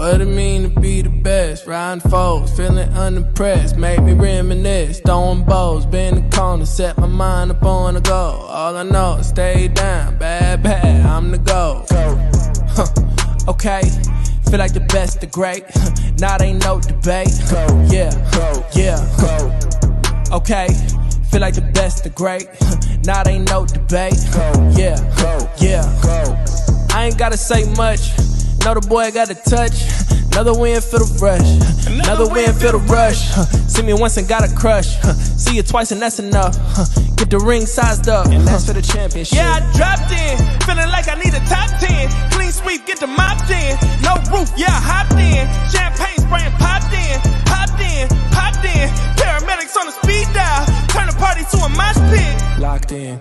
What it mean to be the best? Riding foes, feeling unimpressed. Make me reminisce, throwing bows, bend the corner, set my mind up on the goal. All I know is stay down, bad, I'm the goal. Okay, feel like the best, the great. Now ain't no debate. Yeah. Okay, feel like the best, the great. Now ain't no debate. Yeah. I ain't gotta say much. Know the boy got a touch. Another win for the rush. Another win for the rush. See me once and got a crush. See you twice and that's enough. Get the ring sized up, and that's for the championship. Yeah, I dropped in, feeling like I need a top 10. Clean sweep, get the mopped in. No roof, yeah, I hopped in. Champagne spraying, popped in. Paramedics on the speed dial. Turn the party to a mosh pit. Locked in.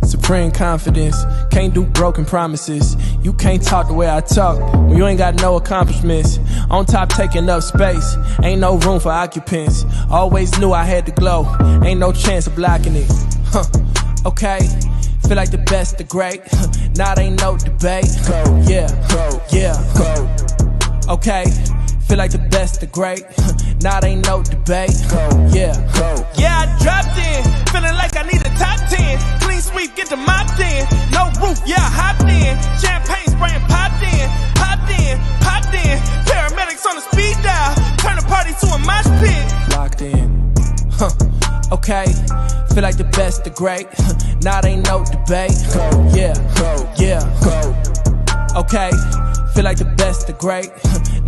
Supreme confidence, can't do broken promises. You can't talk the way I talk when you ain't got no accomplishments. On top taking up space, ain't no room for occupants. Always knew I had to glow, ain't no chance of blocking it. Okay, feel like the best, the great. Now ain't no debate. Yeah. Okay, feel like the best, the great. Now ain't no debate. Yeah, I dropped in, feeling like I need a top 10. Clean sweep, get the mopped in. No roof, yeah, I hopped in. Champagne spraying, popped in. Paramedics on the speed dial. Turn the party to a mosh pit. Locked in. Okay, feel like the best, the great. Now ain't no debate. Yeah. Okay, feel like the best, the great.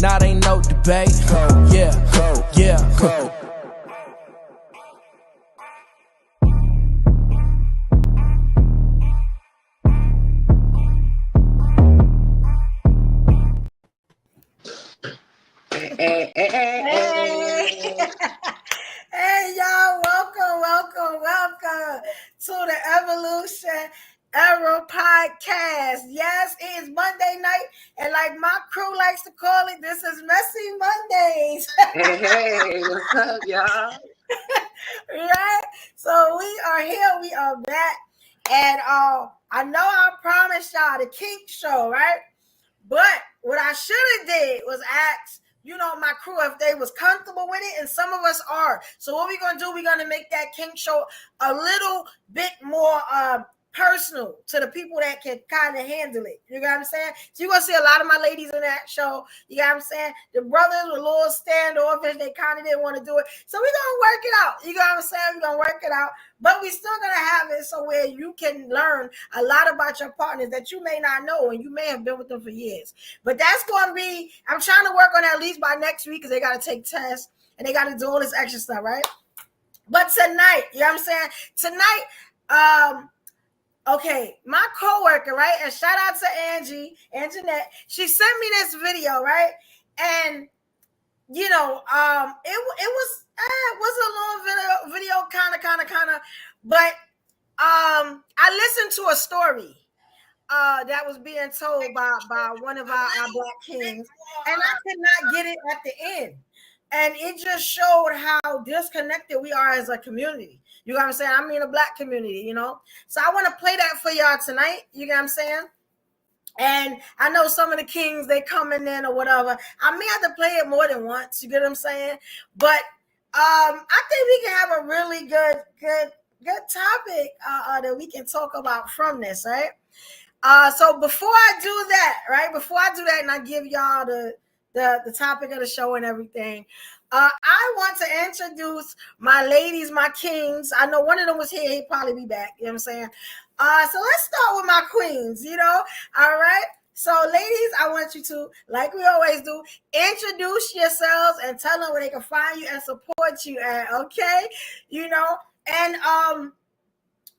Now ain't no debate. Yeah. Hey y'all, welcome to the Evolution Era Podcast. Yes, it is Monday night, and like my crew likes to call it, this is Messy Mondays. Hey, what's up, y'all? Right? So we are here, we are back, and I know I promised y'all the kink show, right? But what I should have did was ask, my crew if they was comfortable with it, and some of us are. So what we're going to do, we're going to make that kink show a little bit more personal to the people that can kind of handle it. You know what I'm saying? So you're going to see a lot of my ladies in that show. You know what I'm saying? The brothers were a little standoffish. They kind of didn't want to do it. So we're going to work it out. You know what I'm saying? We're going to work it out. But we're still going to have it so where you can learn a lot about your partners that you may not know, and you may have been with them for years. But that's going to be, I'm trying to work on that at least by next week, because they got to take tests and they got to do all this extra stuff, right? But tonight, you know what I'm saying? Tonight, okay, my coworker, right? And shout out to Anjanette. She sent me this video, right? And it was a long video, kind of, but I listened to a story that was being told by one of our Black kings, and I could not get it at the end. And it just showed how disconnected we are as a community. You know what I'm saying? I mean, a Black community, So I want to play that for y'all tonight. You know what I'm saying? And I know some of the kings, they coming in or whatever. I may have to play it more than once. You get what I'm saying? But I think we can have a really good topic that we can talk about from this, right? So before I do that, and I give y'all the topic of the show and everything, I want to introduce my ladies, my kings. I know one of them was here. He'll probably be back. You know what I'm saying? So let's start with my queens, All right. So ladies, I want you to, like we always do, introduce yourselves and tell them where they can find you and support you at, okay? And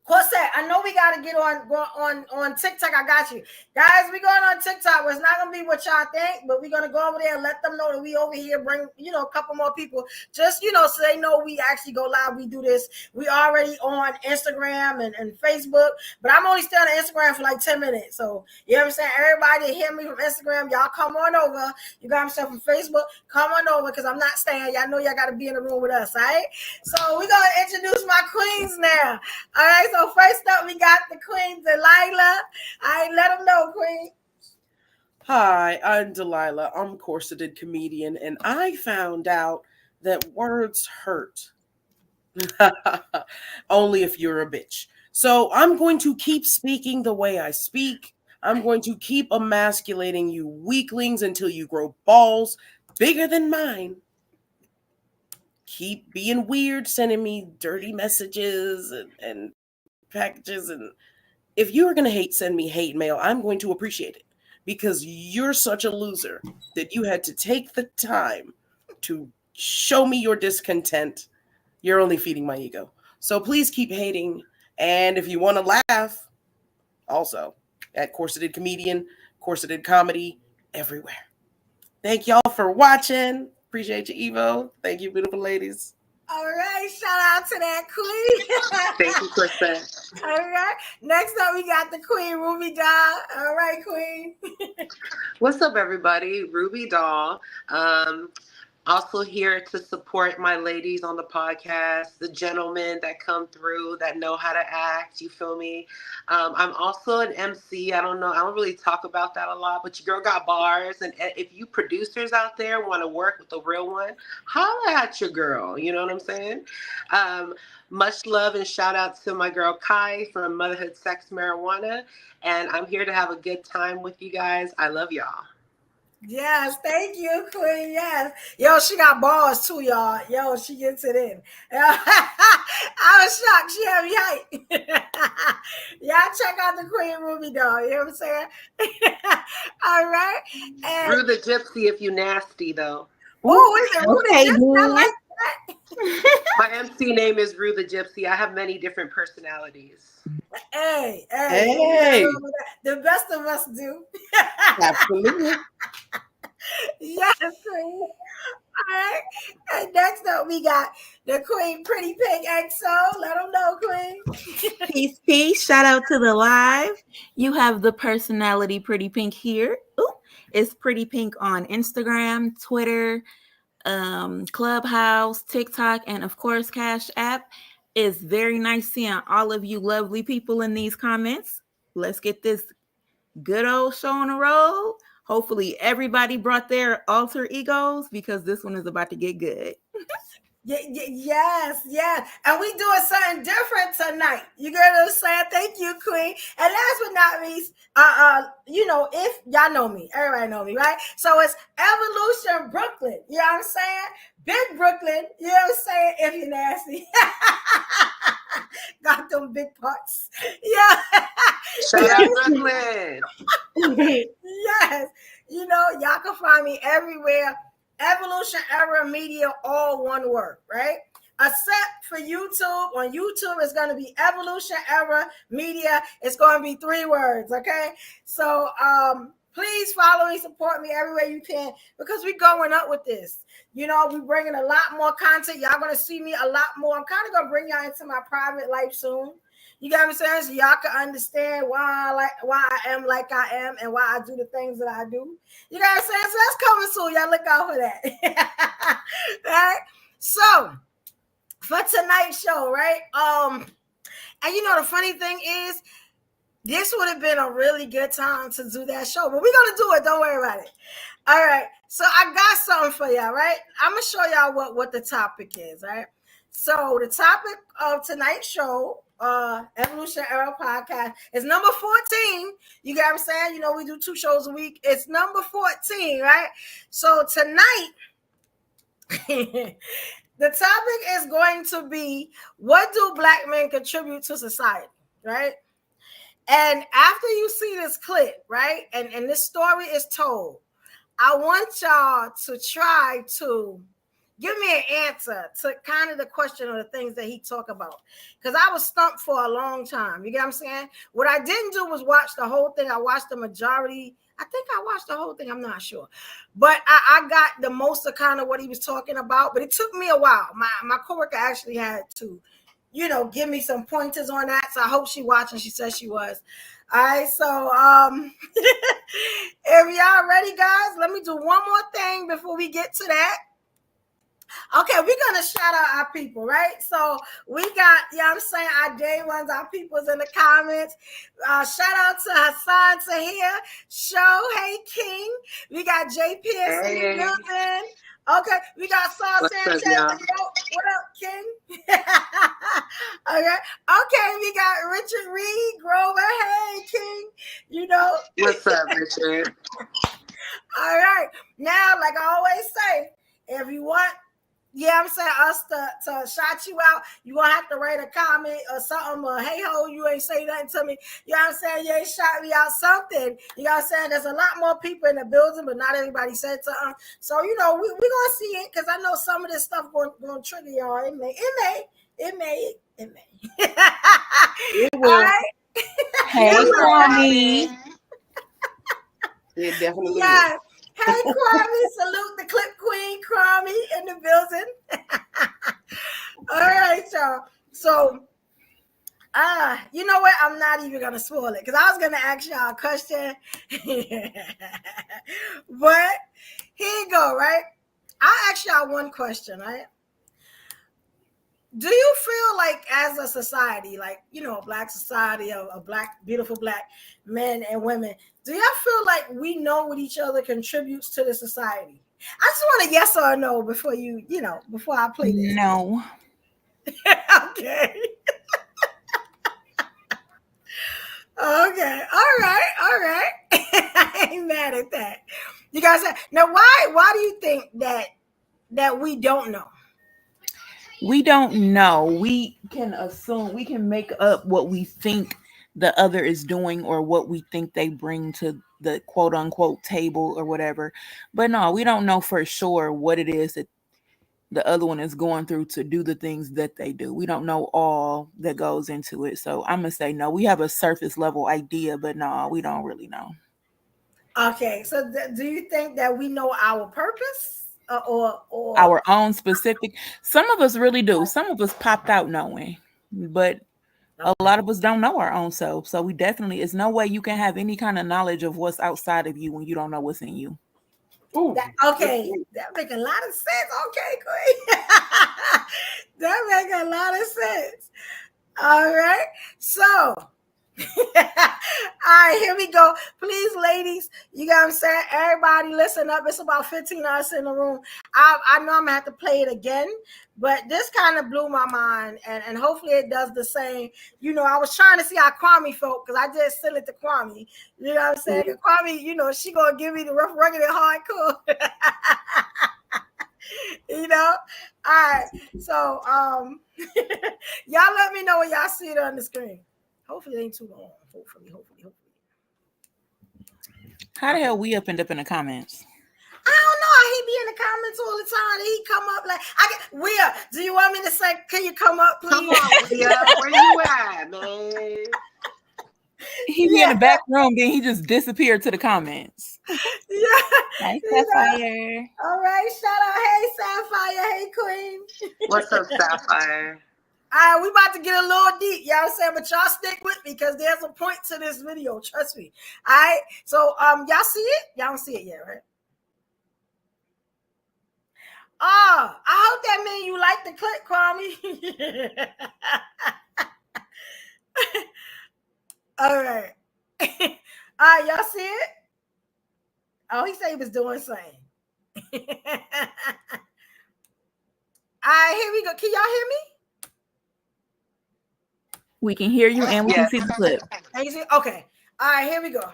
Corset, I know we got to get on TikTok. I got you. Guys, we going on TikTok. It's not going to be what y'all think, but we're going to go over there and let them know that we over here bring, a couple more people. Just, so they know we actually go live. We do this. We already on Instagram and Facebook, but I'm only still on Instagram for like 10 minutes. So, you know what I'm saying? Everybody that hear me from Instagram, y'all come on over. You got myself from Facebook, come on over, because I'm not staying. Y'all know y'all got to be in the room with us, all right? So, we're going to introduce my queens now. All right, so first up, we got the queen, Delilah. I let them know, queen. Hi, I'm Delilah. I'm a corseted comedian, and I found out that words hurt. Only if you're a bitch. So I'm going to keep speaking the way I speak. I'm going to keep emasculating you weaklings until you grow balls bigger than mine. Keep being weird, sending me dirty messages and packages. And if you are going to send me hate mail, I'm going to appreciate it because you're such a loser that you had to take the time to show me your discontent. You're only feeding my ego. So please keep hating. And if you want to laugh, also at Corseted Comedian, Corseted Comedy, everywhere. Thank y'all for watching. Appreciate you, Evo. Thank you, beautiful ladies. All right, shout out to that queen. Thank you, Krista. All right, next up we got the queen, Ruby Doll. All right, queen. What's up, everybody? Ruby Doll. Also here to support my ladies on the podcast, the gentlemen that come through that know how to act. You feel me? I'm also an MC. I don't really talk about that a lot, but your girl got bars. And if you producers out there want to work with a real one, holla at your girl. You know what I'm saying? Much love and shout out to my girl Kai from Motherhood Sex Marijuana. And I'm here to have a good time with you guys. I love y'all. Yes, thank you, queen. Yes. Yo, she got balls too, y'all. Yo, she gets it in. I was shocked. She had me hype. Y'all check out the queen Ruby Doll. You know what I'm saying? All right. And Rue the Gypsy if you nasty, though. oh, is it Rue the Gypsy? I like that. My MC name is Rue the Gypsy. I have many different personalities. Hey. The best of us do. Absolutely. Yes, queen. All right. And next up, we got the queen, Pretty Pink XO. Let them know, queen. Peace. Shout out to the live. You have the personality Pretty Pink here. Ooh, it's Pretty Pink on Instagram, Twitter, Clubhouse, TikTok, and of course, CashApp. It's very nice seeing all of you lovely people in these comments. Let's get this good old show on the road. Hopefully everybody brought their alter egos because this one is about to get good. Yes. And we doing something different tonight. You get what I'm saying? Thank you, queen. And last but not least, if y'all know me, everybody know me, right? So it's Evolution Brooklyn. You know what I'm saying? Big Brooklyn. You know what I'm saying? If you're nasty. Got them big parts. Yeah. Shout out Brooklyn. Yes. Y'all can find me everywhere. Evolution Era Media, all one word, right? Except for YouTube. On YouTube, it's going to be Evolution Era Media. It's going to be 3 words, okay? So please follow me, support me everywhere you can because we're going up with this. We're bringing a lot more content. Y'all going to see me a lot more. I'm kind of going to bring y'all into my private life soon. You got me saying? So y'all can understand why I am like I am and why I do the things that I do. You got me saying? So that's coming soon. Y'all look out for that. Right? So for tonight's show, right? And the funny thing is, this would have been a really good time to do that show, but we're gonna do it. Don't worry about it. All right. So I got something for y'all, right? I'm gonna show y'all what the topic is, right? So the topic of tonight's show, Evolution Era Podcast, is number 14. You got what I'm saying? We do 2 shows a week. It's number 14, right? So tonight, the topic is going to be, what do Black men contribute to society, right? And after you see this clip, right, and this story is told, I want y'all to try to give me an answer to kind of the question of the things that he talked about. Because I was stumped for a long time. You get what I'm saying? What I didn't do was watch the whole thing. I watched the majority. I think I watched the whole thing. I'm not sure. But I got the most of kind of what he was talking about. But it took me a while. My coworker actually had to, give me some pointers on that. So I hope she watching. She said she was. All right. So if y'all ready, guys, let me do one more thing before we get to that. Okay, we're gonna shout out our people, right? So we got, I'm saying, our day ones, our people's in the comments. Shout out to Hassan Tahir, Show, hey King. We got JPS in the building. Okay, we got Saul Sanchez. What up, King? Okay, we got Richard Reed, Grover. Hey, King. You know. What's up, Richard? All right. Now, like I always say, if you want, I'm saying, us to shout you out, you're going to have to write a comment or something, or hey ho, you ain't say nothing to me. You know what I'm saying? You ain't shout me out something. You know what I'm saying? There's a lot more people in the building, but not everybody said something. So, you know, we're going to see it, because I know some of this stuff going to trigger y'all. It may. It will. All right? Hey, Kwame. It definitely will. Hey, Kwame, salute the clip queen, Kwame, in the building. All right, y'all. So, you know what? I'm not even going to spoil it, because I was going to ask y'all a question. But here you go, right? I'll ask y'all one question, right? Do you feel like, as a society, like, you know, a black society, a black, beautiful black men and women, do y'all feel like we know what each other contributes to the society? I just want a yes or a no before before I play this. No. Okay. Okay. All right. I ain't mad at that. You guys, now why do you think that we don't know? We don't know. We can assume, we can make up what we think the other is doing, or what we think they bring to the quote unquote table or whatever. But no, we don't know for sure what it is that the other one is going through to do the things that they do. We don't know all that goes into it. So I'm going to say no. We have a surface level idea, but no, we don't really know. Okay. So do you think that we know our purpose? Or our own specific? Some of us really do. Some of us popped out knowing, but a lot of us don't know our own self. So we definitely, it's no way you can have any kind of knowledge of what's outside of you when you don't know what's in you. Okay, that make a lot of sense. Okay, Queen. That make a lot of sense. All right, so all right, here we go. Please, ladies, you got what I'm saying? Everybody listen up. It's about 15 of us in the room. I know I'm gonna have to play it again, but this kind of blew my mind, and hopefully it does the same. You know, I was trying to see how Kwame felt, because I just sent it to Kwame. You know what I'm saying? And Kwame, you know, she gonna give me the rough, rugged, and hardcore. You know? All right. So y'all let me know when y'all see it on the screen. Hopefully it ain't too long. Hopefully. How the hell we end up in the comments? I don't know. He be in the comments all the time. He come up like, Rhea, do you want me to say, can you come up, please? Come on, Rhea. Where you at, man? He be in the back room, then he just disappeared to the comments. Yeah. Hey, Sapphire. All right. Shout out. Hey, Sapphire. Hey, Queen. What's up, Sapphire? All right, we about to get a little deep, you know what I'm saying? But y'all stick with me, because there's a point to this video. Trust me. All right. So y'all see it? Y'all don't see it yet, right? Oh, I hope that means you like the clip, Kwame. All right. All right, y'all see it? Oh, he said he was doing something. All right, here we go. Can y'all hear me? We can hear you and we can see the clip. Okay. All right, here we go.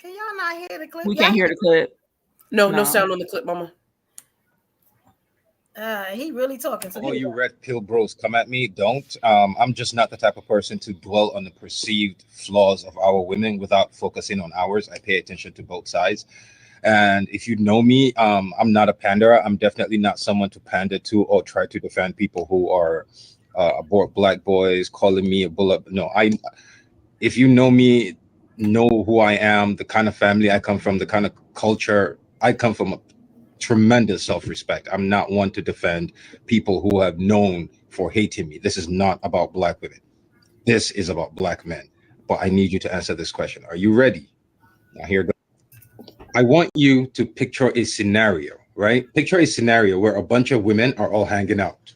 Can y'all not hear the clip? We can't hear the clip. No sound on the clip, mama. He really talking. So all you red pill bros come at me. Don't. I'm just not the type of person to dwell on the perceived flaws of our women without focusing on ours. I pay attention to both sides. And if you know me, I'm not a panderer. I'm definitely not someone to pander to or try to defend people who are abort black boys, calling me a bullet. No, if you know me, know who I am, the kind of family I come from, the kind of culture I come from, a tremendous self-respect. I'm not one to defend people who have known for hating me. This is not about black women. This is about black men. But I need you to answer this question. Are you ready? Now here goes. I want you to picture a scenario, right? Picture a scenario where a bunch of women are all hanging out.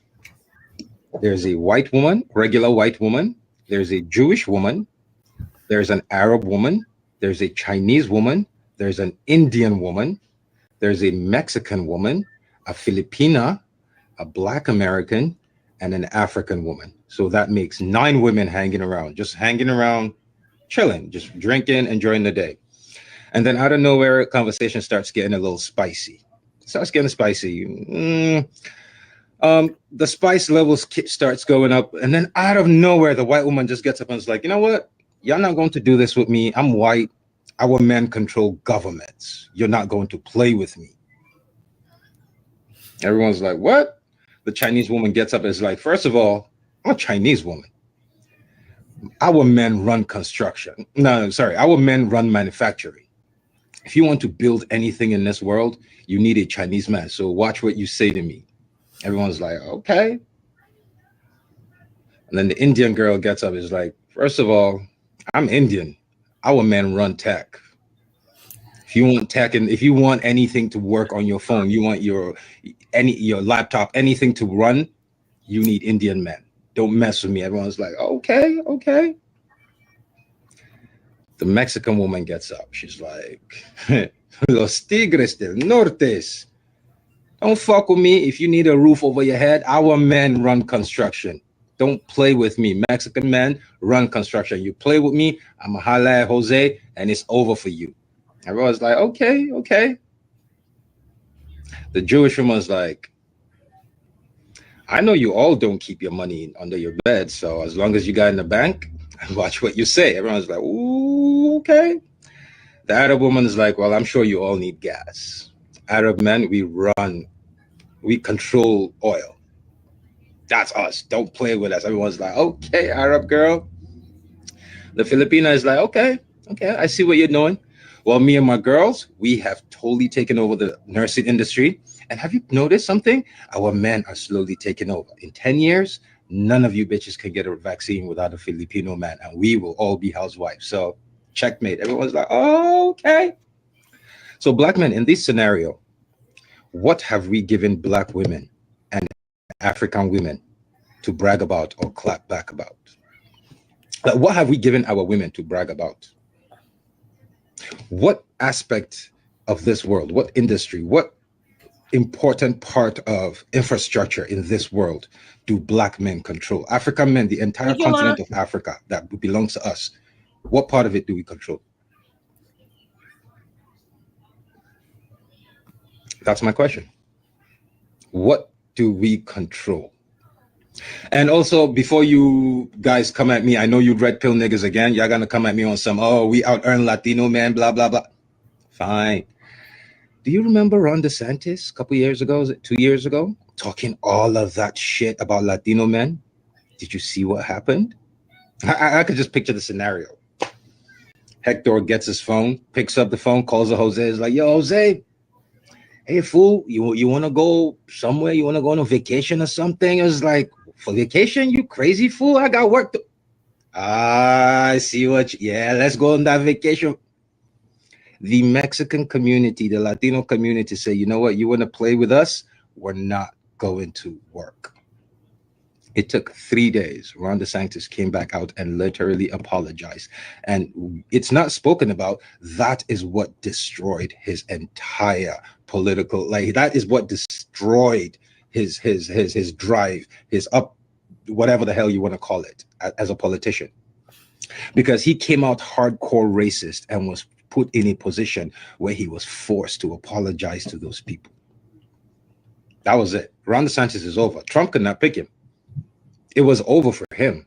There's a white woman, regular white woman. There's a Jewish woman. There's an Arab woman. There's a Chinese woman. There's an Indian woman. There's a Mexican woman, a Filipina, a Black American, and an African woman. So that makes 9 women hanging around, just hanging around, chilling, just drinking, enjoying the day. And then out of nowhere, conversation starts getting a little spicy. Starts getting spicy. The spice levels starts going up. And then out of nowhere, the white woman just gets up and is like, you know what? You're not going to do this with me. I'm white. Our men control governments. You're not going to play with me. Everyone's like, what? The Chinese woman gets up and is like, first of all, I'm a Chinese woman. Our men run construction. No, sorry. Our men run manufacturing. If you want to build anything in this world, you need a Chinese man. So watch what you say to me. Everyone's like, okay. And then the Indian girl gets up and is like, first of all, I'm Indian. Our men run tech. If you want tech and if you want anything to work on your phone, you want your laptop, anything to run, you need Indian men. Don't mess with me. Everyone's like, okay. The Mexican woman gets up. She's like, Los Tigres del Nortes. Don't fuck with me. If you need a roof over your head, our men run construction. Don't play with me. Mexican men run construction. You play with me, I'm a holla at Jose, and it's over for you. Everyone's like, okay. The Jewish woman's like, I know you all don't keep your money under your bed, so as long as you got in the bank, watch what you say. Everyone's like, ooh, okay. The Arab woman is like, well, I'm sure you all need gas. Arab men, we control oil. That's us. Don't play with us. Everyone's like, okay, Arab girl. The Filipina is like, okay, I see what you're doing. Well, me and my girls, we have totally taken over the nursing industry. And have you noticed something? Our men are slowly taking over. In 10 years, none of you bitches can get a vaccine without a Filipino man, and we will all be housewives. So checkmate. Everyone's like, oh, okay. So black men, in this scenario, what have we given black women and African women to brag about or clap back about? Like, what have we given our women to brag about? What aspect of this world, what industry, what important part of infrastructure in this world do black men control? African men, the entire continent of Africa that belongs to us, what part of it do we control? That's my question. What do we control? And also, before you guys come at me, I know you red pill niggas again. Y'all gonna come at me on some, oh, we out earn Latino men, blah, blah, blah. Fine. Do you remember Ron DeSantis a couple years ago, was it 2 years ago, talking all of that shit about Latino men? Did you see what happened? I could just picture the scenario. Hector gets his phone, picks up the phone, calls the Jose, is like, yo, Jose, hey, fool, you want to go somewhere? You want to go on a vacation or something? It was like, for vacation, you crazy fool? I got work to... I see what yeah, let's go on that vacation. The Mexican community, the Latino community say, you know what? You want to play with us? We're not going to work. It took 3 days. Ron DeSantis came back out and literally apologized. And it's not spoken about. That is what destroyed his entire political, like that is what destroyed his drive, his up, whatever the hell you want to call it, as a politician. Because he came out hardcore racist and was put in a position where he was forced to apologize to those people. That was it. Ron DeSantis is over. Trump could not pick him. It was over for him.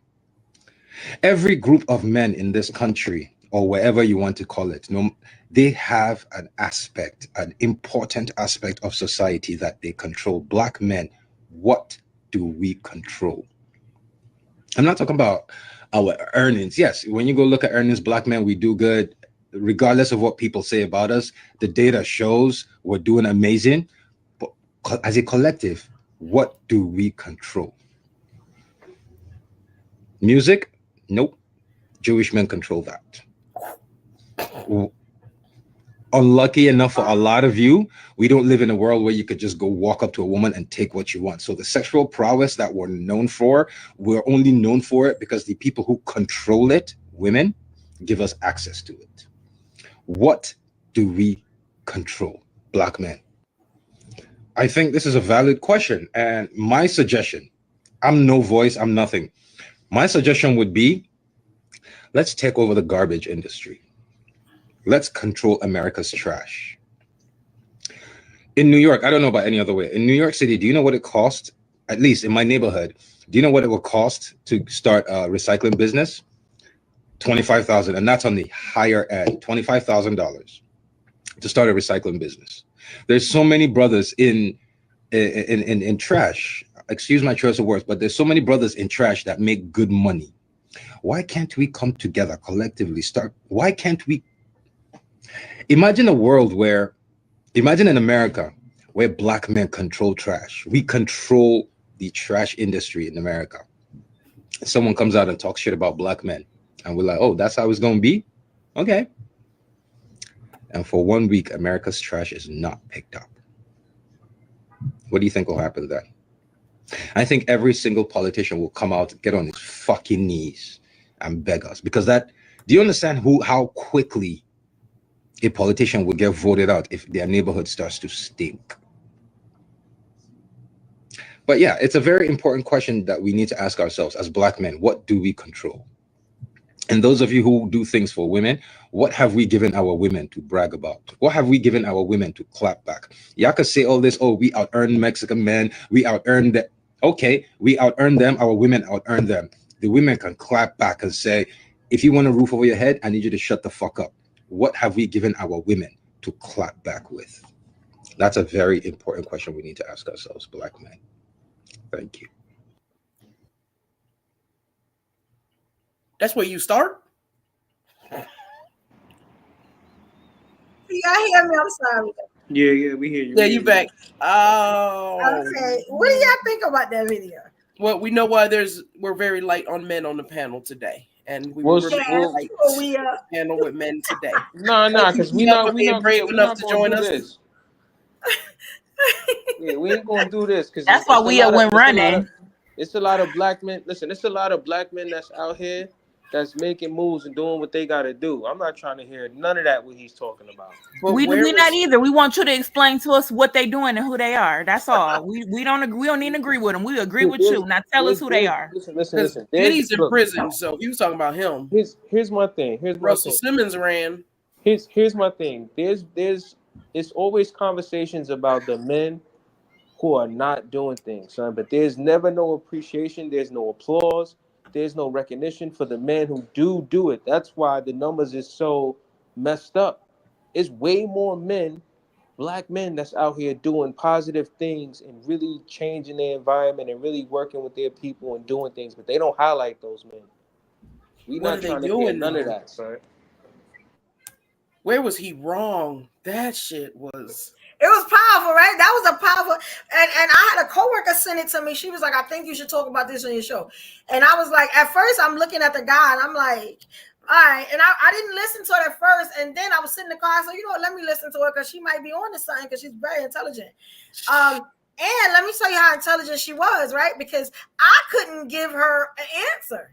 Every group of men in this country, or wherever you want to call it, they have an aspect, an important aspect of society that they control. Black men, what do we control? I'm not talking about our earnings. Yes, when you go look at earnings, black men, we do good. Regardless of what people say about us, the data shows we're doing amazing. But as a collective, what do we control? Music? Nope. Jewish men control that. unlucky enough for a lot of you, we don't live in a world where you could just go walk up to a woman and take what you want. So the sexual prowess that we're known for, we're only known for it because the people who control it, women, give us access to it. What do we control, Black men? I think this is a valid question. And my suggestion, I'm no voice, I'm nothing. My suggestion would be, let's take over the garbage industry. Let's control America's trash. In New York, I don't know about any other way. In New York City, do you know what it costs? At least in my neighborhood, do you know what it will cost to start a recycling business? $25,000, and that's on the higher end. $25,000 to start a recycling business. There's so many brothers in trash. Excuse my choice of words, but there's so many brothers in trash that make good money. Why can't we come together collectively? Why can't we? Imagine in America where Black men control trash. We control the trash industry in America. Someone comes out and talks shit about Black men, and we're like, oh, that's how it's going to be? Okay. And for 1 week, America's trash is not picked up. What do you think will happen then? I think every single politician will come out, get on his fucking knees and beg us. Because do you understand how quickly a politician will get voted out if their neighborhood starts to stink? But yeah, it's a very important question that we need to ask ourselves as Black men. What do we control? And those of you who do things for women, what have we given our women to brag about? What have we given our women to clap back? Y'all can say all this, oh, we out-earned Mexican men, we out-earned them. Okay, we out-earned them, our women out-earned them. The women can clap back and say, if you want a roof over your head, I need you to shut the fuck up. What have we given our women to clap back with? That's a very important question we need to ask ourselves, Black men. Thank you. That's where you start? Y'all hear me? I'm sorry. Yeah, we hear you. Yeah, you back. Oh. Okay. What do y'all think about that video? Well, we know why we're very light on men on the panel today. And we Well, were light panel with men today. No, because we not brave enough to join us. This. Yeah, we ain't gonna do this because that's why we went running. It's a lot of Black men. Listen, it's a lot of Black men that's out here that's making moves and doing what they got to do. I'm not trying to hear none of that what he's talking about. We not either. We want you to explain to us what they doing and who they are. That's all. We don't agree. We don't even agree with them. We agree with you. Now tell us who they are. Listen. Diddy's in prison, so he was talking about him. Here's my thing. Russell Simmons ran. Here's my thing. It's always conversations about the men who are not doing things, son. But there's never no appreciation. There's no applause. There's no recognition for the men who do it. That's why the numbers is so messed up. It's way more men, Black men, that's out here doing positive things and really changing their environment and really working with their people and doing things, but they don't highlight those men. We're not trying to hear none of that, son. Where was he wrong? That shit was... It was powerful, right? That was a powerful, and I had a coworker send it to me. She was like, I think you should talk about this on your show. And I was like, at first I'm looking at the guy and I'm like, all right. And I didn't listen to it at first. And then I was sitting in the car. So, you know what, let me listen to her because she might be on to something because she's very intelligent. And let me tell you how intelligent she was, right? Because I couldn't give her an answer.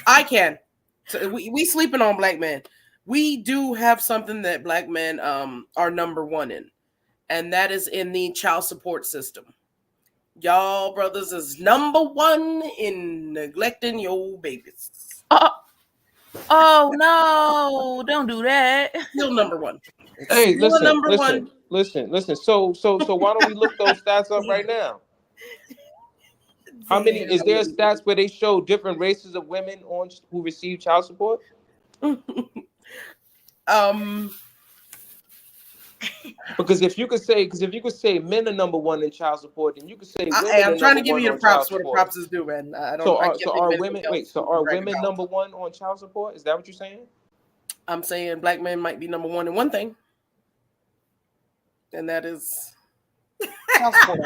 I can. So we sleeping on Black men. We do have something that Black men are number one in, and that is in the child support system. Y'all brothers is number one in neglecting your babies. Oh no, don't do that. Still number one. Hey, listen. So why don't we look those stats up right now? How many is there stats where they show different races of women who receive child support? Because if you could say men are number one in child support, then you could say women I'm trying to give you the props where the props is due, man. Are women number one on child support? Is that what you're saying? I'm saying Black men might be number one in one thing, and that is child support.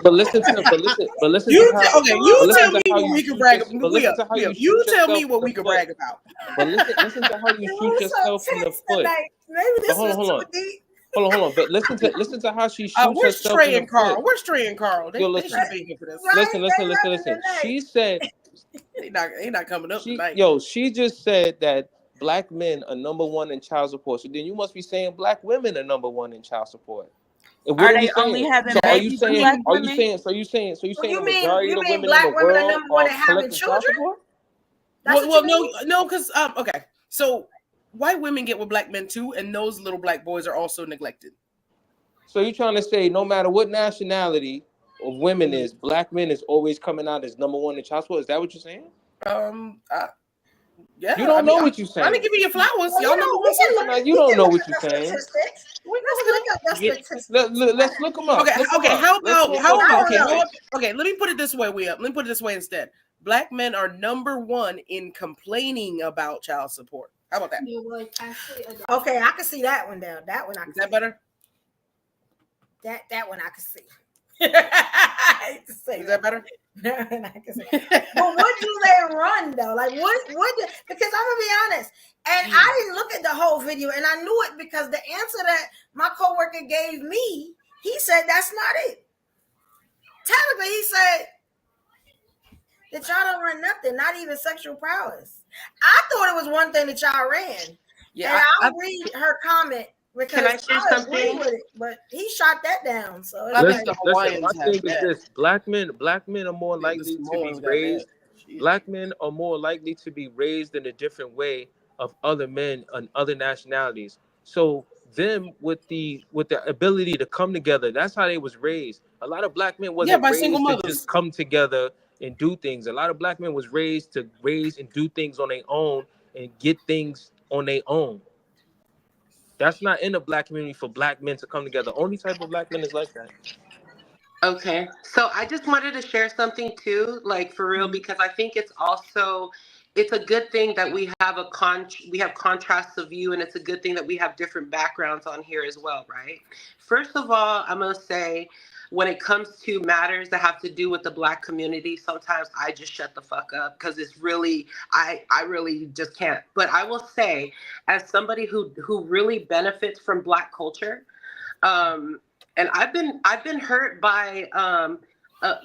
But listen to You how, okay? You tell me how what you we can shoot brag your- about. but listen to how you You shoot tell me yourself what in we the can foot. brag about. But listen to how you shoot It was so yourself in the tense foot. tonight. Maybe this But was hold on. too deep. Hold on. But listen to how she shoots Where's herself Trey in the and Carl? foot. Where's Trey and Carl? They Yo, should listen. have been here for this. Right? Listen. She said He not coming up tonight. she just said that black men are number one in child support. So then you must be saying black women are number one in child support. And what Are are we they only saying? having So are you babies with saying? black Are you women? saying? So you saying the majority You of the mean women in the black women are world number one are at having collecting child children? support? That's what you mean? No, because okay. So white women get with black men too, and those little black boys are also neglected. So you're trying to say no matter what nationality of women is, black men is always coming out as number one in child support? Is that what you're saying? Yeah. You don't know what you're saying. I'm gonna give you your flowers. Well, Y'all know what I'm saying. You don't know what you're saying. Let's look up the statistics. Let's look them up. Okay. Look 'em Okay. up. How Let's about look 'em up. okay? Let me put it this way. Let me put it this way instead. Black men are number one in complaining about child support. How about that? Okay, I can see that one down. That one I can Is that better? That one I can see. I hate to say Is that better? But what do they run though? Like what? Because I'm gonna be honest, and I didn't look at the whole video, and I knew it because the answer that my coworker gave me, he said that's not it. Technically, he said that y'all don't run nothing, not even sexual prowess. I thought it was one thing that y'all ran. Yeah, and I'll read her comment. Can I share something? With it, but he shot that down. So listen, my thing is this: black men are more likely to be raised. Black men are more likely to be raised in a different way of other men and other nationalities. So them with the ability to come together, that's how they was raised. A lot of black men wasn't raised to just come together and do things. A lot of black men was raised to raise and do things on their own and get things on their own. That's not in the black community for black men to come together. Only type of black men is like that. Okay. So I just wanted to share something too, like for real, because I think it's a good thing that we have we have contrasts of view, and it's a good thing that we have different backgrounds on here as well, right? First of all, I'm going to say, when it comes to matters that have to do with the Black community, sometimes I just shut the fuck up because it's really, I really just can't. But I will say, as somebody who really benefits from Black culture, and I've been hurt by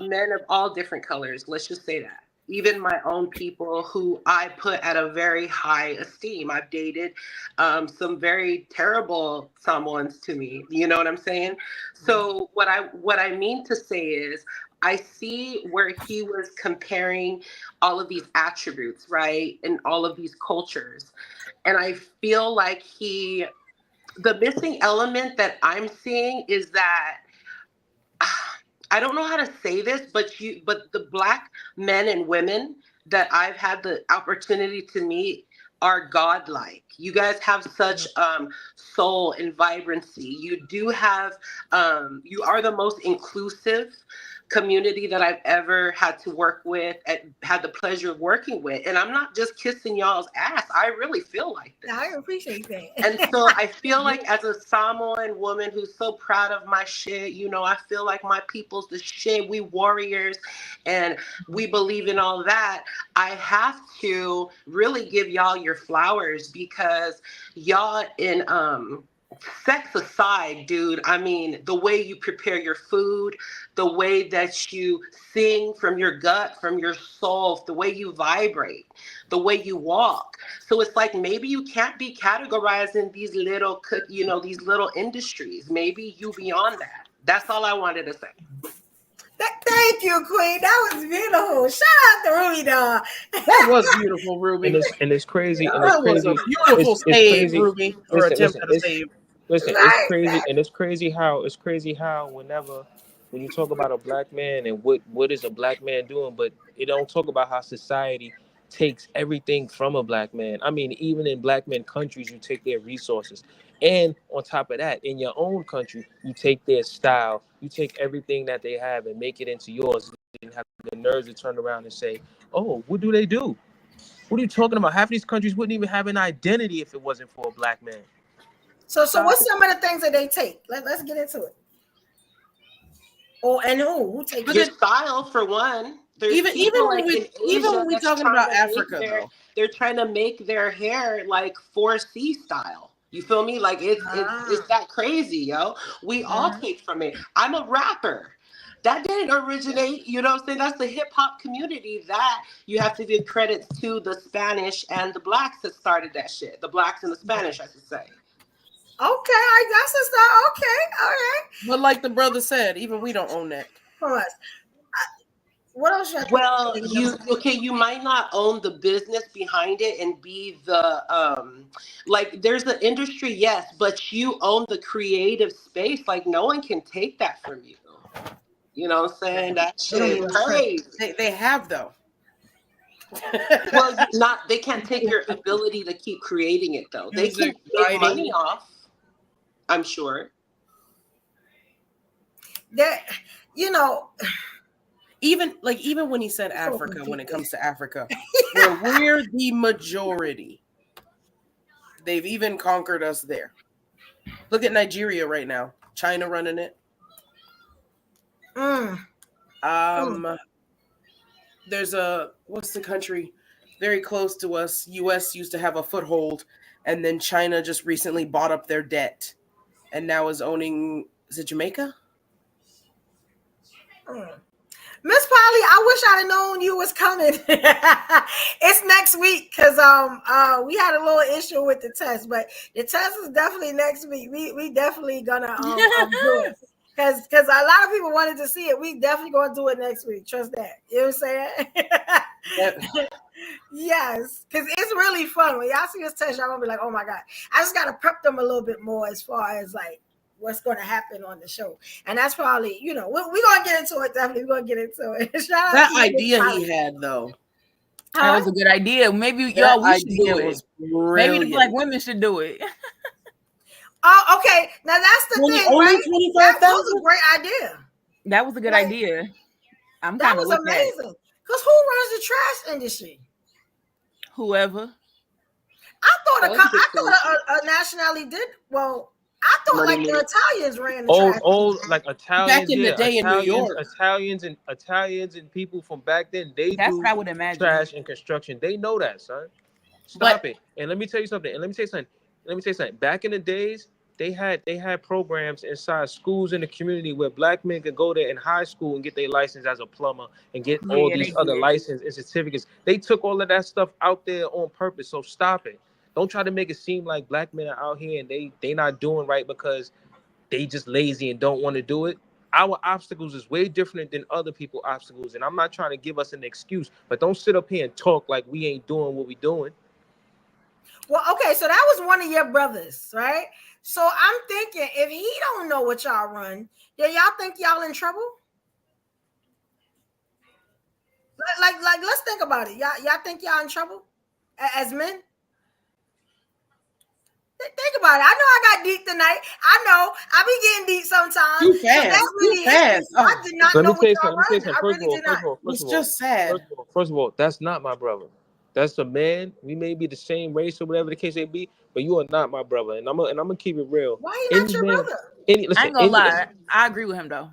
men of all different colors. Let's just say that. Even my own people who I put at a very high esteem. I've dated some very terrible someones to me. You know what I'm saying? So what I mean to say is, I see where he was comparing all of these attributes, right? And all of these cultures. And I feel like the missing element that I'm seeing is that, I don't know how to say this, but the Black men and women that I've had the opportunity to meet are godlike. You guys have such soul and vibrancy. You do have, you are the most inclusive community that I've ever had to work with, had the pleasure of working with. And I'm not just kissing y'all's ass. I really feel like this. I appreciate that. And so I feel like, as a Samoan woman who's so proud of my shit, you know, I feel like my people's the shit. We warriors and we believe in all that. I have to really give y'all your flowers, because y'all, in sex aside, dude, I mean, the way you prepare your food, the way that you sing from your gut, from your soul, the way you vibrate, the way you walk. So it's like, maybe you can't be categorized in these little, these little industries. Maybe you beyond that. That's all I wanted to say. Thank you, Queen. That was beautiful. Shout out to Ruby, dog. That was beautiful, Ruby. And it's crazy. And that was a beautiful save, Ruby. Or attempt at a save. Listen, it's crazy, and it's crazy how when you talk about a Black man and what is a Black man doing, but it don't talk about how society takes everything from a Black man. I mean, even in Black men countries, you take their resources. And on top of that, in your own country, you take their style, you take everything that they have and make it into yours. And have the nerves to turn around and say, oh, what do they do? What are you talking about? Half of these countries wouldn't even have an identity if it wasn't for a Black man. So what's some of the things that they take? Let's get into it. Oh, and who takes Your style for one. There's even like when we talking about Africa though, they're trying to make their hair like 4C style. You feel me? Like it's that crazy, yo. We all take from it. I'm a rapper. That didn't originate, you know what I'm saying? That's the hip hop community that you have to give credit to the Spanish and the blacks that started that shit. The blacks and the Spanish, I should say. Okay, I guess it's not okay. All right. But like the brother said, even we don't own that. What else? Well, you might not own the business behind it and be the like there's the industry, yes, but you own the creative space. Like no one can take that from you. You know what I'm saying? That shit is crazy. They have though. Well, they can't take your ability to keep creating it though. They can make money off, I'm sure. That even when he said Africa, when it comes to Africa, where we're the majority, they've even conquered us there. Look at Nigeria right now. China running it. There's what's the country very close to us? US used to have a foothold, and then China just recently bought up their debt and now is owning, is it Jamaica? Miss Polly, I wish I'd have known you was coming. It's next week because we had a little issue with the test, but the test is definitely next week. We definitely gonna do it. Because a lot of people wanted to see it. We definitely going to do it next week. Trust that. You know what I'm saying? Yep. Yes. Because it's really fun. When y'all see this test, y'all going to be like, oh, my God. I just got to prep them a little bit more as far as, like, what's going to happen on the show. And that's probably, we're going to get into it. Definitely. We're going to get into it. That idea he had, though. That was a good idea. Maybe we should do it. Maybe the black women should do it. Oh, okay. Now that's the thing, right? That was a great idea. That was a good idea. That was amazing. Because who runs the trash industry? Whoever. I thought a nationality did. Well, I thought like the Italians ran the trash. Old like Italians. Back in the day in New York. Italians and people from back then, that's what I would imagine. Trash and construction. They know that, son. Stop it. And let me tell you something. Back in the days, they had programs inside schools in the community where black men could go there in high school and get their license as a plumber and get all these other licenses and certificates. They took all of that stuff out there on purpose. So stop it. Don't try to make it seem like black men are out here and they not doing right because they just lazy and don't want to do it. Our obstacles is way different than other people's obstacles. And I'm not trying to give us an excuse, but don't sit up here and talk like we ain't doing what we doing. Well, okay, so that was one of your brothers, right? So I'm thinking, if he don't know what y'all run, then y'all think y'all in trouble? Like, let's think about it. Y'all think y'all in trouble as men? Think about it. I know I got deep tonight. I know I be getting deep sometimes. Too fast. Too fast. I did not know what y'all run. I really did not. It's just sad. First of all, that's not my brother. That's a man. We may be the same race or whatever the case may be, but you are not my brother. And I'm gonna keep it real. Why he not your brother? I ain't gonna lie. I agree with him though.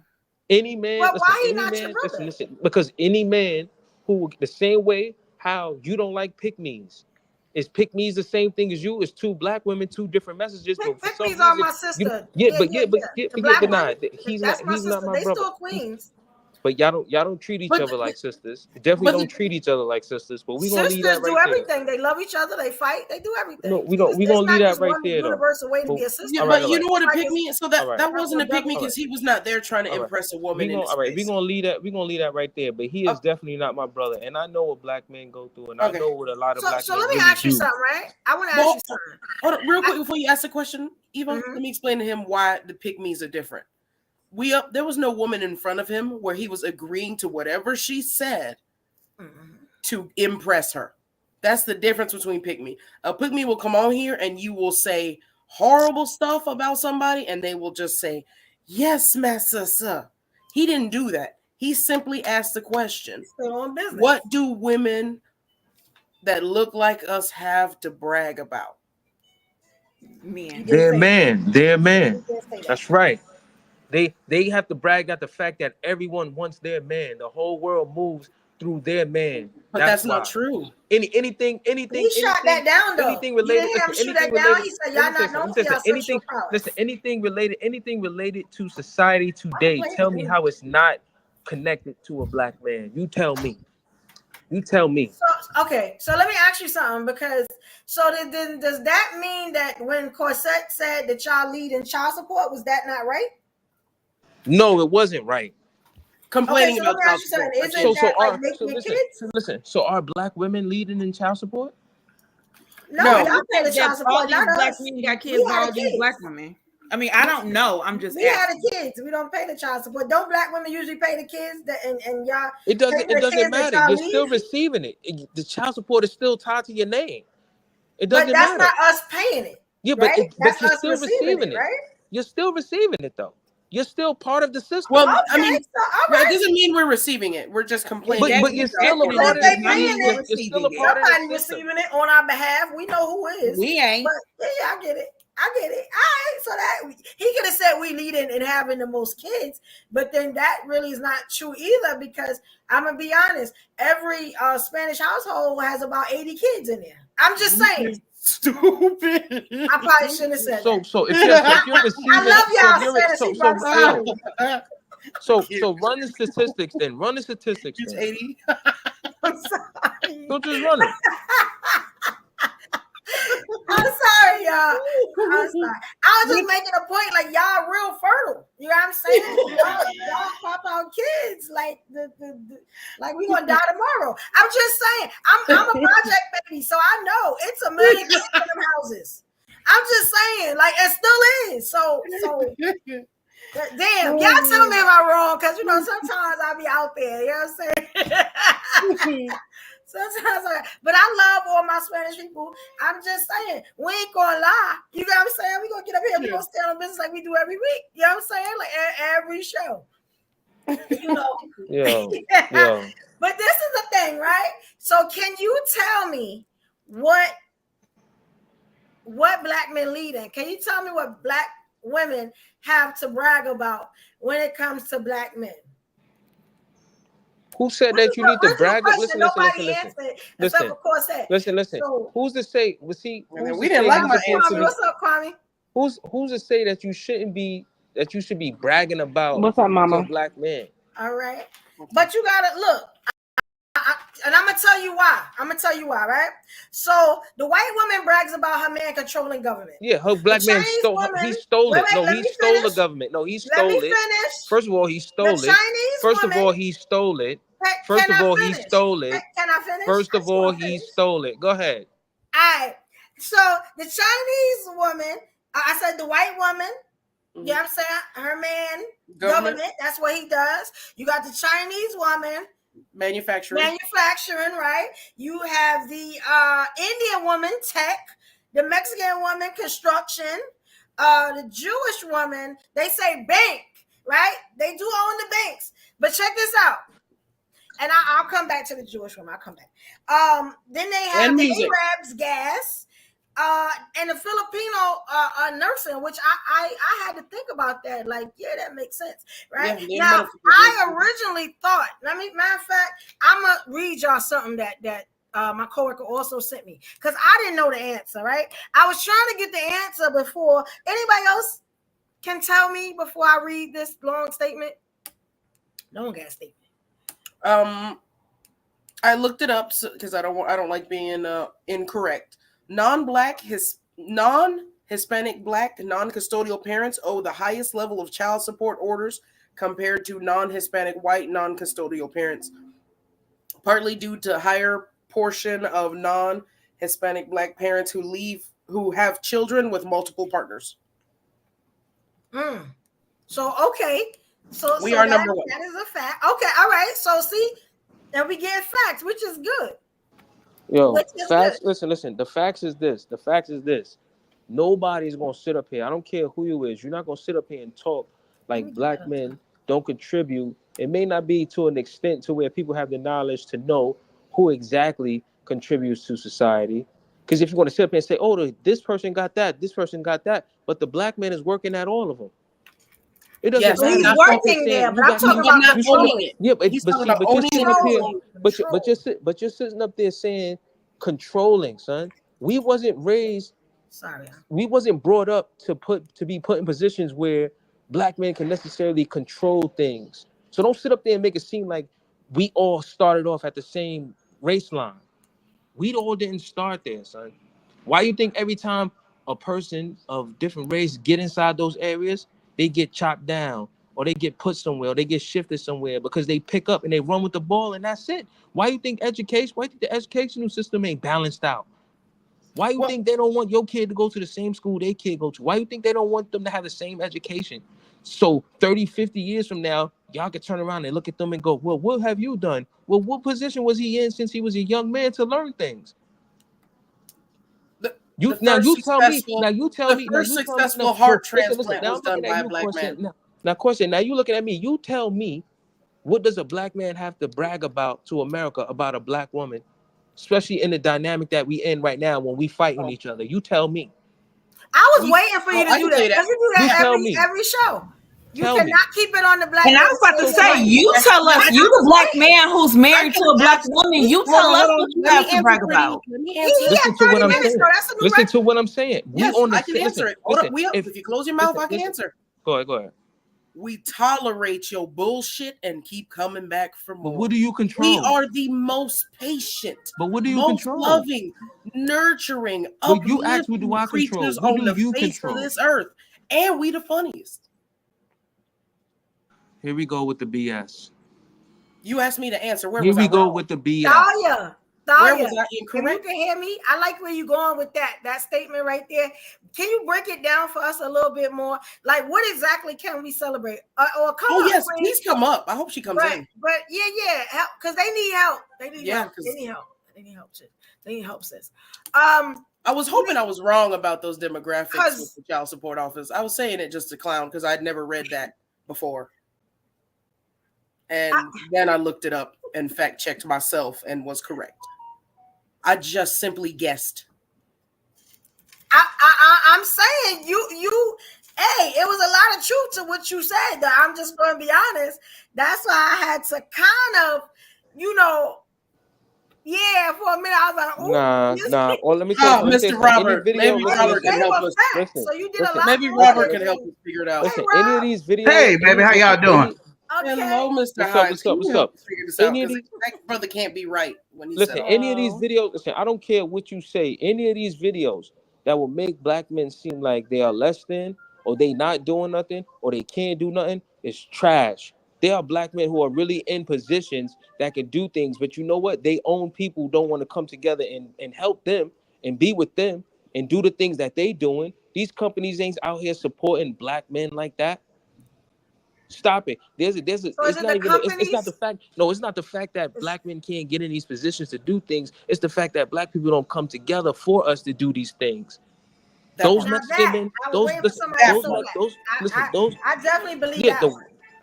Any man. But why he not your brother? Listen, because any man who the same way how you don't like pick-me's. Is pick-me's the same thing as you? It's two black women, two different messages. Pick-me's are my sister. But denied. He's not my brother. They still queens. But y'all don't treat each other like sisters. You definitely don't treat each other like sisters. But we gonna leave that right there. Sisters do everything. They love each other. They fight. They do everything. No, we gonna leave that right there. Universal way to be a sister. Yeah, but you know what a pick-me? So that wasn't a pick-me because he was not there trying to impress a woman. All right, we gonna leave that right there. But he is definitely not my brother, and I know what black men go through, and I know what a lot of black men. So let me ask you something, right? I want to ask you something. Hold on, real quick before you ask the question, Eva. Let me explain to him why the pick-me's are different. There was no woman in front of him where he was agreeing to whatever she said to impress her. That's the difference between pick-me. A pick-me will come on here and you will say horrible stuff about somebody and they will just say, yes, master, sir. He didn't do that. He simply asked the question, what do women that look like us have to brag about? Men. They're men. That's right. They have to brag at the fact that everyone wants their man. The whole world moves through their man. But that's not true. Anything. He shot that down though. Anything You related. didn't hear him Listen, shoot that anything down. related. He said, "Y'all not known for y'all sexual prowess." Listen, anything related to society today. Tell me how it's not connected to a black man. You tell me. So, okay, so let me ask you something, because does that mean that when Corsette said that y'all lead in child support, was that not right? No, it wasn't right. Complaining about child support. So are black women leading in child support? No, y'all pay the child support. All these Not black us. men got kids by all these black women. I mean, I don't know. I'm just we had the kids. We don't pay the child support. Don't black women usually pay the kids? And y'all, it doesn't matter. You're still receiving it. The child support is still tied to your name. It doesn't matter. But that's not us paying it. Yeah, right? but you're still receiving it. Right? You're still receiving it though. You're still part of the system. Well, I mean, that doesn't mean we're receiving it. We're just complaining. But you're still a part of the system. You're still a part of the system. Receiving it on our behalf. We know who is. We ain't. But yeah, I get it. All right, so that he could have said we lead in having the most kids, but then that really is not true either, because I'm gonna be honest, every Spanish household has about 80 kids in there. I'm just saying. Stupid. I probably shouldn't have said that. So if you're receiving, I love y'all. So run the statistics then. Run the statistics. It's 80. I'm sorry. Don't just run it. I'm sorry, y'all. I'm sorry. I was just making a point, like y'all real fertile. You know what I'm saying? Y'all pop out kids like like we gonna die tomorrow. I'm just saying. I'm a project baby, so I know it's a million kids in them houses. I'm just saying, like it still is. So damn, y'all tell me if I'm wrong, because sometimes I'll be out there. You know what I'm saying? Sometimes, but I love all my Spanish people. I'm just saying, we ain't gonna lie. You know what I'm saying? We gonna get up here, we gonna stay on business like we do every week. You know what I'm saying? Like every show. Yeah. But this is the thing, right? So can you tell me what black men lead in? Can you tell me what black women have to brag about when it comes to black men? Who said that you need to brag? Listen. So, who's to say? We didn't like my answer. What's up, Kwame? Who's to say that you shouldn't be? That you should be bragging about? What's up, Mama? To a black man. All right, but you gotta look. And I'm gonna tell you why. Right? So the white woman brags about her man controlling government. Yeah, her black man stole. He stole it. No, he stole the government. No, he stole it. Finish. First of all, he stole it. First of all, he stole it. First of all, he stole it. Can I finish? First of all, he stole it. Go ahead. All right. So the Chinese woman, I said the white woman. You know what I'm saying? Her man, government. That's what he does. You got the Chinese woman. Manufacturing, right? You have the Indian woman, tech, the Mexican woman, construction, the Jewish woman, they say bank, right? They do own the banks. But check this out. And I'll come back to the Jewish woman. I'll come back. Then they have the Arabs gas, and the Filipino nursing, which I had to think about that. Like, yeah, that makes sense, right? Yeah, now, I originally thought. Matter of fact, I'm gonna read y'all something that my coworker also sent me, because I didn't know the answer. Right? I was trying to get the answer before anybody else can tell me before I read this long statement. No one got a statement. I looked it up because I don't like being incorrect. Non-Hispanic black non-custodial parents owe the highest level of child support orders compared to non-Hispanic white non-custodial parents, partly due to higher portion of non-Hispanic black parents who have children with multiple partners. So okay. So we are number one. That is a fact. Okay, all right. So see, now we get facts, which is good. Yo, facts. Good. Listen. The facts is this. Nobody's gonna sit up here. I don't care who you is. You're not gonna sit up here and talk like black men don't contribute. It may not be to an extent to where people have the knowledge to know who exactly contributes to society. Because if you're gonna sit up here and say, "Oh, this person got that, this person got that," but the black man is working at all of them. It doesn't So matter. he's You working there, but I'm talking about not owning it. Yeah, but He's but talking see, about but you're owning sitting up here, control. but you're sitting up there saying controlling, son. We wasn't raised. Sorry. We wasn't brought up to be put in positions where black men can necessarily control things. So don't sit up there and make it seem like we all started off at the same race line. We all didn't start there, son. Why you think every time a person of different race get inside those areas, they get chopped down or they get put somewhere or they get shifted somewhere because they pick up and they run with the ball and that's it? Why you think the educational system ain't balanced out? Why you think they don't want your kid to go to the same school their kid go to? Why you think they don't want them to have the same education? So 30, 50 years from now, y'all can turn around and look at them and go, well, what have you done? Well, what position was he in since he was a young man to learn things? You tell me. The first successful heart transplant was done by a black man. Now, question. Now you looking at me. You tell me, what does a black man have to brag about to America about a black woman, especially in the dynamic that we in right now when we fighting each other? You tell me. I was waiting for you to do that. Because you do that every show. You cannot keep it on the black. And I was about to say, you tell us, you the black man who's married to a black woman. You tell us what you have to brag about. Listen to what I'm saying. Listen to what I'm saying. Yes, I can answer it. Hold up, if you close your mouth, I can answer. Go ahead. We tolerate your bullshit and keep coming back for more. But what do you control? We are the most patient, but what do you most control? loving, nurturing, but you ask, what do I control? What on do the you face control? of this earth, and we the funniest. Here we go with the BS. You asked me to answer. Here we go with the BS. Where was I incorrect? If you can hear me, I like where you're going with that statement right there. Can you break it down for us a little bit more? Like, what exactly can we celebrate? Or come up, yes, please. Please come up. I hope she comes in. But yeah, because they need help. They need help, sis. I was hoping I was wrong about those demographics with the child support office. I was saying it just to clown because I'd never read that before. And then I looked it up and fact checked myself and was correct. I just simply guessed. I'm saying you. Hey, it was a lot of truth to what you said. Though. I'm just going to be honest. That's why I had to kind of, for a minute I was like, ooh. Nah. Well, let me tell you, Mr. Robert. Maybe Robert can help us. So you did a lot. Maybe Robert can help us figure it out. Listen, any of these videos. Hey, baby, how y'all doing? Okay. Hello, Mr. Hines. What's up? That brother can't be right when he said, any of these videos, listen, I don't care what you say. Any of these videos that will make black men seem like they are less than, or they not doing nothing, or they can't do nothing, is trash. There are black men who are really in positions that can do things, but you know what? They own people who don't want to come together and help them and be with them and do the things that they doing. These companies ain't out here supporting black men like that. Stop it. It's not the fact that black men can't get in these positions to do things. It's the fact that black people don't come together for us to do these things. Those Mexican men, I definitely believe that.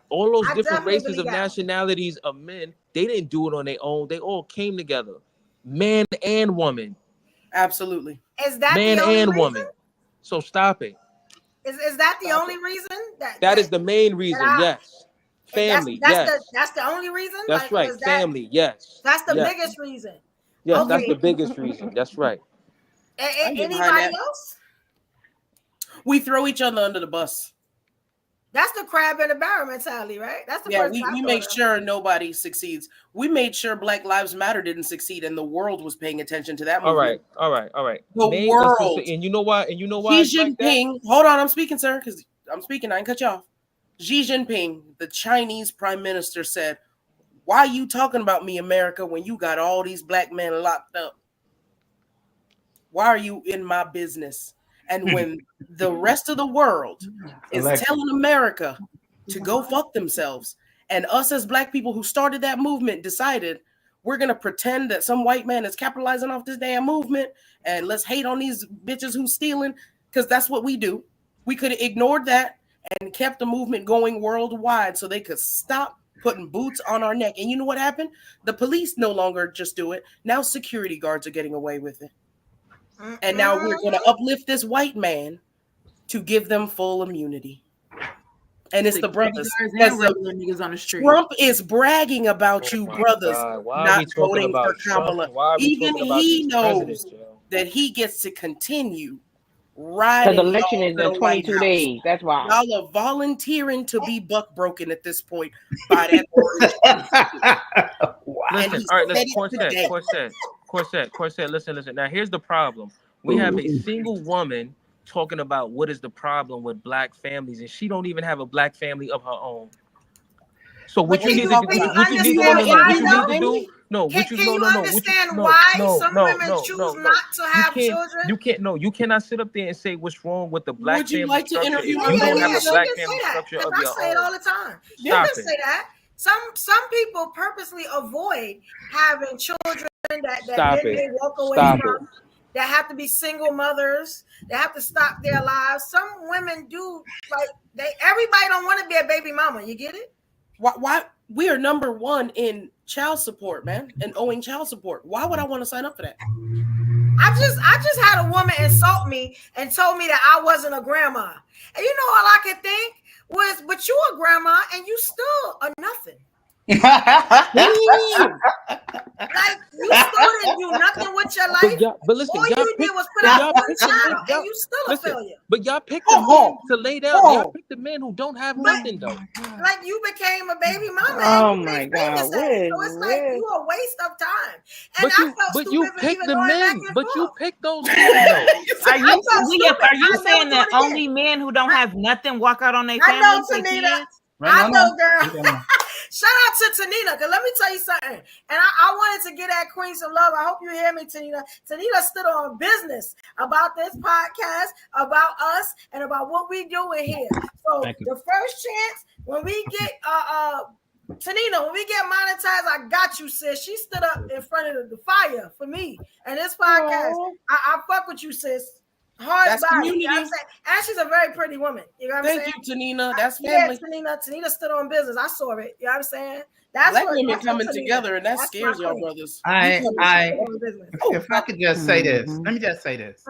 All those different races of nationalities of men, they didn't do it on their own. They all came together, man and woman. Absolutely. Is that man the only and reason? woman? So stop it. Is that the only reason? That is the main reason. Yes. Family. That's the only reason. That's right. Family. Yes. That's the biggest reason. Yes, that's the biggest reason. That's right. Anybody else? We throw each other under the bus. That's the crab in the barrel mentality, right? That's the first we make sure nobody succeeds. We made sure Black Lives Matter didn't succeed, and the world was paying attention to that movement. All right. The world. And you know why? Xi Jinping. Like hold on, I'm speaking, sir, because I'm speaking. I didn't cut you off. Xi Jinping, the Chinese prime minister, said, "Why are you talking about me, America, when you got all these black men locked up? Why are you in my business?" And when the rest of the world is telling America to go fuck themselves, and us as black people who started that movement decided we're going to pretend that some white man is capitalizing off this damn movement, and let's hate on these bitches who's stealing, because that's what we do. We could have ignored that and kept the movement going worldwide so they could stop putting boots on our neck. And you know what happened? The police no longer just do it. Now security guards are getting away with it. And now we're going to uplift this white man to give them full immunity. And it's the brothers. and Because regular niggas on the street. Trump is bragging about Oh you my brothers God. Why are not we talking voting about for Trump? Kamala. Why are we Even talking about he these knows presidents, yo? that he gets to continue Because riding the election y'all is to in the White 22 House. days. That's why. Y'all are volunteering to be buck broken at this point by that orange. Listen, all right, listen, Corset, listen. Now, here's the problem. We have a single woman talking about what is the problem with black families, and she don't even have a black family of her own. So what you need to do? What you need to do? No, Can you no. understand why some women choose not to have children? You cannot sit up there and say what's wrong with the black Would you family like to structure interview if my you don't baby? have a Yes, black you can family say that, structure of 'cause I your say it own. all the time. You Stop can it. say that. Some people purposely avoid having children that Stop then it. they walk away Stop from. That have to be single mothers. They have to stop their lives. Some women do, like, everybody don't want to be a baby mama. You get it? Why we are number one in child support, man, and owing child support. Why would I want to sign up for that? I just had a woman insult me and told me that I wasn't a grandma. And you know all I could think was, but you a grandma and you still are nothing. Like, you still didn't do nothing with your life. But listen, all you did was put out one child, and you still a failure. But y'all picked the men to lay down. Y'all picked the men who don't have nothing though. Like, you became a baby mama. Oh and you my made God! famous at it. So it's like you a waste of time. And But you picked the men. But you picked those men though. Are you saying that only men who don't have nothing walk out on their family? I know, Tanita. I know, girl. Shout out to Tanita, because let me tell you something. And I wanted to get at Queen some love. I hope you hear me, Tanita. Tanita stood on business about this podcast, about us, and about what we doing here. So the first chance when we get Tanita, when we get monetized, I got you, sis. She stood up in front of the fire for me. And this podcast, I fuck with you, sis. Hard body, you know what I'm saying? And she's a very pretty woman. You know what I'm saying? Thank you, Tanina. That's family. Yeah, Tanita stood on business. I saw it. You know what I'm saying? That's black women coming together, and that scares y'all brothers. If I could just say this, let me just say this.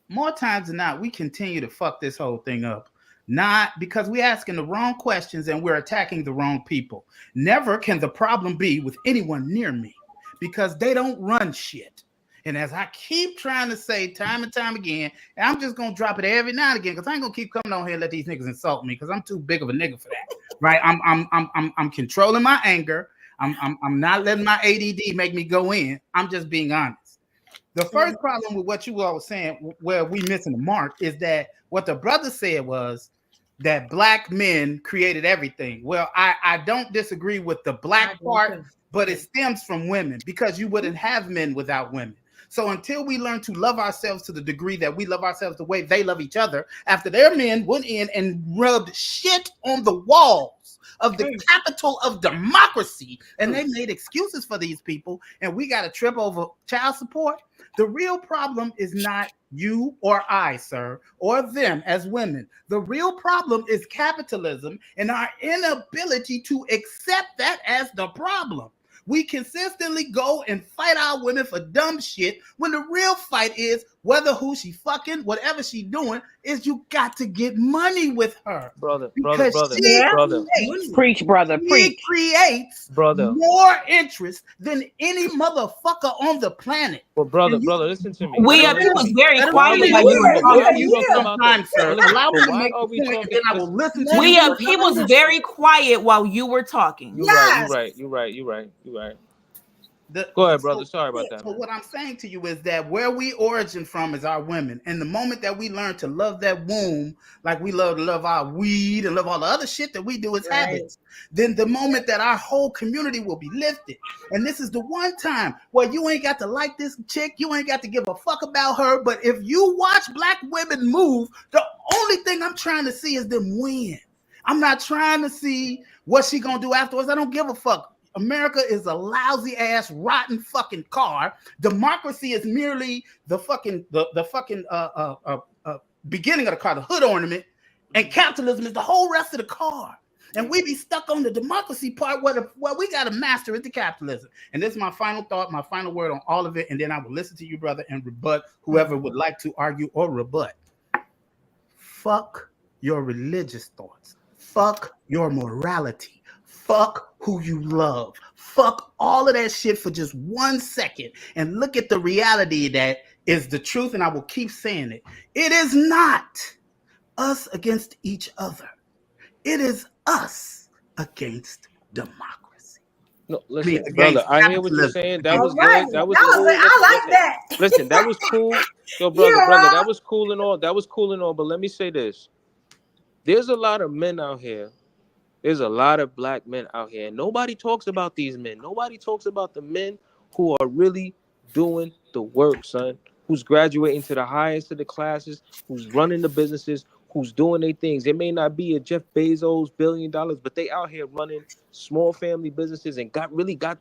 More times than not, we continue to fuck this whole thing up. Not because we're asking the wrong questions and we're attacking the wrong people. Never can the problem be with anyone near me because they don't run shit. And as I keep trying to say time and time again, and I'm just gonna drop it every now and again because I ain't gonna keep coming on here and let these niggas insult me because I'm too big of a nigga for that. Right? I'm controlling my anger. I'm not letting my ADD make me go in. I'm just being honest. The first problem with what you all were saying, where we missing the mark, is that what the brother said was that black men created everything. Well, I don't disagree with the black part, but it stems from women because you wouldn't have men without women. So until we learn to love ourselves to the degree that we love ourselves the way they love each other, after their men went in and rubbed shit on the walls of the capital of democracy, and they made excuses for these people, and we got to trip over child support. The real problem is not you or I, sir, or them as women. The real problem is capitalism and our inability to accept that as the problem. We consistently go and fight our women for dumb shit when the real fight is whether who she fucking, whatever she doing, is you got to get money with her. Brother. Preach, brother. Preach. She creates more interest than any motherfucker on the planet. Well, brother, listen to me. He was very quiet while you were talking. He was very quiet while you were talking. You're right. Go ahead, brother. Sorry about that. But what I'm saying to you is that where we origin from is our women. And the moment that we learn to love that womb, like we love to love our weed and love all the other shit that we do as habits, then the moment that our whole community will be lifted. And this is the one time where you ain't got to like this chick, you ain't got to give a fuck about her. But if you watch black women move, the only thing I'm trying to see is them win. I'm not trying to see what she gonna do afterwards. I don't give a fuck. America is a lousy ass, rotten fucking car. Democracy is merely the fucking beginning of the car, the hood ornament, and capitalism is the whole rest of the car. And we be stuck on the democracy part where we got to master it, the capitalism. And this is my final thought, my final word on all of it, and then I will listen to you, brother, and rebut whoever would like to argue or rebut. Fuck your religious thoughts. Fuck your morality. Fuck who you love. Fuck all of that shit for just 1 second and look at the reality that is the truth, and I will keep saying it. It is not us against each other. It is us against democracy. No, listen, brother, I hear what you're saying. That was right. good. That was I cool. like that. Listen, that was cool. Yo, brother, that was cool and all. That was cool and all. But let me say this. There's a lot of men out here. There's a lot of black men out here. And nobody talks about these men. Nobody talks about the men who are really doing the work, son. Who's graduating to the highest of the classes, who's running the businesses, who's doing their things. It may not be a Jeff Bezos $1 billion, but they out here running small family businesses and got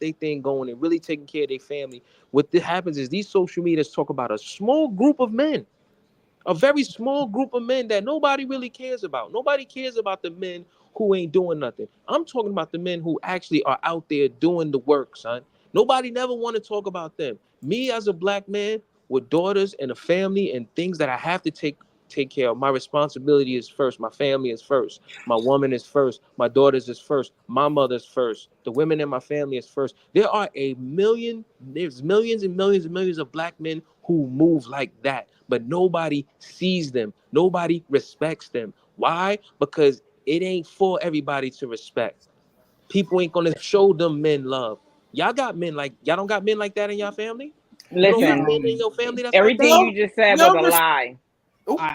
their thing going and really taking care of their family. What happens is these social medias talk about a small group of men, a very small group of men that nobody really cares about. Nobody cares about the men who ain't doing nothing. I'm talking about the men who actually are out there doing the work, son. Nobody never want to talk about them. Me as a black man with daughters and a family and things that I have to take care of. My responsibility is first. My family is first. My woman is first. My daughters is first. My mother's first. The women in my family is first. There's millions and millions and millions of black men who move like that, but nobody sees them. Nobody respects them. Why? Because it ain't for everybody to respect. People ain't gonna show them men love. Y'all don't got men like that in your family? Listen, men in your family that's everything like that? you just said was a lie.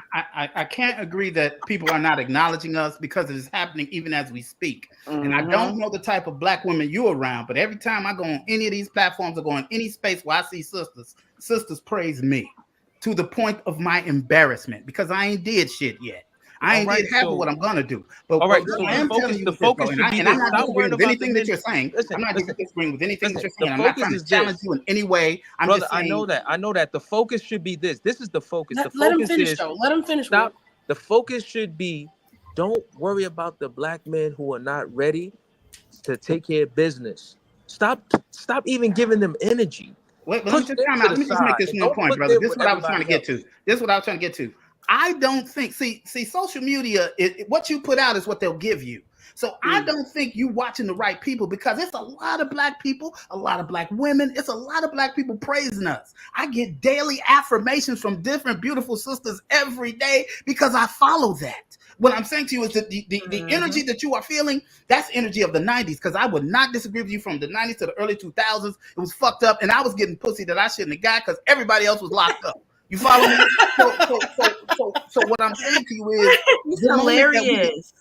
I can't agree that people are not acknowledging us because it is happening even as we speak. And I don't know the type of black women you're around, but every time I go on any of these platforms or go in any space where I see sisters praise me to the point of my embarrassment because I ain't did shit yet. I ain't did half of what I'm gonna do. But all right, but so I am telling you the focus should be and I'm this. not Stop worrying disagreeing with about anything the that you're saying. Listen, I'm not disagreeing with anything that you're saying. I'm the not trying to focus is challenge this. you in any way. I'm Brother, just saying. I know that. The focus should be this. This is the focus. The Let him focus finish, is though. Let him finish. stop. The focus should be don't worry about the black men who are not ready to take care of business. Stop even giving them energy. Wait, but let me just time out. Let me just make this one point, brother. This is what I was trying to get to. I don't think, see, social media, what you put out is what they'll give you. So I don't think you watching the right people because it's a lot of black people, a lot of black women. It's a lot of black people praising us. I get daily affirmations from different beautiful sisters every day because I follow that. What I'm saying to you is that the energy that you are feeling, that's energy of the 90s, because I would not disagree with you from the 90s to the early 2000s. It was fucked up, and I was getting pussy that I shouldn't have got because everybody else was locked up. You follow me? So what I'm saying to you is it's hilarious.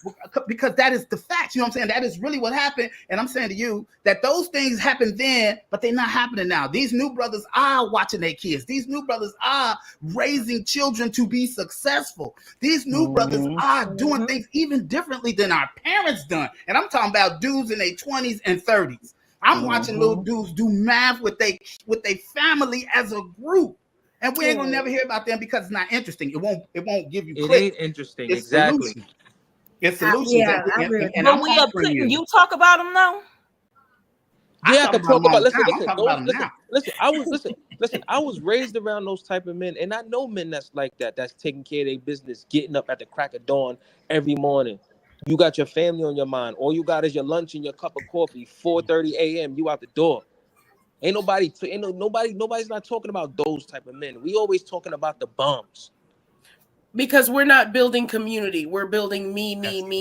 Because that is the fact. You know what I'm saying? That is really what happened. And I'm saying to you that those things happened then, but they're not happening now. These new brothers are watching their kids. These new brothers are raising children to be successful. These new brothers are doing things even differently than our parents done. And I'm talking about dudes in their 20s and 30s. I'm watching little dudes do math with their family as a group. And we ain't gonna never hear about them because it's not interesting. It won't give you. It ain't interesting. It's exactly. Solutions. It's solutions. Yeah, but we are putting you talk about them though. Yeah, I can talk about. Listen. I was raised around those type of men, and I know men that's like that. That's taking care of their business, getting up at the crack of dawn every morning. You got your family on your mind. All you got is your lunch and your cup of coffee. 4:30 a.m. You out the door. Nobody's not talking about those type of men. We always talking about the bums. Because we're not building community. We're building me,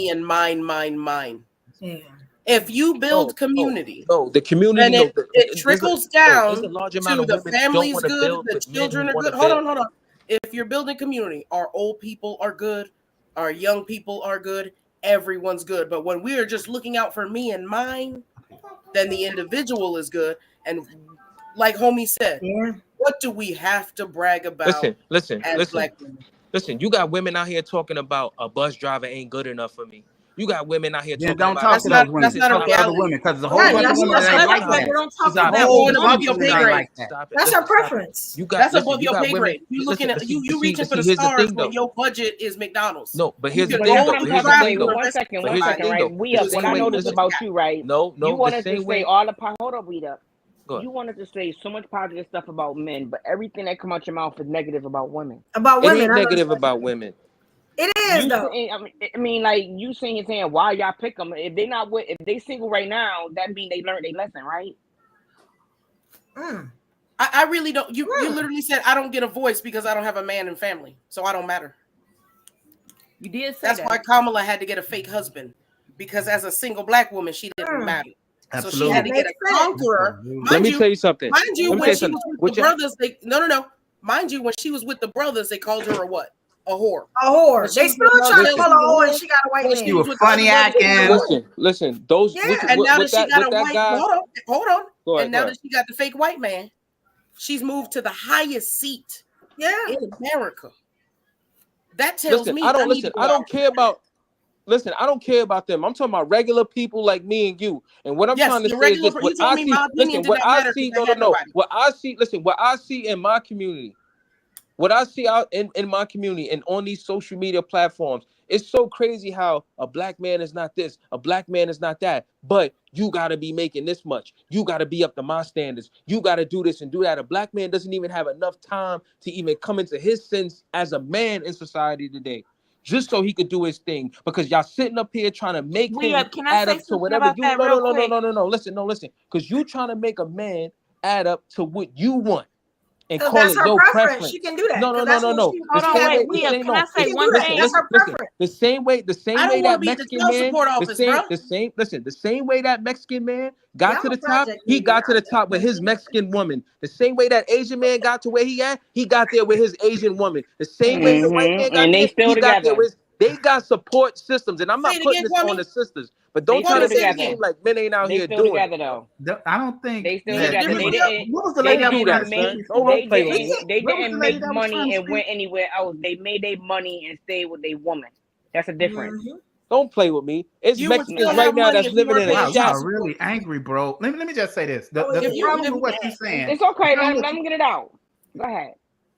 and mine. Yeah. If you build community, the community, then it trickles down to the family's good, the children are good. Hold on. If you're building community, our old people are good, our young people are good, everyone's good. But when we are just looking out for me and mine, then the individual is good. And like homie said, what do we have to brag about? Listen. Black women? Listen, you got women out here talking about a bus driver ain't good enough for me. You got women out here talking don't about talk to those women. That's not a reality. Women because the whole bunch of women that like that. We don't talk about that. above your pay grade. That's our preference. That's above your pay grade. You looking at you reaching for the stars when your budget is McDonald's. No, but here's the But thing. that's what I'm talking about. Wait, one second, right? We up. What I noticed about you, right? No. You wanted to say all the hold up, weed up. You wanted to say so much positive stuff about men, but everything that come out your mouth is negative about women. About women, it ain't negative about women. It is though. I mean, like you saying why y'all pick them? If they not with, if they single right now, that mean they learned their lesson, right? I really don't. You literally said I don't get a voice because I don't have a man and family, so I don't matter. You did say that's that. why Kamala had to get a fake husband, because as a single black woman, she didn't matter. Absolutely. So she had to get a conqueror. Let me tell you something. Mind you, when she was with the brothers, no. Mind you, when she was with the brothers, they called her a what? A whore. A whore. They still trying to call her a whore, and she got a white man. She was funny acting. Listen. Those. Yeah. And now that she got a white, guy, hold on. Go ahead, and now that she got the fake white man, she's moved to the highest seat. In America. That tells me. I don't care about. Listen, I don't care about them. I'm talking about regular people like me and you. And what I'm trying to say is this: what I see. Listen, what I see. No. What I see. Listen, what I see in my community. What I see out in my community and on these social media platforms, it's so crazy how a black man is not this, a black man is not that, but you got to be making this much. You got to be up to my standards. You got to do this and do that. A black man doesn't even have enough time to even come into his sense as a man in society today, just so he could do his thing, because y'all sitting up here trying to make him add up to whatever you no, listen, because you trying to make a man add up to what you want. And call it your preference. She can do that. No. Hold on, wait. Can I say one thing? That's her preference. The same way that Mexican man, the same way that Mexican man got to the top, he got to the top with his Mexican woman. The same way that Asian man got to where he got there with his Asian woman. The same way the white man got there, he got there with. They got support systems, and I'm not putting this on the sisters, but don't try to make it seem like men ain't out here doing it. I don't think they still together. What was the lady They didn't make money and went anywhere else. They made their money and stayed with their woman. That's a difference. Don't play with me. It's Mexicans right now that's living in a shack. Y'all really angry, bro. Let me just say this. The problem with what you're saying. It's okay. Let me get it out. Go ahead.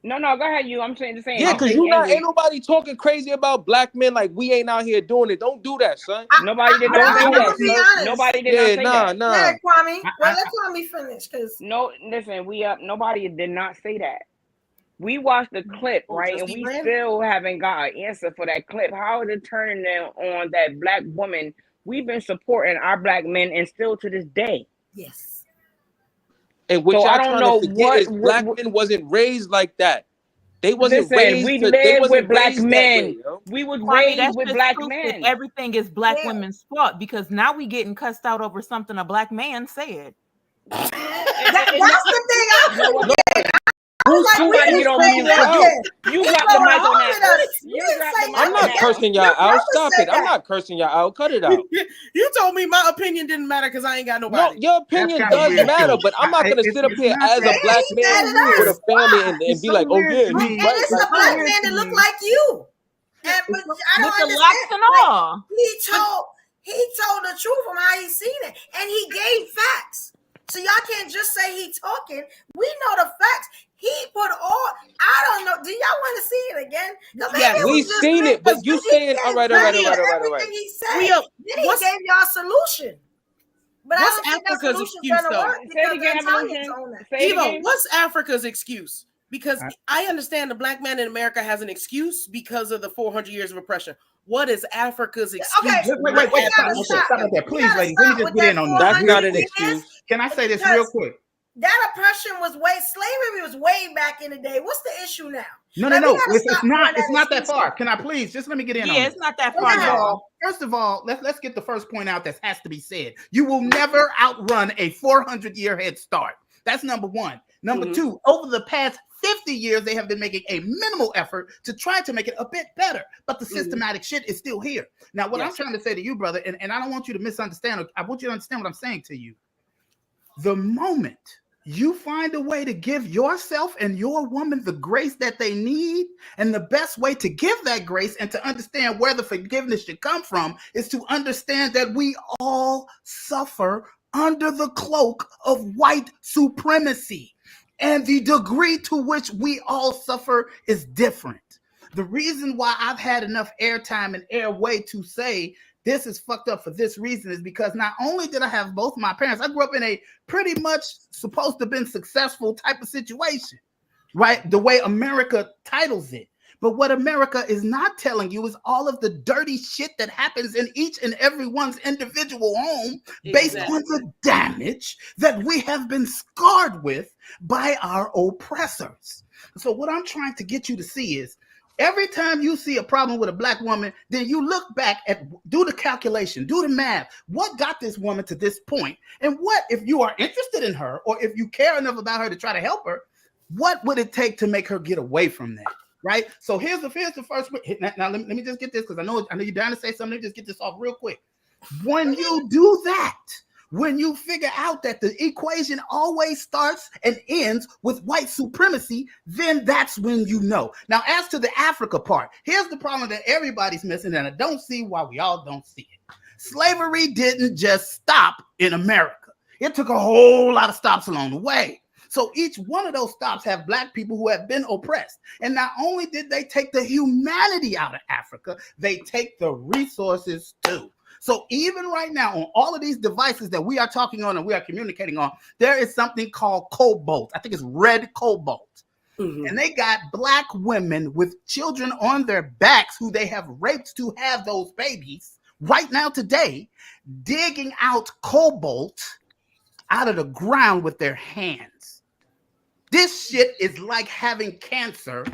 No, go ahead. I'm saying the same. Yeah, because ain't nobody talking crazy about black men like we ain't out here doing it. Don't do that, son. Nobody did not say that. Nobody did not say that. Nah. Yeah, Kwame. Well, let Kwame finish, because listen, nobody did not say that. We watched the clip, right, and we still haven't got an answer for that clip. How is it turning on that black woman? We've been supporting our black men, and still to this day. Yes. And what y'all trying to forget is black men wasn't raised like that. They wasn't raised. We lived with black men. We was raised with black men. Everything is black women's fault, because now we getting cussed out over something a black man said. That's the thing. You got the mic on that. I'm not cursing y'all out. Stop it. I'm not cursing y'all out. Cut it out. You told me my opinion didn't matter because I ain't got nobody. No, your opinion does matter, but I'm not going to sit up here as a black man with a family and be like, oh yeah, and this is a black man that look like you. But I don't understand. Locks and all. He told the truth from how he seen it, and he gave facts. So y'all can't just say he talking. We know the facts. He put all. I don't know. Do y'all want to see it again? Yeah, we've seen it, but you saying all right. Everything he said. Then he gave y'all a solution. But what's Africa's excuse though? Evo, what's Africa's excuse? Because I understand the black man in America has an excuse because of the 400 years of oppression. What is Africa's excuse? Okay, wait. Stop right there. Please, ladies, let me just get in on that. That's not an excuse. Can I say this real quick? That oppression slavery was way back in the day. What's the issue now? No. It's not that far. Can I please just let me get in on it? Yeah, it's not that far. First of all, let's get the first point out that has to be said. You will never outrun a 400-year head start. That's number one. Number two, over the past 50 years, they have been making a minimal effort to try to make it a bit better, but the systematic shit is still here. Now, what I'm trying to say to you, brother, and I don't want you to misunderstand, I want you to understand what I'm saying to you. The moment you find a way to give yourself and your woman the grace that they need, and the best way to give that grace and to understand where the forgiveness should come from is to understand that we all suffer under the cloak of white supremacy. And the degree to which we all suffer is different. The reason why I've had enough airtime and airway to say this is fucked up for this reason is because not only did I have both my parents, I grew up in a pretty much supposed to have been successful type of situation, right? The way America titles it. But what America is not telling you is all of the dirty shit that happens in each and every one's individual home based on the damage that we have been scarred with by our oppressors. So what I'm trying to get you to see is every time you see a problem with a black woman, then you look back at, do the calculation, do the math. What got this woman to this point? And what, if you are interested in her or if you care enough about her to try to help her, what would it take to make her get away from that? Right. So here's the first. Now let me just get this because I know you're down to say something. Let me just get this off real quick. When you do that, when you figure out that the equation always starts and ends with white supremacy, then that's when you know. Now, as to the Africa part, here's the problem that everybody's missing, and I don't see why we all don't see it. Slavery didn't just stop in America. It took a whole lot of stops along the way. So each one of those stops have black people who have been oppressed. And not only did they take the humanity out of Africa, they take the resources too. So even right now on all of these devices that we are talking on and we are communicating on, there is something called cobalt. I think it's red cobalt. Mm-hmm. And they got black women with children on their backs who they have raped to have those babies right now today, digging out cobalt out of the ground with their hands. This shit is like having cancer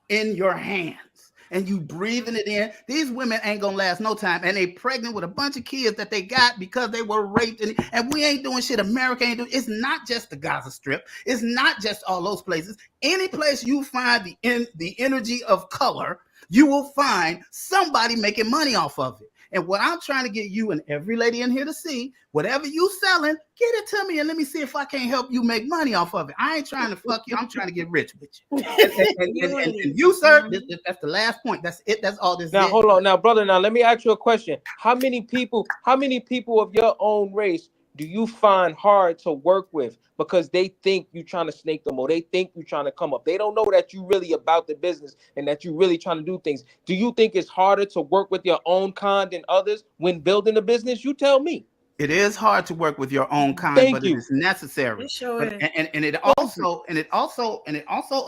in your hands and you breathing it in. These women ain't gonna last no time, and they pregnant with a bunch of kids that they got because they were raped, and we ain't doing shit. America ain't doing. It's not just the Gaza Strip. It's not just all those places. Any place you find the energy of color, you will find somebody making money off of it. And what I'm trying to get you and every lady in here to see, whatever you selling, get it to me and let me see if I can't help you make money off of it. I ain't trying to fuck you. I'm trying to get rich with you. And you, sir, that's the last point. That's it. That's all this is. Now, hold on. Now, brother, now let me ask you a question. How many people of your own race do you find hard to work with because they think you're trying to snake them or they think you're trying to come up? They don't know that you really about the business and that you're really trying to do things. Do you think it's harder to work with your own kind than others when building a business? You tell me. It is hard to work with your own kind, it is necessary. It sure is. And it also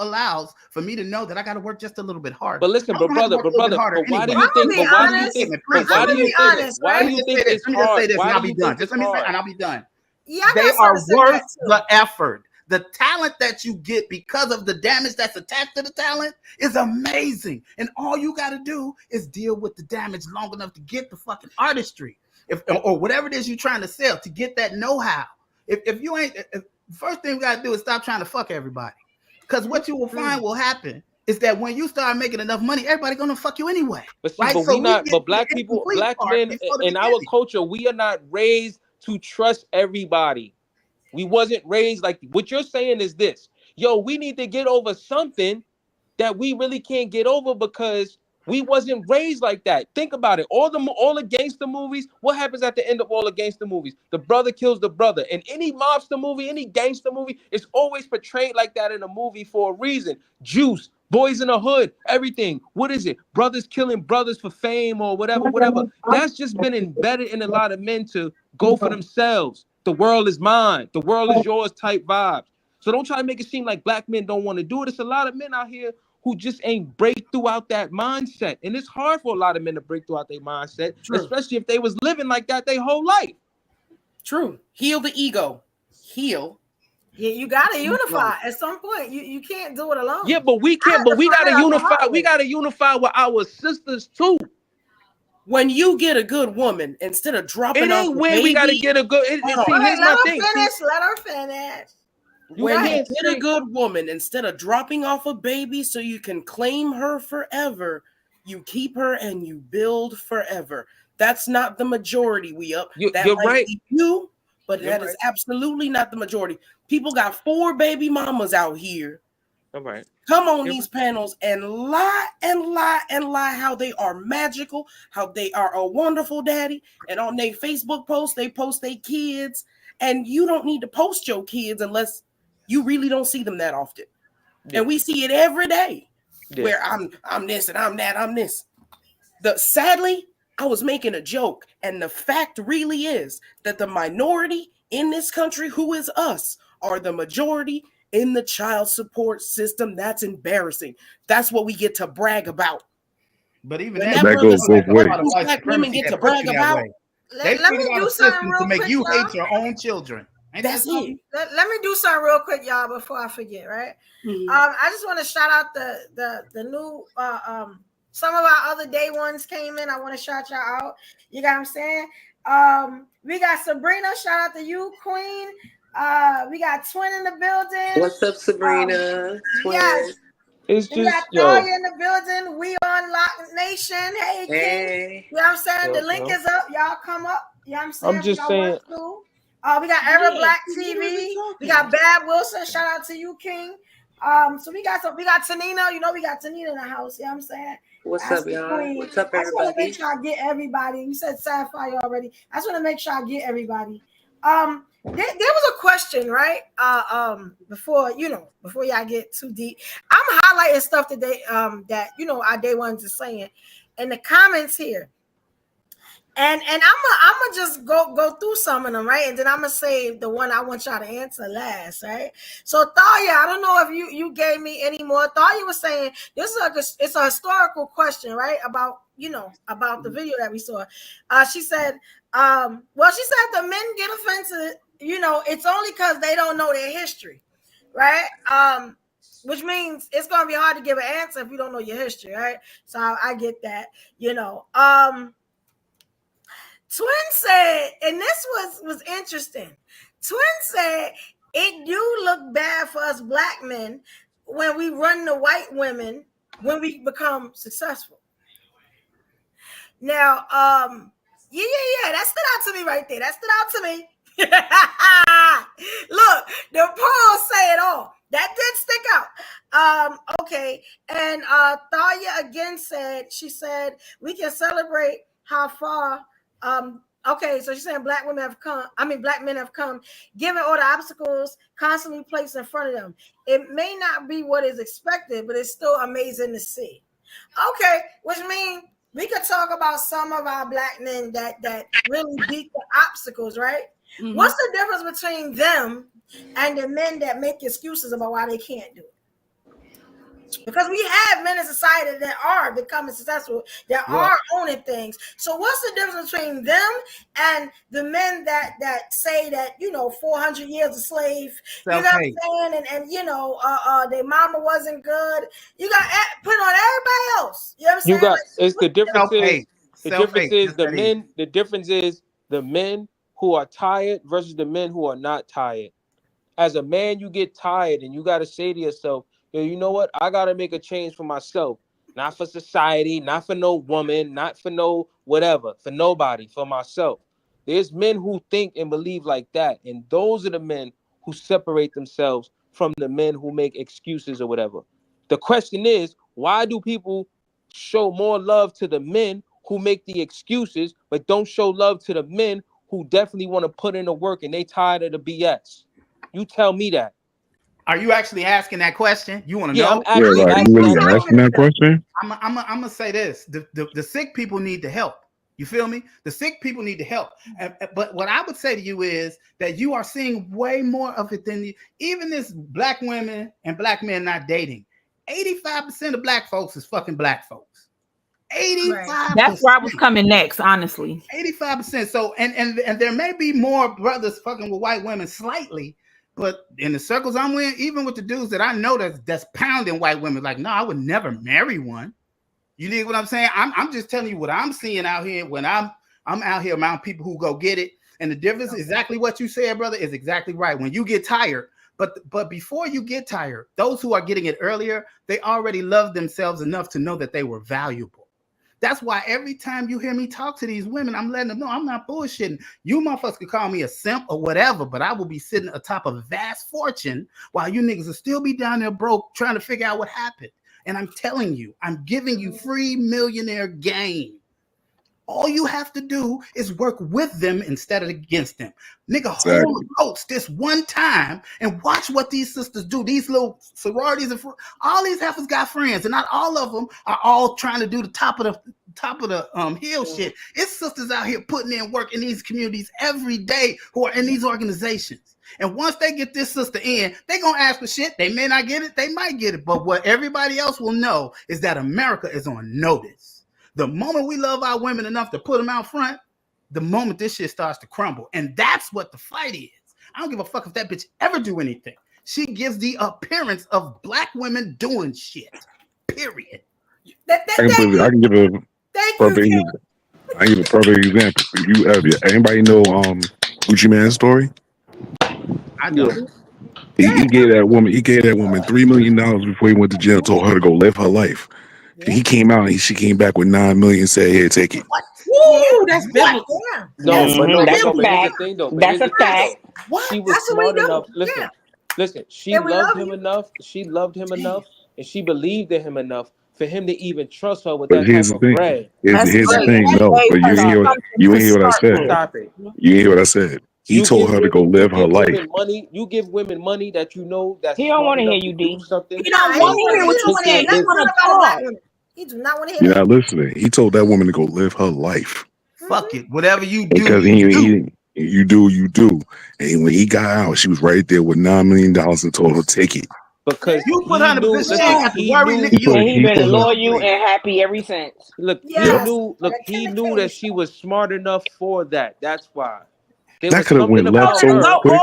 allows for me to know that I got to work just a little bit harder. But listen, but why do you think it's hard? And I'll be done. Just let me say, and I'll be done. Yeah, they are worth the effort. The talent that you get because of the damage that's attached to the talent is amazing. And all you got to do is deal with the damage long enough to get the fucking artistry. Or whatever it is you're trying to sell, to get that know-how. If you ain't, first thing we got to do is stop trying to fuck everybody. Because what you will find will happen is that when you start making enough money, everybody gonna fuck you anyway. But see, right? But black people, black men in our culture, we are not raised to trust everybody. We wasn't raised like what you're saying is this. Yo, we need to get over something that we really can't get over because we wasn't raised like that. Think about it. All the gangster movies, what happens at the end of all the gangster movies? The brother kills the brother. In any mobster movie, any gangster movie, it's always portrayed like that in a movie for a reason. Juice, boys in the hood, everything. What is it? Brothers killing brothers for fame or whatever. That's just been embedded in a lot of men to go for themselves. The world is mine. The world is yours type vibes. So don't try to make it seem like black men don't want to do it. It's a lot of men out here who just ain't break throughout that mindset. And it's hard for a lot of men to break throughout their mindset, especially if they was living like that their whole life. True. Heal the ego. Heal. Yeah, you gotta unify. At some point, you can't do it alone. Yeah, but we can't, but we gotta unify. We gotta unify with our sisters too. When you get a good woman, instead of dropping off, we gotta get a good. Here's my thing. Let her finish. When you get a good woman, instead of dropping off a baby so you can claim her forever, you keep her and you build forever. That's not the majority. You're right. But that is absolutely not the majority. People got 4 baby mamas out here. All right. Come on these panels and lie how they are magical, how they are a wonderful daddy. And on their Facebook posts, they post their kids. And you don't need to post your kids unless you really don't see them that often. Yeah. And we see it every day where I'm this and I'm that, I'm this. Sadly, I was making a joke. And the fact really is that the minority in this country, who is us, are the majority in the child support system. That's embarrassing. That's what we get to brag about. But even that goes both ways. Black women get to brag about. They let me do do something real to make quick, you y'all. hate your own children. That's it. Let me do something real quick, y'all, before I forget, right? Mm-hmm. I just want to shout out the new some of our other day ones came in. I want to shout y'all out. You got what I'm saying? We got Sabrina, shout out to you, Queen. We got Twin in the building. What's up, Sabrina? Twin. Yes. It's We just, got yo. Talia in the building. We on Lock Nation. Hey, King. Hey. You know what I'm saying? Yo, the link yo. is up. Y'all come up. You know what I'm saying? I'm just Y'all saying. want to. We got Era Black what are TV. we talking We got Bad Wilson. Shout out to you, King. So we got Tanina. You know, we got Tanina in the house. You know what I'm saying? What's That's up, the y'all? queen. What's up, I just want to everybody? make sure I get everybody. You said Sapphire already. I just want to make sure I get everybody. There was a question, right? Before y'all get too deep, I'm highlighting stuff today. That our day ones is saying in the comments here, and I'm just go through some of them, right? And then I'm gonna save the one I want y'all to answer last, right? So Thalia, I don't know if you gave me any more. Thalia was saying it's a historical question, right? About the video that we saw. She said, the men get offended. It's only because they don't know their history, right? Which means it's gonna be hard to give an answer if you don't know your history, right? So I get that, Twin said, and this was interesting. Twin said, it do look bad for us black men when we run the white women when we become successful. Now, yeah, that stood out to me right there. That stood out to me. Look, the polls say it all. That did stick out. Okay, and Thalia again she said we can celebrate how far. Okay, so she's saying black men have come, given all the obstacles constantly placed in front of them. It may not be what is expected, but it's still amazing to see. Okay, which means we could talk about some of our black men that really beat the obstacles, right? Mm-hmm. What's the difference between them and the men that make excuses about why they can't do it? Because we have men in society that are becoming successful, that are owning things. So what's the difference between them and the men that say that 400 years a slave, you know what I'm saying, and their mama wasn't good. You got put on everybody else. You know what I'm saying? The difference is the men who are tired versus the men who are not tired. As a man, you get tired and you got to say to yourself, you know what? I got to make a change for myself, not for society, not for no woman, not for no whatever, for nobody, for myself. There's men who think and believe like that. And those are the men who separate themselves from the men who make excuses or whatever. The question is, why do people show more love to the men who make the excuses, but don't show love to the men who definitely want to put in the work and they tired of the BS? You tell me that. Are you actually asking that question? You want to know? I'm actually asking that question. I'm gonna say this: the sick people need the help. You feel me? The sick people need the help. But what I would say to you is that you are seeing way more of it than even this black women and black men not dating. 85% of black folks is fucking black folks. 85%. That's where I was coming next, honestly. 85%. So and there may be more brothers fucking with white women slightly. But in the circles I'm in, even with the dudes that I know that's pounding white women, like, no, I would never marry one. You dig what I'm saying? I'm just telling you what I'm seeing out here when I'm out here around people who go get it. And the difference, exactly what you said, brother, is exactly right. When you get tired, but before you get tired, those who are getting it earlier, they already love themselves enough to know that they were valuable. That's why every time you hear me talk to these women, I'm letting them know I'm not bullshitting. You motherfuckers could call me a simp or whatever, but I will be sitting atop a vast fortune while you niggas will still be down there broke trying to figure out what happened. And I'm telling you, I'm giving you free millionaire game. All you have to do is work with them instead of against them. Nigga, hold the coats this one time and watch what these sisters do. These little sororities and all these heifers got friends, and not all of them are all trying to do the top of the hill shit. It's sisters out here putting in work in these communities every day who are in these organizations. And once they get this sister in, they're going to ask for shit. They may not get it. They might get it. But what everybody else will know is that America is on notice. The moment we love our women enough to put them out front, the moment this shit starts to crumble. And that's what the fight is. I don't give a fuck if that bitch ever do anything. She gives the appearance of black women doing shit. Period. I can give a perfect example. Anybody know Gucci Mane's story? I don't. He gave that woman $3 million before he went to jail, told her to go live her life. Yeah. He came out and she came back with $9 million and said, "Here, take it." What? Woo, that's biblical. No, that's a fact. That's a fact. She was smart enough. Listen. She loved him enough. She loved him enough, and she believed in him enough for him to even trust her with that type of bread. Here's the thing. No, but you ain't hear what I said. Stop it. You ain't hear what I said. He told her to go live her life. You give women money that you know that's he don't want to hear you, D. He don't want to hear what you're saying. He want to talk. He do not want to hear. You're not listening. He told that woman to go live her life. Fuck it. Whatever you do, because you do. And when he got out, she was right there with $9 million and told her take it. Because you put her in a position to have to worry, nigga. And he been loyal and happy ever since. Look, he knew that she was smart enough for that. That's why. That could have went left so quick.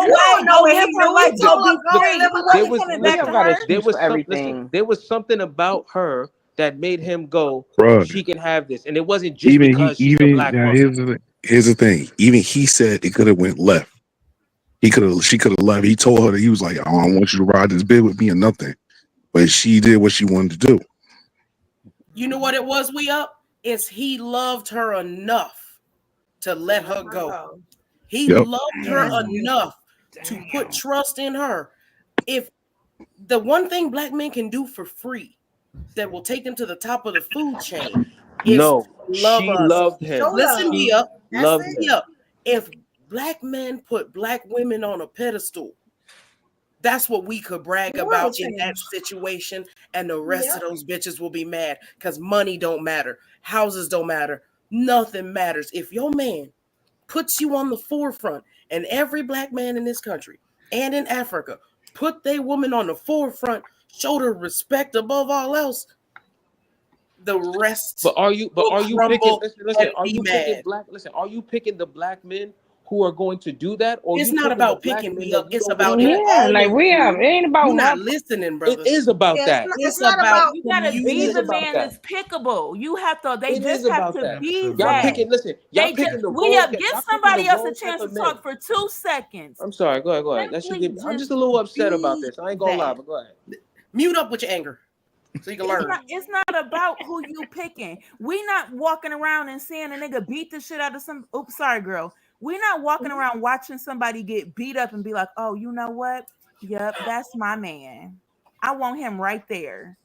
There was something about her that made him go, she can have this. And it wasn't just because she's a black woman. Here's the thing. Even he said it could have went left. She could have left. He told her that he was like, "I don't want you to ride this bid with me or nothing." But she did what she wanted to do. You know what it was, It's he loved her enough to let her go. He loved her enough to put trust in her. If the one thing black men can do for free that will take them to the top of the food chain is loved him. Listen me up. If black men put black women on a pedestal, that's what we could brag about in that situation, and the rest of those bitches will be mad because money don't matter, houses don't matter, nothing matters. If your man puts you on the forefront, and every black man in this country and in Africa put their woman on the forefront, showed her respect above all else, the rest. But are you picking? Listen. Are you picking black? Listen. Are you picking the black men who are going to do that? Or it's not about picking me up. It's about it ain't about. You're not listening, brother. It is about that. It's about you gotta be the man that's pickable. You have to. They just have to be that. Y'all picking the wrong. Give somebody else a chance to talk for 2 seconds. I'm sorry. Go ahead. I'm just a little upset about this. I ain't gonna lie, but go ahead. Mute up with your anger. So you can learn. It's not about who you picking. We not walking around and seeing a nigga beat the shit out of some. Oops, sorry, girl. We're not walking around watching somebody get beat up and be like, "Oh, you know what? Yep, that's my man. I want him right there."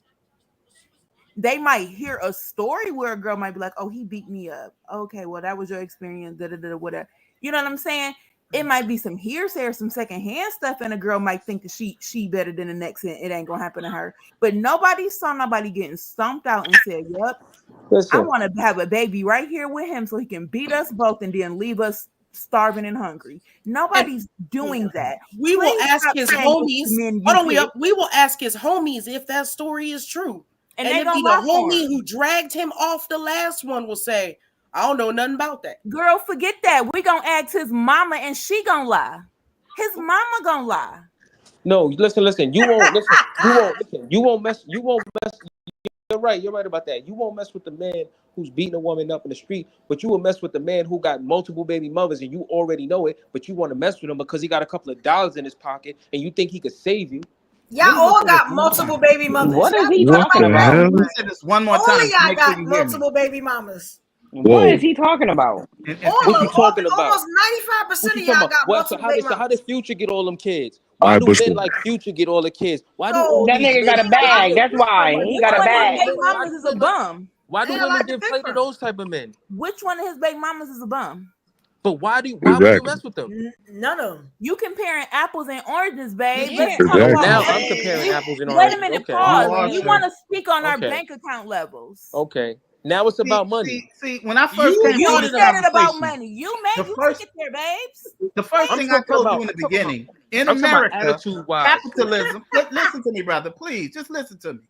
They might hear a story where a girl might be like, "Oh, he beat me up." Okay, well, that was your experience. Whatever. You know what I'm saying? It might be some hearsay or some secondhand stuff, and a girl might think that she better than the next, and it ain't gonna happen to her. But nobody saw nobody getting stomped out and said, "Yep, I want to have a baby right here with him so he can beat us both and then leave us starving and hungry." Nobody's doing that. We will ask his homies. We will ask his homies if that story is true, and if the homie who dragged him off the last one will say, "I don't know nothing about that." Girl, forget that. We gonna ask his mama, and she gonna lie. His mama gonna lie. No, listen. You won't listen. You won't mess. You're right about that. You won't mess with the man who's beating a woman up in the street, but you will mess with the man who got multiple baby mothers, and you already know it, but you want to mess with him because he got a couple of dollars in his pocket, and you think he could save you. Y'all all got multiple baby mothers. What is he talking about? Let me say this one more time. All of y'all got multiple baby mamas. What is he talking about? What you talking about? Almost 95% of y'all got multiple baby mamas. How does Future get all them kids? Why do men like Future get all the kids? Why do all that nigga got a bag? That's why he got a bag. His baby mamas is a bum. Why do women give play to those type of men? Which one of his baby mamas is a bum? But why would you mess with them? None of them. You comparing apples and oranges, babe. Yeah. Now I'm comparing apples and oranges. Wait a minute, pause. You want to speak on our bank account levels. Okay. Now it's about money. See, when I first came you to this said it about conversation, money. You made you took it there, babes. the first thing I told you in the beginning, in America, capitalism. Listen to me, brother. Please, just listen to me.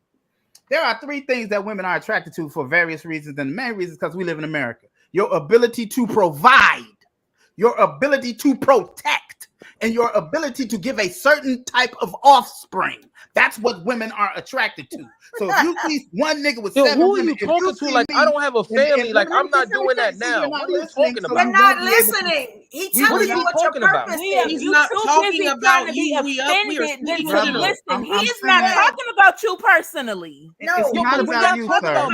There are three things that women are attracted to for various reasons, and the main reason is because we live in America. Your ability to provide, your ability to protect, and your ability to give a certain type of offspring. That's what women are attracted to. So if you see one nigga with 7 who are women, you talking to? Like, I don't have a family. Like, I'm not doing that now. What are you talking about? You're not listening. He telling you what your purpose is. He's not talking about you. We are Then to listen. He's not talking about you personally. No, it's not about you, sir.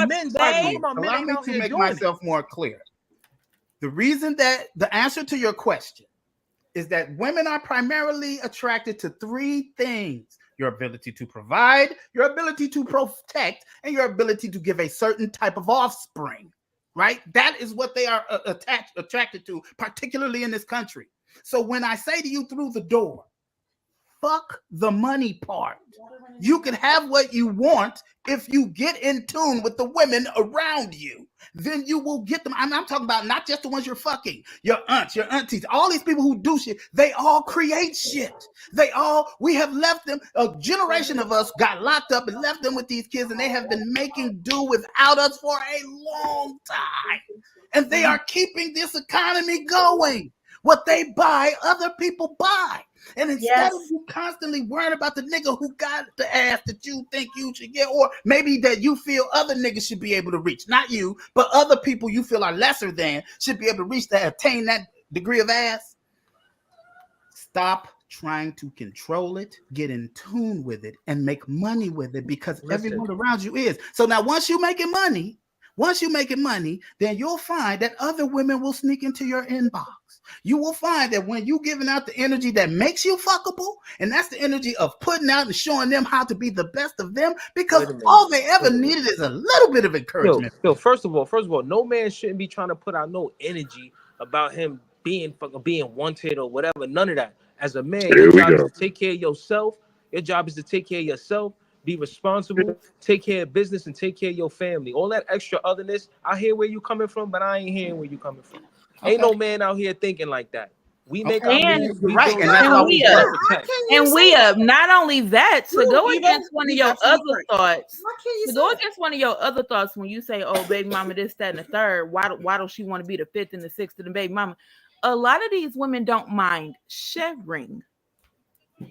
Allow me to make myself more clear. The reason that the answer to your question is that women are primarily attracted to three things: your ability to provide, your ability to protect, and your ability to give a certain type of offspring, right? That is what they are attracted to, particularly in this country. So when I say to you through the door, fuck the money part. You can have what you want if you get in tune with the women around you. Then you will get them. I'm talking about not just the ones you're fucking, your aunts, your aunties, all these people who do shit. They all create shit. We have left them. A generation of us got locked up and left them with these kids, and they have been making do without us for a long time. And they are keeping this economy going. What they buy, other people buy. And instead of you constantly worrying about the nigga who got the ass that you think you should get, or maybe that you feel other niggas should be able to reach, not you, but other people you feel are lesser than should be able to reach to attain that degree of ass, stop trying to control it, get in tune with it, and make money with it, because everyone around you is. So now once you're making money, then you'll find that other women will sneak into your inbox. You will find that when you're giving out the energy that makes you fuckable, and that's the energy of putting out and showing them how to be the best of them, because all they ever needed is a little bit of encouragement. First of all, no man shouldn't be trying to put out no energy about him being wanted or whatever. None of that. As a man, your job is to take care of yourself. Your job is to take care of yourself. Be responsible, take care of business, and take care of your family. All that extra otherness, I hear where you coming from, but I ain't hearing where you coming from. Ain't no man out here thinking like that. We make our moves, we right, and we up. Not only that, to go against one of your other thoughts. To go against one of your other thoughts when you say, "Oh, baby mama, this, that, and the third. Why don't she want to be the fifth and the sixth of the baby mama?" A lot of these women don't mind sharing.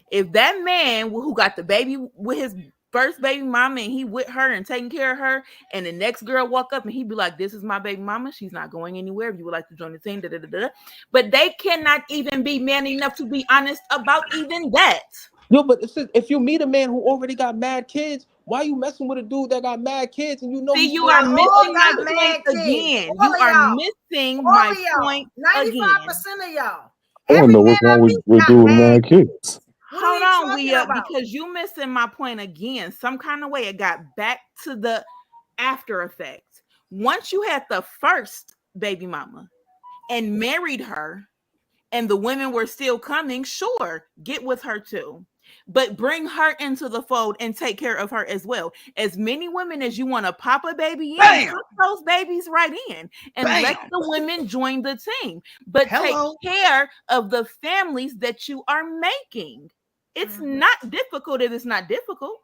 If that man who got the baby with his first baby mama and he with her and taking care of her, and the next girl walk up and he be like, "This is my baby mama. She's not going anywhere. If you would like to join the team, da, da, da, da." But they cannot even be man enough to be honest about even that. Yo, but if you meet a man who already got mad kids, why you messing with a dude that got mad kids and you know? See, you are missing my point again. You are missing my point again. 95% of y'all. I want to know what's wrong with doing mad kids. Hold on, because you missing my point again. Some kind of way it got back to the after effect. Once you had the first baby mama and married her, and the women were still coming, sure, get with her too. But bring her into the fold and take care of her as well. As many women as you want to pop a baby in, put those babies right in and let the women join the team. But take care of the families that you are making. It's not difficult if it's not difficult.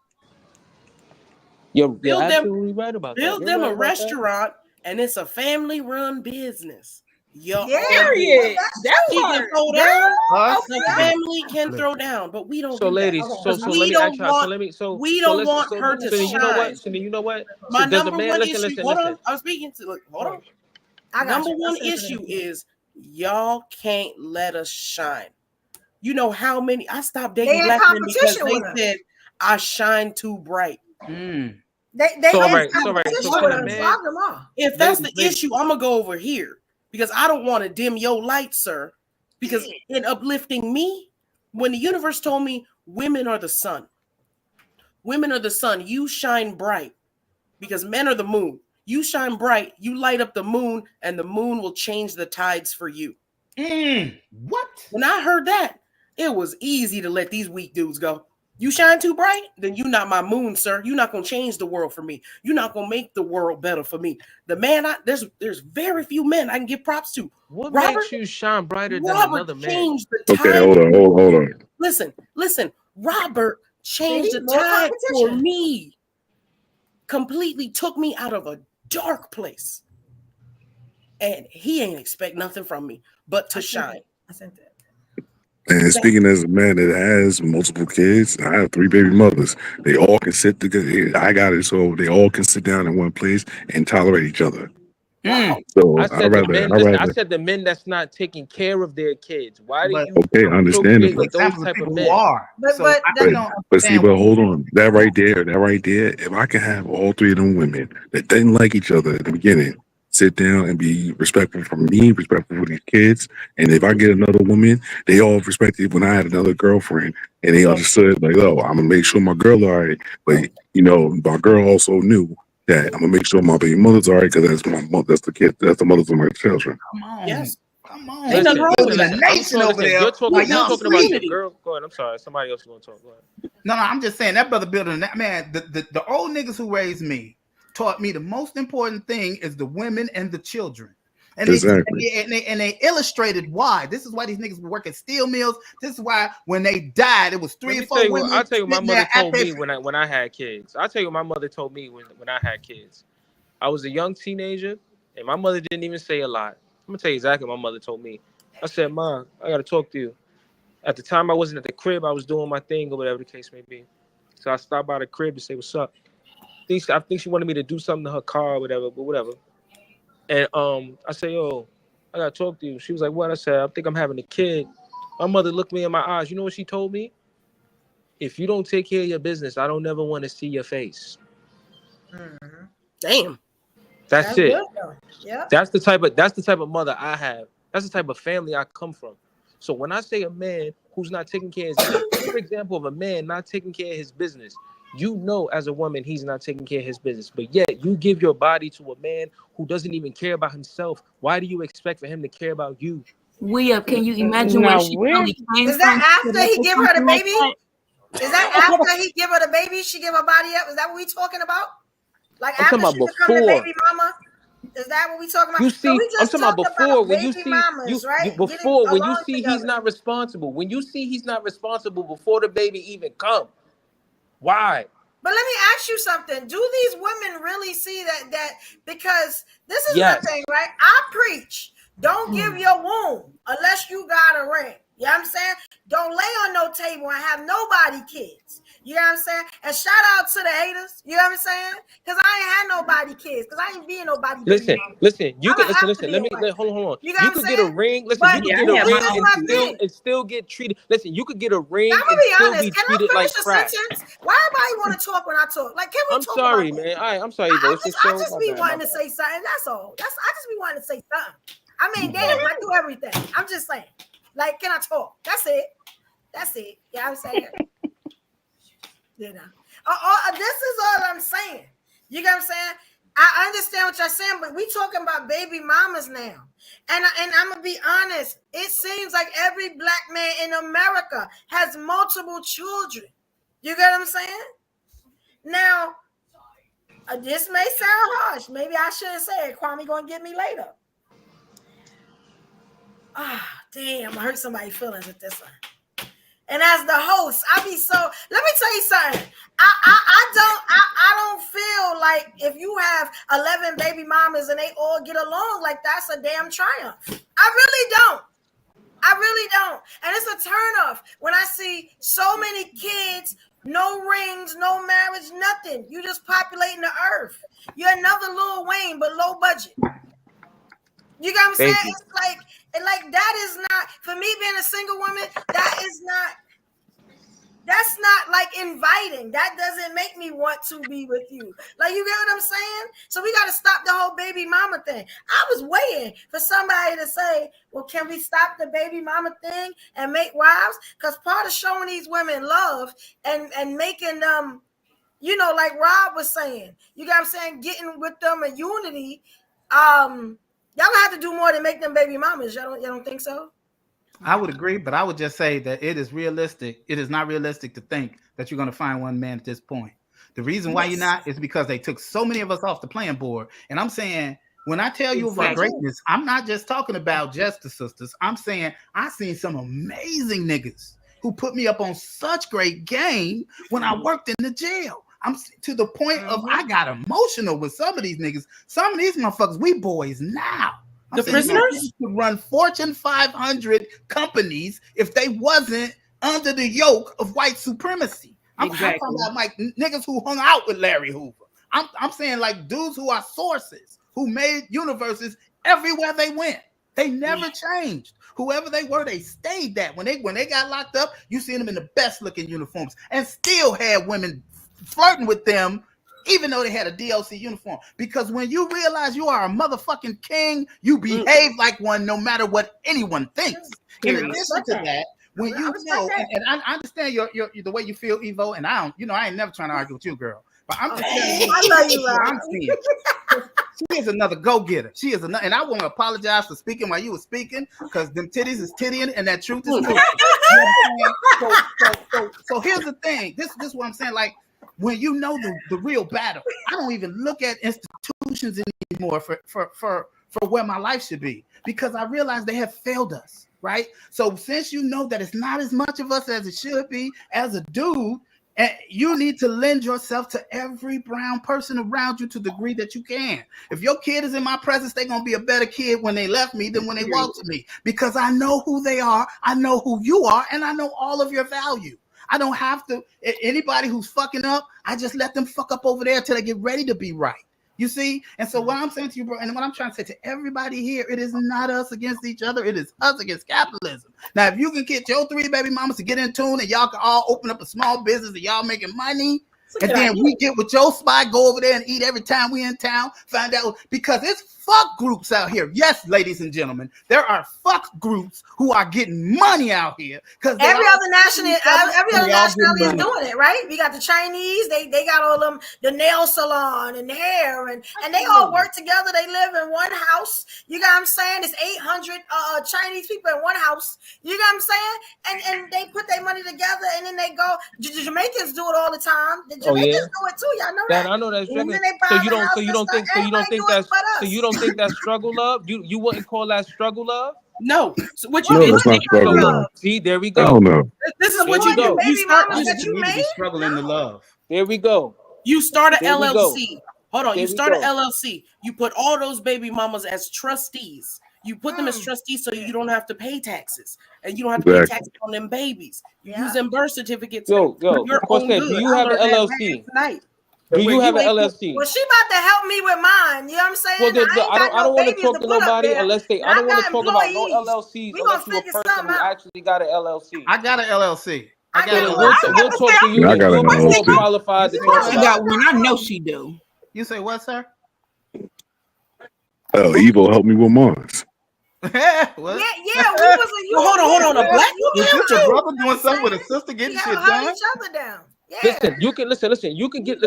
You're absolutely right about that. Build them a restaurant, and it's a family-run business. Period. That can throw down. The family can throw down, but we don't. So, ladies, we don't want her to shine. You know what? My number one issue. Hold on, I'm speaking to. Hold on. Number one issue is y'all can't let us shine. You know how many? I stopped dating black men because they said I shine too bright. They if that's the issue, I'm gonna go over here because I don't want to dim your light, sir. Because in uplifting me, when the universe told me women are the sun, you shine bright because men are the moon. You shine bright, you light up the moon, and the moon will change the tides for you. What? When I heard that, it was easy to let these weak dudes go. You shine too bright, then you're not my moon, sir. You're not gonna change the world for me. You're not gonna make the world better for me. The man, there's very few men I can give props to. What Robert, makes you shine brighter than Robert another man? changed the tide. Okay, hold on. Listen. Robert changed the tide for me. Completely took me out of a dark place. And he ain't expect nothing from me but to shine. I sent that. And speaking as a man that has multiple kids, I have 3 baby mothers. They all can sit together. I got it, so they all can sit down in one place and tolerate each other. So I said the men that's not taking care of their kids. Why do you? Okay, I understand with those type of men? But hold on. That right there. If I can have all 3 of them women that didn't like each other at the beginning sit down and be respectful for me, respectful for these kids, and if I get another woman, they all respected when I had another girlfriend, and they understood like, oh, I'm gonna make sure my girl all right, but my girl also knew that I'm gonna make sure my baby mother's all right because that's my mother, that's the kid, that's the mothers of my children. Come on. Yes. Come on. Listen, Ain't nothing wrong with the nation over there. You're talking about your girl. Go ahead. I'm sorry. Somebody else is going to talk. Go ahead. No, I'm just saying that brother building that man. The old niggas who raised me taught me the most important thing is the women and the children. And they illustrated why. This is why these niggas were working steel mills. This is why when they died, it was 3 or 4 women. I'll tell you what my mother told me when I had kids. I'll tell you what my mother told me when I had kids. I was a young teenager, and my mother didn't even say a lot. I'm going to tell you exactly what my mother told me. I said, Mom, I got to talk to you. At the time, I wasn't at the crib. I was doing my thing or whatever the case may be. So I stopped by the crib to say, what's up? I think she wanted me to do something to her car or whatever, but whatever. And I said, yo, I got to talk to you. She was like, what? I said, I think I'm having a kid. My mother looked me in my eyes. You know what she told me? If you don't take care of your business, I don't never want to see your face. Mm-hmm. Damn. That's it. Yeah. That's the type of mother I have. That's the type of family I come from. So when I say a man who's not taking care of his business, for example, of a man not taking care of his business, you know as a woman he's not taking care of his business. But yet you give your body to a man who doesn't even care about himself. Why do you expect for him to care about you? Can you imagine where she really came from? Is that after he give her the baby? Is that after he give her the baby? She give her body up? Is that what we talking about? Like I'm after she become the baby mama? Is that what we talking about? You see, I'm talking about before when you see mamas, right? Before when you see he's not responsible. When you see he's not responsible before the baby even come. Why? But let me ask you something. Do these women really see that because this is the thing, right? I preach, don't give your womb unless you got a ring. You know what I'm saying? Don't lay on no table and have nobody kids. You know what I'm saying? And shout out to the haters. You know what I'm saying? Because I ain't had nobody kids. Because I ain't being nobody. Listen. You can listen. Hold on. You could get a ring. Listen, you could get a ring and still get treated. Listen, you could get a ring and still be treated like crap. Why everybody want to talk when I talk? Like, can we talk? I'm sorry, man. I'm sorry. I just be wanting to say something. That's all. I just be wanting to say something. I mean, damn, I do everything. I'm just saying. Like, can I talk? That's it. Yeah, you know I'm saying. This is all I'm saying. You get what I'm saying? I understand what you're saying, but we talking about baby mamas now. And I'm gonna be honest, it seems like every black man in America has multiple children. You get what I'm saying? Now, this may sound harsh. Maybe I shouldn't say it. Kwame gonna get me later. Damn, I hurt somebody's feelings with this one. And as the host, let me tell you something. I don't feel like if you have 11 baby mamas and they all get along, like that's a damn triumph. I really don't. And it's a turnoff when I see so many kids, no rings, no marriage, nothing. You just populating the earth. You're another Lil Wayne, but low budget. You got what I'm saying? It's like that is not, for me being a single woman, that's not like inviting. That doesn't make me want to be with you. Like, you get what I'm saying? So we got to stop the whole baby mama thing. I was waiting for somebody to say, well, can we stop the baby mama thing and make wives? Because part of showing these women love and making them, like Rob was saying, you got what I'm saying, getting with them a unity, y'all have to do more than make them baby mamas. Y'all don't think so? I would agree, but I would just say that it is realistic. It is not realistic to think that you're going to find one man at this point. The reason why you're not is because they took so many of us off the playing board. And I'm saying, when I tell you about greatness, I'm not just talking about just the sisters. I'm saying I seen some amazing niggas who put me up on such great game when I worked in the jail. I'm to the point of I got emotional with some of these niggas. Some of these motherfuckers, we boys now. The prisoners could run Fortune 500 companies if they wasn't under the yoke of white supremacy. I'm talking about like niggas who hung out with Larry Hoover. I'm saying like dudes who are sources, who made universes everywhere they went. They never changed. Whoever they were, they stayed that. When they got locked up, you see them in the best looking uniforms and still had women flirting with them, even though they had a DLC uniform. Because when you realize you are a motherfucking king, you behave like one no matter what anyone thinks. In addition to that, when you know, and I understand your the way you feel, Evo, and I don't, I ain't never trying to argue with you, girl. But I'm just telling you, I love you, I'm seeing. She is another go-getter. She is another, and I want to apologize for speaking while you were speaking, because them titties is tittying and that truth is truth. So here's the thing. This is what I'm saying. Like, when you know the real battle, I don't even look at institutions anymore for where my life should be, because I realize they have failed us, right? So since you know that it's not as much of us as it should be as a dude, and you need to lend yourself to every brown person around you to the degree that you can. If your kid is in my presence, they're going to be a better kid when they left me than when they walked to me, because I know who they are, I know who you are, and I know all of your value. I don't have to, anybody who's fucking up, I just let them fuck up over there till they get ready to be right. You see? And so what I'm saying to you, bro, and what I'm trying to say to everybody here, it is not us against each other. It is us against capitalism. Now, if you can get your 3 baby mamas to get in tune and y'all can all open up a small business and y'all making money, and then we get with your spot, go over there and eat every time we in town, find out, because it's fuck groups out here. Yes, ladies and gentlemen, there are fuck groups who are getting money out here, because every other nationality is doing it, right? We got the Chinese, they got all them, the nail salon and the hair, and they all work together. They live in one house. You got what I'm saying? It's 800 Chinese people in one house. You got what I'm saying? And they put their money together, and then they go. The Jamaicans do it all the time. The Jamaicans do it too. Y'all know that. I know that's so you don't think that's struggle love? You wouldn't call that struggle love? No. So what you that's not struggle love. See, there we go. I don't know. This is what you do. You start struggling to love. There we go. You start an LLC. Hold on. You start an LLC. You put all those baby mamas as trustees. You put them as trustees so you don't have to pay taxes, and you don't have to pay taxes on them babies. You use them birth certificates. Do you have an LLC? Do you have an LLC? Well, she about to help me with mine. You know what I'm saying? Well, I don't want to talk to nobody unless they. I don't want to talk about no LLCs unless you're a person who actually got an LLC. I got an LLC. We'll talk to you. I got an LLC. Qualified to talk about. Got one. I know she do. You say what, sir? Evo helped me with mine. What? We was hold on. A black was your brother doing something with a sister getting shit done? Each other down. Yeah. Listen. You can get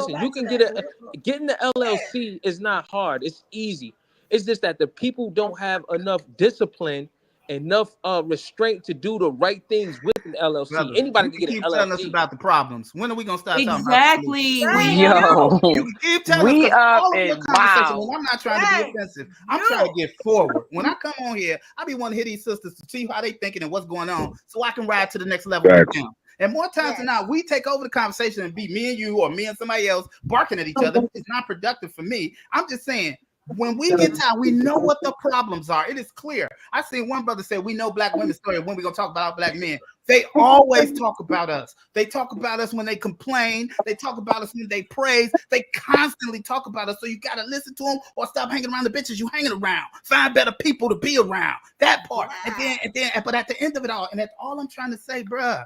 getting the LLC is not hard. It's easy. It's just that the people don't have enough discipline, enough restraint to do the right things with an LLC. Brother, anybody can get an LLC. Telling us about the problems. When are we gonna start talking about you keep telling us all of your conversation. Wow. I'm not trying to be offensive. I'm trying to get forward. When I come on here, I be wanting to hear these sisters to see how they thinking and what's going on, so I can ride to the next level with them. And more times than not, we take over the conversation and be me and you or me and somebody else barking at each other. It's not productive for me. I'm just saying, when we get time, we know what the problems are. It is clear. I seen one brother say, we know black women's story. When we're going to talk about our black men, they always talk about us. They talk about us when they complain. They talk about us when they praise. They constantly talk about us. So you got to listen to them or stop hanging around the bitches you hanging around. Find better people to be around. That part. But at the end of it all, and that's all I'm trying to say, bruh,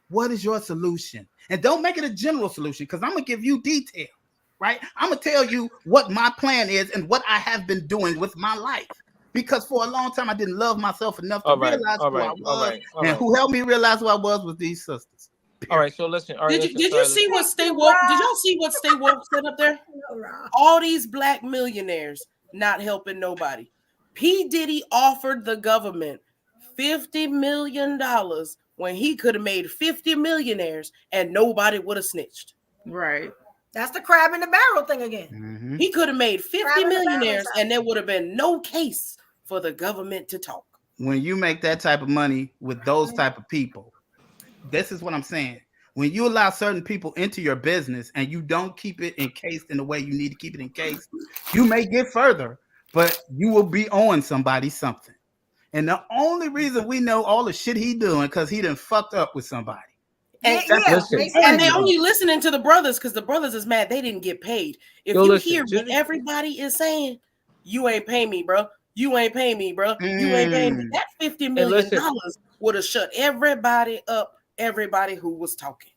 what is your solution? And don't make it a general solution, because I'm going to give you detail. Right? I'm going to tell you what my plan is and what I have been doing with my life. Because for a long time, I didn't love myself enough to realize who I was. And who helped me realize who I was these sisters. All right, so listen. Did you see what Stay Woke? Did y'all see what Stay Woke said up there? All these black millionaires not helping nobody. P. Diddy offered the government $50 million when he could have made 50 millionaires and nobody would have snitched. Right. That's the crab in the barrel thing again. Mm-hmm. He could have made 50 Crab in the millionaires barrel. and there would have been no case for the government to talk. When you make that type of money with those type of people, this is what I'm saying. When you allow certain people into your business and you don't keep it encased in the way you need to keep it encased, you may get further, but you will be owing somebody something. And the only reason we know all the shit he doing because he done fucked up with somebody. And, and they're only listening to the brothers because the brothers is mad they didn't get paid. If you hear what everybody is saying, you ain't pay me, bro. You ain't pay me, bro. You ain't pay me. That $50 million would have shut everybody up, everybody who was talking.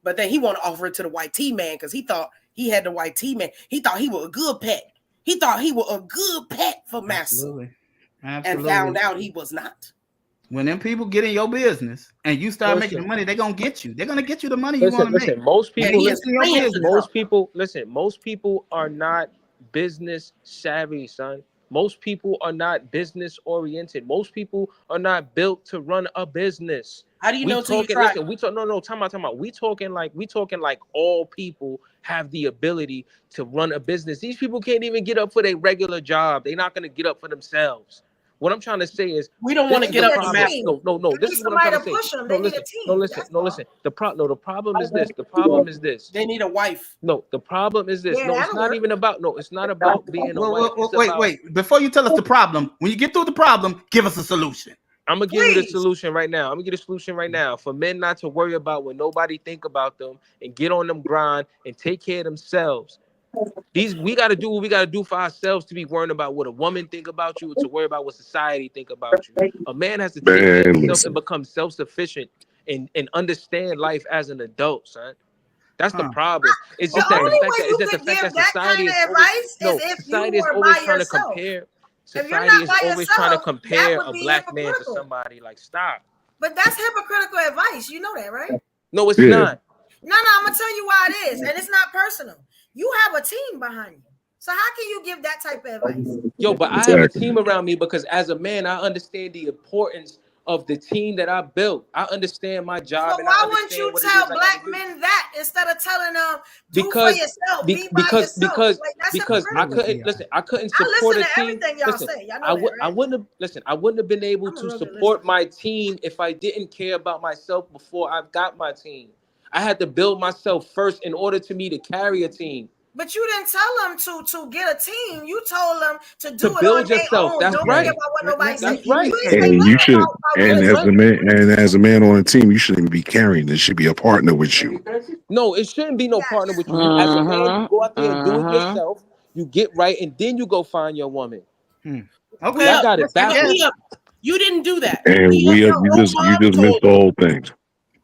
But then he want to offer it to the white T man because he thought he had the white T man. He thought he was a good pet. He thought he was a good pet for Massa. And found out he was not. When them people get in your business and you start making the money, they're gonna get you. They're gonna get you the money you want to make. Most people are not business savvy, son. Most people are not business oriented. Most people are not built to run a business. How do you know till you try? Listen, time out. We talking like all people have the ability to run a business. These people can't even get up for their regular job. They're not gonna get up for themselves. What I'm trying to say is we don't want to get up for mass. No. This is what I'm trying to say. Listen. The problem is this. The problem is this. They need a wife. No, the problem is this. No, it's not even about. No, it's not about being a wife. Wait. Before you tell us the problem, when you get through the problem, give us a solution. I'm gonna give you the solution right now. I'm gonna get a solution right now for men not to worry about when nobody think about them and get on them grind and take care of themselves. We got to do what we got to do for ourselves to be worrying about what a woman think about you, or to worry about what society think about you. A man has to take care of himself and become self-sufficient and understand life as an adult, son. That's the problem. It's just the fact that society is always trying to compare. Society is always trying to compare a black man to somebody. Like, stop. But that's hypocritical advice. You know that, right? No, it's not. No, I'm gonna tell you why it is, and it's not personal. You have a team behind you. So how can you give that type of advice? Yo, but I have a team around me because as a man, I understand the importance of the team that I built. I understand my job. So why wouldn't you tell black men that instead of telling them for yourself, because I couldn't support a team. I wouldn't have been able to support my team if I didn't care about myself before I got my team. I had to build myself first in order to me to carry a team. But you didn't tell them to get a team. You told them to do it build on their yourself. own. That's Don't right. care about what nobody says. Right. And you should, as a man on a team, you shouldn't be carrying. There should be a partner with you. No, it shouldn't be no partner with you. As a man, you go out there and do it yourself. You get right, and then you go find your woman. Okay, I got it backwards. You didn't do that. And you just missed the whole thing.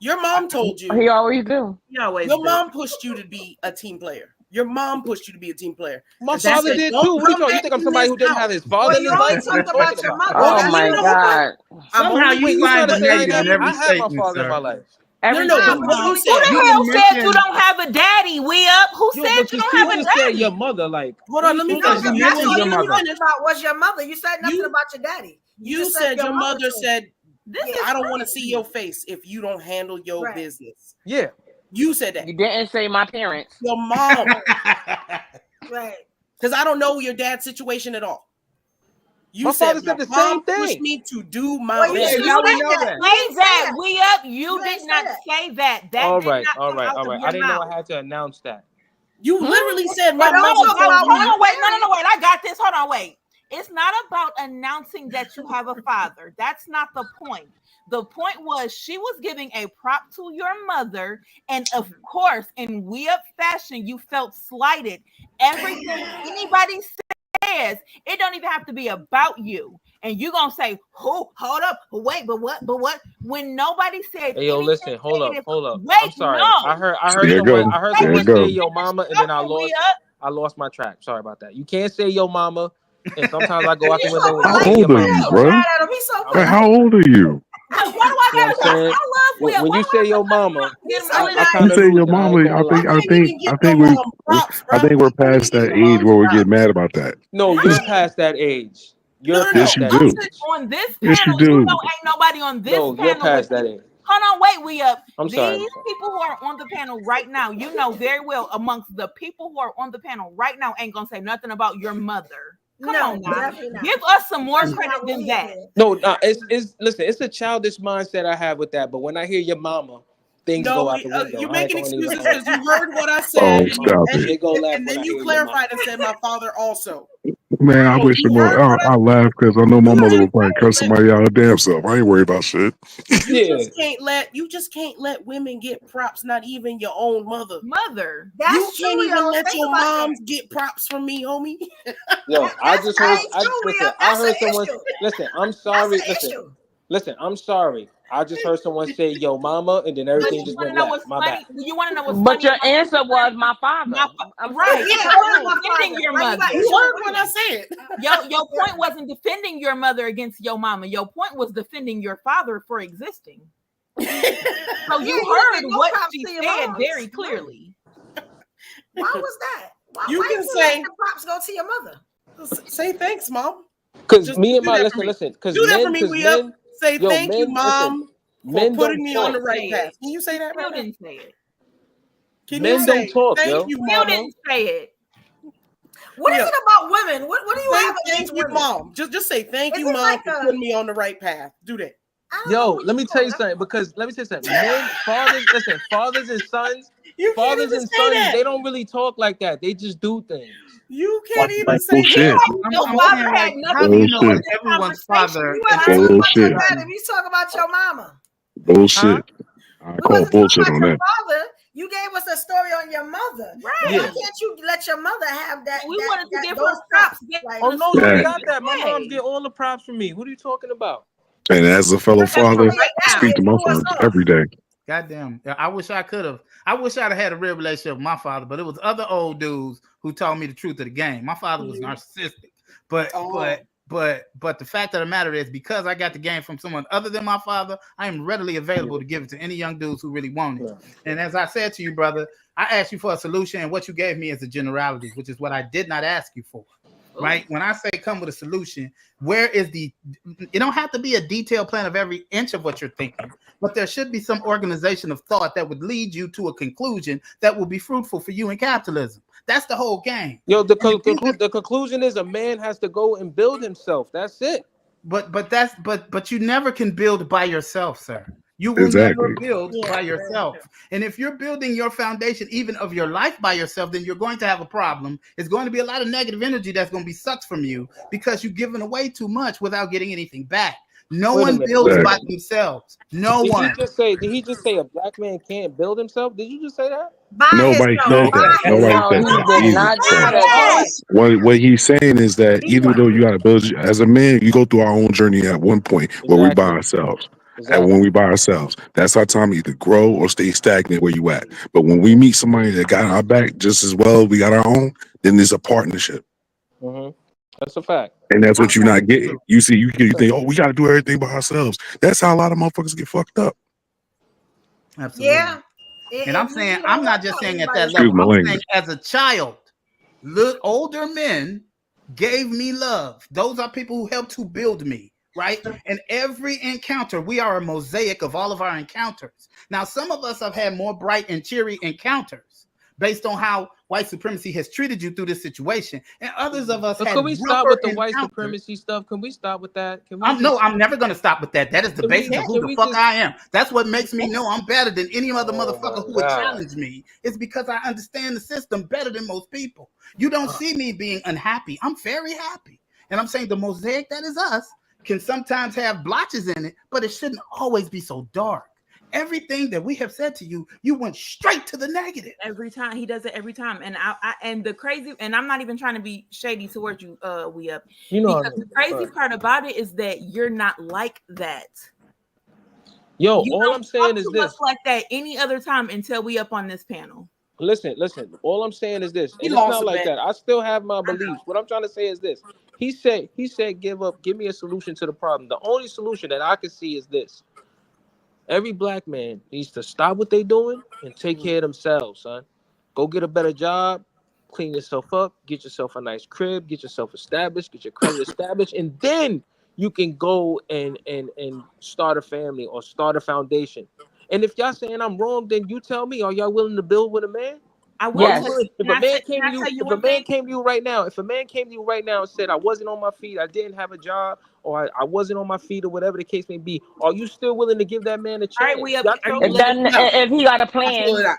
Your mom told you. He always do. Your mom pushed you to be a team player. Your mom pushed you to be a team player. My father did too. You think I'm somebody who didn't have his father in his life? About your mother. Oh my God. Somehow you find the negative in every I had my father in my statement, life. Who the hell said you don't have a daddy? We up? Who said you don't have a daddy? Said your mother, like. Hold on, let me That's all you mentioned about was your mother. You said nothing about your daddy. You said your mother said, I don't want to see your face if you don't handle your business. Yeah. You said that. You didn't say my parents. Your mom. Right. Because I don't know your dad's situation at all. You my said father said the same thing. Pushed me to do my best. You say that. We up. You did not say that. All right. I didn't know I had to announce that. You literally said my mom. Hold on, wait. No, wait. I got this. Hold on, wait. It's not about announcing that you have a father. That's not the point. The point was she was giving a prop to your mother, and of course, in we up fashion, you felt slighted. Everything anybody says, it don't even have to be about you. And you're gonna say, "Oh, hold up, wait, but what? When nobody said, hey, yo, listen, hold up. Wait, I'm sorry. no. I heard someone say yo mama, and then I lost my track. Sorry about that. You can't say yo mama, and sometimes I go out the window. How old are you, bro? How old are you? When you say your mama, you say your mama. I think we're past that age where we get mad about that. No, you're past that age. Yes, you do. On this Yes, you panel, do. ain't nobody on this No, you're panel. past that age. Hold on, wait, we up. I'm These sorry. people who are on the panel right now, you know very well, amongst the people who are on the panel right now, ain't gonna say nothing about your mother. Come on now, give us some more credit than that. No, it's listen, it's a childish mindset I have with that. But when I hear your mama, things go out the window. You're making excuses because you heard what I said, and then you clarified and said my father also. Man, I wish I laugh because I know my mother would probably cuss somebody out of damn self. I ain't worried about shit. You just can't let women get props, not even your own mother. That's you true, can't even yo. let Think your about moms get props from me, homie. Yo, I just heard. I heard someone. issue. Listen, I'm sorry. That's an issue. Listen, I'm sorry. I just heard someone say "yo, mama," and then everything just went left. My bad. You want to know what's But funny? your answer was my father. Right? It wasn't defending your mother. You heard what I said. Your point wasn't defending your mother against your mama. Your point was defending your father for existing. So you heard what she said very clearly. Why was that? Why can say the props go to your mother. Say thanks, mom. Because me and my listen. Because do that for me. We up. Say thank you, mom, for putting me on the right path. Can you say that? You didn't say it. Can you say thank you, mom? You didn't say it. What is it about women? What do you have against women? Mom? Just say thank you, mom, for putting me on the right path. Do that. Yo, let me tell you something. Men, fathers and sons, they don't really talk like that. They just do things. You can't even say bullshit. Your father had nothing to do with everyone's father. You wasn't talking about your dad. You talk about your mama. Bullshit. I call bullshit on that. Father, you gave us a story on your mother. Right? Why can't you let your mother have that? We wanted to give those her props. Oh no, you got that. My mom get all the props from me. What are you talking about? And as a fellow father, I speak to my son every day. Goddamn. I wish I could have. I wish I'd have had a real relationship with my father, but it was other old dudes who taught me the truth of the game. My father was narcissistic. But the fact of the matter is, because I got the game from someone other than my father, I am readily available to give it to any young dudes who really want it. And as I said to you, brother, I asked you for a solution, and what you gave me is a generality, which is what I did not ask you for. Right? When I say come with a solution, where is it don't have to be a detailed plan of every inch of what you're thinking, but there should be some organization of thought that would lead you to a conclusion that will be fruitful for you in capitalism. That's the whole game. Yo, the conclusion is a man has to go and build himself. That's it. But you never can build by yourself, sir. You will never build by yourself. And if you're building your foundation, even of your life by yourself, then you're going to have a problem. It's going to be a lot of negative energy that's going to be sucked from you because you've given away too much without getting anything back. No one builds by themselves. No one. Did he just say a black man can't build himself? Did you just say that? Nobody said that. What he's saying is that even though you got to build as a man, you go through our own journey at one point where we by ourselves. And when we by ourselves, that's our time to either grow or stay stagnant where you at. But when we meet somebody that got our back just as well, we got our own, then there's a partnership. That's a fact. And that's what you're not getting. You see, you think, oh, we got to do everything by ourselves. That's how a lot of motherfuckers get fucked up. Absolutely. Yeah. And I'm saying, I'm not just saying at that level. I'm saying as a child, older men gave me love. Those are people who helped to build me. Right? And every encounter, we are a mosaic of all of our encounters. Now, some of us have had more bright and cheery encounters based on how white supremacy has treated you through this situation. And others of us can we stop with the white supremacy stuff? Can we stop with that? No, I'm never going to stop with that. That is the basis of who the fuck I am. That's what makes me know I'm better than any other motherfucker who would challenge me. It's because I understand the system better than most people. You don't see me being unhappy. I'm very happy. And I'm saying the mosaic that is us can sometimes have blotches in it, but it shouldn't always be so dark. Everything that we have said to you, you went straight to the negative. Every time he does it every time. And and the crazy, and I'm not even trying to be shady towards you, we up. Because the crazy part about it is that you're not like that. Yo, all I'm saying is this. Like that any other time until we up on this panel. Listen. All I'm saying is this. And it's not like that. I still have my beliefs. What I'm trying to say is this. He said, give me a solution to the problem. The only solution that I can see is this. Every black man needs to stop what they're doing and take care of themselves, son. Go get a better job, clean yourself up, get yourself a nice crib, get yourself established, get your credit established, and then you can go and start a family or start a foundation. And if y'all saying I'm wrong, then you tell me, are y'all willing to build with a man? I will. Yes. If a man came to you right now, and said I wasn't on my feet, I didn't have a job, or I wasn't on my feet, or whatever the case may be, are you still willing to give that man a chance? All right, we up. If he got a plan,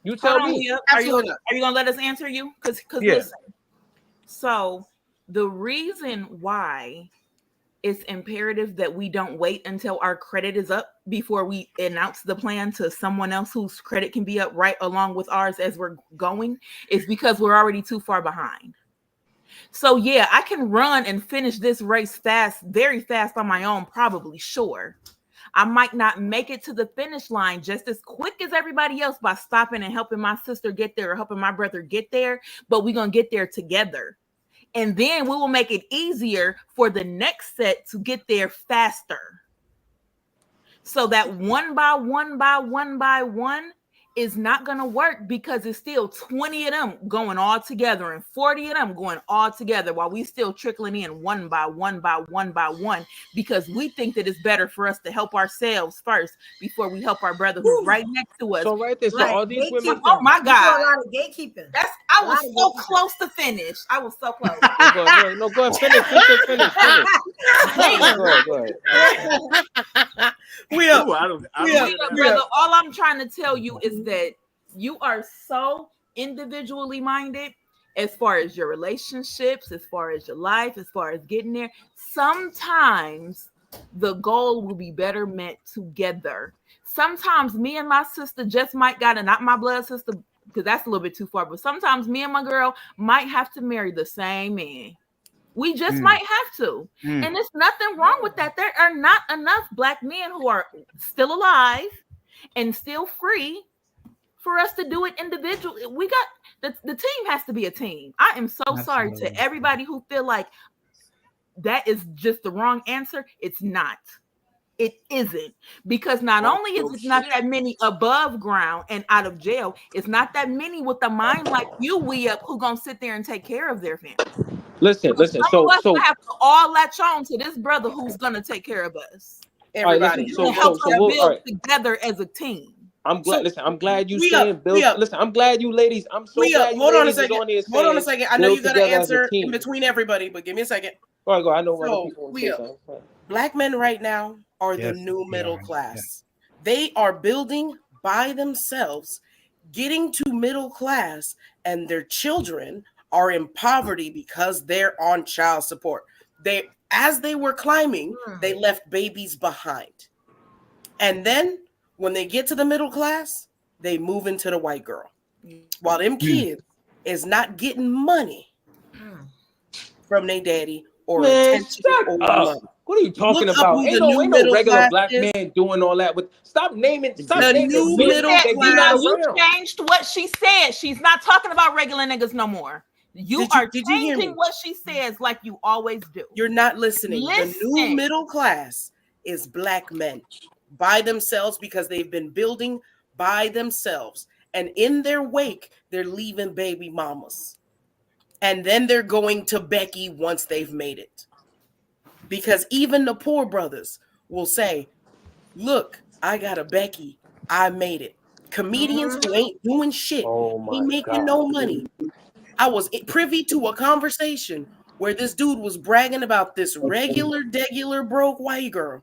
you tell me. Are you gonna let us answer you? Because listen. So the reason why it's imperative that we don't wait until our credit is up before we announce the plan to someone else whose credit can be up right along with ours as we're going is because we're already too far behind. So yeah, I can run and finish this race fast, very fast on my own, probably, sure. I might not make it to the finish line just as quick as everybody else by stopping and helping my sister get there or helping my brother get there, but we're going to get there together. And then we will make it easier for the next set to get there faster. So that one by one is not going to work because it's still 20 of them going all together and 40 of them going all together while we still trickling in one by one because we think that it's better for us to help ourselves first before we help our brother who's right next to us. So right there, so all these women. Oh my God. A lot of gatekeeping. I was so close to finish. I was so close. Go ahead, finish. Go ahead. We up. Brother, all I'm trying to tell you is that you are so individually minded as far as your relationships, as far as your life, as far as getting there. Sometimes the goal will be better met together. Sometimes me and my sister just might gotta, not my blood sister, because that's a little bit too far, but sometimes me and my girl might have to marry the same man. We just might have to. And there's nothing wrong with that. There are not enough Black men who are still alive and still free for us to do it individually. We got the team has to be a team. I am so sorry to everybody who feel like that is just the wrong answer. It's not. It isn't, because not only is it not that many above ground and out of jail, it's not that many with a mind like you, we up, who gonna sit there and take care of their family. Listen. So have to all latch on to this brother who's gonna take care of us. Everybody, right, so help us build together as a team. I'm glad. Listen, I'm glad you saying build. Listen, I'm glad you ladies. I'm so glad you ladies is on here. Hold on a second. I know you got to answer in between everybody, but give me a second. All right, go. I know what people want to say. Black men right now are the new middle class. They are building by themselves, getting to middle class, and their children are in poverty because they're on child support. As they were climbing, they left babies behind. And then when they get to the middle class, they move into the white girl. While them kids is not getting money from their daddy or attention or money. What are you talking about? Ain't no regular Black man doing all that. Stop naming. The new middle class. You changed what she said. She's not talking about regular niggas no more. You are changing what she says like you always do. You're not listening. The new middle class is Black men by themselves because they've been building by themselves. And in their wake, they're leaving baby mamas. And then they're going to Becky once they've made it. Because even the poor brothers will say, look, I got a Becky. I made it. Comedians who ain't doing shit. Ain't making no money. I was privy to a conversation where this dude was bragging about this regular broke white girl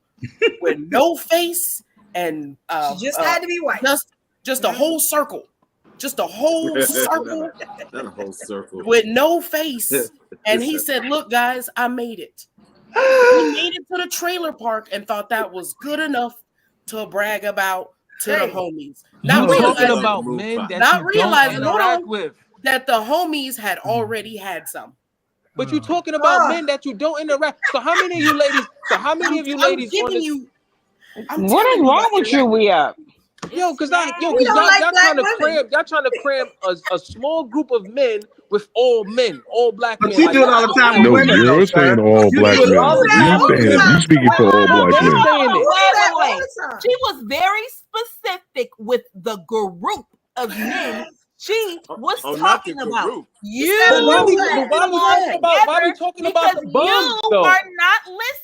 with no face and she just had to be white. Just a whole circle. Just a whole circle. Not a whole circle. With no face. And he said, look, guys, I made it. He made it to the trailer park and thought that was good enough to brag about to the homies. Not realizing about men that you don't interact with. That the homies had already had some. But you're talking about men that you don't interact. So how many of you ladies? What is wrong with you? We up. Y'all trying to cram a small group of men with all Black men. You do it all the time. No, you're saying all Black men. You speaking for all Black men. Wait. She was very specific with the group of men She was not talking the about group. you. Why we talking about the bums, you though? are not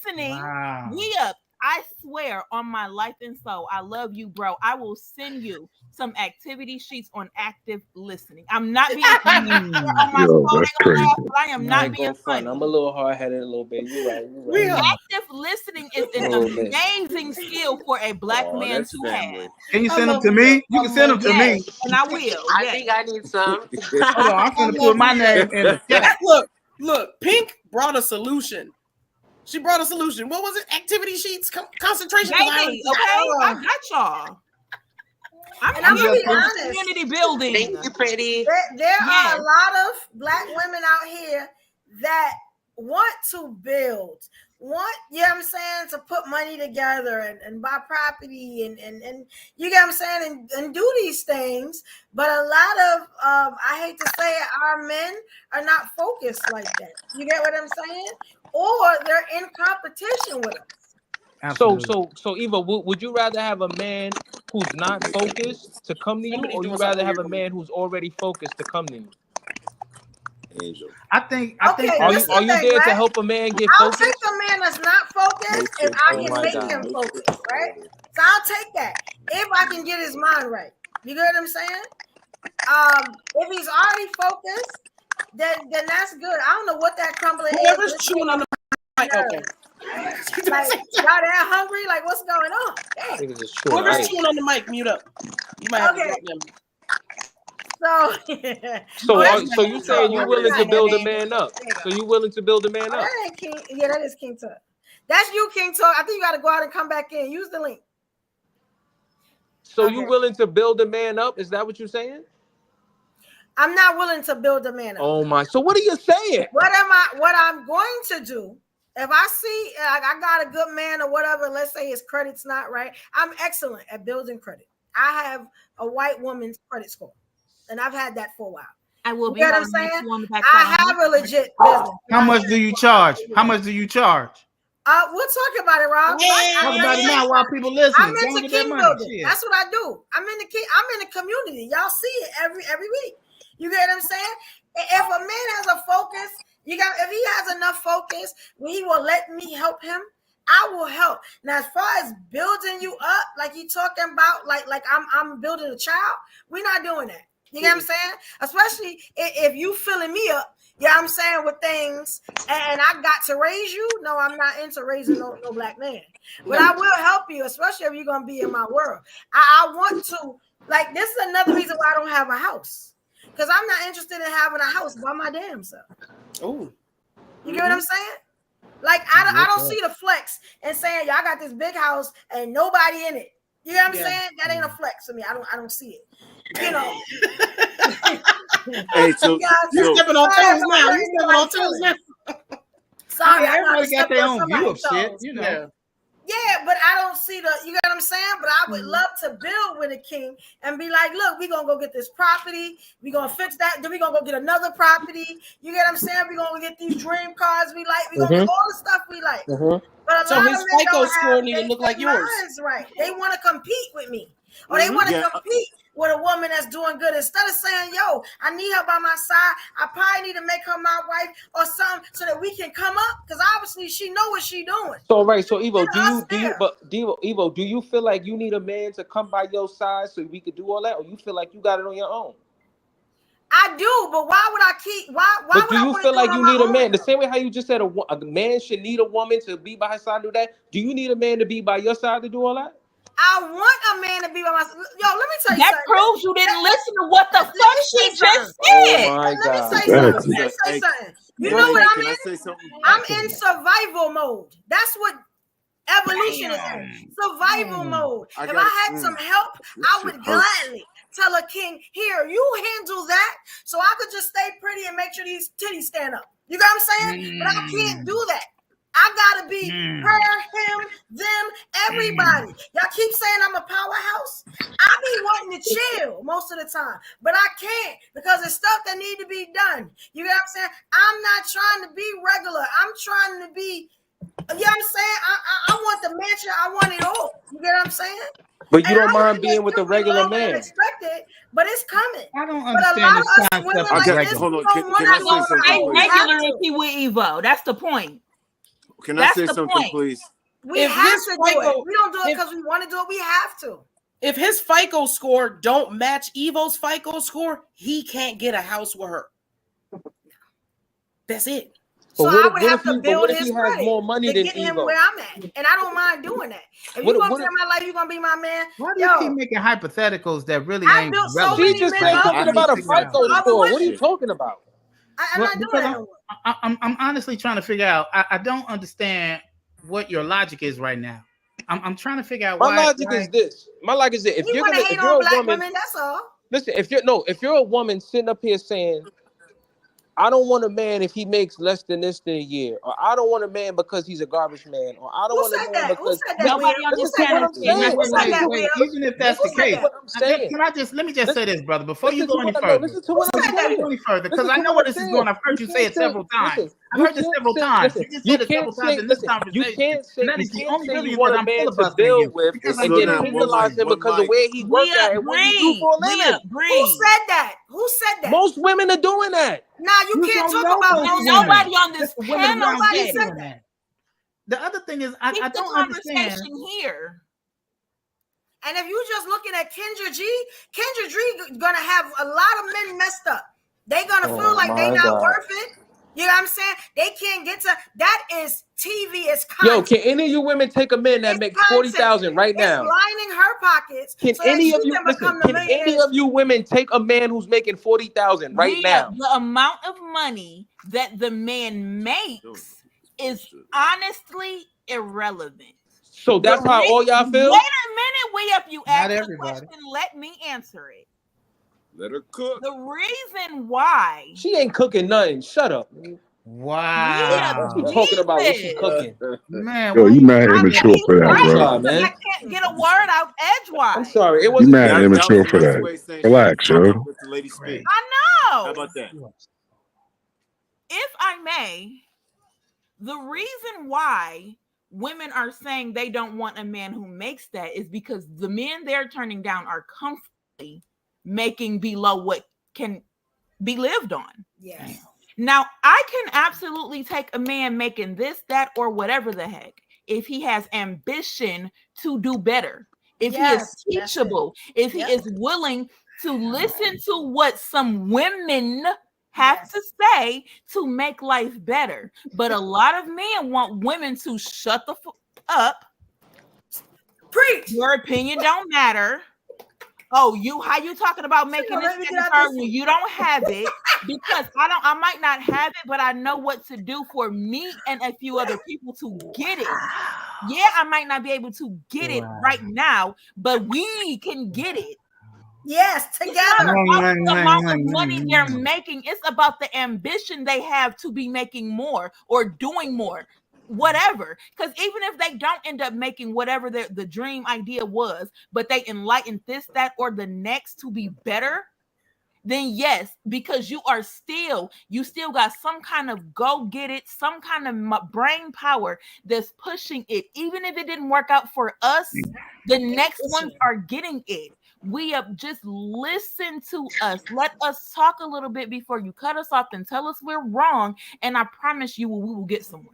listening. Wow. We up. I swear on my life and soul, I love you, bro. I will send you some activity sheets on active listening. I'm not being funny. On my Yo, phone, that's they're gonna crazy. laugh, but I am not being funny. I'm a little hard headed a little bit. You're right. Active listening is an amazing skill for a black man to have. Can you send them to me? You can send them to me. And I will. I think I need some. Hold on, I'm gonna put my name in the chat. Look, Pink brought a solution. She brought a solution. What was it? Activity sheets, concentration. Baby, okay, I got y'all. And I'm gonna be honest. Community building. Thank you, pretty. There are a lot of black women out here that want to build, you know what I'm saying, to put money together and buy property and you get what I'm saying, and do these things. But a lot of I hate to say it, our men are not focused like that. You get what I'm saying? Or they're in competition with us. Absolutely. So Eva, would you rather have a man who's not focused to come to you, or you rather have a man who's already focused to come to you? Angel. I think. Are you there to help a man get I'll focused? take a man that's not focused if I can make him focused, right? So I'll take that if I can get his mind right. You get what I'm saying? If he's already focused, then that's good. I don't know what that crumbling Whoever's is. chewing on the mic, okay. Like, y'all that hungry? Like, what's going on? Whoever's chewing on the mic, mute up. You might have to drop them. So you saying you willing to build a man up? So you willing to build a man up? That ain't King. Yeah, that is King Talk. That's you, King Talk. I think you got to go out and come back in. Use the link. So you willing to build a man up? Is that what you're saying? I'm not willing to build a man up. Oh my! So what are you saying? What I'm going to do? If I see I got a good man or whatever, let's say his credit's not right, I'm excellent at building credit. I have a white woman's credit score, and I've had that for a while. I will be. You know what I'm saying? I have a legit business. How much do you charge? How much do you charge? We'll talk about it, Rob. Talk about it now while people listen. I'm into king building. That's what I do. I'm in the community. Y'all see it every week. You get what I'm saying? If a man has a focus, if he has enough focus, he will let me help him. I will help. Now, as far as building you up, like you talking about, like I'm building a child, we're not doing that. You get what I'm saying? Especially if you filling me up, you know what I'm saying, with things, and I got to raise you. No, I'm not into raising no black man. But I will help you, especially if you're going to be in my world. I want to, like, this is another reason why I don't have a house. Because I'm not interested in having a house by my damn self. Oh. You get what I'm saying? Like, I don't see the flex and saying, y'all got this big house and nobody in it. You know what I'm saying? That ain't a flex to me. I don't see it. You know. Hey, so you're stepping on toes now. You're stepping on toes now. Sorry, everybody got their own view of shit, you know. Yeah, but I don't see you get what I'm saying? But I would love to build with a king and be like, look, we're going to go get this property. We're going to fix that. Then we're going to go get another property. You get what I'm saying? We're going to get these dream cars we like. We're going to get all the stuff we like. But a lot his of men FICO don't score have need to look like yours. Right. They want to compete with me. Or they want to compete with a woman that's doing good. Instead of saying, yo, I need her by my side. I probably need to make her my wife or something so that we can come up. Because obviously she know what she doing. So Evo, do you feel like you need a man to come by your side so we could do all that? Or you feel like you got it on your own? I do, but why would I keep? Why but would do you feel like you need a man? The Though? same way how you just said a man should need a woman to be by his side to do that. Do you need a man to be by your side to do all that? I want a man to be by my side. Yo, let me tell you that something. Proves you didn't listen to what the fuck she just said. Oh my God. Let me say something. You know what I'm in? I'm in survival mode. That's what evolution is in. Survival mode. If I had some help, I would gladly tell a king, here, you handle that so I could just stay pretty and make sure these titties stand up. You know what I'm saying? But I can't do that. I gotta be her, him, them, everybody. Y'all keep saying I'm a powerhouse. I be wanting to chill most of the time, but I can't because there's stuff that need to be done. You know what I'm saying? I'm not trying to be regular. I'm trying to be You know what I'm saying? I want the mansion. I want it all. You get what I'm saying? But you And don't mind being with a regular man. Expected, but it's coming. I don't But a understand lot this of us concept women of like regular. this, Hold on, we don't can I want say to something, Ain't please? regular if he with Evo. That's the point. Can I say something, please? We If have his to do it. FICO We don't do it because we want to do it. We have to. If his FICO score don't match Evo's FICO score, he can't get a house with her. That's it. So But I would what have if to he, build what if his he has credit more money to than get him Evo? where I'm at, and I don't mind doing that. If What- you gonna what be if- in my life, you gonna be my man. Why do you keep making hypotheticals that really I ain't built so relevant? many She just men said up. something about a FICO Other score. What are women. you talking about? I'm Well, not doing because that. No more. I'm honestly trying to figure out. I don't understand what your logic is right now. I'm trying to figure out My why. logic is this. My logic is this. If You you're want gonna, to hate if you're on a black woman, women? That's all. listen. If you're a woman sitting up here saying, I don't want a man if he makes less than this than a year, or I don't want a man because he's a garbage man, or I don't Who want a said man that? Who because said that? Nobody Will? Who listen said to what that? I'm saying. Who said that? Wait, Will? even if that's the Who said case, What I'm saying. can I just let me just say this, brother, before you Listen go to any what I know. further. Listen to what Who I'm said that? saying. Go any further, because Listen I to know what where I'm this is saying. going. I've heard you say it several times. Listen, I've you heard this can't several say. times. Listen, You just you said it several can't times say. in this Listen, you conversation. can't say. And that You is the can't only say you reason want that a I'm man to filibustering you. build with Because Hey, I'm and slow then getting down. One penalize mic. him One because of mic. where he work at and what he do for a living. Who said that? Who said that? Most women are doing that. Nah, you You can't don't talk know about those most women. Nobody on this Just the women panel around Nobody you said said doing that. that. The other thing is, I keep the don't understand. conversation here. And if you just looking at Kendra G gonna have a lot of men messed up. They gonna feel like they not worth it. You know what I'm saying? They can't get to that. Is TV is content. Yo, can any of you women take a man that makes 40,000 right now? It's lining her pockets. Can so that any she of you can listen? become the Can any millionaire. of you women take a man who's making 40,000 right now? The amount of money that the man makes is honestly irrelevant. So that's how all y'all feel? Wait a minute, way up. You asked the question. Let me answer it. Let her cook. The reason why She ain't cooking nothing. Shut up. Wow. What you talking about? What she cooking? Man, Yo, you mad immature for that, right, bro. man. I can't get a word out edgewise. I'm sorry. It You wasn't mad immature for That was a nice way of that. saying Relax, shut up, yo. let the lady speak. I know. How about that? If I may, the reason why women are saying they don't want a man who makes that is because the men they're turning down are comfortably making below what can be lived on. Yes. Now, I can absolutely take a man making this, that, or whatever the heck if he has ambition to do better, if he is teachable, if he is willing to listen to what some women have to say to make life better. But a lot of men want women to shut the up. Preach. Your opinion don't matter. Oh, how you talking about making this when you don't have it? Because I might not have it, but I know what to do for me and a few other people to get it. Yeah, I might not be able to get it right now, but we can get it. Yes, together. It's not about the amount of money they're making. It's about the ambition they have to be making more or doing more. Whatever, because even if they don't end up making whatever the dream idea was, but they enlighten this, that, or the next to be better, then yes, because you still got some kind of go get it, some kind of brain power that's pushing it. Even if it didn't work out for us, the next ones are getting it. We just listen to us. Let us talk a little bit before you cut us off and tell us we're wrong. And I promise you, we will get somewhere.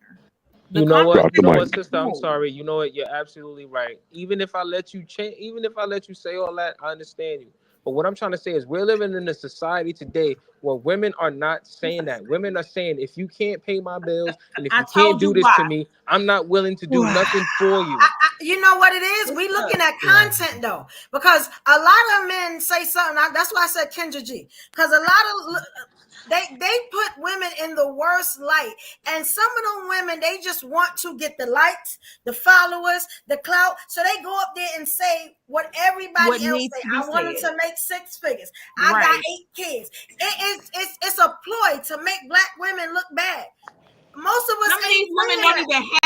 You know what, sister? I'm sorry. You know what? You're absolutely right. Even if I let you change, even if I let you say all that, I understand you. But what I'm trying to say is we're living in a society today where women are not saying that. Women are saying, if you can't pay my bills and if you can't do this to me, I'm not willing to do nothing for you. You know what it is? We looking at content though, because a lot of men say something. That's why I said Kendra G, because a lot of they put women in the worst light, and some of them women, they just want to get the likes, the followers, the clout, so they go up there and say what everybody else say. I wanted to make 6 figures. I got 8 kids. It's a ploy to make black women look bad. Most of us some of these women don't even have.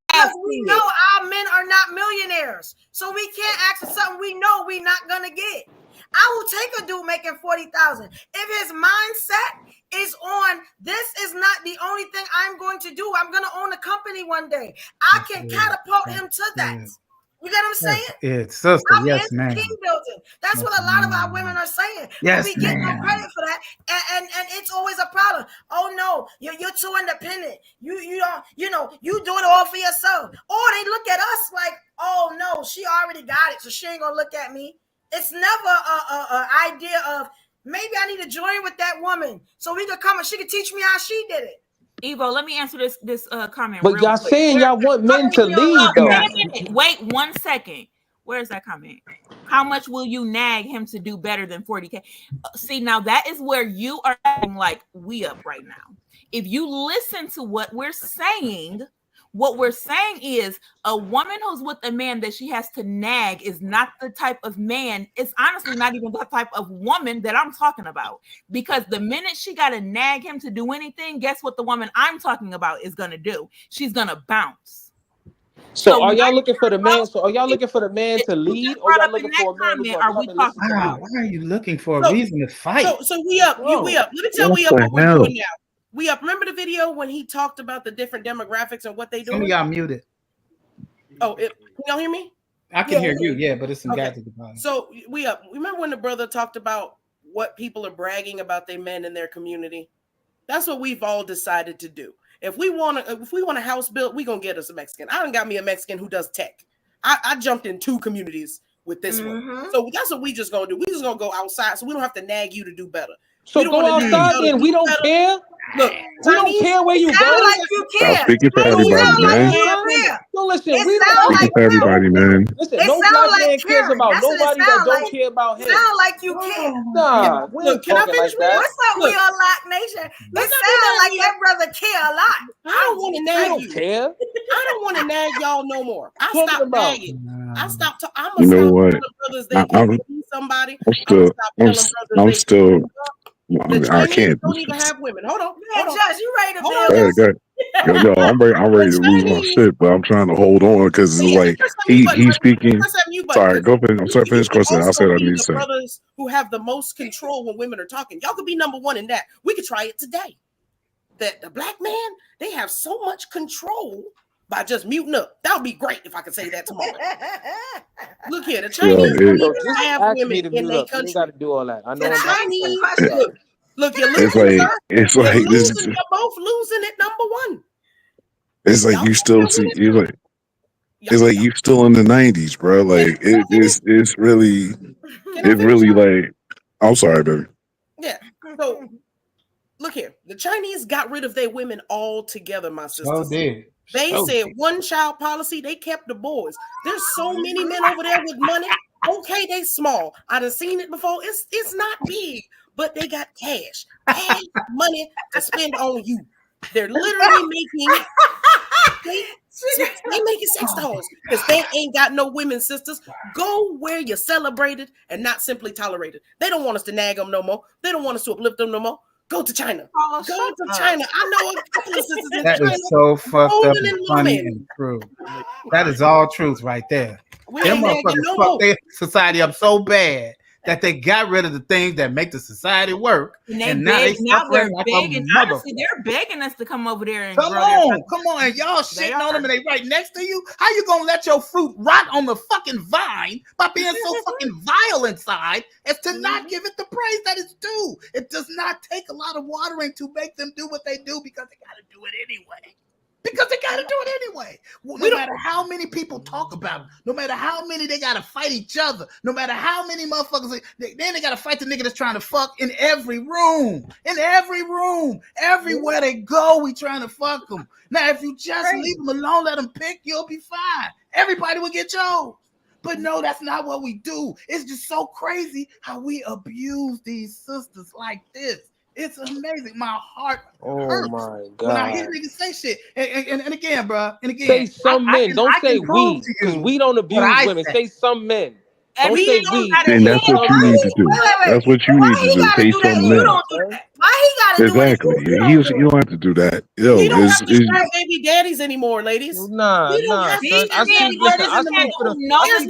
Because we know our men are not millionaires, so we can't ask for something we know we're not gonna get. I will take a dude making 40,000. If his mindset is on, this is not the only thing I'm going to do. I'm going to own a company one day. I can catapult him to that. You get what I'm saying? It's sister. I'm Yes, into ma'am. king building. That's what a lot of our women are saying. Yes, we get no ma'am. credit for that, and it's always a problem. Oh no, you're too independent. You don't, you do it all for yourself. Or they look at us like, oh no, she already got it, so she ain't gonna look at me. It's never a idea of maybe I need to join with that woman so we could come and she could teach me how she did it. Evo, let me answer this comment. But y'all quick. saying y'all want men to lead though. Wait 1 second. Where's that comment? How much will you nag him to do better than 40K? See, now that is where you are acting like we up right now. If you listen to what we're saying is a woman who's with a man that she has to nag is not the type of man. It's honestly not even the type of woman that I'm talking about. Because the minute she got to nag him to do anything, guess what the woman I'm talking about is going to do? She's going to bounce. So are y'all looking for the man? So are y'all looking for the man to lead, or y'all looking for a man who's gonna come and listen to me? Why are you looking for a reason to fight? So we up. We up. Let me tell we up what we're doing now. We up. Remember the video when he talked about the different demographics and what they do? Some of y'all muted. Oh, can y'all hear me? I can hear you, yeah, but it's some guys at the bottom. So we up. Remember when the brother talked about what people are bragging about their men in their community? That's what we've all decided to do. If we want a house built, we're gonna get us a Mexican. I done got me a Mexican who does tech. I jumped in 2 communities with this one. So that's what we just gonna do. We just gonna go outside so we don't have to nag you to do better. So go outside then. We don't care. Look, we don't care where you go. Like you care. Stop speaking for everybody, man. No, listen, Speaking for everybody, man. Listen, no black man cares about nobody that don't care about him. Sound like you care. Nah, we ain't talking like that. What's up, we are Lock Nation? It sounds like that brother care a lot. I don't want to nag you. Care. I don't want to nag y'all no more. I stopped nagging. I stopped. I'm You know what? brothers they can be somebody. I'm still. I can't. Don't even have women. Hold on. Judge, you ready to build? Yo, I'm ready to lose my shit, but I'm trying to hold on because it's like he's speaking. Sorry, go ahead. I'm sorry, finish question. I'll say what I need to say. Brothers who have the most control when women are talking, y'all could be number 1 in that. We could try it today. That the black man, they have so much control by just muting up. That would be great if I could say that tomorrow. Look here, the Chinese just have ask women me to in mute their up. You country. got to do all that. I know. The Chinese, look, you're It's losing. like You're both losing at number 1. It's like you still see. It's like you still in the 90s, bro. Like it's really like. I'm sorry, baby. Yeah. So look here, the Chinese got rid of their women altogether, my sisters. Oh, did. They said one-child policy. They kept the boys. There's so many men over there with money. Okay, they small. I done seen it before. It's not big, but they got cash money to spend on you. They're literally making they making sex dolls because they ain't got no women, sisters. Go where you're celebrated and not simply tolerated. They don't want us to nag them no more. They don't want us to uplift them no more. Go to China. Go to China. I know a couple of sisters in China. That is so fucked up and funny and true. That is all truth right there. Them motherfuckers fucked their society up so bad that they got rid of the things that make the society work. And now we're begging. Honestly, they're begging us to come over there and come on, and y'all shitting on them, and they right next to you. How you gonna let your fruit rot on the fucking vine by being so fucking vile inside as to not give it the praise that it's due? It does not take a lot of watering to make them do what they do because they got to do it anyway. Because they got to do it anyway. No matter how many people talk about them, no matter how many they got to fight each other, no matter how many motherfuckers, then they got to fight the nigga that's trying to fuck in every room. In every room. Everywhere they go, we trying to fuck them. Now, if you just leave them alone, let them pick, you'll be fine. Everybody will get yours. But no, that's not what we do. It's just so crazy how we abuse these sisters like this. It's amazing. My heart hurts my God. when I hear niggas say shit. And again, bro. And again, say some men. Don't say we, because we don't abuse women. Say some men. Don't say we. Then that's what you need to do. That's what you need to do. Say something else. Why he gotta do that? Exactly. You don't have to do that. Yo, We don't have to start baby daddies anymore, ladies. Nah, We don't nah, have son. to I start speak baby for daddies in the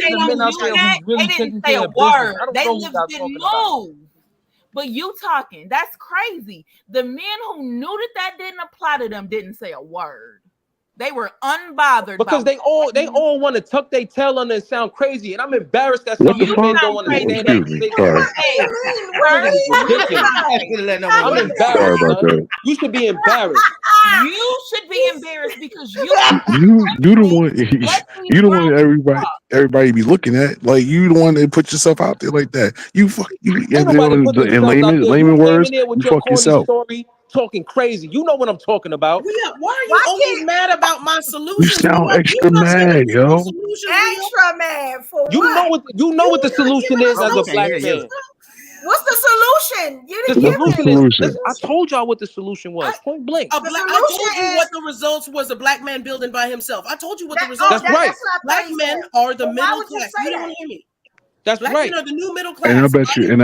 the men out there who's really taking care of business. I don't know who y'all talking about. But you talking, that's crazy. The men who knew that didn't apply to them didn't say a word. They were unbothered because they all want to tuck their tail under and sound crazy, and I'm embarrassed that some of you men don't want to stand up and say ridiculous. I'm embarrassed, son. You should be embarrassed. You should be embarrassed because you the one you the one everybody be looking at. Like you the one that put yourself out there like that. You fuck you. Ain't nobody put In layman words, there with you your fuck corny yourself. story, talking crazy. You know what I'm talking about. Why are you always mad about my solution? You sound extra mad, yo. Extra mad for you what? You know what the solution is as a black man. What's the solution? The solution is. Listen, I told y'all what the solution was. Point blank. I told you what the results was. A black man building by himself. I told you what the results. That's right. Black men are the middle class. You don't hear me. That's Black right. men are the new middle class. And I bet you, if you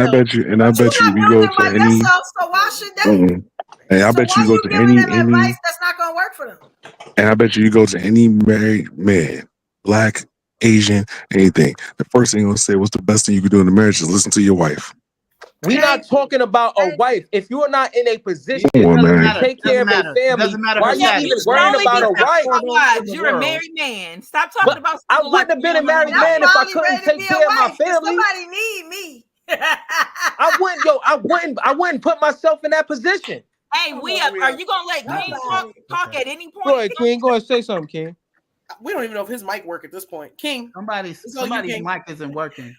go to any, so why should they? And I bet you go to any advice that's not gonna work for them. And I bet you go to any married man, black, Asian, anything. The first thing gonna say, what's the best thing you can do in the marriage is listen to your wife. We're not talking about a wife. If you're not in a position to take care of a family, why are you even worrying about a wife? You're a married man. Stop talking about. I wouldn't have been a married man if I couldn't take care of my family. Somebody need me. I wouldn't put myself in that position. Hey, are you gonna let King talk at any point? Go ahead, King. Go ahead, say something, King. We don't even know if his mic work at this point. King, somebody's mic isn't working.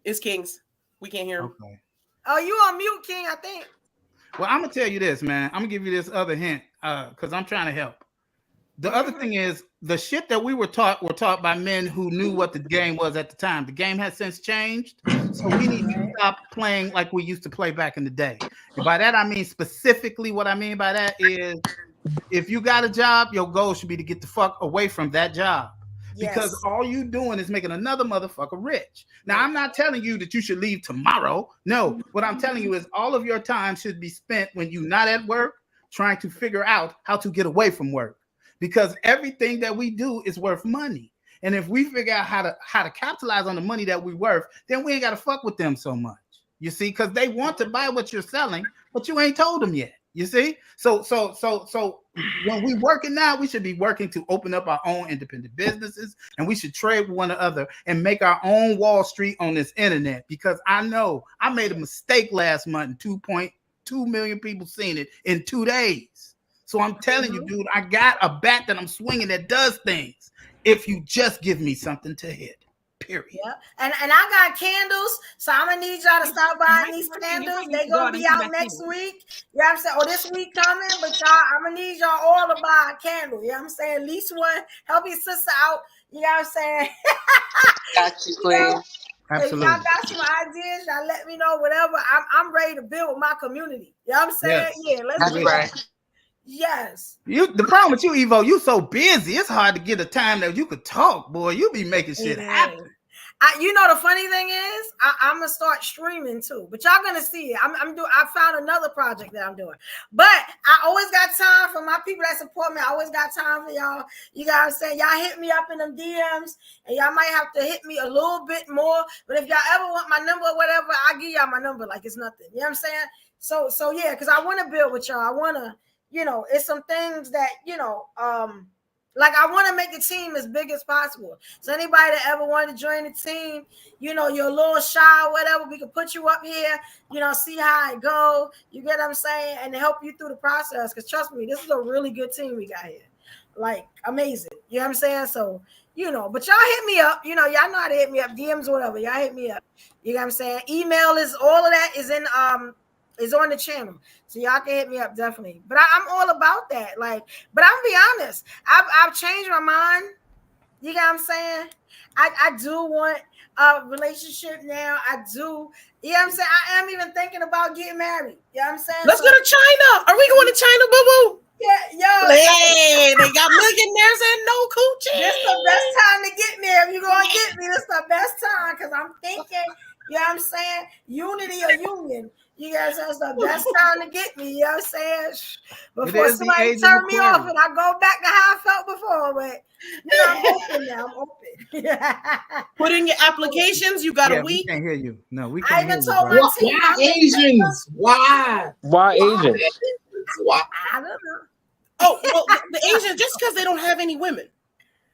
It's King's. We can't hear him. Okay. Oh, you on mute, King? I think. Well, I'm gonna tell you this, man. I'm gonna give you this other hint, because I'm trying to help. The other thing is the shit that we were taught by men who knew what the game was at the time. The game has since changed, so we need to stop playing like we used to play back in the day. And by that I mean specifically what I mean by that is, if you got a job, your goal should be to get the fuck away from that job. Because all you doing is making another motherfucker rich. Now, I'm not telling you that you should leave tomorrow. No, what I'm telling you is all of your time should be spent when you're not at work trying to figure out how to get away from work. Because everything that we do is worth money. And if we figure out how to capitalize on the money that we worth, then we ain't got to fuck with them so much. You see, because they want to buy what you're selling, but you ain't told them yet. You see? So when we working now, we should be working to open up our own independent businesses, and we should trade with one another and make our own Wall Street on this internet. Because I know I made a mistake last month and 2.2 million people seen it in 2 days. So I'm telling you, dude, I got a bat that I'm swinging that does things. If you just give me something to hit. Period. Yeah, and I got candles, so I'm gonna need y'all to stop buying these candles. They gonna be out next week. You know what I'm saying? Or this week coming, but y'all, I'm gonna need y'all all to buy a candle. You know what I'm saying? At least one. Help your sister out. You know what I'm saying? Got you, Queen. Absolutely. If y'all got some ideas, y'all let me know. Whatever. I'm ready to build with my community. You know what I'm saying? Yes. Yeah, let's That's do right. it. Yes. The problem with you, Evo, you so busy. It's hard to get a time that you could talk, boy. You be making shit happen. You know the funny thing is, I'm gonna start streaming too, but y'all gonna see it. I found another project that I'm doing, but I always got time for my people that support me. I always got time for y'all. You know what I'm saying? Y'all hit me up in them DMs, and y'all might have to hit me a little bit more. But if y'all ever want my number or whatever, I give y'all my number like it's nothing. You know what I'm saying? So yeah, because I want to build with y'all. I want to, it's some things that like I want to make the team as big as possible. So anybody that ever wanted to join the team, you're a little shy or whatever, we can put you up here, see how it go. You get what I'm saying? And help you through the process. Because trust me, this is a really good team we got here. Like, amazing. You know what I'm saying? So, but y'all hit me up. Y'all know how to hit me up. DMs, whatever. Y'all hit me up. You know what I'm saying? Email is, all of that is in, is on the channel, so y'all can hit me up definitely. But I'm all about that. Like, but I'll be honest, I've changed my mind. You know what I'm saying? I do want a relationship now. I do. You know what I'm saying? I am even thinking about getting married. You know what I'm saying? Let's go to China. Are we going to China, boo boo? Hey, they got millionaires and no coochie. This the best time to get me. If you're gonna get me, this the best time because I'm thinking, you know what I'm saying? Unity or union. You guys, that's the best time to get me. You know what I'm saying? Before somebody turn me off and I go back to how I felt before. But you know, I'm open now. I'm open. Put in your applications. You got a week. We can't hear you. No, we I can't even hear told you. my team. Why Asians? Why? Why Asians? Why? I don't know. Oh, well, the Asians, just because they don't have any women.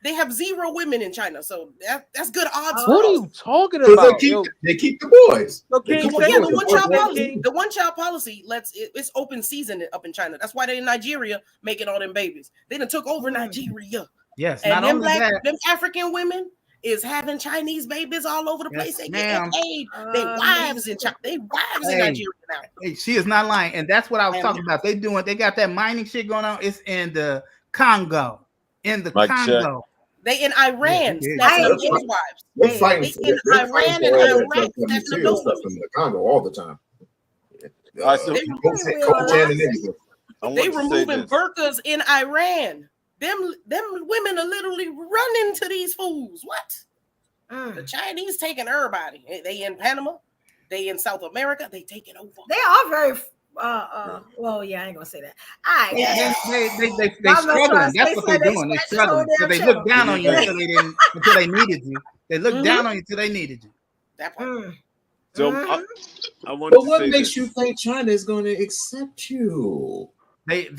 They have 0 women in China, so that's good odds. What are you talking about? They keep the boys. The one-child policy lets it's open season up in China. That's why they in Nigeria making all them babies. They done took over Nigeria. Yes, and not only them African women is having Chinese babies all over the place. They get paid. They wives in China. They wives in Nigeria now. Hey, she is not lying, and that's what I was talking about. They got that mining shit going on. It's in the Congo. In the Congo. They in Iran. They're wives. They're fighting in Iran and Iraq. Stuff in the Congo all the time. They removing burqas in Iran. Them women are literally running to these fools. What? The Chinese taking everybody. They in Panama. They in South America. They taking over. They are very. Well, yeah, I ain't gonna say that. They struggling. That's what they're doing. They're struggling. So they look down on you until they needed you. They look down on you until they needed you. That part. So I wanted but to what say makes this. you think China is going to accept you? They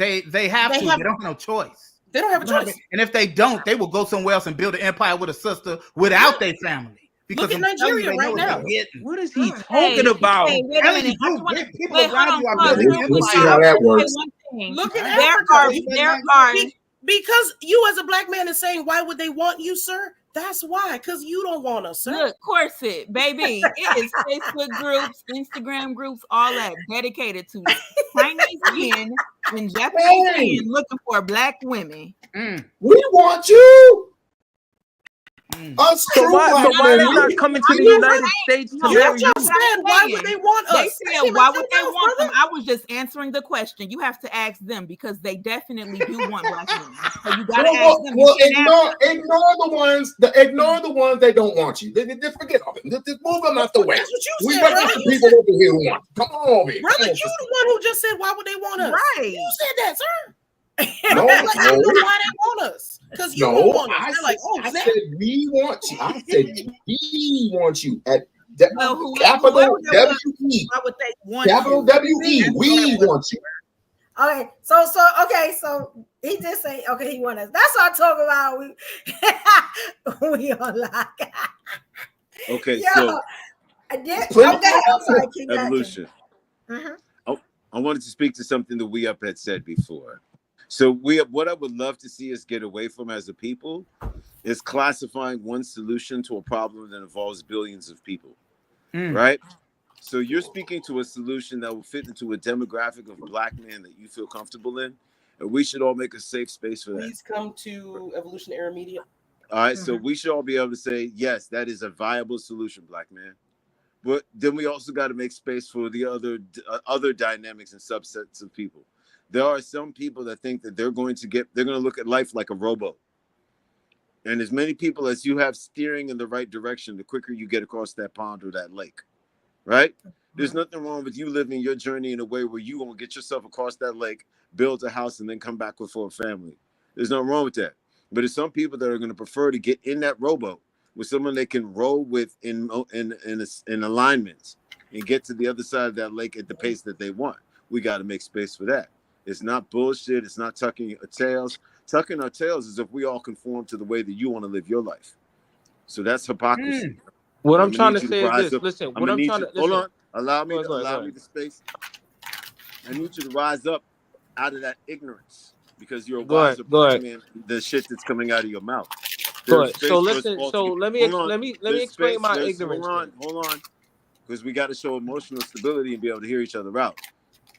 have to. They don't have no choice. They don't have a choice. And if they don't, they will go somewhere else and build an empire with a sister without their family. Because look at Nigeria right now. What is he talking about? Hey, wait a minute. People around you are building an We'll see how that works. Look at there are because you as a black man is saying, why would they want you, sir? That's why, because you don't want us, sir. Look, corset, baby. It is Facebook groups, Instagram groups, all that dedicated to Chinese men and Japanese men looking for black women. We want you. Us So why they not coming to the United States to marry you? Why would they want us? They said, why would they want them? I was just answering the question. You have to ask them because they definitely do want black women. So you gotta ask them. Well, ignore the ones that don't want you. Just forget of it. Just move them out the way. That's what you We said, got brother. some people over here who want you. Come on, baby. Brother, you the one who just said, why would they want us? Right. You said that, sir. No, I know why they want us. Because you don't want us. I said we want you. I said we want you at capital W-E. Why would they want Capital W-E. We want you. Okay, so he did say, okay, he want us. That's what I'm talking about. We are like, Okay, so I did. I'm sorry, evolution. I wanted to speak to something that We Up had said before. So what I would love to see us get away from as a people is classifying one solution to a problem that involves billions of people, right? So you're speaking to a solution that will fit into a demographic of black men that you feel comfortable in, and we should all make a safe space for that. Please come to Evolutionary Media. All right, so we should all be able to say, yes, that is a viable solution, black man. But then we also got to make space for the other dynamics and subsets of people. There are some people that think that they're going to look at life like a rowboat. And as many people as you have steering in the right direction, the quicker you get across that pond or that lake, right? There's nothing wrong with you living your journey in a way where you're going to get yourself across that lake, build a house, and then come back for a family. There's nothing wrong with that. But there's some people that are going to prefer to get in that rowboat with someone they can row with in alignments and get to the other side of that lake at the pace that they want. We got to make space for that. It's not bullshit. It's not tucking our tails. Tucking our tails is if we all conform to the way that you want to live your life. So that's hypocrisy. What I'm trying to say is this. Listen, what I'm trying to hold on. Allow me the space. I need you to rise up out of that ignorance because you're a wiser person in the shit that's coming out of your mouth. Good. So listen. So let me explain my ignorance. Hold on, because we got to show emotional stability and be able to hear each other out.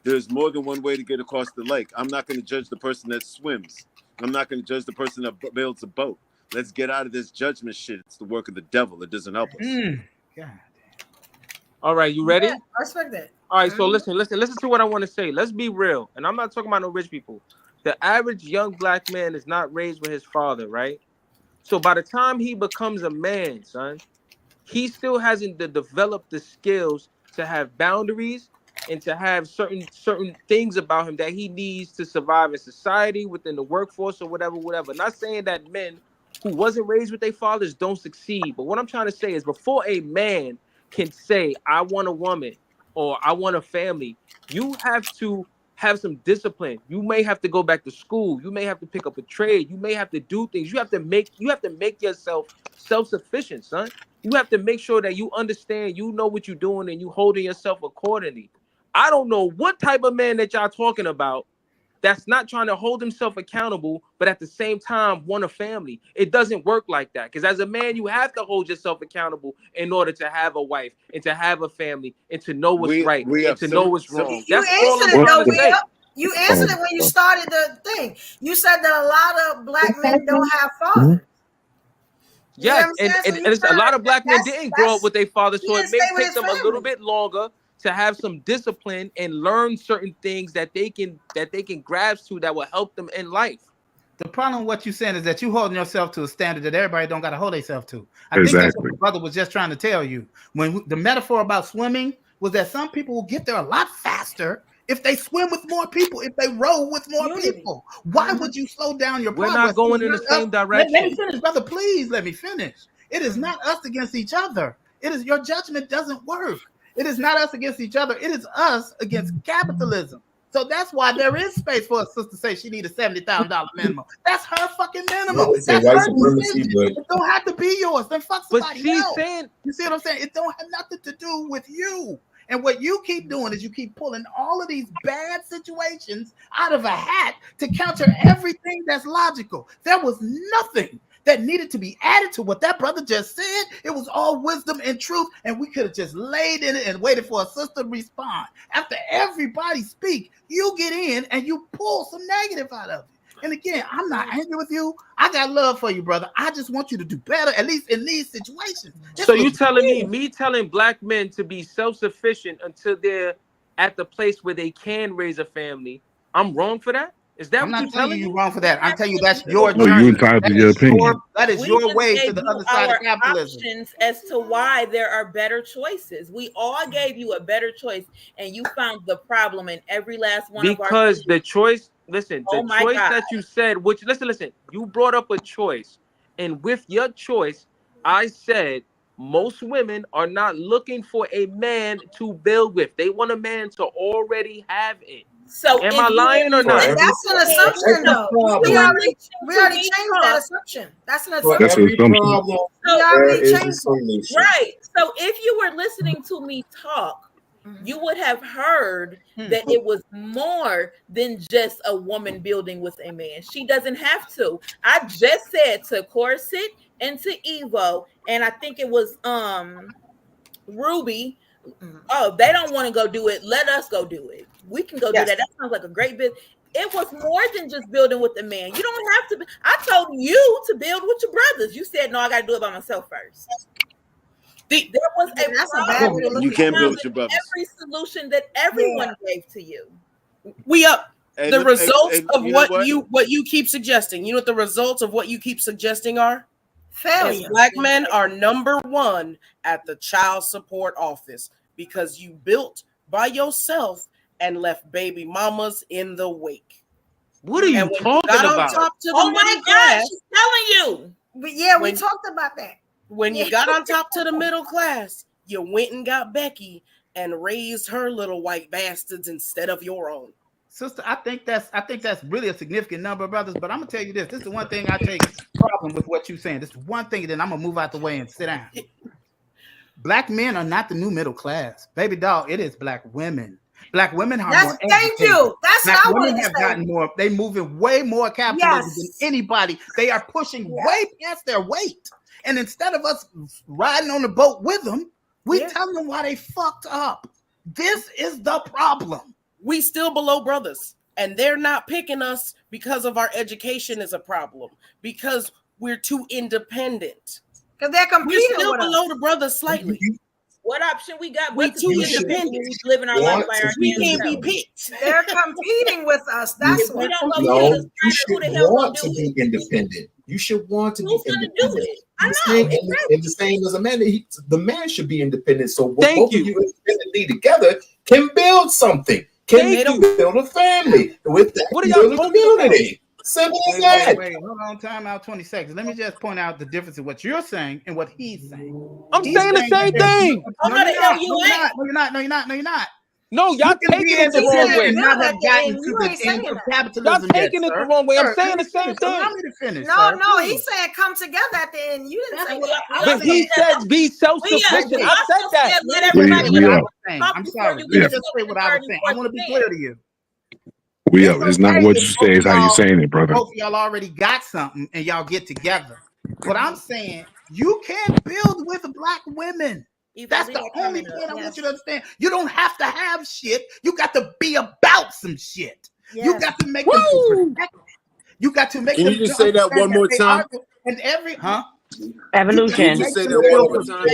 There's more than one way to get across the lake. I'm not going to judge the person that swims. I'm not going to judge the person that builds a boat. Let's get out of this judgment shit. It's the work of the devil. It doesn't help us. God. All right, you ready? Yeah, I respect that. All right, so listen to what I want to say. Let's be real. And I'm not talking about no rich people. The average young black man is not raised with his father, right? So by the time he becomes a man, son, he still hasn't developed the skills to have boundaries and to have certain things about him that he needs to survive in society, within the workforce, or whatever. Not saying that men who wasn't raised with their fathers don't succeed, but what I'm trying to say is before a man can say, I want a woman or I want a family, you have to have some discipline. You may have to go back to school. You may have to pick up a trade. You may have to do things. You have to make yourself self-sufficient, son. You have to make sure that you understand, you know what you're doing, and you holding yourself accordingly. I don't know what type of man that y'all talking about that's not trying to hold himself accountable, but at the same time want a family. It doesn't work like that. Because as a man, you have to hold yourself accountable in order to have a wife and to have a family and to know what's right and to know what's wrong. You answered it though, Will. You answered it when you started the thing. You said that a lot of black men don't have fathers. Yes, and it's a lot of black men didn't grow up with their father, so it may take them a little bit longer to have some discipline and learn certain things that they can grasp to that will help them in life. The problem with what you're saying is that you holding yourself to a standard that everybody don't got to hold themselves to. I think that's what the brother was just trying to tell you. When the metaphor about swimming was that some people will get there a lot faster if they swim with more people, if they row with more people. Why would you slow down your progress? We're not going in the same direction. Let me finish, brother. Please let me finish. It is not us against each other. It is your judgment doesn't work. It is not us against each other. It is us against capitalism. So that's why there is space for a sister to say she need a $70,000 minimum. That's her fucking minimum. That's her decision. It don't have to be yours. Then fuck somebody else. You see what I'm saying? It don't have nothing to do with you. And what you keep doing is you keep pulling all of these bad situations out of a hat to counter everything that's logical. There was nothing that needed to be added to what that brother just said. It was all wisdom and truth, and we could have just laid in it and waited for a sister to respond. After everybody speak, you get in and you pull some negative out of it. And again, I'm not angry with you. I got love for you, brother. I just want you to do better, at least in these situations. So you telling me telling black men to be self-sufficient until they're at the place where they can raise a family, I'm wrong for that? Is that I'm what not you're telling you wrong for that. I'm telling you that's your journey. journey. You entitled to your opinion. That is your way to the other side of capitalism. Options as to why there are better choices. We all gave you a better choice, and you found the problem in every last one of our. Because the choice, listen, the choice that you said, which listen, you brought up a choice, and with your choice, I said most women are not looking for a man to build with. They want a man to already have it. So am I lying or not? That's an assumption, though. We already changed that assumption. That's an assumption. That's an assumption. We already changed it. Right. So if you were listening to me talk, you would have heard that it was more than just a woman building with a man. She doesn't have to. I just said to Corset and to Evo, and I think it was Ruby. Oh, they don't want to go do it. Let us go do it. We can go do that. That sounds like a great bit. It was more than just building with a man. You don't have to. I told you to build with your brothers. You said, no, I got to do it by myself first. There was a problem. You can't build with your brothers. Every solution that everyone gave to you. We up. And the results of you what you keep suggesting. You know what the results of what you keep suggesting are? Failure. Black men are number one at the child support office because you built by yourself and left baby mamas in the wake. What are you talking about? Oh my gosh, she's telling you. But yeah, we talked about that. When you got on top to the middle class, you went and got Becky and raised her little white bastards instead of your own. Sister, I think that's really a significant number of brothers. But I'm gonna tell you this. This is the one thing I take problem with what you're saying. This is one thing, then I'm gonna move out the way and sit down. Black men are not the new middle class. Baby doll, it is black women. Black women are more educated. Thank you. That's black what I women wanted have to say. gotten more. They moving way more capitalism than anybody. They are pushing way past their weight. And instead of us riding on the boat with them, we tell them why they fucked up. This is the problem. We still below brothers, and they're not picking us because of our education is a problem, because we're too independent. Because they're competing We're still with below us. the brothers slightly. What option we got? We But too independent. We living our life by our We damn can't be self. picked. They're competing with us. That's If what. we don't go No, get us, you who the should hell want gonna to do be it? independent. You should want to Who's be gonna independent. do it? I The know. same, and the same as a man, the man should be independent. So Thank both you. of you independently together can build something, can Thank you. build a family. With that, What are y'all build a talking community. Simple as that. Wait, hold on, time out 20 seconds. Let me just point out the difference in what you're saying and what he's saying. I'm saying the same thing. No, you're not. No, you're not. No, y'all taking it the wrong way. And not have gotten to You the ain't saying end of that. capitalism Y'all taking yet, it the sir. wrong way. I'm Sir, saying let the me same finish. thing. Allow me to finish, No, sir. no, he Please. said come together at the end. You didn't say that. But he said be self-sufficient. I said that. Let everybody We know. are. I'm sorry. Let me just say what I was saying. I want to be clear to you. We up. It's not what you say, it's how you saying it, brother. Both of y'all already got something and y'all get together. What I'm saying, you can't build with black women. That's the only point I want you to understand. You don't have to have shit. You got to be about some shit. You got to make them feel protected. You got to make Can them you just say that one more time? And every Evolution. Can you just say that one more time?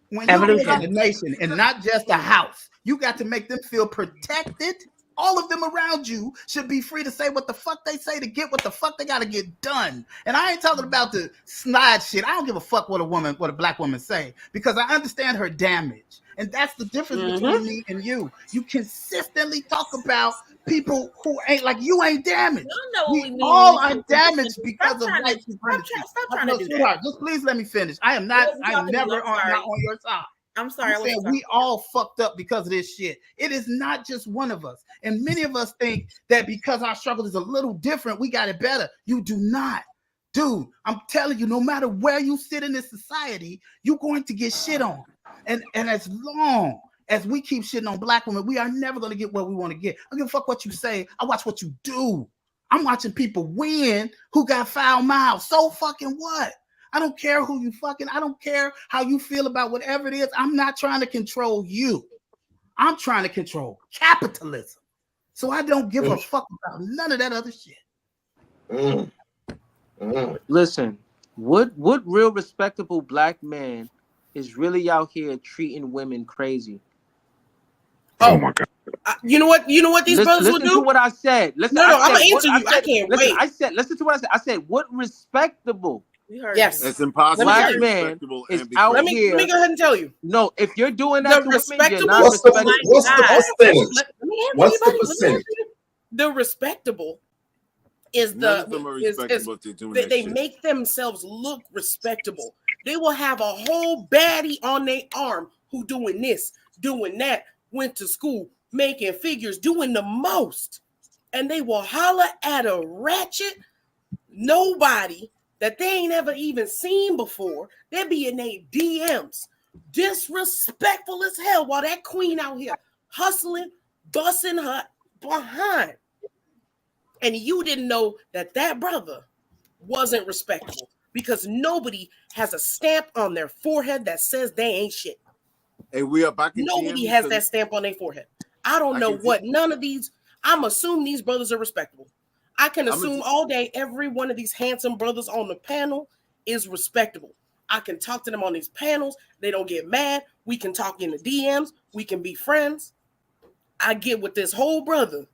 When you build a nation and not just a house, you got to make them feel protected. All of them around you should be free to say what the fuck they say to get what the fuck they got to get done. And I ain't talking about the snide shit. I don't give a fuck what a black woman say, because I understand her damage. And that's the difference between me and you. You consistently talk about people who ain't like you ain't damaged. We all are damaged because of white supremacy. Stop trying to do Sweetheart, that. just please let me finish. I'm never not on your side. I'm sorry. I'm saying we all fucked up because of this shit. It is not just one of us. And many of us think that because our struggle is a little different, we got it better. You do not. Dude, I'm telling you, no matter where you sit in this society, you're going to get shit on. And as long as we keep shitting on black women, we are never going to get what we want to get. I don't give a fuck what you say. I watch what you do. I'm watching people win who got foul mouths. So fucking what? I don't care who you fucking, I don't care how you feel about whatever it is. I'm not trying to control you. I'm trying to control capitalism. So I don't give a fuck about none of that other shit. Listen, what real respectable black man is really out here treating women crazy? Oh my God. You know what these brothers will do? Listen to what I said. Listen, no, I'm gonna answer you. I can't wait. Listen to what I said. I said, what respectable? Yes, it's impossible. Black man is out here. Let me go ahead and tell you. No, if you're doing that to women, you're not What's the respectable. What's the percentage? The respectable is they make themselves look respectable. They will have a whole baddie on their arm who doing this, doing that, went to school, making figures, doing the most. And they will holler at a ratchet nobody that they ain't ever even seen before. They be in their DMs, disrespectful as hell, while that queen out here hustling, busting her behind. And you didn't know that brother wasn't respectable, because nobody has a stamp on their forehead that says they ain't shit. Hey, we are back. Nobody has that stamp on their forehead. I don't know what none of these. I'm assuming these brothers are respectable. I can assume all day every one of these handsome brothers on the panel is respectable. I can talk to them on these panels. They don't get mad. We can talk in the DMs. We can be friends. I get with this whole brother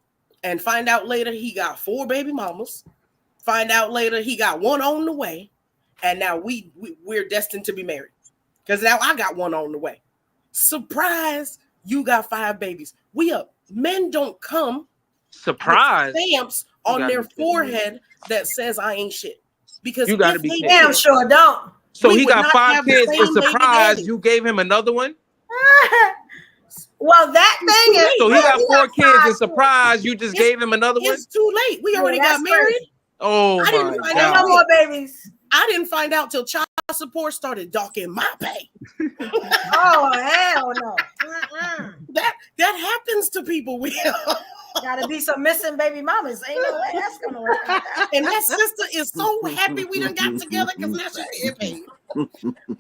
and find out later he got 4 baby mamas. Find out later he got 1 on the way. And now we're destined to be married. Because now I got 1 on the way. Surprise, you got 5 babies. We up. Men don't come surprise stamps on their forehead that says I ain't shit. Because you gotta be damn sure don't. So he got 5 kids and surprise, you gave him another one? Well, that thing is. So he got 4 kids and surprise, you just gave him another one? It's too late. We already got married. Crazy. Oh, I didn't find out no more babies. I didn't find out till child support started docking my pay. Oh, hell no. That happens to people. We gotta be some missing baby mamas. Ain't no way that's gonna work out. And that sister is so happy we done got together because now she's getting paid.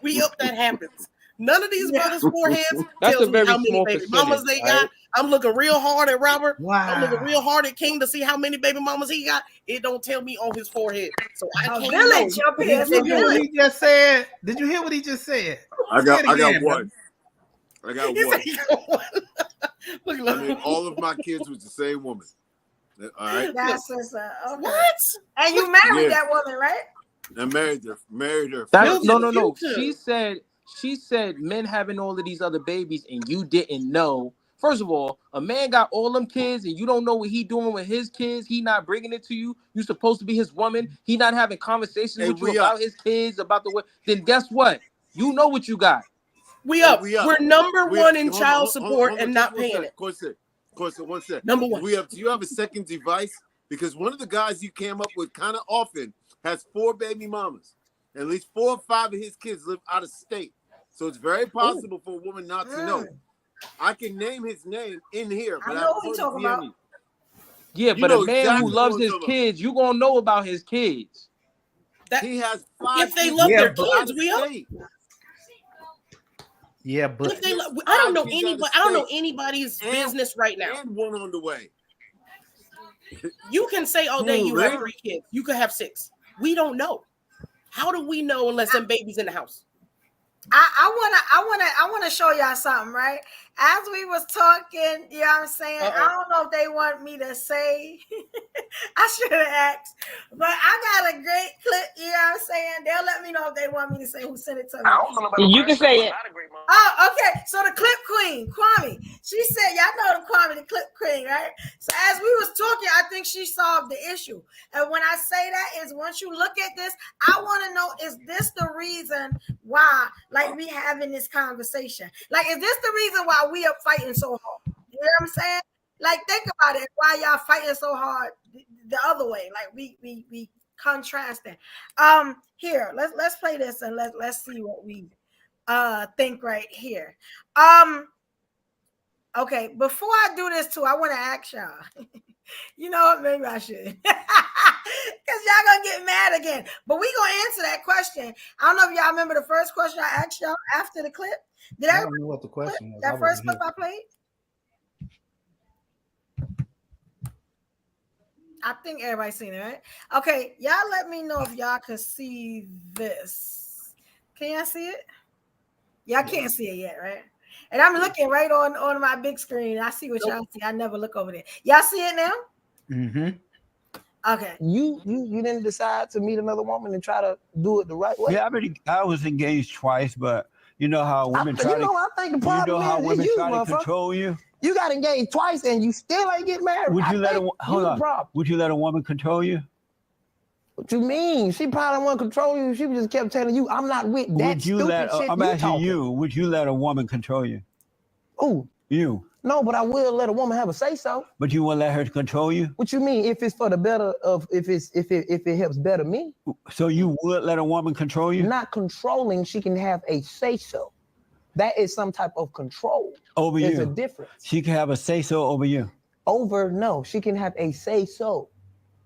We hope that happens. None of these brothers' foreheads That's tells a me very how many small baby mamas they percentage, got. I'm looking real hard at Robert. Wow. I'm looking real hard at King to see how many baby mamas he got. It don't tell me on his forehead, so I A can't village know. up here. Did you hear what he just said? Did you hear what he just said? I Say it got again, one. I got He one. said, "Look, I mean, all of my kids was the same woman. All right. That's what's up. Okay. What? And you married Yeah. that woman, right? I married her. That's, Milton, no. you too. She said men having all of these other babies and you didn't know. First of all, a man got all them kids and you don't know what he doing with his kids. He not bringing it to you. You supposed to be his woman. He not having conversations with you about his kids, about the way. Then guess what? You know what you got. We're number one in child support and not paying it. Corset, one sec. Number one. Do you have a second device? Because one of the guys you came up with kind of often has 4 baby mamas. At least 4 or 5 of his kids live out of state. So it's very possible for a woman not to know. I can name his name in here, but I know who you talking about. Yeah, but a man who loves his kids, you gonna know about his kids. He has 5 if they love their kids, we up. Yeah, but If they I don't know anybody. I don't know anybody's business right now. And one on the way. You can say all day you have 3 kids. You could have 6. We don't know. How do we know unless them babies in the house? I wanna show y'all something, right? As we was talking, you know what I'm saying? I don't know if they want me to say. I should have asked, but I got a great clip, you know what I'm saying? They'll let me know if they want me to say who sent it to me. You can say it. Oh, okay. So the clip queen, Kwame, she said, y'all know Kwame, the clip queen, right? So as we was talking, I think she solved the issue. And when I say that is once you look at this, I want to know, is this the reason why, like, we having this conversation? Like, is this the reason why we are fighting so hard? You know what I'm saying? Like, think about it. Why y'all fighting so hard the other way? Like, we contrasting. Here, let's play this and let's see what we think right here. Okay, before I do this too, I want to ask y'all. You know what? Maybe I should. Because y'all gonna get mad again. But we gonna answer that question. I don't know if y'all remember the first question I asked y'all after the clip. Did I don't know what the question was. That first clip I played? I think everybody's seen it, right? Okay, y'all let me know if y'all can see this. Can y'all see it? Y'all can't see it yet, right? And I'm looking right on my big screen. I see what y'all see. I never look over there. Y'all see it now? Mm-hmm. Okay. You didn't decide to meet another woman and try to do it the right way? Yeah, I was engaged twice, but you know how women try to. I think the problem is you, try to control you. You got engaged twice and you still ain't get married. Would you Would you let a woman control you? What you mean? She probably won't control you. She just kept telling you, "I'm not with that Would you stupid let? shit." I'm asking you. Would you let a woman control you? Oh, you. No, but I will let a woman have a say so. But you won't let her control you? What you mean? If it's for the better of, if it helps better me. So you would let a woman control you? Not controlling. She can have a say so. That is some type of control. Over you. There's a difference. She can have a say so over you. No, she can have a say so.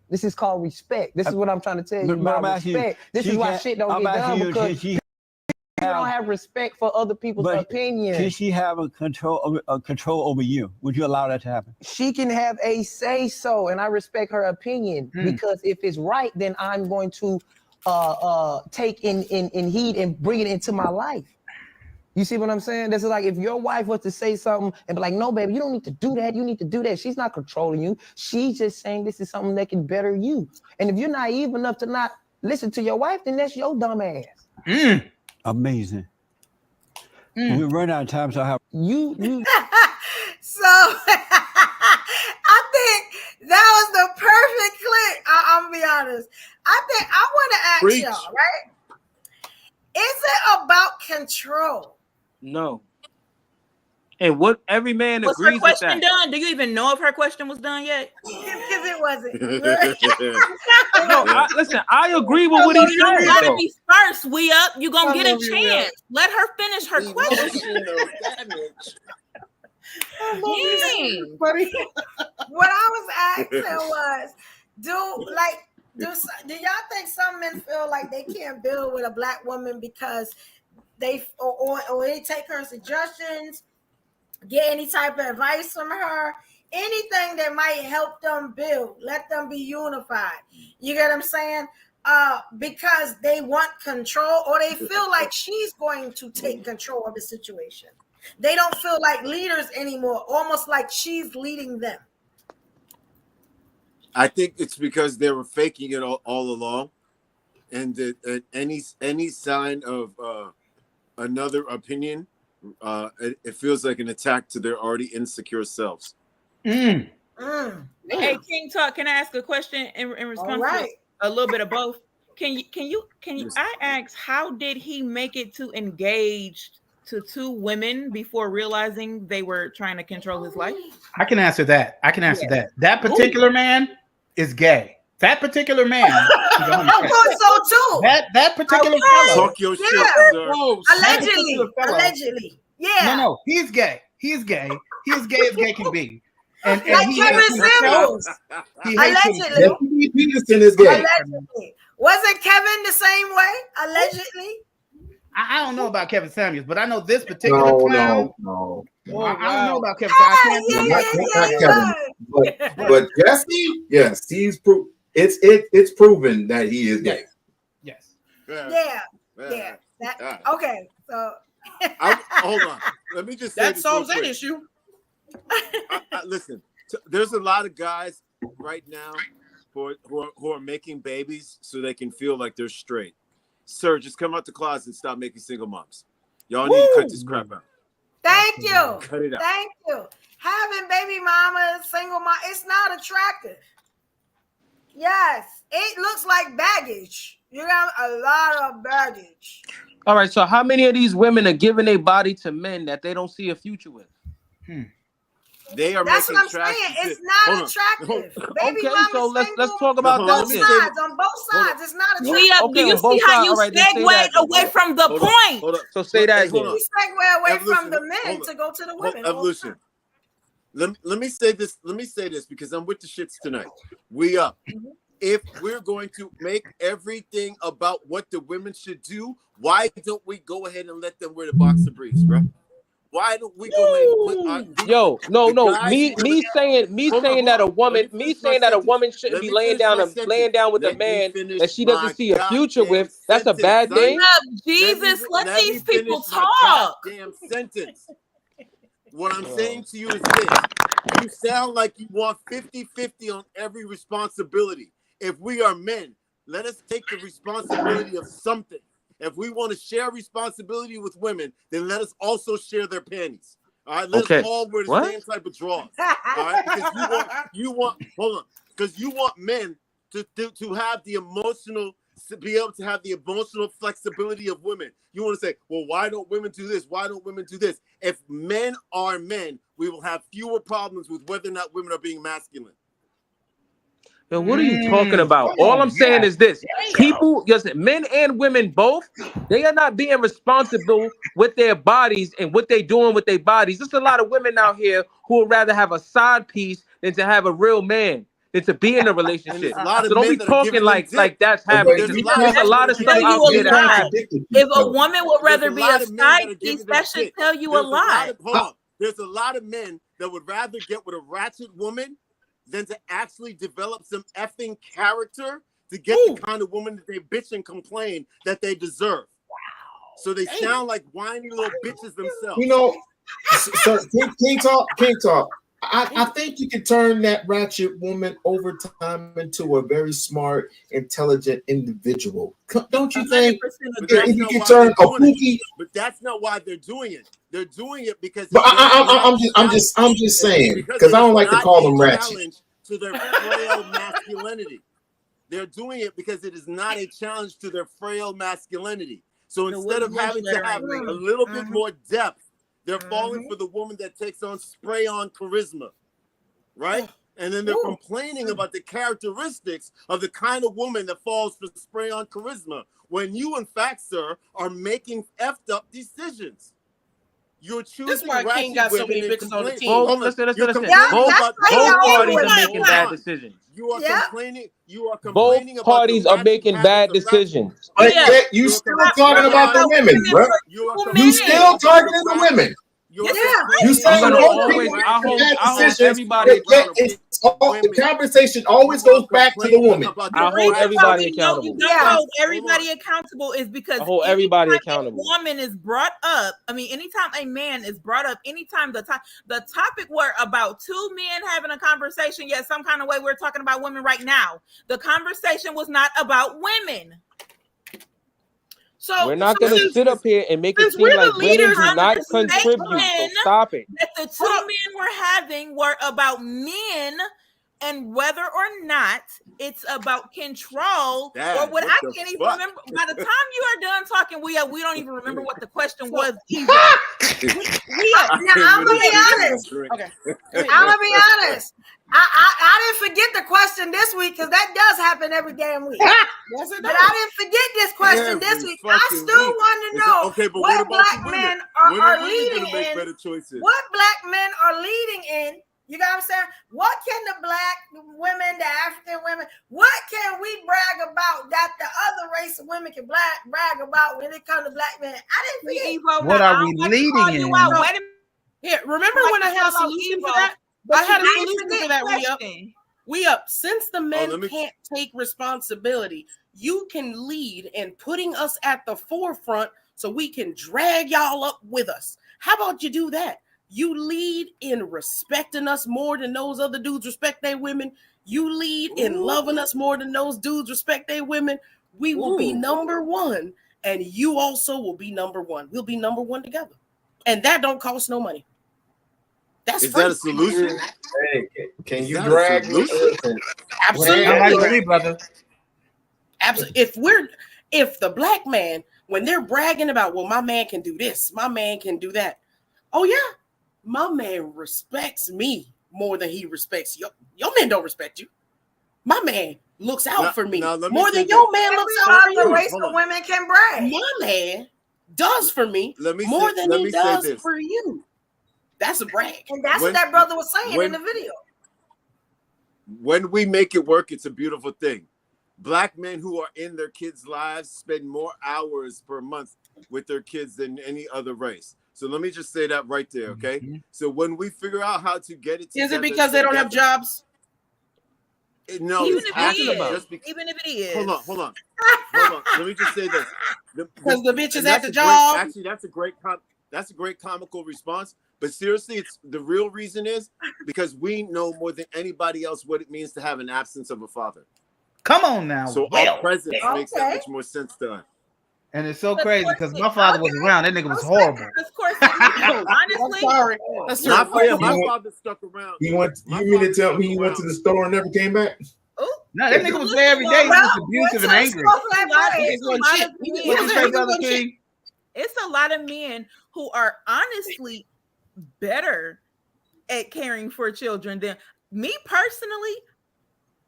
This is called respect. This is what I'm trying to tell you about respect. This is why shit don't get done because you don't have respect for other people's opinions. Can she have a control over you? Would you allow that to happen? She can have a say so, and I respect her opinion because if it's right, then I'm going to take in heed and bring it into my life. You see what I'm saying? This is like if your wife was to say something and be like, "No, baby, you don't need to do that. You need to do that." She's not controlling you. She's just saying this is something that can better you. And if you're naive enough to not listen to your wife, then that's your dumb ass. Amazing. We run out of time, so I have you. So I think that was the perfect clip. I'm gonna be honest. I think I want to ask y'all, right? Is it about control? No. And what every man was agrees her question with that. done? Do you even know if her question was done yet? Because it wasn't. No, listen, I agree with what he said. You gotta be first. We up. You gonna get a chance. Let her finish her question. What I was asking was, do y'all think some men feel like they can't build with a black woman because or they take her suggestions, get any type of advice from her, anything that might help them build, let them be unified. You get what I'm saying? Because they want control, or they feel like she's going to take control of the situation. They don't feel like leaders anymore, almost like she's leading them. I think it's because they were faking it all along, and any sign of another opinion, it feels like an attack to their already insecure selves. Hey, King Talk, can I ask a question in response to a little bit of both? Can you I ask, how did he make it to engage to two women before realizing they were trying to control his life? I can answer that. That particular man is gay. That particular man. I thought so too. That particular fellow. Talk your shit, sir. Allegedly. Yeah. No, he's gay. He's gay. He's as gay as gay can be. And like he Kevin Samuels. Allegedly. Peterson is gay. Allegedly. Wasn't Kevin the same way? Allegedly. I don't know about Kevin Samuels, but I know this particular clown. No. I don't know about Kevin Samuels. But Jesse, yes, it's proven that he is gay. Yes. Yeah. Okay. So hold on. Let me just say that solves that issue. Listen, there's a lot of guys right now who are making babies so they can feel like they're straight. Sir, just come out the closet and stop making single moms. Y'all need to cut this crap out. Thank you. Cut it out. Thank you. Having baby mamas, single mom, it's not attractive. Yes, it looks like baggage. You got a lot of baggage. All right, so how many of these women are giving their body to men that they don't see a future with? They are. That's what I'm saying. It's not attractive. Baby okay, so let's talk about on that. Both sides, on both sides, it's not attractive. Do you see how you segue away from the point? Hold up. So say that. We segue away from the men to go to the women. Evolution. Let me say this. Let me say this because I'm with the shits tonight. We up. If we're going to make everything about what the women should do, why don't we go ahead and let them wear the boxer briefs, bro? Why don't we go ahead and put me saying that a woman shouldn't be laying down with a man that she doesn't see a future with. That's a bad thing. Jesus, let these people talk. Damn sentence. What I'm saying to you is this. You sound like you want 50-50 on every responsibility. If we are men, let us take the responsibility of something. If we want to share responsibility with women, then let us also share their panties. All right, let's all wear the same type of drawers. All right, because you want men to have the emotional, to be able to have the emotional flexibility of women. You want to say, well, why don't women do this? Why don't women do this? If men are men, we will have fewer problems with whether or not women are being masculine. Yo, what are you talking about? All I'm saying is this: people, men and women both, they are not being responsible with their bodies and what they're doing with their bodies. There's a lot of women out here who would rather have a side piece than to have a real man, than to be in a relationship. So don't be talking like that's happening. There's a lot of stuff out there that happens. If a woman would rather be a side piece, that should tell you a lot. Hold on. There's a lot of men that would rather get with a ratchet woman than to actually develop some effing character to get the kind of woman that they bitch and complain that they deserve. Wow. So they sound like whiny little bitches themselves. You know, sir, King Talk. I think you can turn that ratchet woman over time into a very smart, intelligent individual. Don't you think? If you can turn a pookie, but that's not why they're doing it. They're doing it because. But I'm just saying because I don't like to call them ratchet. To their frail masculinity, they're doing it because it is not a challenge to their frail masculinity. So instead of having to have a little bit more depth, they're falling for the woman that takes on spray-on charisma, right? And then they're complaining about the characteristics of the kind of woman that falls for spray-on charisma when you, in fact, sir, are making effed up decisions. You're choosing. That's why King got so many bitches on the team. Listen. Both parties are making bad decisions. You are complaining. You are Both complaining about parties are making bad decisions. But yet you still talking about the women, bro. You still targeting the women. You saying I hold everybody accountable. The conversation always goes back to the woman. I hold everybody accountable. You don't hold everybody accountable is because I hold everybody accountable. A woman is brought up. I mean, anytime a man is brought up, anytime the topic were about two men having a conversation, yet some kind of way we're talking about women right now. The conversation was not about women. So we're not going to sit up here and make it seem like women do not contribute. So stop it. That the two men were having were about men and whether or not it's about control or what. I can't even remember. By the time you are done talking, we don't even remember what the question was. Either. I'm gonna be honest. Okay, I'm gonna be honest. I didn't forget the question this week because that does happen every damn week. Yes, it does. But I didn't forget this question this week. I still want to know what black men are leading in. What black men are leading in? You got what I'm saying? What can the black women, the African women, what can we brag about that the other race of women can brag about when it comes to black men? I didn't forget. What are we leading in? Here, remember when I had a solution for that? I had a solution for that. We up. Since the men can't take responsibility, you can lead in putting us at the forefront so we can drag y'all up with us. How about you do that? You lead in respecting us more than those other dudes respect their women. You lead in loving us more than those dudes respect their women. We will be number one, and you also will be number one. We'll be number one together. And that don't cost no money. That's Is that a solution? Hey, can you drag me? Absolutely. I agree, brother. Absolutely. If the black man, when they're bragging about, well, my man can do this, my man can do that. Oh, yeah. My man respects me more than he respects you. Your man don't respect you. My man looks out for me more than your man looks out for you. Race of women can brag. My man does for me more than he does for you. That's a brag. And that's what that brother was saying in the video. When we make it work, it's a beautiful thing. Black men who are in their kids' lives spend more hours per month with their kids than any other race. So let me just say that right there, okay? Mm-hmm. So when we figure out how to get it together, is it because they don't have jobs? No, even if it is. Hold on. Let me just say this. Because the bitch is at the job. Actually, that's a great comical response. But seriously, it's the real reason is because we know more than anybody else what it means to have an absence of a father. Come on now. So our presence makes that much more sense to us. And it's so crazy because my father was around. That nigga was horrible. Of course, honestly, I'm sorry. My father stuck around. You mean to tell me he went to the store and never came back? No, that nigga was there every day. He was abusive and angry. It's a lot of men who are honestly better at caring for children than me personally.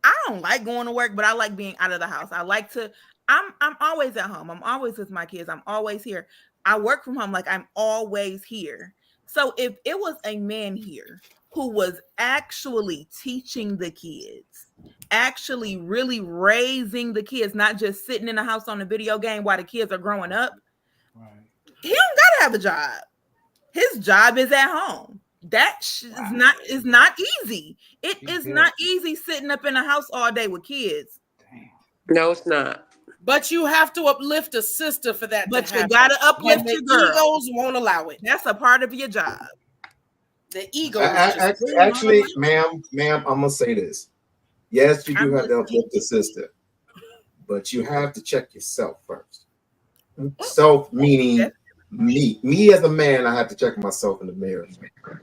I don't like going to work, but I like being out of the house. I like to. I'm always at home. I'm always with my kids. I'm always here. I work from home, like I'm always here. So if it was a man here who was actually teaching the kids, actually really raising the kids, not just sitting in the house on a video game while the kids are growing up, he don't gotta have a job. His job is at home. That is not easy. It is not easy sitting up in a house all day with kids. No, it's not. But you have to uplift a sister for that. But you gotta uplift your girl. Egos won't allow it. That's a part of your job. The ego. Actually, ma'am, I'm gonna say this. Yes, you do have to uplift the sister, but you have to check yourself first. Self meaning me as a man, I have to check myself in the mirror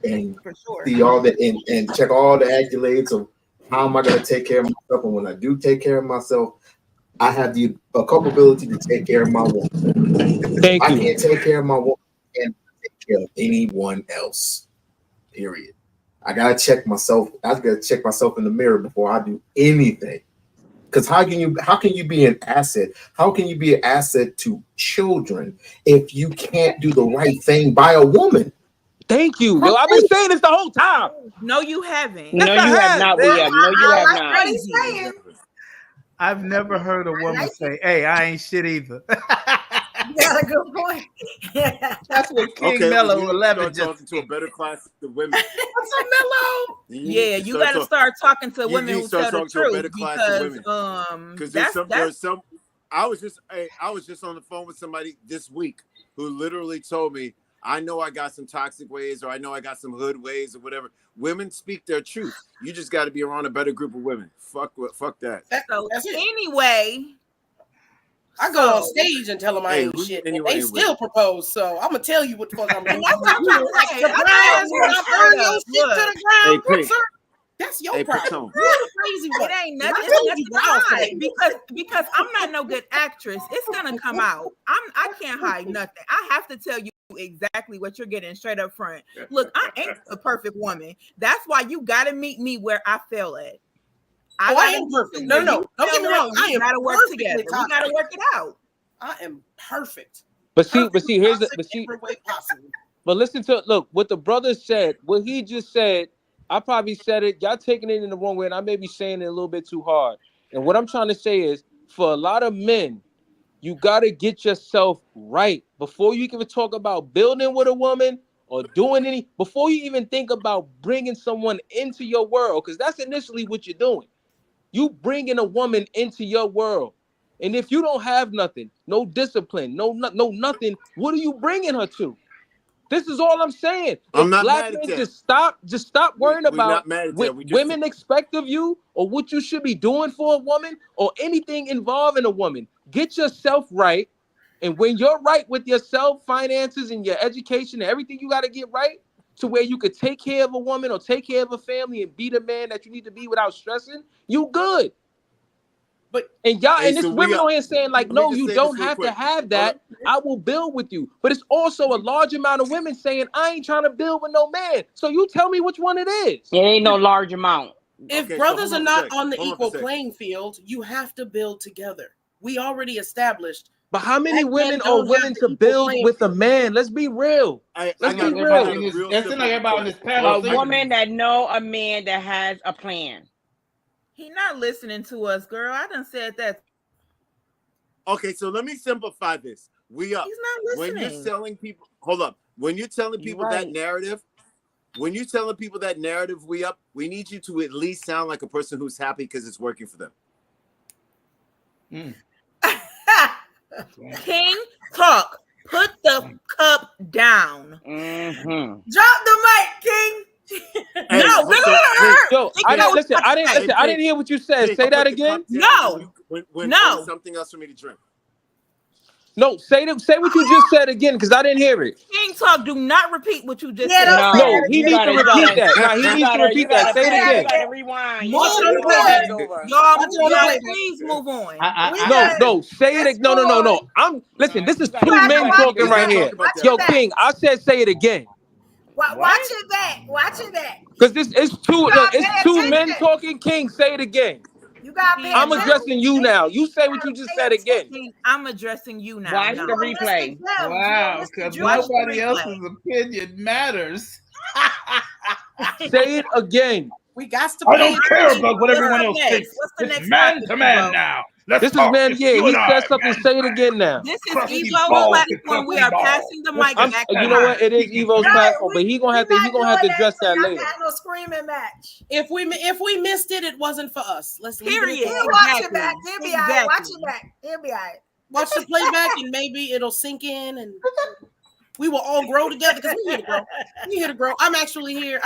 and see all the and check all the accolades of how am I going to take care of myself. And when I do take care of myself, I have the capability to take care of my woman. I can't take care of my woman and take care of anyone else. Period. I gotta check myself. I gotta check myself in the mirror before I do anything. Because how can you be an asset? How can you be an asset to children if you can't do the right thing by a woman? Thank you. Yo, I've been saying this the whole time. No, you haven't. No, you have not. No, you have not. I've never heard a woman say, "Hey, I ain't shit either." You got a good point. That's what King Okay, Mello well, you 11 start talking to a better class of women. What's up, Mello? Yeah, you got to start talking to women who tell the truth because there's some. I was just on the phone with somebody this week who literally told me, I know I got some toxic ways, or I know I got some hood ways, or whatever. Women speak their truth. You just got to be around a better group of women. Fuck that. So anyway, I go on stage and tell them I ain't shit, and they still propose. So I'm gonna tell you what the fuck I'm doing. That's your problem. Crazy one. It ain't nothing. It's nothing to hide because I'm not no good actress. It's gonna come out. I can't hide nothing. I have to tell you exactly what you're getting straight up front. Look, I ain't a perfect woman. That's why you gotta meet me where I feel at. I am perfect. No. Don't get me wrong. I am gotta work together. We gotta work it out. I am perfect. But see, here's the but listen to what the brother said. What he just said, I probably said it. Y'all taking it in the wrong way, and I may be saying it a little bit too hard. And what I'm trying to say is, for a lot of men, you gotta get yourself right before you can talk about building with a woman or doing before you even think about bringing someone into your world, because that's initially what you're doing. You bringing a woman into your world. And if you don't have nothing, no discipline, no nothing, what are you bringing her to? This is all I'm saying. I'm not black mad at men that. just stop worrying about what what women expect of you or what you should be doing for a woman or anything involving a woman. Get yourself right. And when you're right with yourself, finances, and your education and everything you got to get right to where you could take care of a woman or take care of a family and be the man that you need to be without stressing, you good. And this women on here saying like, no, you don't have to have that. I will build with you. But it's also a large amount of women saying, I ain't trying to build with no man. So you tell me which one it is. It ain't no large amount. If brothers are not on the equal playing field, you have to build together. We already established. But how many women are willing to build with a man? Let's be real. Let's be real. A woman that know a man that has a plan. He not listening to us, girl. I done said that. Okay, so let me simplify this. We up. He's not listening. When you're telling people, hold up. When you're telling people that narrative, we up, we need you to at least sound like a person who's happy because it's working for them. King, talk. Put the cup down. Drop the mic, King. No, I didn't hear what you said. Say that again. No. When something else for me to drink. No, say what you just said again, because I didn't hear it. King talk, do not repeat what you just said. No, he needs to repeat that. No, he needs to repeat that. Say it again. Rewind. Y'all, please move on. No, say it. No. Listen, this is two men talking right here. Yo, King, I said say it again. Watch it back. Because it's two men talking. King, say it again. I'm addressing you now. You say what you just said again. I'm addressing you now. Watch the replay. Wow, because nobody else's opinion matters. Say it again. We got to. I don't care about what everyone else thinks. It's man to man now. This is man. Yeah, he said something. Say it again now. This is Evo's platform. We are passing the mic back. You know what? It is Evo's platform, but he gonna have to address that later. No screaming match. If we missed it, it wasn't for us. Let's period. Watch it back. He'll be all right. Watch it back. He'll be all right. Watch the playback, and maybe it'll sink in, and we will all grow together because we're here to grow. We're here to grow. I'm actually here.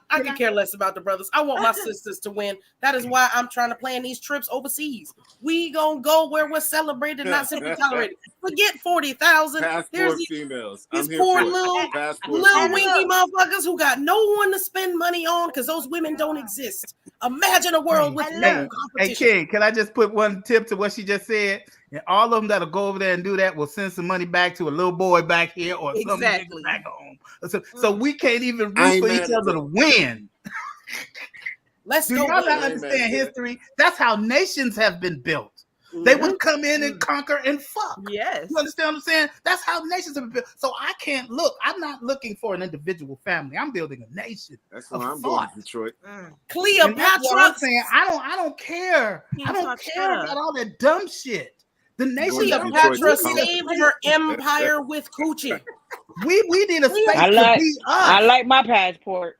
I can care less about the brothers. I want my sisters to win. That is why I'm trying to plan these trips overseas. We gonna go where we're celebrated, not simply tolerated. Forget 40,000. There's these poor little winky motherfuckers who got no one to spend money on because those women don't exist. Imagine a world with no competition. Hey, King, can I just put one tip to what she just said? And all of them that'll go over there and do that will send some money back to a little boy back here or something back home. So we can't even root for each other to win. Let's do go. y'all not understand history? That's how nations have been built. They would come in and conquer and fuck. Yes. You understand what I'm saying? That's how nations have been built. So I can't look. I'm not looking for an individual family. I'm building a nation. That's why I'm going to Detroit. Cleopatra. That's what I'm saying. I don't care. I don't care about all that dumb shit. The nation Cleopatra saved her empire with coochie. We need a space to be us. I like my passport.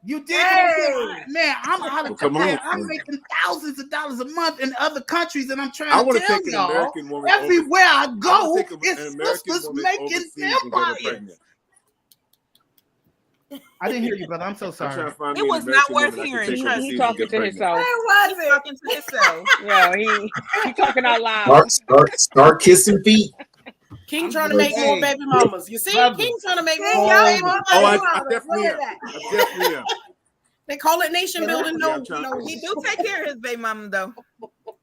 You did, man. I'm out of Japan. I'm making thousands of dollars a month in other countries, and I'm trying to tell y'all, everywhere I go, it's sisters making empires. I didn't hear you, brother. I'm so sorry. It was not worth hearing. He talking to himself. He talking to himself. Yeah, he talking out loud. Start kissing feet. King trying to make more baby mamas. You see, King trying to make more baby mamas. I definitely am. They call it nation building. No, he do take care of his baby mama though.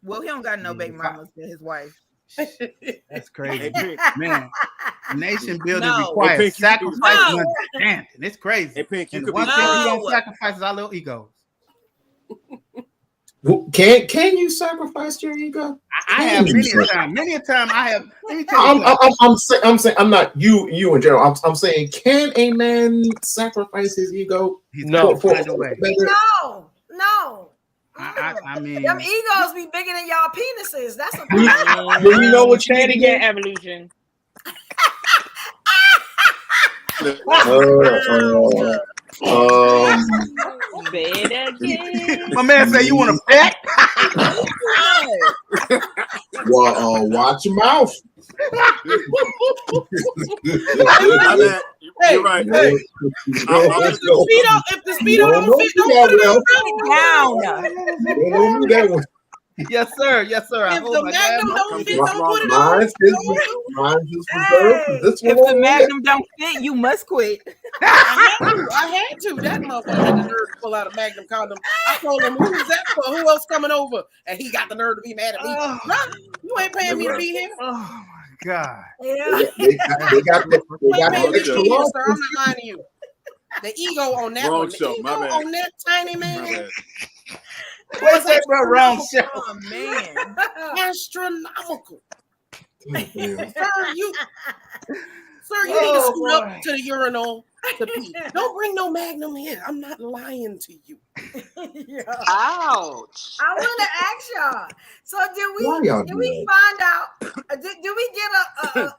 Well, he don't got no baby mamas to his wife. That's crazy, man. Nation building requires sacrifice and understanding. It's crazy. Hey, Pink, and one thing we don't sacrifice is our little egos. Can you sacrifice your ego? I have many a time. I have. I'm saying I'm not you in general. I'm saying, can a man sacrifice his ego? No. I mean, them egos be bigger than y'all penises. That's a problem. Do you know what you need again? Evolution. Say it again. My man say you want to bet? Well, watch your mouth. You're right. If the speedo don't fit, don't put it down. Yes, sir. Yes, sir. If the Magnum don't fit, don't put it on. If the Magnum don't fit, you must quit. I had to. That motherfucker had the nerve to pull out a Magnum condom. I told him, who's that for? Who else coming over? And he got the nerve to be mad at me. No, you ain't paying me to be here. Oh my God. Yeah. They got the extra long. I'm not lying to you. The ego on that wrong one. Show, The ego on that tiny man. What's that for a wrong show? Oh man. Astronomical. Sir, you need to scoot up to the urinal to pee. Don't bring no Magnum here. I'm not lying to you. Ouch. I want to ask y'all. So did we find out? Did we get a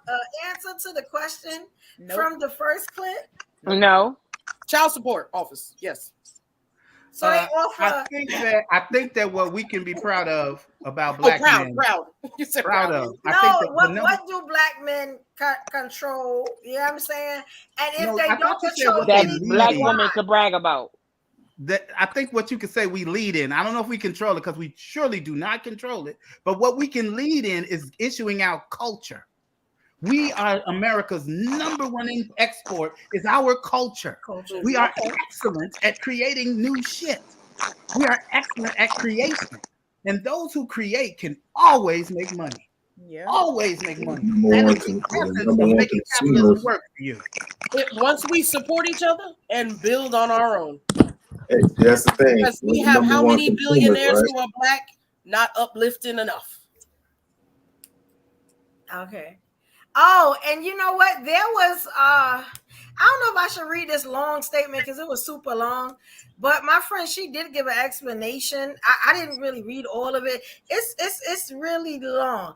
answer to the question from the first clip? No. Child support office. Yes. So they offer. I think that what we can be proud of about black men. Proud. You said proud of. What do black men control? You know what I'm saying? And if they don't control that black women could brag about. I think what you could say we lead in. I don't know if we control it because we surely do not control it. But what we can lead in is issuing out culture. We are America's #1 export is our culture. We are excellent at creating new shit. We are excellent at creation. And those who create can always make money. Yeah. Always make money. That is the essence of making capitalism work for you. Once we support each other and build on our own. Hey, that's the thing. Because we have how many billionaires who are black, not uplifting enough. Okay. Oh, and you know what? There was I don't know if I should read this long statement because it was super long, but my friend, she did give an explanation. I didn't really read all of it. It's really long.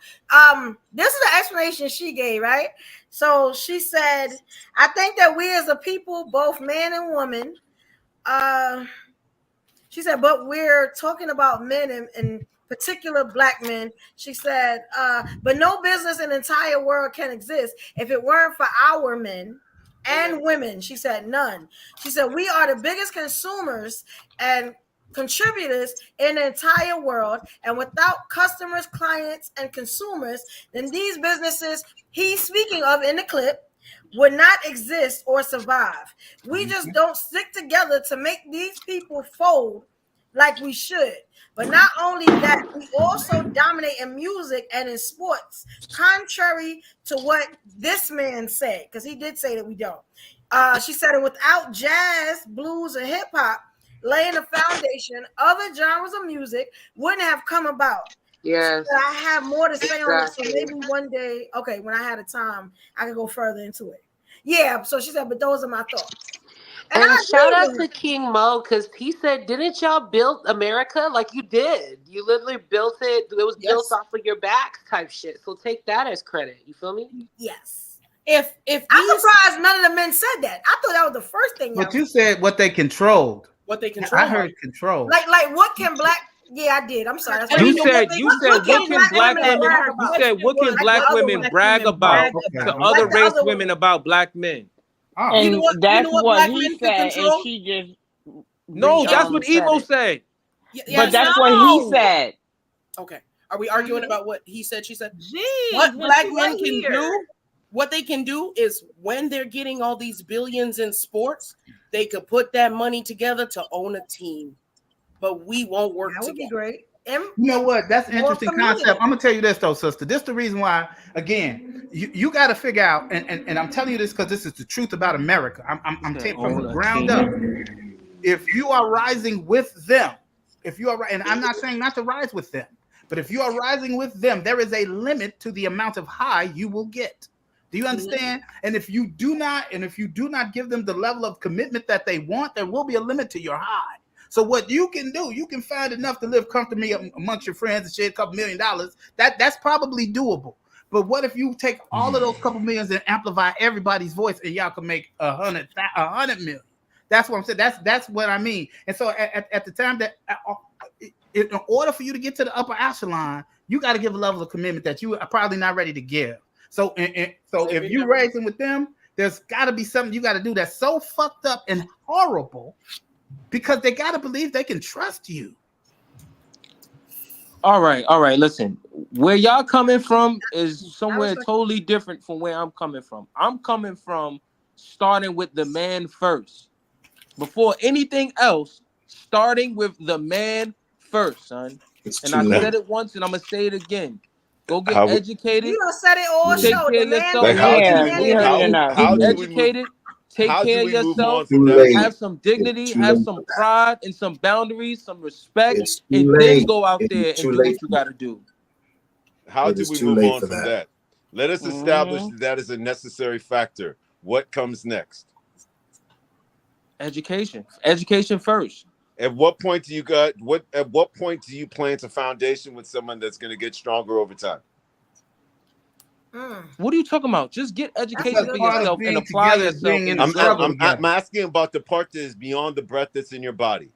This is the explanation she gave, right? So she said, I think that we as a people, both man and woman, she said, but we're talking about men and particular black men. She said, but no business in the entire world can exist if it weren't for our men and women. She said, none. She said, we are the biggest consumers and contributors in the entire world. And without customers, clients, and consumers, then these businesses he's speaking of in the clip would not exist or survive. We just don't stick together to make these people fold like we should. But not only that, we also dominate in music and in sports, contrary to what this man said, because he did say that we don't. She said, without jazz, blues, and hip hop laying the foundation, other genres of music wouldn't have come about. Yes. So I have more to say on it. So Exactly. maybe one day, okay, when I had a time, I could go further into it. Yeah. So she said, but those are my thoughts. And And I shout agree out with to her. King Mo, because he said, didn't y'all build America? Like you did. You literally built it. It was built off of your back type shit. So take that as credit. You feel me? Yes. If I'm surprised none of the men said that. I thought that was the first thing. But you said what they controlled. What they control. I heard control. Like what can black? Yeah, I did. I'm sorry. That's You what said what can black women? You said what can black women brag about to other race women about black men? And You know what- that's you know what what black he men can said, and control? she just No, that's what said Evo it. said. But that's what he said. Okay. Are we arguing about what he said, she said? Jeez, What when black she men was can here. do, what they can do is when they're getting all these billions in sports, they could put that money together to own a team. But we won't work That would be together. great. You know what? That's an interesting concept. I'm gonna tell you this though, sister. This is the reason why, again, you got to figure out, and I'm telling you this because this is the truth about America. I'm taking from the ground up. If you are rising with them, if you are, and I'm not saying not to rise with them, but if you are rising with them, there is a limit to the amount of high you will get. Do you understand? And if you do not give them the level of commitment that they want, there will be a limit to your high. So what you can do, you can find enough to live comfortably amongst your friends and share a couple $1 million. That's probably doable. But what if you take all of those couple millions and amplify everybody's voice, and y'all can make 100 million? That's what I'm saying. That's what I mean. And so at the time that, in order for you to get to the upper echelon, you got to give a level of commitment that you are probably not ready to give. So if you're raising with them, there's got to be something you got to do that's so fucked up and horrible, because they got to believe they can trust you. All right. Listen, where y'all coming from is somewhere totally different from where I'm coming from. I'm coming from starting with the man first. Before anything else, starting with the man first, son. And I said it once and I'm going to say it again. Go get educated. You done said it all Take show. care The of man yourself. first. Get educated. Take care of yourself. Have some dignity. Have some pride and some boundaries, some respect, and then go out there and do what you got to do. How do we move on from that? Let us establish that is a necessary factor. What comes next? Education. Education first. At what point do you plant a foundation with someone that's going to get stronger over time? What are you talking about? Just get education for yourself and apply yourself. I'm asking about the part that is beyond the breath that's in your body.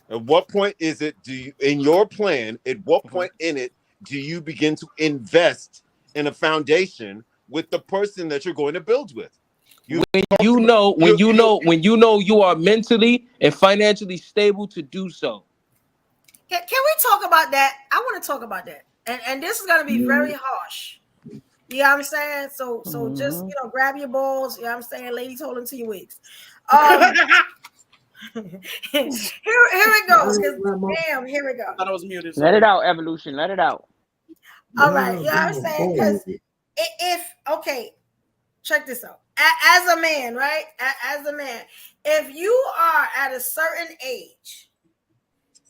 At what point is it, in your plan, at what point in it do you begin to invest in a foundation with the person that you're going to build with? When you know you are mentally and financially stable to do so. Can we talk about that? I want to talk about that. And this is going to be very harsh. You know what I'm saying? So just, grab your balls. You know what I'm saying? Ladies, hold on to your wigs. Here it goes. Damn, here we go. I thought I was muted. Let it out, Evolution. Let it out. All right. You know what I'm saying? Because check this out. As a man, right? As a man, if you are at a certain age,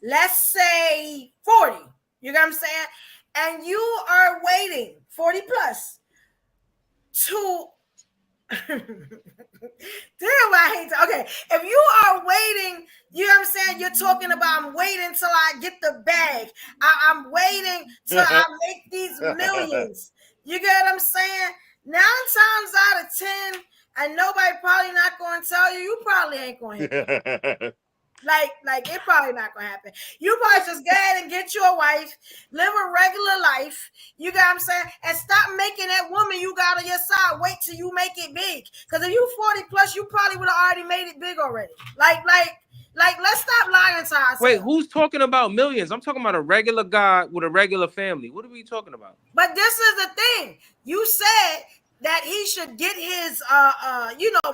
let's say 40, you know what I'm saying? And you are waiting 40 plus to damn, I hate to, okay. If you are waiting, you know what I'm saying? You're talking about I'm waiting till I get the bag. I'm waiting till I make these millions. You get what I'm saying? 9 times out of 10, and nobody probably not going to tell you, you probably ain't going to hit it. Like it probably not gonna happen. You probably just go ahead and get you a wife, live a regular life. You got what I'm saying, and stop making that woman you got on your side wait till you make it big. Because if you 40 plus, you probably would have already made it big already. Like let's stop lying to ourselves. Wait, who's talking about millions? I'm talking about a regular guy with a regular family. What are we talking about? But this is the thing. You said that he should get his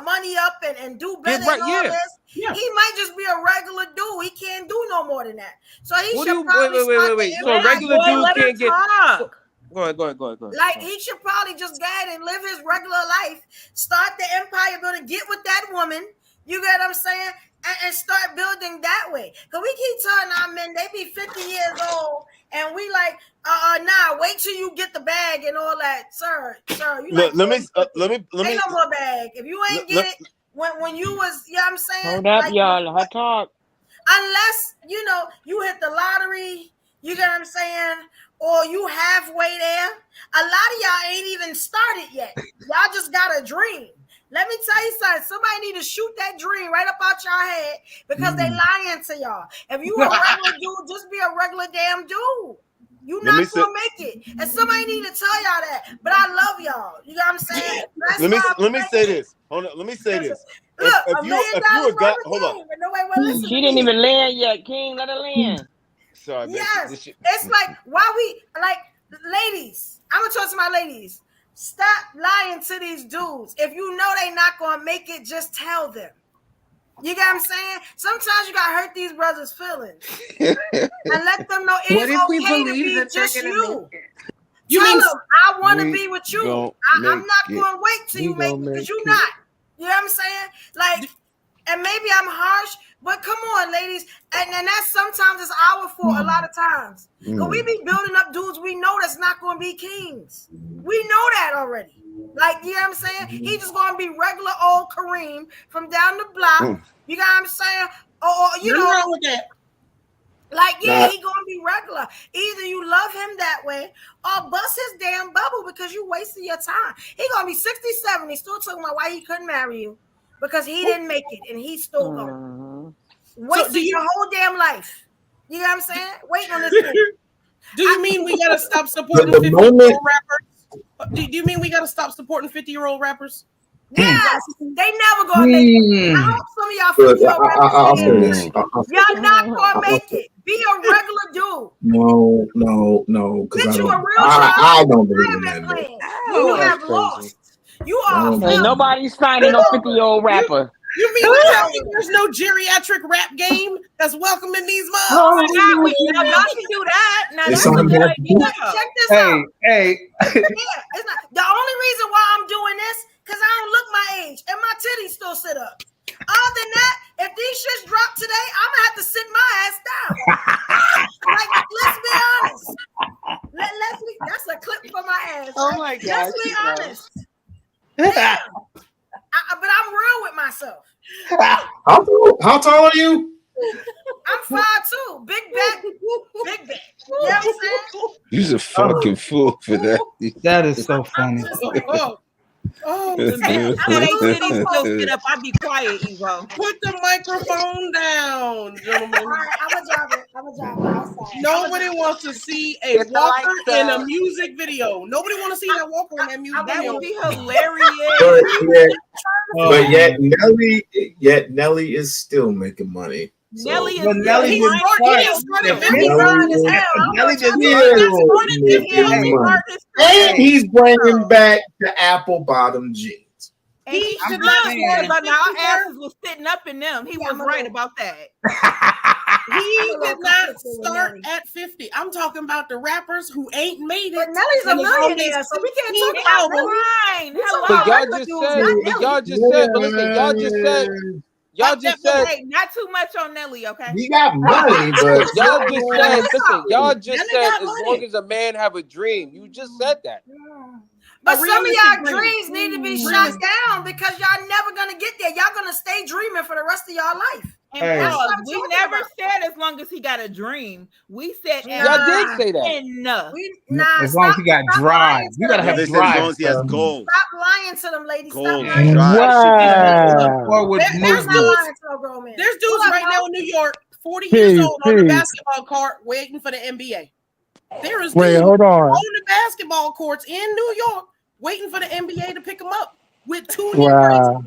money up and do better and all this. Yeah. He might just be a regular dude. He can't do no more than that. So he should probably wait. So a regular dude can't get Go ahead. Like he should probably just go ahead and live his regular life, start the empire building, get with that woman. You get what I'm saying? And start building that way. Because we keep telling our men they be 50 years old and we like, nah, wait till you get the bag and all that, sir. You Look, like, let me. Ain't no more bag. If you ain't get it when you was, you know what I'm saying? Hold up, like, y'all. Her talk. Unless, you know, you hit the lottery, you get what I'm saying? Or you halfway there. A lot of y'all ain't even started yet. Y'all just got a dream. Let me tell you something. Somebody need to shoot that dream right up out your head because they lying to y'all. If you a regular dude, just be a regular damn dude. You not gonna make it. And somebody need to tell y'all that. But I love y'all. You know what I'm saying? Let me say this. Hold on. Let me say this. Look, if you a guy, hold on. She didn't even land yet, King. Let her land. Sorry, man. Yes. It's like, why we, like, ladies, I'm gonna talk to my ladies. Stop lying to these dudes. If you know they not gonna make it, just tell them. You get what I'm saying? Sometimes you gotta hurt these brothers' feelings and let them know it's okay to be just you. Tell them I want to be with you. I'm not going to wait till you make it because you're not. You know what I'm saying? Like, and maybe I'm harsh, but come on, ladies. And that's sometimes it's our fault a lot of times. Because we be building up dudes we know that's not going to be kings. We know that already. Like, you know what I'm saying? He just going to be regular old Kareem from down the block. You know what I'm saying? Or you know, wrong with that. Like, yeah, he gonna be regular. Either you love him that way or bust his damn bubble because you wasted your time. He gonna be 67. He's still talking about why he couldn't marry you because he didn't make it and he's still going. Wasted your whole damn life. You know what I'm saying? Waiting on this thing. Do you mean we gotta stop supporting 50-year-old rappers? Do you mean we gotta stop supporting 50-year-old rappers? Yes, they never gonna make it. I hope some of y'all 50-year-old rappers y'all not gonna make it. Be a regular dude. No. Get you a real I don't believe in that. plan. You have lost. You are. Ain't nobody signing no 50-year-old rapper. You mean to tell me there's no geriatric rap game that's welcoming these moms? Oh my God, y'all can do that. Now that's a good idea. Check this out. Hey. It's not, the only reason why I'm doing this because I don't look my age and my titties still sit up. Other than that, if these shits drop today, I'm gonna have to sit my ass down. Like, let's be honest. That's a clip for my ass. Oh my God. Let's be honest. Yeah. But I'm real with myself. How tall are you? I'm 5'2", big back. You know what I'm saying? You're a fucking fool for that. That is so funny. Oh, they titties still sit up. I'll be quiet, Evo. Put the microphone down, gentlemen. All right, I'm gonna drop it outside. Nobody wants to see a walker in a music video. Nobody want to see that walker in that music video. That would be hilarious. But Nelly is still making money. Nelly is Nelly and he's bringing back the apple bottom jeans. He should not but our asses was sitting up in them. He was right about that. He did not start at 50. I'm talking about the rappers who ain't made it. But Nelly's a millionaire, so we can't talk about Y'all just said hey, not too much on Nelly, okay? He got money, but y'all just said as long as a man have a dream. You just said that. But some of y'all dreams need to be shot down because y'all never gonna get there. Y'all gonna stay dreaming for the rest of y'all life. And we never said as long as he got a dream. We said y'all did say that. Enough. As long as he got drive. You gotta have drive. As long as he has gold. Stop lying to them, ladies. Gold. There's dudes right now in New York, 40 years old on the basketball court waiting for the NBA. There is dudes hold on the basketball courts in New York waiting for the NBA to pick them up with 2 wow.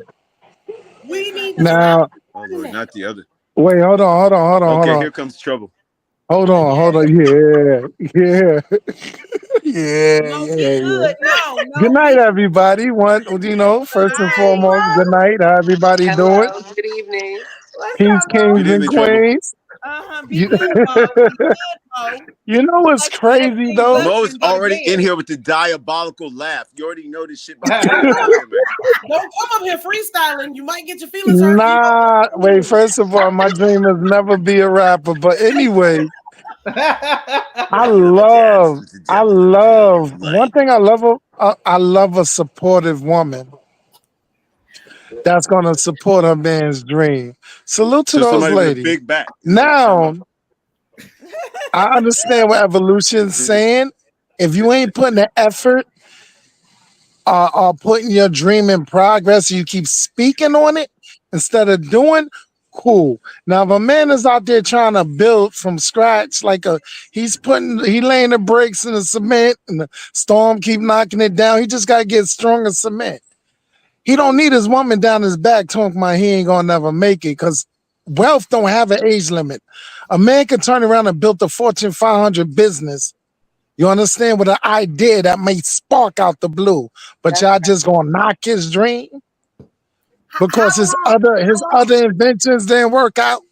We need to now. Oh Lord, not the other. Wait, hold on. Okay, here comes trouble. Hold on. Yeah. Good night, everybody. First and foremost, good night. How everybody doing? Good evening. Kings and queens. You know what's crazy though? Mo's already in here with the diabolical laugh. You already know this shit. Don't come up here freestyling. You might get your feelings hurt. Nah, wait. First of all, my dream is never be a rapper. But anyway, I love one thing. I love a supportive woman that's gonna support her man's dream. Salute to So those somebody with a ladies. big back. Now, I understand what Evolution's saying. If you ain't putting the effort or putting your dream in progress, you keep speaking on it instead of doing, cool. Now, if a man is out there trying to build from scratch, he laying the bricks in the cement and the storm keep knocking it down. He just gotta get stronger cement. He don't need his woman down his back talking about he ain't gonna never make it, because wealth don't have an age limit. A man can turn around and build a Fortune 500 business. You understand, with an idea that may spark out the blue, but y'all just gonna knock his dream because his other inventions didn't work out.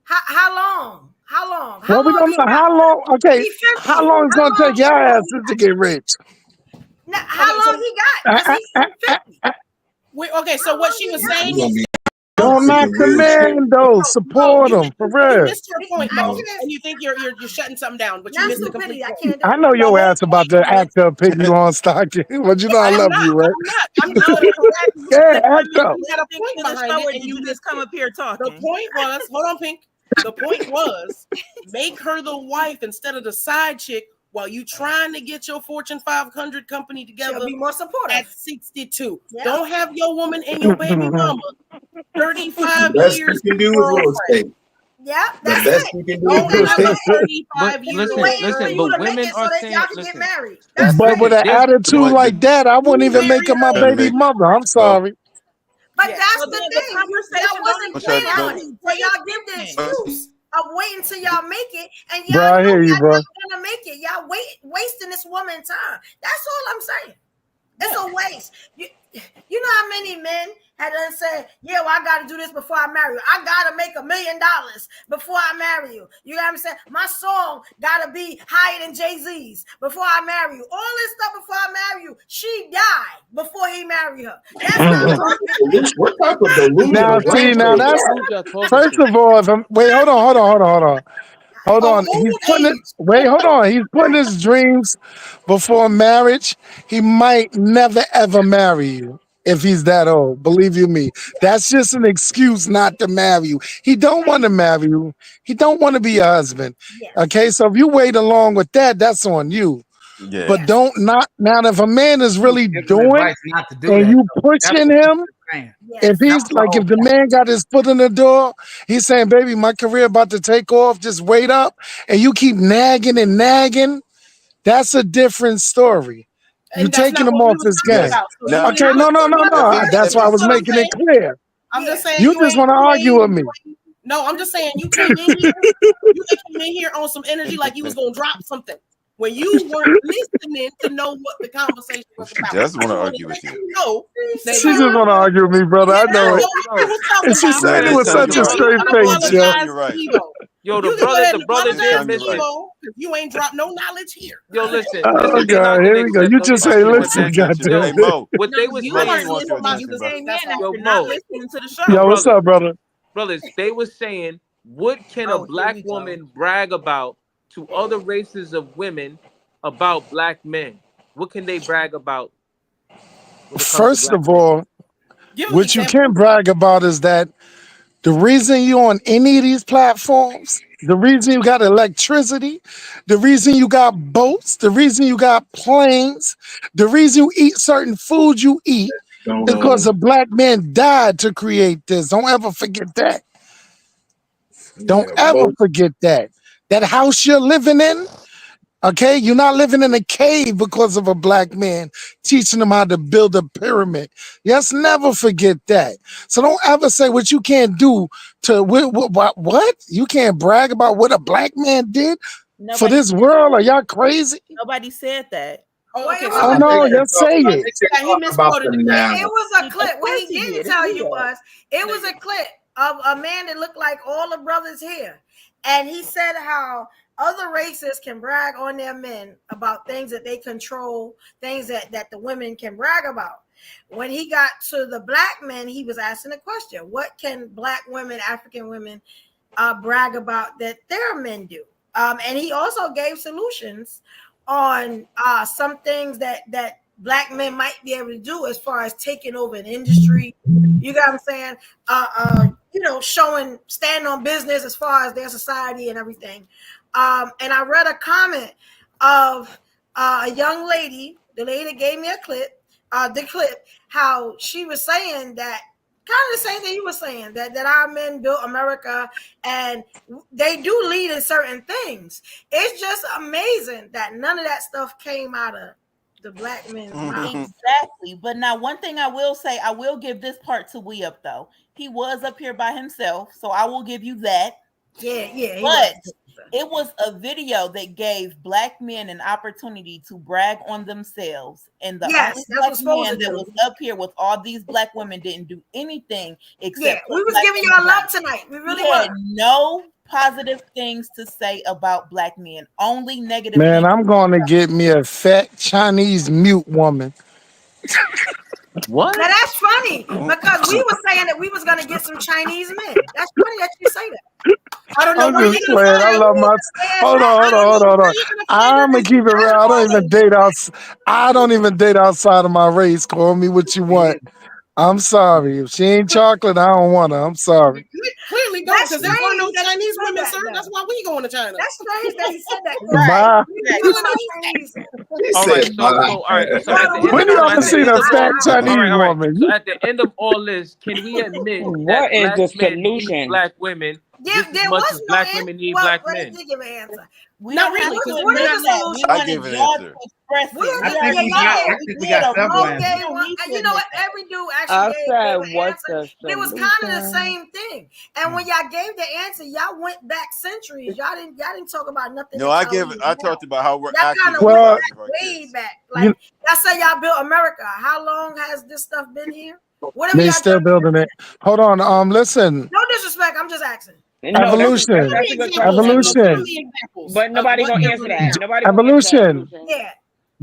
How long? How long? Well, we don't know how long. Okay, how long it's gonna take your asses to get rich? Now, how long he got? 'Cause he's 50. Okay, so what she was saying is, don't knock the man though. Support him for real. you missed her point, though, and you think you're shutting something down, but you missed the complete point. I know your ass about to act up, pick you on stocking, but you know I love you, right? I'm not. Yeah, act up. You had a point behind it, and you just come up here talking. The point was, hold on, Pink. The point was, make her the wife instead of the side chick while you trying to get your Fortune 500 company together. She'll be more supportive at 62. Yeah. Don't have your woman and your baby mama 35 Best years. you can do is real estate. Yeah, The that's best it. you can do is real estate. 35 years. Listen, but women are saying, y'all can listen, get married. But with an attitude like that, I wouldn't even make her my baby mother. I'm sorry. But that's the thing. Y'all wasn't What's that, planning on bro? it. So y'all give the excuse of waiting till y'all make it, and Bro, y'all I hear you, y'all bro. not gonna make it. Y'all wasting this woman time. That's all I'm saying. It's a waste. You know how many men had done said, yeah, well, I gotta do this before I marry you. I gotta make $1 million before I marry you. You know what I'm saying? My song gotta be higher than Jay-Z's before I marry you. All this stuff before I marry you. She died before he married her. That's not What type of delusion? Now, see, now that's first of all. Wait, hold on. Hold on. He's putting it. Wait, hold on. He's putting his dreams before marriage. He might never ever marry you if he's that old. Believe you me. That's just an excuse not to marry you. He don't want to marry you. He don't want to be your husband. Okay, so if you wait along with that, that's on you. Yeah. But don't not now. If a man is really doing advice not to do and that, you though. pushing That's what him. saying. If he's like, if the man got his foot in the door, he's saying, baby, my career about to take off, just wait up, and you keep nagging and nagging, that's a different story. You taking him off his game. Okay, no. That's why I was making it clear. I'm just saying You just want to argue with me. No, I'm just saying you came in here. You came in here on some energy like you was gonna drop something when you weren't listening to know what the conversation was about. Just want to argue with you. She just want to argue with me, brother. I know it. And she said it with such a straight face, yo. You're right. Yo, the brother did mention. You ain't dropped no knowledge here. Yo, listen. Oh God, here we go. You just say, listen, goddamn. Hey, Mo. What they was You saying. weren't listening to the man after not listening to the show. Yo, what's up, brother? Brothers, they was saying, what can a black woman brag about to other races of women about black men? What can they brag about? First of all, what you can brag about is that the reason you on any of these platforms, the reason you got electricity, the reason you got boats, the reason you got planes, the reason you eat certain foods you eat is because a black man died to create this. Don't ever forget that. Don't ever forget that. That house you're living in, okay, you're not living in a cave because of a black man teaching them how to build a pyramid. Yes, never forget that. So don't ever say what you can't do to what? You can't brag about what a black man did for this world. Are y'all crazy? Nobody said that. Oh no, just say it. It was a clip. What he didn't tell you was it was a clip of a man that looked like all the brothers here, and he said how other races can brag on their men about things that they control, things that the women can brag about. When he got to the black men, he was asking a question: what can black women, African women, brag about that their men do? And he also gave solutions on some things that Black men might be able to do as far as taking over an industry. You got what I'm saying? Showing stand on business as far as their society and everything. And I read a comment of a young lady. The lady gave me a clip, how she was saying that kind of the same thing you were saying, that our men built America and they do lead in certain things. It's just amazing that none of that stuff came out of the Black men's mouth. Exactly. But now one thing I will say, I will give this part to We-Up though. He was up here by himself, so I will give you that. Yeah. But it was a video that gave Black men an opportunity to brag on themselves. And the only Black man that was up here with all these Black women didn't do anything except we was giving y'all love tonight. We really had were. no positive things to say about Black men, only negative. Man, I'm going to get me a fat Chinese mute woman. What? Now that's funny because we were saying that we was gonna get some Chinese men. That's funny that you say that. I don't know I'm where just you're playing. gonna I find love my. Hold on. I'm gonna keep it real. I don't even date I don't even date outside of my race. Call me what you want. I'm sorry. If she ain't chocolate, I don't want her. I'm sorry. Clearly don't, because there are no Chinese women, sir. That's why we going to China. That's strange that he said that. Bye. All right, so at the end When do y'all ever seen a fat Chinese all woman? So at the end of all this, can we admit What that is Black the men need solution? Black women just as There much was as no Black women need Black men? Did give an answer. We Not don't really, have to because what admit is the that. solution? We I wanted gave an y'all answer. to express it. I think we got several answers. You know what? Every dude actually I gave said, an what's answer. the It was kind of the solution? same thing. And when y'all gave the answer, y'all went back centuries. Y'all didn't talk about nothing. No, I talked about how we're Y'all active kind in of the went lives back of our way kids. back. Like y'all say y'all built America. How long has this stuff been here? Whatever They y'all still done. building it. Hold on. Listen. No disrespect. I'm just asking. No, that's a good Evolution. But nobody gonna answer that. Nobody gonna answer that. Evolution. Yeah.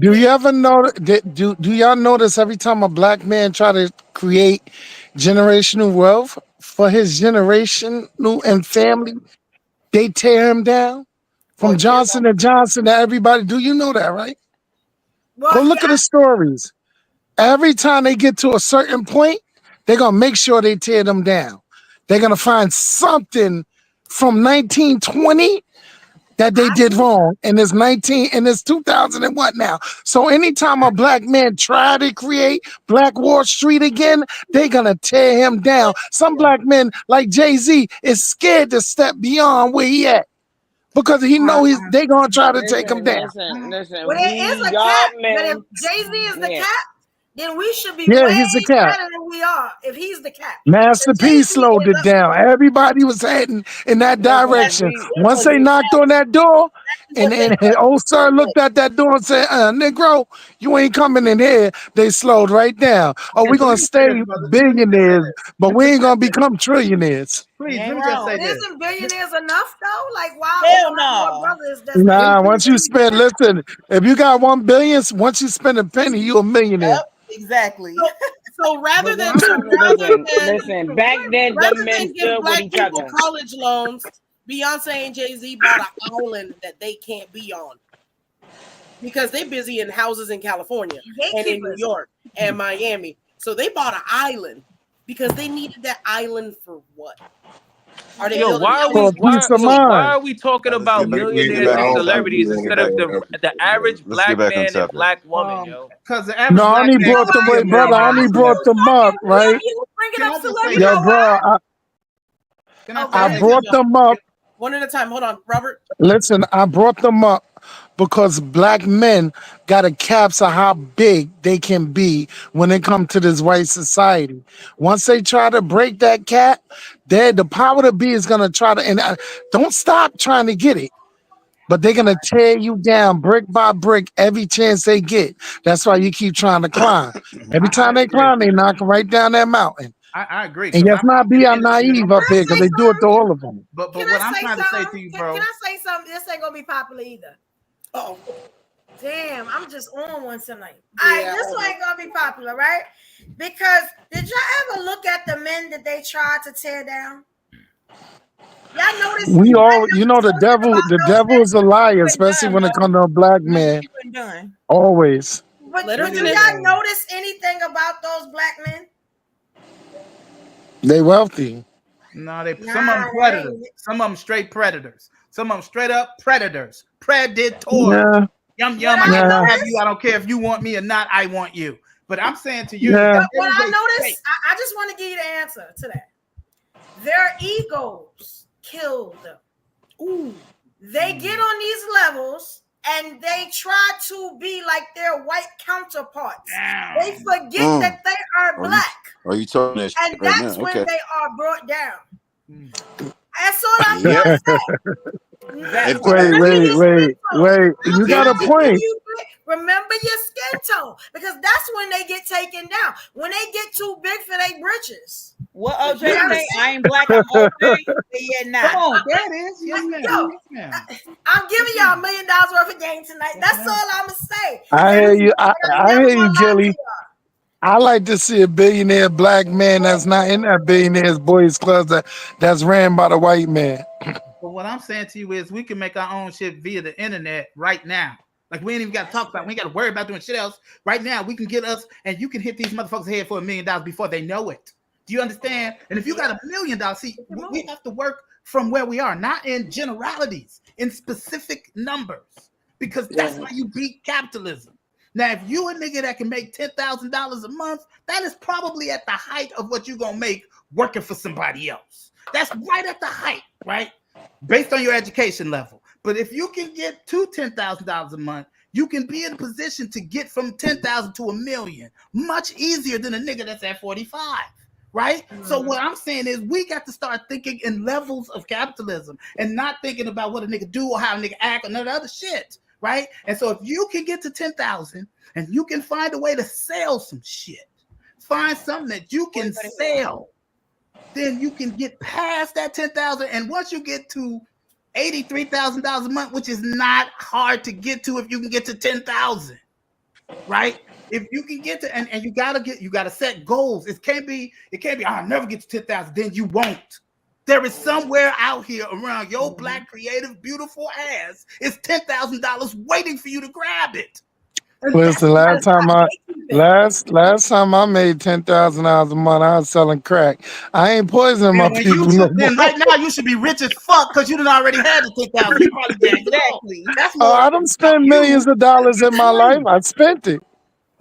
Do you ever know? Do y'all notice every time a Black man try to create generational wealth for his generation and family, they tear him down from Johnson and Johnson to everybody? Do you know that, right? Go look at the stories. Every time they get to a certain point, they're gonna make sure they tear them down. They're gonna find something from 1920 that they did wrong, and it's 2000 and what now? So anytime a Black man try to create Black Wall Street again, they're gonna tear him down. Some Black men like Jay-Z is scared to step beyond where he at because he know they gonna try to take him down. Listen. Well, there is a cap, but if Jay-Z is the cap, then we should be Yeah, way he's the cap. better than we are if he's the cap. Master P slowed it down. Everybody was heading in that direction. Once they knocked on that door, and old sir looked at that door and said, Negro, you ain't coming in here. They slowed right down. Oh, we're going to stay billionaires, but we ain't going to become trillionaires. Please, let me just say this. Isn't billionaires enough though? Like, wow, Hell no. Brothers that's Nah, once you spend, listen, if you got 1 billion, once you spend a penny, you a millionaire. Yep, exactly. So rather than listen, back then the men give stood with Black each people other. college loans, Beyonce and Jay-Z bought an island that they can't be on because they're busy in houses in California and in New York and Miami. So they bought an island because they needed that island for what? Are they Why are we talking about millionaires and celebrities instead of the average Black man and Black woman, yo? Because the average I only brought them way, brother. I only brought them up, right? Yo, bro, I brought them up. One at a time. Hold on, Robert. Listen, I brought them up because Black men got a caps of how big they can be when it comes to this white society. Once they try to break that cap, the power to be is gonna try to, and don't stop trying to get it. But they're gonna tear you down brick by brick every chance they get. That's why you keep trying to climb. Every time they climb, they knock right down that mountain. I agree. And let's not be naive up here because they do it to all of them. But what I'm trying to say to you, bro. Can I say something? This ain't gonna be popular either. Oh, damn! I'm just on one tonight. All right, this one ain't gonna be popular, right? Because did y'all ever look at the men that they tried to tear down? Y'all notice? We all, you know, the devil is a liar, especially when it comes to a black man. Always. But do y'all notice anything about those black men? They wealthy. No, some of them predators. Some of them straight predators. Some of them straight up predators. Predators. Yeah. Yum yum. I have you. I don't care if you want me or not. I want you. But I'm saying to you, what I noticed, I just want to give you the answer to that. Their egos kill them. Ooh. They get on these levels and they try to be like their white counterparts. Damn. They forget that they are black. Are you talking that shit and right that's now? when Okay. they are brought down. That's all I'm trying to say. Wait. You got a point. Remember your skin tone, because that's when they get taken down. When they get too big for their britches. What OJ say? I ain't black, I'm OJ. Yeah, nah. Come on, there it is. Yes, ma'am. I'm giving y'all $1 million worth of game tonight. That's all I'm gonna say. I hear you. I hear you, Gilly. I like to see a billionaire black man that's not in that billionaires boys club that's ran by the white man. But what I'm saying to you is we can make our own shit via the internet right now. Like we ain't even got to talk about. We ain't got to worry about doing shit else. Right now, we can get us, and you can hit these motherfuckers' head for $1 million before they know it. Do you understand? And if you got $1 million, see, we have to work from where we are, not in generalities, in specific numbers, because that's how you beat capitalism. Now, if you a nigga that can make $10,000 a month, that is probably at the height of what you're gonna make working for somebody else. That's right at the height, right? Based on your education level. But if you can get to $10,000 a month, you can be in a position to get from 10,000 to $1 million much easier than a nigga that's at 45, right? So what I'm saying is we got to start thinking in levels of capitalism and not thinking about what a nigga do or how a nigga act or none of the other shit, right? And so if you can get to 10,000 and you can find a way to sell some shit, find something that you can sell, then you can get past that 10,000. And once you get to $83,000 a month, which is not hard to get to if you can get to 10,000, right? If you can get to, and you gotta set goals. It can't be, I'll never get to 10,000, then you won't. There is somewhere out here around your black, creative, beautiful ass is $10,000 waiting for you to grab it. Listen, last time I made $10,000 a month, I was selling crack. I ain't poisoning my people. Then right now you should be rich as fuck because you done already had the 10,000. You probably did exactly. That's I done spent millions of dollars in my life. I spent it.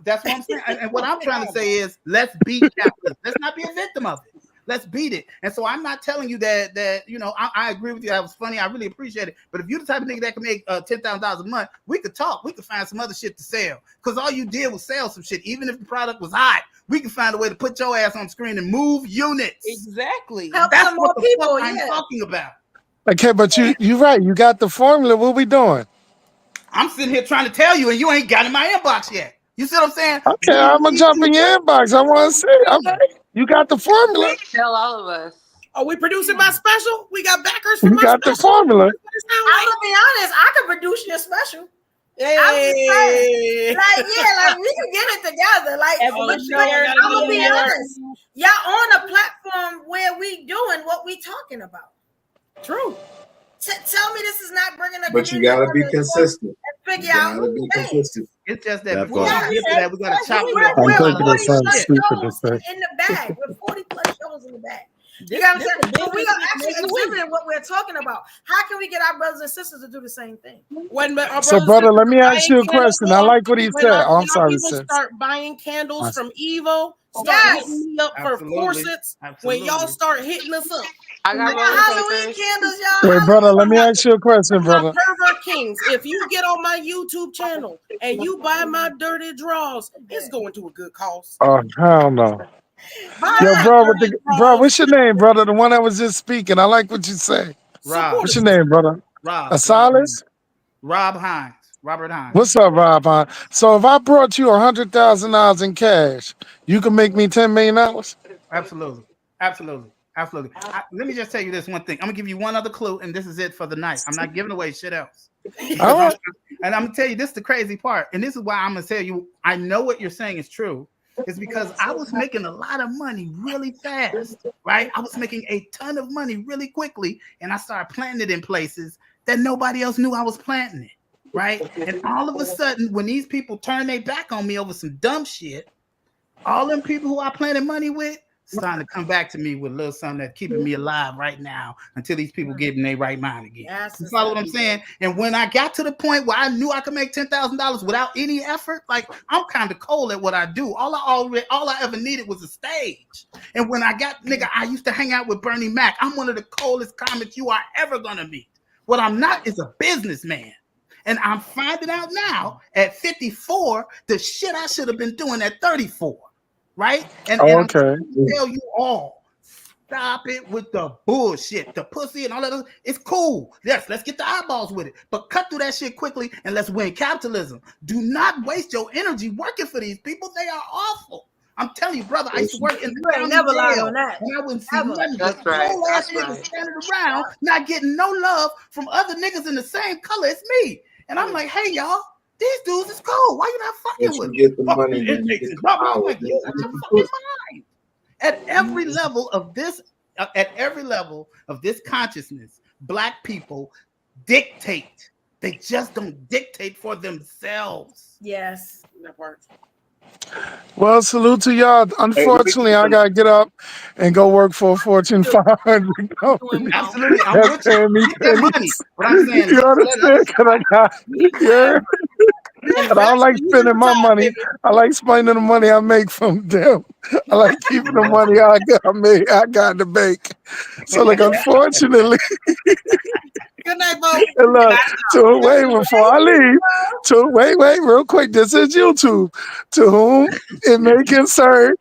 That's what I'm saying. And what I'm trying to say is, let's beat capitalism. Let's not be a victim of it. Let's beat it. And so I'm not telling you that you know, I agree with you. That was funny. I really appreciate it. But if you're the type of nigga that can make $10,000 a month, we could talk. We could find some other shit to sell. Because all you did was sell some shit. Even if the product was hot, we can find a way to put your ass on the screen and move units. Exactly. Help That's some what more the people. fuck I'm talking about. Okay, but you're right. You got the formula. What we doing? I'm sitting here trying to tell you, and you ain't got in my inbox yet. You see what I'm saying? Okay, I'm gonna jump in your inbox. I want to see. Okay, you got the formula. Tell all of us. Are we producing my special? We got backers for You my got special. the formula. I'm gonna be honest, I could produce your special. Hey. I'm just saying, like we can get it together. Like, I'm gonna be honest, y'all on a platform where we doing what we talking about. True. Tell me this is not bringing a. But you gotta be consistent. Figure out who be consistent. It's just that we gotta chop it up. I'm thinking of something stupid to say. in the bag with 40 plus shows in the bag. You got what I'm saying? So we are actually exhibiting what we're talking about. How can we get our brothers and sisters to do the same thing? So, brother, let me ask you a question. I like what he said. Oh, I'm sorry, people sis. start buying candles from Evo, start Yes. hitting me up for corsets. When y'all start hitting us up. I got Halloween candles, y'all. Hey, brother, let me ask you a question, brother. Pervert Kings, if you get on my YouTube channel and you buy my dirty draws, it's going to a good cause. Oh, hell no. Yo, bro, what's your name, brother? The one that was just speaking. I like what you say. Rob. What's your name, brother? Rob. Asalis? Rob Hines. Robert Hines. What's up, Rob Hines? So if I brought you $100,000 in cash, you can make me $10 million? Absolutely. Let me just tell you this one thing. I'm gonna give you one other clue, and this is it for the night. I'm not giving away shit else. All right. And I'm gonna tell you this is the crazy part, and this is why I'm gonna tell you. I know what you're saying is true, is because I was making a lot of money really fast, right? I was making a ton of money really quickly, and I started planting it in places that nobody else knew I was planting it, right? And all of a sudden, when these people turn their back on me over some dumb shit, all them people who I planted money with starting to come back to me with a little something that's keeping me alive right now until these people get in their right mind again. You follow what I'm saying? And when I got to the point where I knew I could make $10,000 without any effort, like I'm kind of cold at what I do. All I ever needed was a stage. And when I got, nigga, I used to hang out with Bernie Mac. I'm one of the coldest comics you are ever gonna meet. What I'm not is a businessman. And I'm finding out now at 54 the shit I should have been doing at 34. Right? And I tell you all, stop it with the bullshit, the pussy and all that. It's cool. Yes, let's get the eyeballs with it. But cut through that shit quickly and let's win capitalism. Do not waste your energy working for these people. They are awful. I'm telling you, brother, I used to work in the county never lied jail, on that. and I wouldn't see nothing. That's right. That's Niggas standing around, not getting no love from other niggas in the same color as me. And I'm like, hey, y'all. These dudes is cool. Why you not fucking with get the money? At every level of this, consciousness, Black people dictate. They just don't dictate for themselves. Yes. That works. Well, salute to y'all. Unfortunately, I gotta get up and go work for a Fortune 500 company. Absolutely, I'm with you. Get money. But I'm saying, you understand? And I don't like spending my money. I like spending the money I make from them. I like keeping the money I got in the bank. So, like, unfortunately. Good night, Bo. And look, wait before I leave. Wait, real quick. This is YouTube. To whom it may concern,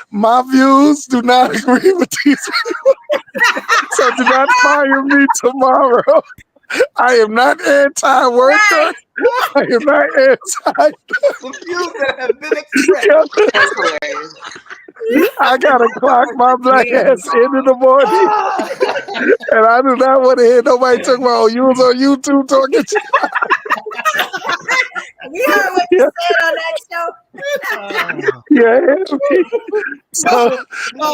my views do not agree with these people. So do not fire me tomorrow. I am not anti-worker. Right. I am not anti. The views that have been expressed. I gotta clock my black ass in the morning, and I do not want to hear nobody talk about you was on YouTube talking shit. We heard what you said on that show. So, Mo,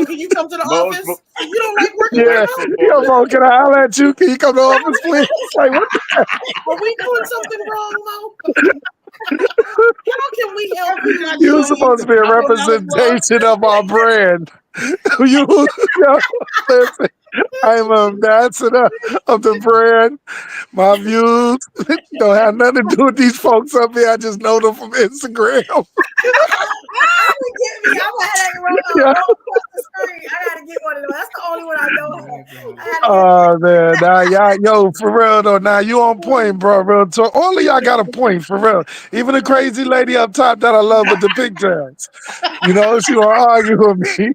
can you come to the office? You don't like working Mo, can I holler at you? Can you come to the office, please? Like, what Are we doing something wrong, Mo? How can we help you? You're supposed to be a representation of our brand. Listen, I'm an ambassador of the brand. My views don't have nothing to do with these folks up here. I just know them from Instagram. I'm gonna have that across the screen. I gotta get one of them. That's the only one I know. Oh man, yo, for real though. Now you on point, bro. Real talk. All of y'all got a point, for real. Even the crazy lady up top that I love with the pigtails. You know, she wanna argue with me.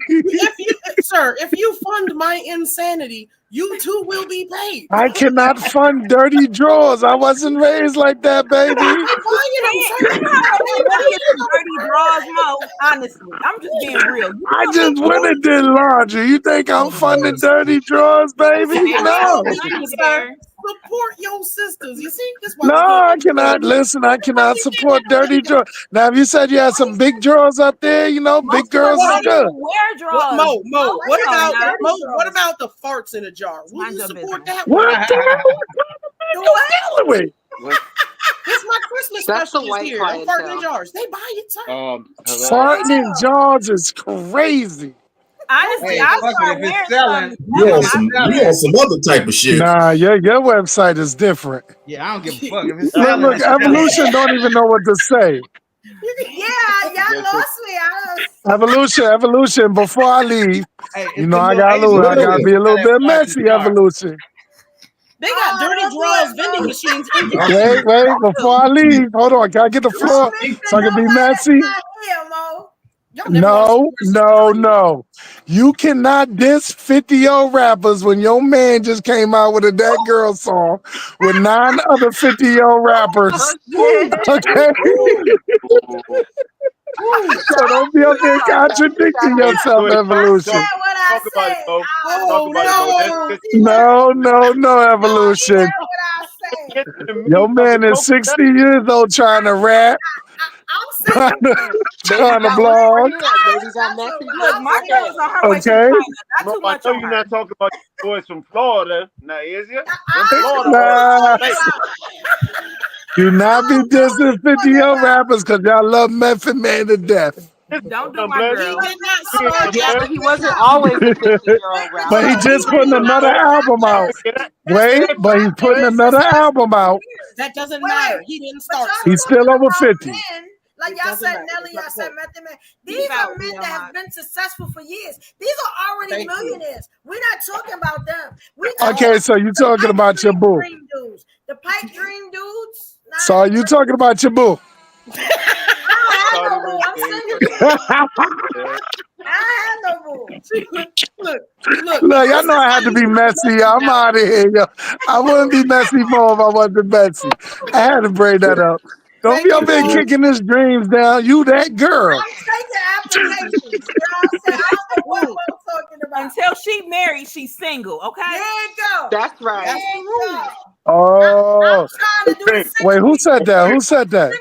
If you fund my insanity, you too will be paid. I cannot fund dirty drawers. I wasn't raised like that, baby. Dirty drawers, Mo. Honestly, I'm just being real. I just went and did laundry. You think I'm funding dirty drawers, baby? No. Support your sisters. You see this? No, I cannot. Listen, I cannot support dirty drawers. Now, if you said you had some big drawers up there, you know, big girls is good. Wear drawers. Mo, what about the farts in a jar? Will you support that? What the hell? Wait. It's my Christmas special is here. I'm farting in jars. They buy it, sir. Farting in jars is crazy. Honestly, I'll start wearing some. You on some other type of shit. Nah, your website is different. Yeah, I don't give a fuck if it's selling. Look, Evolution don't even know what to say. Yeah, y'all lost me. Evolution. Before I leave, you know I gotta be a little bit messy. Evolution. They got dirty drawers vending machines. Wait. Before I leave, hold on. Can I get the floor so I can be messy? No. You cannot diss 50-year-old rappers when your man just came out with a That Girl song with 9 other 50-year-old rappers. Okay? So don't be up there contradicting yourself, Evolution. Talk about it, Mo. Talk about it, Mo. No, Evolution. Your man is 60 years old trying to rap. Trying to blog. Look, my girl is on her way to Okay. China. Not too I much know on you're her. not talking about your boys from Florida. Now, is you? Nah. Do not be dissing 50-year-old rappers because y'all love Method Man to death. Don't do my girl. Yeah, but he wasn't always a 50-year-old rapper. But he just putting another album out. Wait, but he's putting another album out. That doesn't matter. He didn't start. He's still over 50. Like y'all said, Nelly, y'all said Method Man. These are men that have been successful for years. These are already millionaires. We're not talking about them. Okay, so you talking about your boo. The pipe dream dudes. So you talking about your boo. Look, y'all know I had to be messy. I'm out of here, yo. I wouldn't be messy more if I wasn't messy. I had to bring that up. Don't be over there kicking his dreams down. You that girl. Until she married, she's single. Okay. There you go. That's right. There you go. Oh. Wait, who said that? Who said that?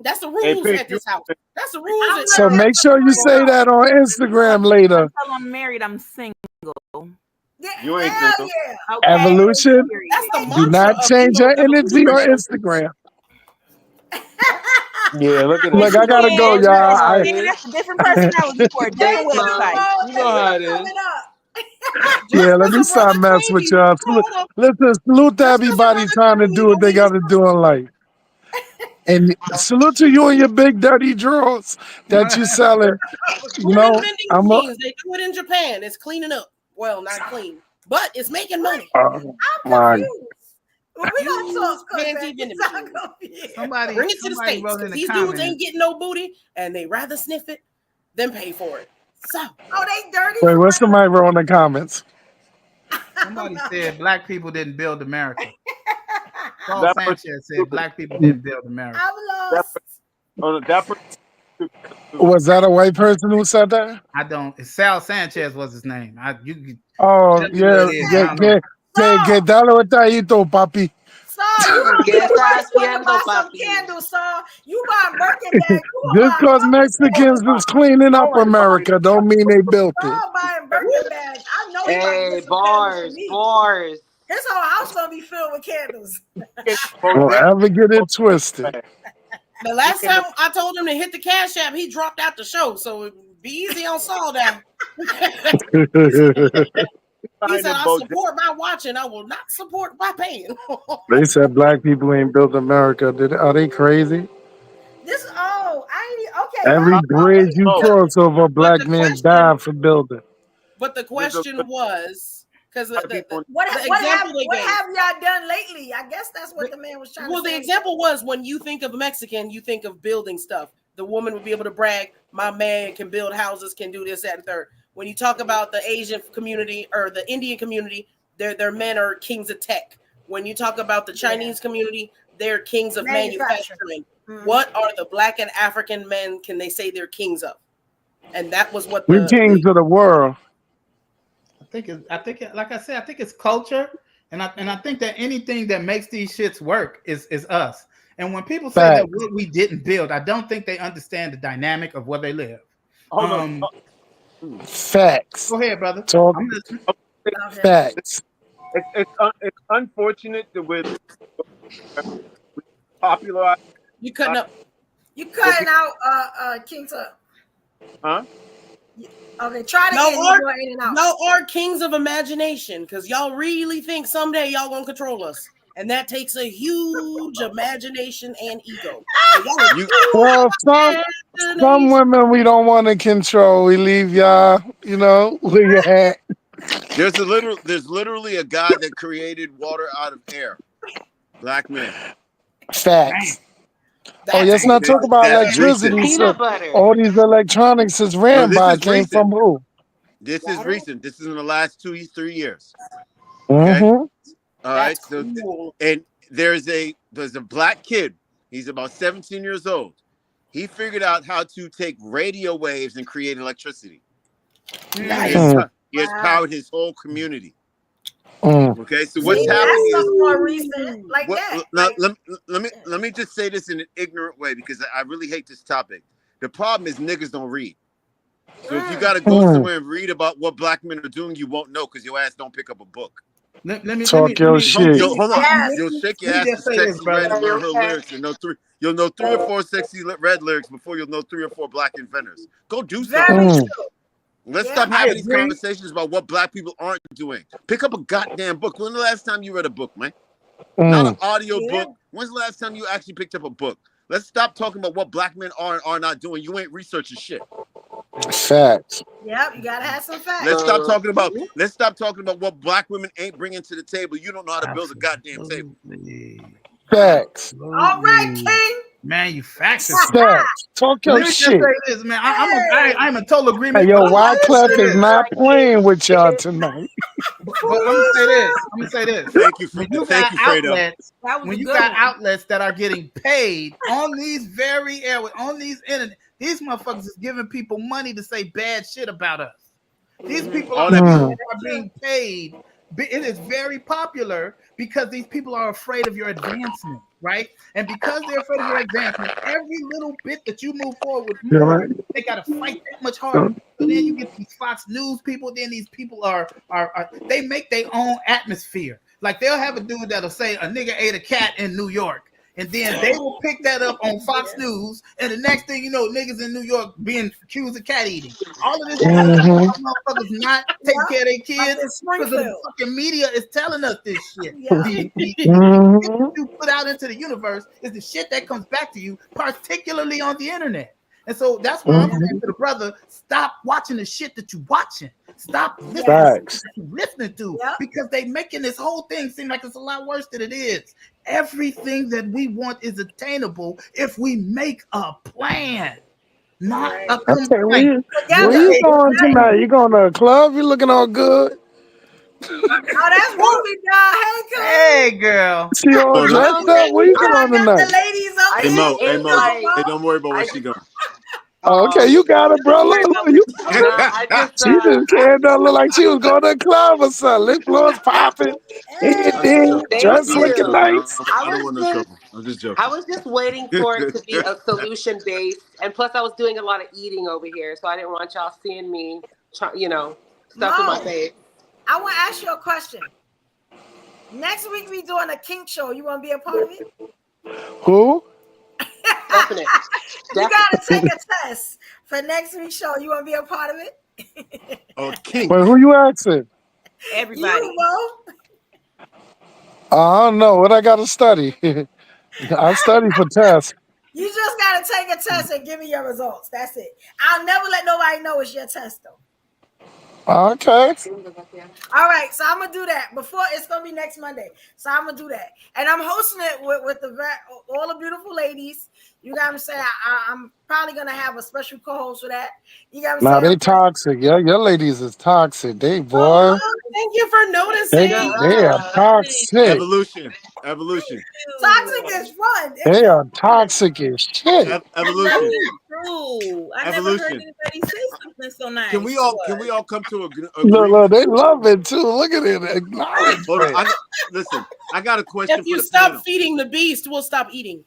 That's the rules at this house. That's the rules. So make sure you say that on Instagram later. Until I'm married, I'm single. You ain't single. Okay. Evolution. Do not change your energy on Instagram. Yeah, look at Look, I gotta go, y'all. That's a different personality for a different website. You know how it is. Yeah, let me stop messing with y'all. Listen, salute to everybody trying to do what they got to do in life. And salute to you and your big dirty drawers that you selling. You know, They do it in Japan. It's cleaning up. Well, not clean, but it's making money. My. We gonna talk. Somebody bring it to the States. These dudes ain't getting no booty, and they rather sniff it than pay for it. So, they dirty. Wait, what's somebody wrote in the comments? Somebody said black people didn't build America. Paul Sanchez said black people didn't build America. Was that a white person who said that? I don't. Sal Sanchez was his name. Oh, yeah. Que dale ahorita, papi. Candles, you buy Birkin bags. Just because Mexicans is cleaning up America don't mean they built it. Buying Birkin bags. I know. Hey, bars. His whole house gonna be filled with candles. Don't ever get it twisted. The last time I told him to hit the Cash App, he dropped out the show. So be easy on Saul now. He said, I support my watching. I will not support my paying. They said black people ain't built America. Are they crazy? Every bridge you cross over, a black man died for building. But the question was, because what have y'all done lately? I guess that's what the man was trying to say. Well, the example was when you think of Mexican, you think of building stuff. The woman would be able to brag, my man can build houses, can do this, that, and third. When you talk about the Asian community or the Indian community, their men are kings of tech. When you talk about the Chinese community, they're kings of manufacturing. Mm-hmm. What are the black and African men can they say they're kings of? And that was what we're kings of the world. I think like I said, I think it's culture, and I think that anything that makes these shits work is us. And when people say that what we didn't build, I don't think they understand the dynamic of where they live. Facts. Go ahead, brother. Facts. It's unfortunate that with popular. You cutting up. You cutting out King's up. Huh? Okay, try to get more in and out. No, or kings of imagination, because y'all really think someday y'all gonna control us. And that takes a huge imagination and ego. Well, some women we don't want to control. We leave y'all, where you at. There's literally a guy that created water out of air. Black man. Facts. Let's not talk about electricity. So all these electronics is ran by came from who? This is recent. This is in the last 2-3 years. Okay. Mm-hmm. All right. So, and there's a black kid. He's about 17 years old. He figured out how to take radio waves and create electricity. Nice. He has powered his whole community. Okay, so what's happening That's is some more recent like what, that. now, Like, let me just say this in an ignorant way because I really hate this topic. The problem is niggas don't read. So if you got to go somewhere and read about what black men are doing, you won't know because your ass don't pick up a book. Let me Talk your shit. Hold on. Yes. You'll shake your Let me ass just to say Sexy this, brother. Red and learn her lyrics. You'll know three or four Sexy Red lyrics before you'll know 3 or 4 black inventors. Go do something. very true. Let's Yeah, stop I having these agree. conversations about what black people aren't doing. Pick up a goddamn book. When's the last time you read a book, man? Not an audio book. When's the last time you actually picked up a book? Let's stop talking about what black men are and are not doing. You ain't researching shit. Facts. Yep, you gotta have some facts. Let's stop talking about what black women ain't bringing to the table. You don't know how to build a goddamn table. Facts. All right, King. Manufactured. Facts. Talk Let your me just shit. say this, man. I'm in total agreement. Hey, yo, But I'm Wyclef is not playing with y'all tonight. But I'm gonna say this. Thank you, When thank you, Fredo. outlets, That was when a you good got one. outlets that are getting paid on these very airways, on these internet, these motherfuckers is giving people money to say bad shit about us. These people are being paid. It is very popular because these people are afraid of your advancement, right? And because they're afraid of your advancement, every little bit that you move forward with more, they got to fight that much harder. So then you get these Fox News people. Then these people are they make their own atmosphere. Like they'll have a dude that'll say a nigga ate a cat in New York. And then they will pick that up on Fox News, and the next thing you know, niggas in New York being accused of cat eating. All of this motherfuckers not taking care of their kids because the fucking media is telling us this shit. The shit you put out into the universe is the shit that comes back to you, particularly on the internet. And so that's why I'm saying to the brother, stop watching the shit that you're watching. Stop listening to what you're listening to because they making this whole thing seem like it's a lot worse than it is. Everything that we want is attainable if we make a plan, not a Where complaint. you going tonight? You going to a club? You looking all good? Oh, that's Ruby, y'all. Hey, girl. She all dressed up? Where you going tonight? The ladies up Hey, Mo. Hey, Mo. like- Hey, don't worry about where she going. Oh, okay, you got it, bro. Look, you. She just can't look like she was going to a club or something. Lip gloss popping, dress looking nice. I don't want no trouble. I'm just joking. I was just waiting for it to be a solution based, and plus I was doing a lot of eating over here, so I didn't want y'all seeing me, stuff in my face. I want to ask you a question. Next week we doing a kink show. You want to be a part of it? Who? Definitely. You gotta take a test for next week's show. You want to be a part of it? Oh, kink. Wait, who you asking? Everybody. You, Mo. I don't know what I got to study. I study for tests. You just gotta take a test and give me your results. That's it. I'll never let nobody know it's your test though. Okay. All right, so I'm gonna do that before it's gonna be next Monday. So I'm gonna do that, and I'm hosting it with all the beautiful ladies. You got me saying I'm probably gonna have a special co-host for that. You got me saying They toxic. Yeah, your ladies is toxic. They boy. Oh, thank you for noticing. They are toxic. Evolution. Toxic is fun. They are toxic as shit. Evolution. True. I never Evolution. heard anybody say something so nice. Can we all come to a Look, they love it too. Look at it. Acknowledge Hold on. it. Listen, I got a question If you for the stop panel. feeding the beast, we'll stop eating.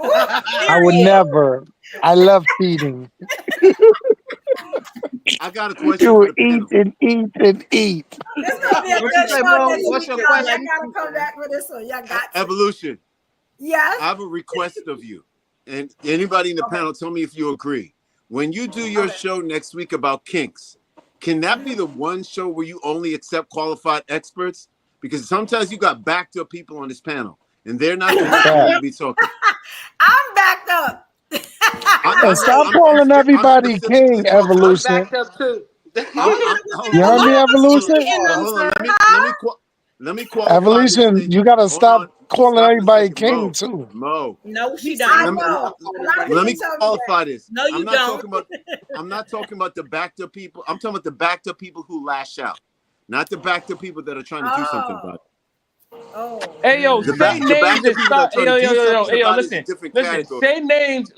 I would never. I love feeding. I got a question You for would the panel. eat and eat and eat. It's gonna be a good What's show bro? this What's week, your y'all. question? Y'all gotta come back for this one. Y'all got to. Evolution. Yes. I have a request of you, and anybody in the panel, tell me if you agree. When you do your show next week about kinks, can that be the one show where you only accept qualified experts? Because sometimes you got backed up people on this panel, and they're not going to be talking. I'm backed up. And stop calling everybody king, Evolution. I'm backed up too. You heard me, Evolution? Hold on. Let me qualify Evolution, this thing. you gotta stop calling Stop a everybody second. king too. Mo. No, she I don't. know. Let me qualify this. No, you don't. I'm not talking about the backed up people. I'm talking about the backed up people who lash out, not the backed up people that are trying to do something about it. Oh. Hey yo, say names and stop. Hey yo,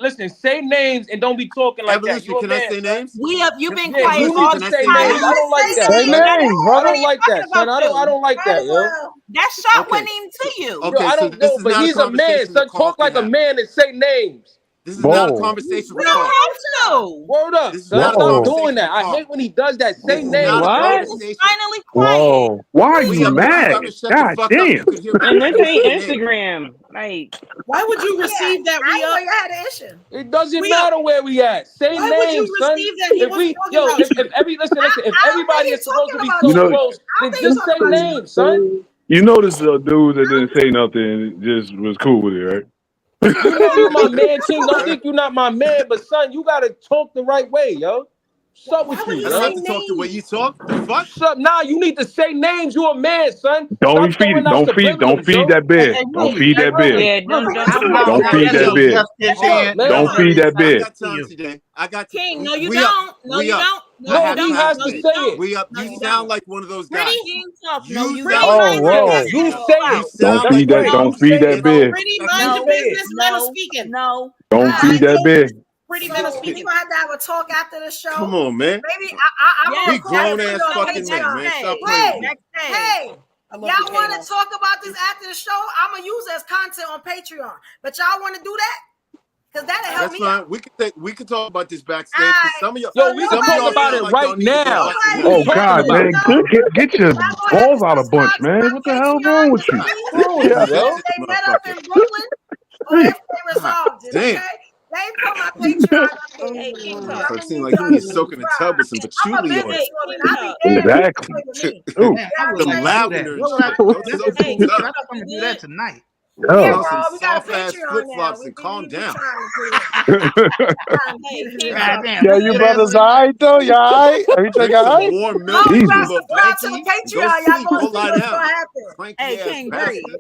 listen. Say names and don't be talking like that. Evolution, can I say names? You've been Yeah, quiet you all need to the say time. names. I don't like that. Say names, I brother. don't like that, son. I don't like that, yo. That shot went into you. Yo, I don't know, but he's a man, son. Talk like a man and say names. This is not a conversation for Carl. Word up, This is son. not a Stop conversation doing that. for I Carl. hate when he does that. Say This is names. not a What? conversation. Finally Whoa. Why are We you up, mad? shut the fuck God up. damn. You could hear me. And this You ain't say names. Instagram. Like, Why would you receive that I we didn't know up? you had an issue. It doesn't We matter where we at. Say Why would you names, son. receive that he If was we, talking yo, about if you? listen, if everybody is supposed to be about so You know- close, then think just you're say talking about names, son. You notice the dude that didn't say nothing just was cool with it, right? You know you my man, King. Don't think you not my man, but son, you gotta talk the right way, yo. What's up with you, I don't have to talk the way you talk. The fuck? What's up? Nah, you need to say names. You a man, son. Don't Stop throwing out don't subliminals, feed yo. that bear. Don't feed that bear. yeah, Don't feed that bear. Don't feed that I bear. got time today. I got King, no, you we don't. Up. No, We you up. don't. I No, have he time has to today. say it. We up. No, You you sound don't. like one of those guys. King talk. No, You you sound don't. like one of those You guys. say You it. Don't sound feed like that. one of Don't those feed guys. that bear. Pretty, mind your business. Men are speaking. No. Don't feed that bear. Pretty So men are we're speaking. gonna have to have a talk after the show. Come on, man. Maybe I'm Yes, gonna We record grown it ass on fucking men, Patreon. man. Stop playing with me. Hey, I love y'all you, want Kayla. to talk about this after the show? I'm gonna use it as content on Patreon. But y'all want to do that? Because that'll help That's me out. fine. We can talk about this backstage. 'Cause some of y'all, Yo, we can some of talk y'all about sound it like right y'all need to go now. bust a What Oh you nut. talking God, about? man, get your balls out of bunch, man. What the hell wrong with you? Wrong with Yeah. you, yo? They met up in Brooklyn, or if they resolved it. Damn. Okay, they put my Patreon up here. Hey, King I'm talk. It gonna seems need like y'all you need to to soak in a tub with some I'm a patchouli on business it. woman. I be there. Exactly. With me. Ooh. Some lavender and shit. Go soak Hey, some stuff. I'm gonna do that tonight. Yeah, Oh. Put on some bro, we got a soft ass Patreon flip now. flops and calm We down. trying to get it. Hey, King God talk. damn. Yeah, you brothers all right though? You all right? Everything Drink all some right? warm No, milk, you get you a gotta little subscribe to the blankie, and go Patreon. Y'all sleep. gonna Go see lie what's down. gonna happen. Cranky Hey, ass King, bastard. breathe.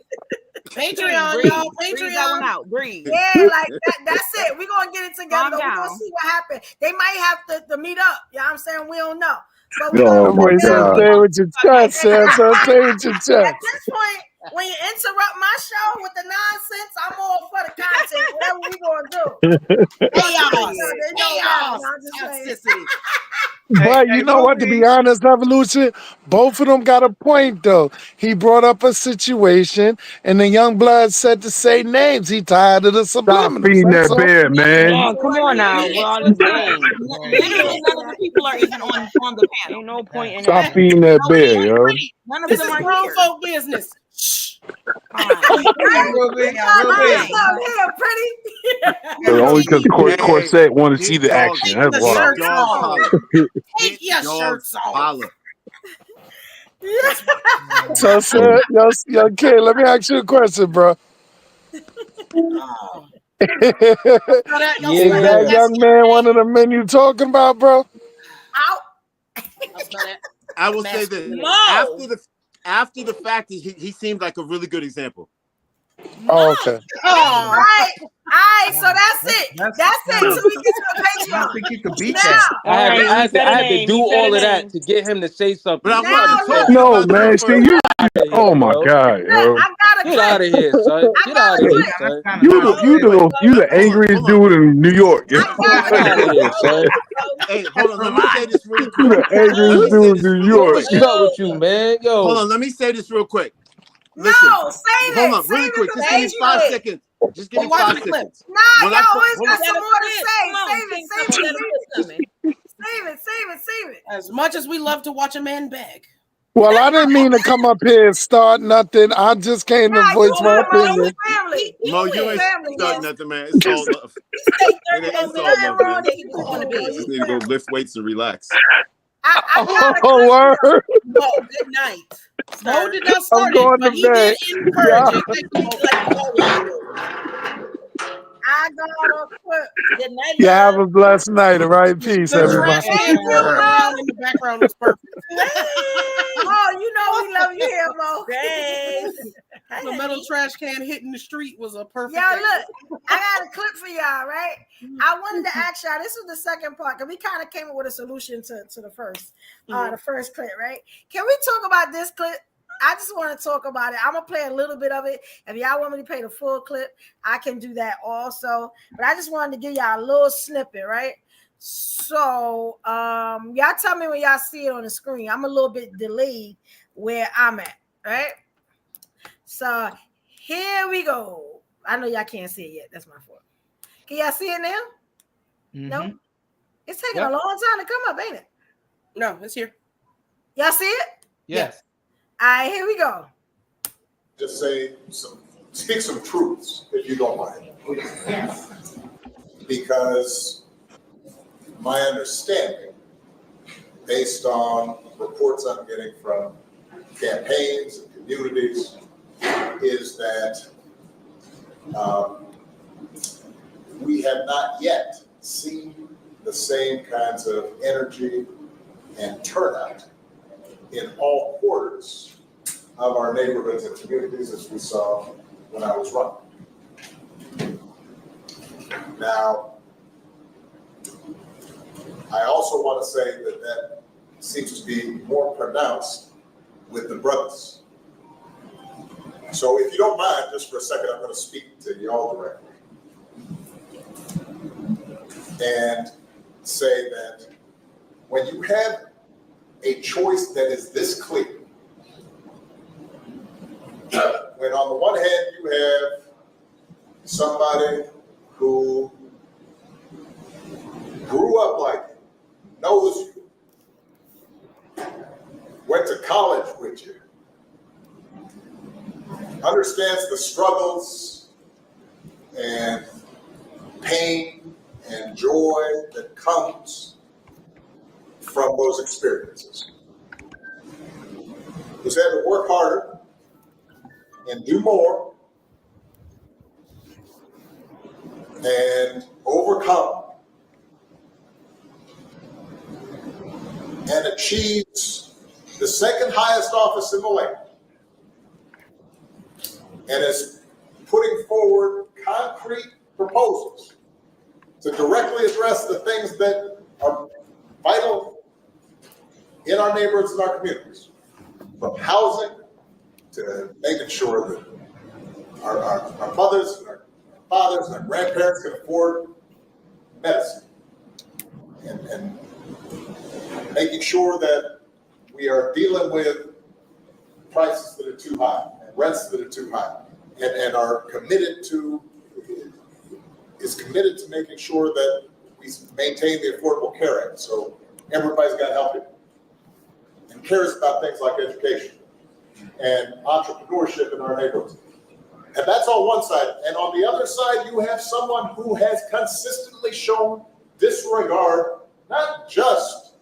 Patreon, Breathe. y'all. Breathe that one Patreon. out. Breathe. Yeah, like that's it. We're gonna get it together. Calm We're gonna down. see what happens. They might have to meet up. You know what I'm saying? We don't know. But we Oh gonna That my boy said God. say it with your chest, Sam. So say it with your at chest. this point, when you interrupt my show with the nonsense, I'm all for the content. Whatever we gonna do. Chaos. They know that. Chaos. I'm just saying. Toxicity. But you know what? To be honest, Evolution, both of them got a point though. He brought up a situation, and the young blood said to say names. He tired of the Stop subliminals. feeding That's that all. bear, man. yeah, come on now. With all this game. Literally, none of the people are even on the panel. Ain't no point in Stop that. feeding that bear, yo. None of This them is are grown here. folk business. Shh. Fine. Ruby, Fine. Here, pretty. Only because Hey, Corset want to see get the dogs. action. That's The why. shirts Dogs off. holler. Take your shirts off. Holler. So, sir, yo, kid, let me ask you a question, bro. Oh. Is Y'all that young man one of the men you talking about, bro? I will say this. No. After the fact, he seemed like a really good example. Oh, okay. All right, so that's it. That's it. So we get to the Patreon. I don't think you could beat Now, that. I had to do all of that to get him to say something. But I You wanted to understand? talk to you No, about man. that See, first. you. Here, Oh my yo. God, yo. I got a Get out of here, son. Get out of here, son. You the angriest dude in New York. Yo. Get out of here, son. Hey, hold on. Let me say this really You quick. the angriest dude in New York. What's up with you, man? Yo. Hold on. Let me say this real quick. Listen. No, save Hold it. on, really Save quick. it Just for give me the 5 Patreon. seconds. Just give me watch 5 the clip. seconds. Nah, When I y'all put- always hold got on. some more to say. Come on, Save King, it. As much as we love to watch a man beg. Well, I didn't mean to come up here and start nothing. I just came to voice my opinion. Mo, you ain't starting nothing, man. It's all love. It's all love, man. You just need to go lift weights and relax. Oh, word. Mo, good night. Mo did not I'm start it, going but to he bed. did encourage Yeah. it like you always do. I gotta quit. Good night, You have a blessed night. All right, peace, The everybody. trash can rolling around in the background was perfect. Mo, you know we love you here, Mo. The metal trash can hitting the street was a perfect. Yo, look, I got a clip for y'all, right? I wanted to ask y'all. This is the second part because we kind of came up with a solution to the first clip, right? Can we talk about this clip? I just want to talk about it. I'm gonna play a little bit of it. If y'all want me to play the full clip, I can do that also. But I just wanted to give y'all a little snippet, right? So y'all tell me when y'all see it on the screen. I'm a little bit delayed where I'm at, right? So here we go. I know y'all can't see it yet. That's my fault. Can y'all see it now? Mm-hmm. No? It's taking a long time to come up, ain't it? No, it's here. Y'all see it? Yes. All right, here we go. Just speak some truths, if you don't mind. Yes. Because my understanding, based on reports I'm getting from campaigns and communities, is that we have not yet seen the same kinds of energy and turnout in all quarters of our neighborhoods and communities as we saw when I was running. Now, I also want to say that seems to be more pronounced with the brothers. So if you don't mind, just for a second, I'm going to speak to y'all directly and say that when you have a choice that is this clear, when on the one hand you have somebody who grew up like you, knows you, went to college with you, understands the struggles and pain and joy that comes from those experiences, who's had to work harder and do more and overcome and achieves the second highest office in the land and is putting forward concrete proposals to directly address the things that are vital in our neighborhoods and our communities, from housing to making sure that our mothers and our fathers and our grandparents can afford medicine, and making sure that we are dealing with prices that are too high and rents that are too high, and are committed to making sure that we maintain the Affordable Care Act so everybody's got health and cares about things like education and entrepreneurship in our neighborhoods. And that's on one side. And on the other side, you have someone who has consistently shown disregard, not just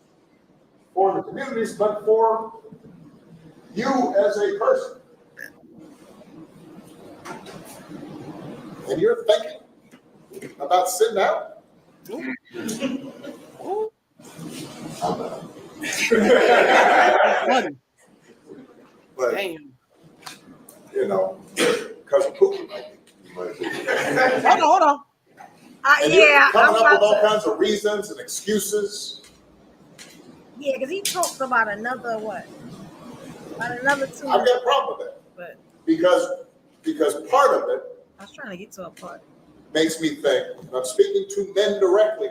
for the communities, but for you as a person. And you're thinking about sitting out? But, damn. You know, because of Pookie might be. Hold on. And Yeah, you're coming up with all kinds of reasons and excuses. Yeah, because he talked about another what? About another two. I've got a problem with that. But because part of it I was trying to get to a part. makes me think, I'm speaking to men directly.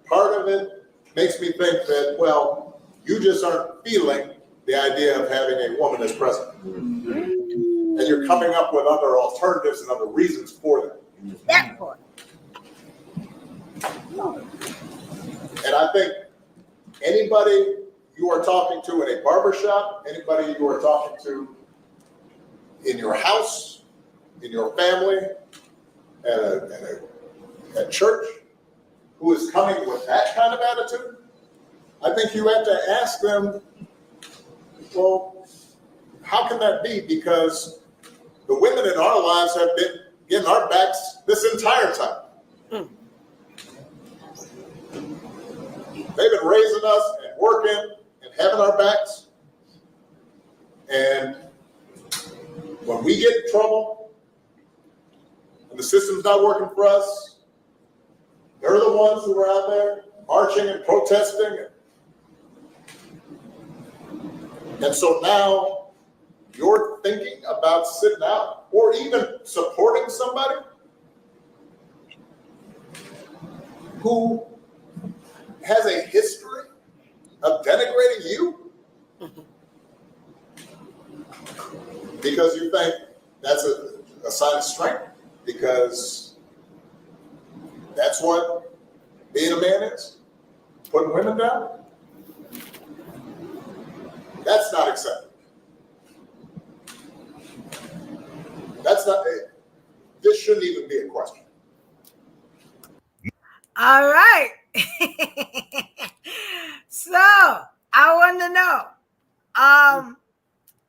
Part of it makes me think that, well, you just aren't feeling the idea of having a woman as president. And you're coming up with other alternatives and other reasons for that. That part. And I think anybody you are talking to in a barbershop, anybody you are talking to in your house, in your family, at church, who is coming with that kind of attitude, I think you have to ask them, well, how can that be? Because the women in our lives have been getting our backs this entire time. They've been raising us and working and having our backs. And when we get in trouble and the system's not working for us, they're the ones who are out there marching and protesting. And so now you're thinking about sitting out or even supporting somebody who has a history of denigrating you because you think that's a sign of strength, because that's what being a man is, putting women down? That's not acceptable. That's not, this shouldn't even be a question. All right. So I want to know,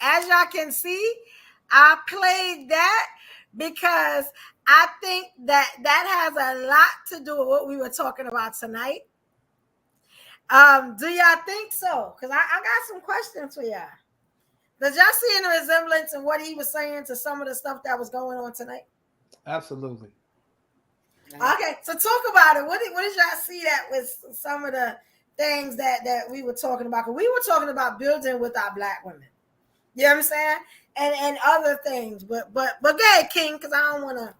as y'all can see, I played that because I think that has a lot to do with what we were talking about tonight. Do y'all think so? Because I got some questions for y'all. Did y'all see any resemblance in what he was saying to some of the stuff that was going on tonight? Absolutely. Okay, so talk about it. What did y'all see that was some of the things that we were talking about? Because we were talking about building with our Black women. You know what I'm saying? And other things. But go ahead, King, because I don't want to.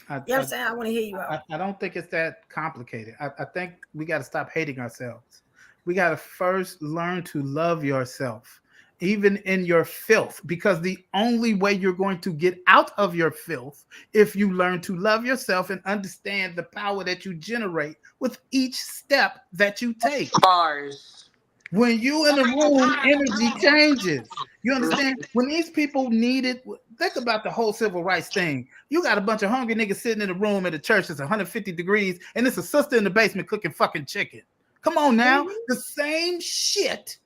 You know what I'm saying? I want to hear you out. I don't think it's that complicated. I think we got to stop hating ourselves. We got to first learn to love yourself, even in your filth, because the only way you're going to get out of your filth if you learn to love yourself and understand the power that you generate with each step that you take. Bars. When you in the room, energy changes. You understand? When these people needed, think about the whole civil rights thing. You got a bunch of hungry niggas sitting in the room at a church that's 150 degrees, and it's a sister in the basement cooking fucking chicken. Come on now. The same shit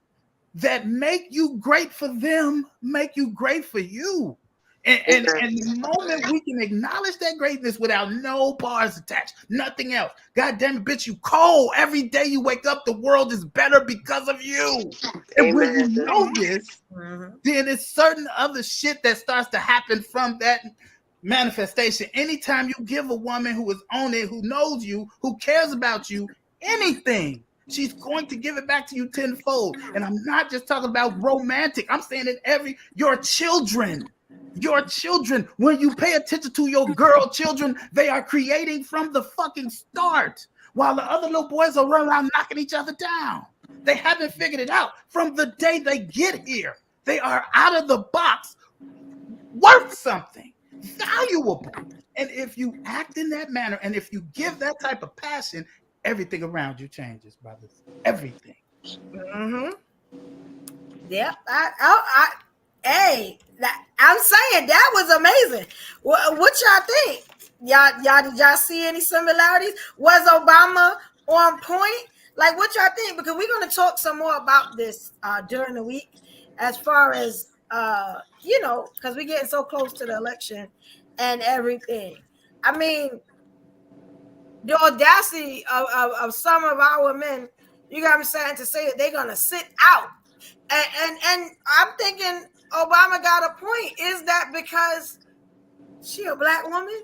that make you great for them make you great for you. And the moment we can acknowledge that greatness without no bars attached, nothing else. God damn it, bitch, you cold. Every day you wake up, the world is better because of you. And when you know this, then it's certain other shit that starts to happen from that manifestation. Anytime you give a woman who is on it, who knows you, who cares about you, anything, she's going to give it back to you tenfold. And I'm not just talking about romantic. I'm saying it your children, when you pay attention to your girl children, they are creating from the fucking start, while the other little boys are running around knocking each other down. They haven't figured it out from the day they get here. They are out of the box, worth something, valuable. And if you act in that manner, and if you give that type of passion, everything around you changes, brothers. Everything. Yep. I'm saying that was amazing. What y'all think? Y'all did y'all see any similarities? Was Obama on point? Like, what y'all think? Because we're going to talk some more about this during the week, as far as because we're getting so close to the election and everything. I mean, the audacity of some of our men, you got me saying, to say that they're gonna sit out, and I'm thinking Obama got a point. Is that because she a Black woman?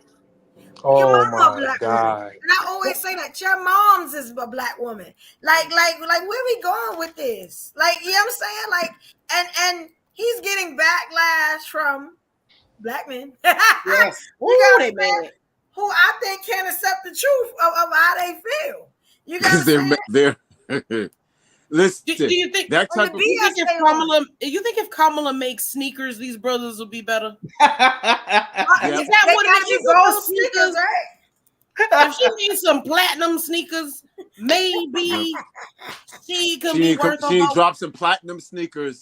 Your mom a Black woman, and I always say that your mom's is a Black woman. Like where we going with this? Like, you know what I'm saying? Like, and he's getting backlash from Black men. Yes. Who I think can't accept the truth of how they feel. You got they're listen. Do you think that type of you think if Kamala makes sneakers, these brothers will be better? Is that what it is? Gold sneakers, right? If she needs some platinum sneakers, maybe she could be worth. She drop some platinum sneakers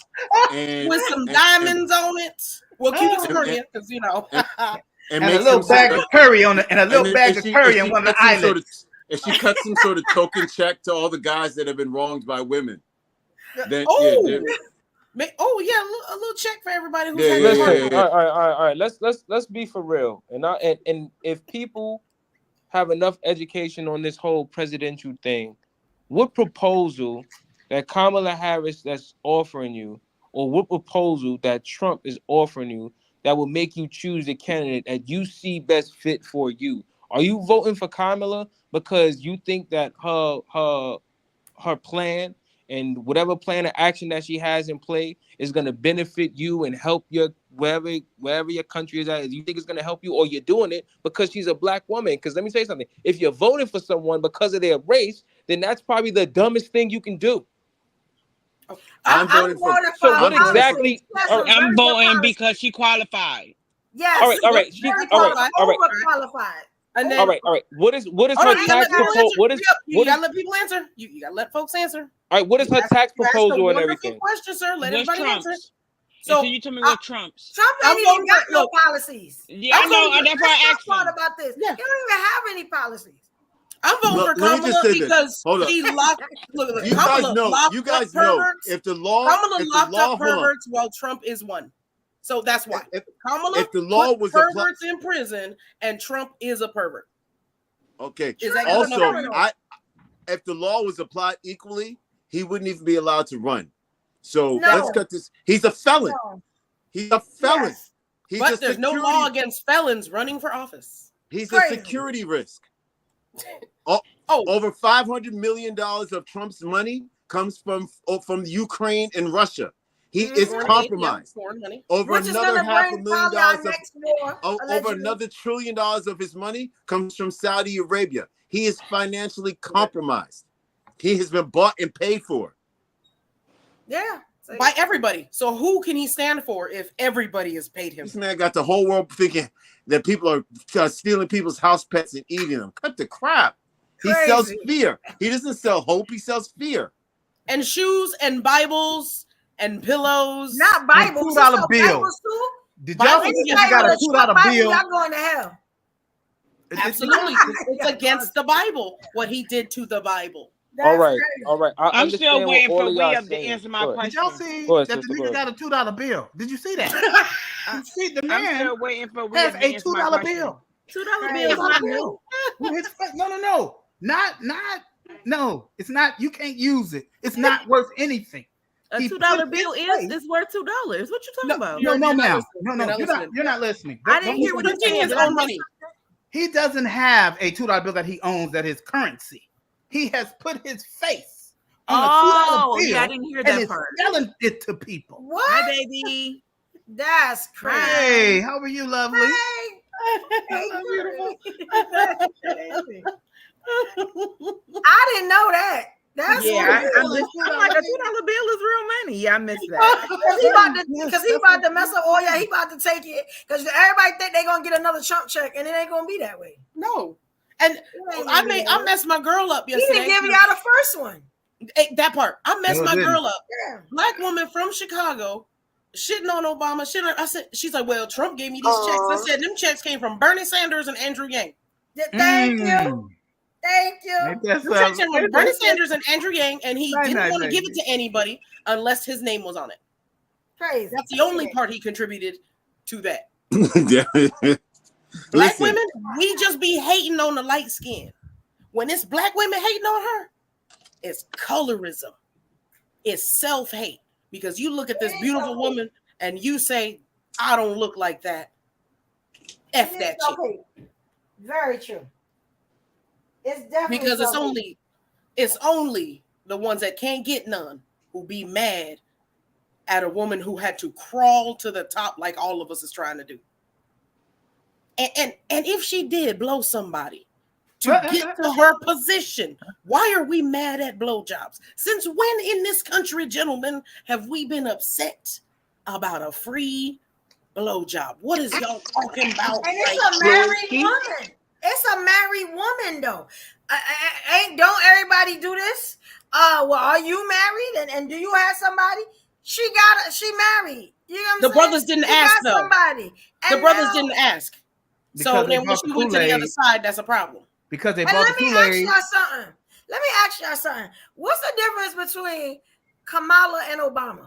and with some diamonds on it. Well, keep it Korean, because and a little bag of curry on it, and a little bag of curry on one of the islands. If she cuts some sort of token check to all the guys that have been wronged by women, then a little check for everybody who's All right. Let's be for real. And if people have enough education on this whole presidential thing, what proposal that Kamala Harris that's offering you, or what proposal that Trump is offering you, that will make you choose the candidate that you see best fit for you? Are you voting for Kamala because you think that her plan and whatever plan of action that she has in play is going to benefit you and help your wherever your country is at. You think it's going to help you, or you're doing it because she's a black woman. Because let me say something: if you're voting for someone because of their race, then that's probably the dumbest thing you can do. I'm voting for. So what exactly? I'm voting because she qualified. Yes. All right. Overqualified. And then, all right. What is her tax proposal? You gotta let people answer. You gotta let folks answer. All right. What is her tax proposal and Wonderful everything? question, sir. Let What's everybody Trump's? answer. So you tell me what Trump's. Trump ain't even got no policies. Yeah, I know. That's why I asked him about this. Yeah. He don't even have any policies. I'm voting for Kamala because he locked. Look, you guys know if the law locked up perverts while Trump is one. So that's why Kamala if the law put was perverts in prison and Trump is a pervert. Okay. Also, if the law was applied equally, he wouldn't even be allowed to run. So let's cut this. He's a felon. No. He's a felon. Yes. He's But there's no law against felons running for office. He's a security risk. Over $500 million of Trump's money comes from Ukraine and Russia. He is compromised. Foreign money. Over another $500,000 over another $1 trillion of his money comes from Saudi Arabia. He is financially compromised. He has been bought and paid for. Yeah. By everybody. So who can he stand for if everybody has paid him? This man got the whole world thinking that people are stealing people's house pets and eating them. Cut the crap. He sells fear. He doesn't sell hope. He sells fear. And shoes and Bibles and pillows. Not Bibles. $2 bill. Did y'all see he got a $2 bill? Y'all going to hell. Absolutely. It's against the Bible, what he did to the Bible. All right. I'm still waiting for William to answer my question. Did y'all see that the nigga got a $2 bill? Did you see that? You see the man I'm still waiting for has William to a answer my $2 question. bill. $2 bill is not new. No, it's not. You can't use it. It's not worth anything. A $2 bill is worth $2. What you talking about? No, ma'am. No, you're not listening. I didn't hear what he said. His own money. He doesn't have a $2 bill that he owns that is currency. He has put his face on a $2 bill. Yeah, I didn't hear that and part. Selling it to people. What? Hi, baby. That's crazy. Hey, how are you, lovely? Hey, beautiful. I didn't know that. That's I'm like a $2 bill is real money. Yeah, I missed that. Because he about to mess up. Oh yeah, he about to take it. Because everybody think they're gonna get another Trump check, and it ain't gonna be that way. No. And I messed my girl up yesterday. He didn't give y'all the first one. That part. I messed my girl up. Yeah. Black woman from Chicago, shitting on Obama. I said, she's like, well, Trump gave me these checks. I said, them checks came from Bernie Sanders and Andrew Yang. Thank you. Thank you. Bernie Sanders and Andrew Yang, and he didn't want to give it to anybody unless his name was on it. Crazy. That's the only part he contributed to that. Black women, we just be hating on the light skin. When it's black women hating on her, it's colorism. It's self-hate. Because you look at this beautiful woman and you say, I don't look like that. F that shit. Very true. It's definitely because it's only the ones that can't get none who be mad at a woman who had to crawl to the top like all of us is trying to do. And if she did blow somebody to get to her position, why are we mad at blowjobs? Since when in this country, gentlemen, have we been upset about a free blowjob? What is y'all talking about? And it's a married woman. It's a married woman, though. Don't everybody do this? Well, are you married? And do you have somebody? She married. You know what I'm saying? The brothers didn't ask, though. Somebody. The brothers didn't ask. So then when she went to the other side, that's a problem. Because they bought the Kool-Aid. Let me ask y'all something. What's the difference between Kamala and Obama?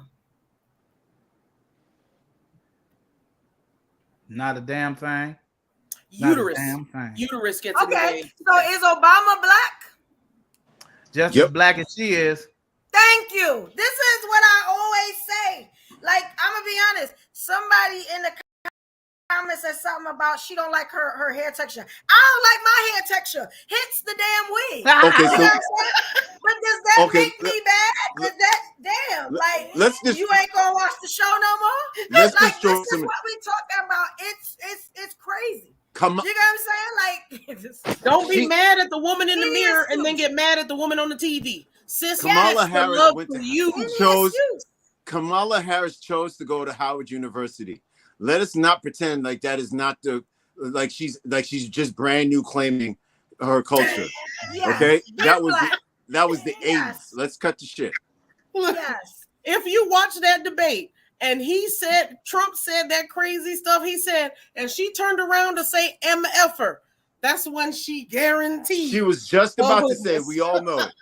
Not a damn thing. Uterus gets in the way. So is Obama black? Just as black as she is. Thank you. This is what I always say. Like, I'm gonna be honest. Somebody in the comments said something about she don't like her hair texture. I don't like my hair texture. Hits the damn wig. Okay, but does that make me bad? let's just. You ain't gonna watch the show no more. Let's Like destroy this is some. what we talking about. It's crazy. Come on. You know what I'm saying? Like, don't be mad at the woman in the mirror and then get mad at the woman on the TV. Sis, Kamala it's the Harris love went for to, you. Kamala Harris chose to go to Howard University. Let us not pretend like that is not the like she's just brand new claiming her culture. Yes. Okay, that was black. that was the Yes. 80s. Let's cut the shit. Yes. If you watch that debate and Trump said that crazy stuff he said, and she turned around to say MFer, that's when she guaranteed. She was just about to say, we all know it.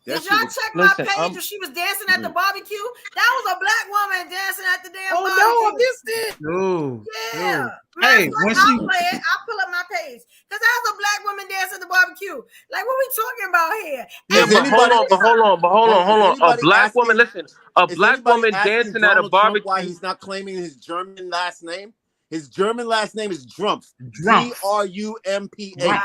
Did y'all check my page when she was dancing at the barbecue? That was a black woman dancing at the damn barbecue. Oh, no, I missed it. No. Yeah. No. Hey, when I'll play it. I'll pull up my page. Because that was a black woman dancing at the barbecue. Like, what we talking about here? Yeah, but hold on. A black woman, listen, a black woman dancing at a barbecue. Why he's not claiming his German last name? His German last name is Drumpf. Drumpf. Wow.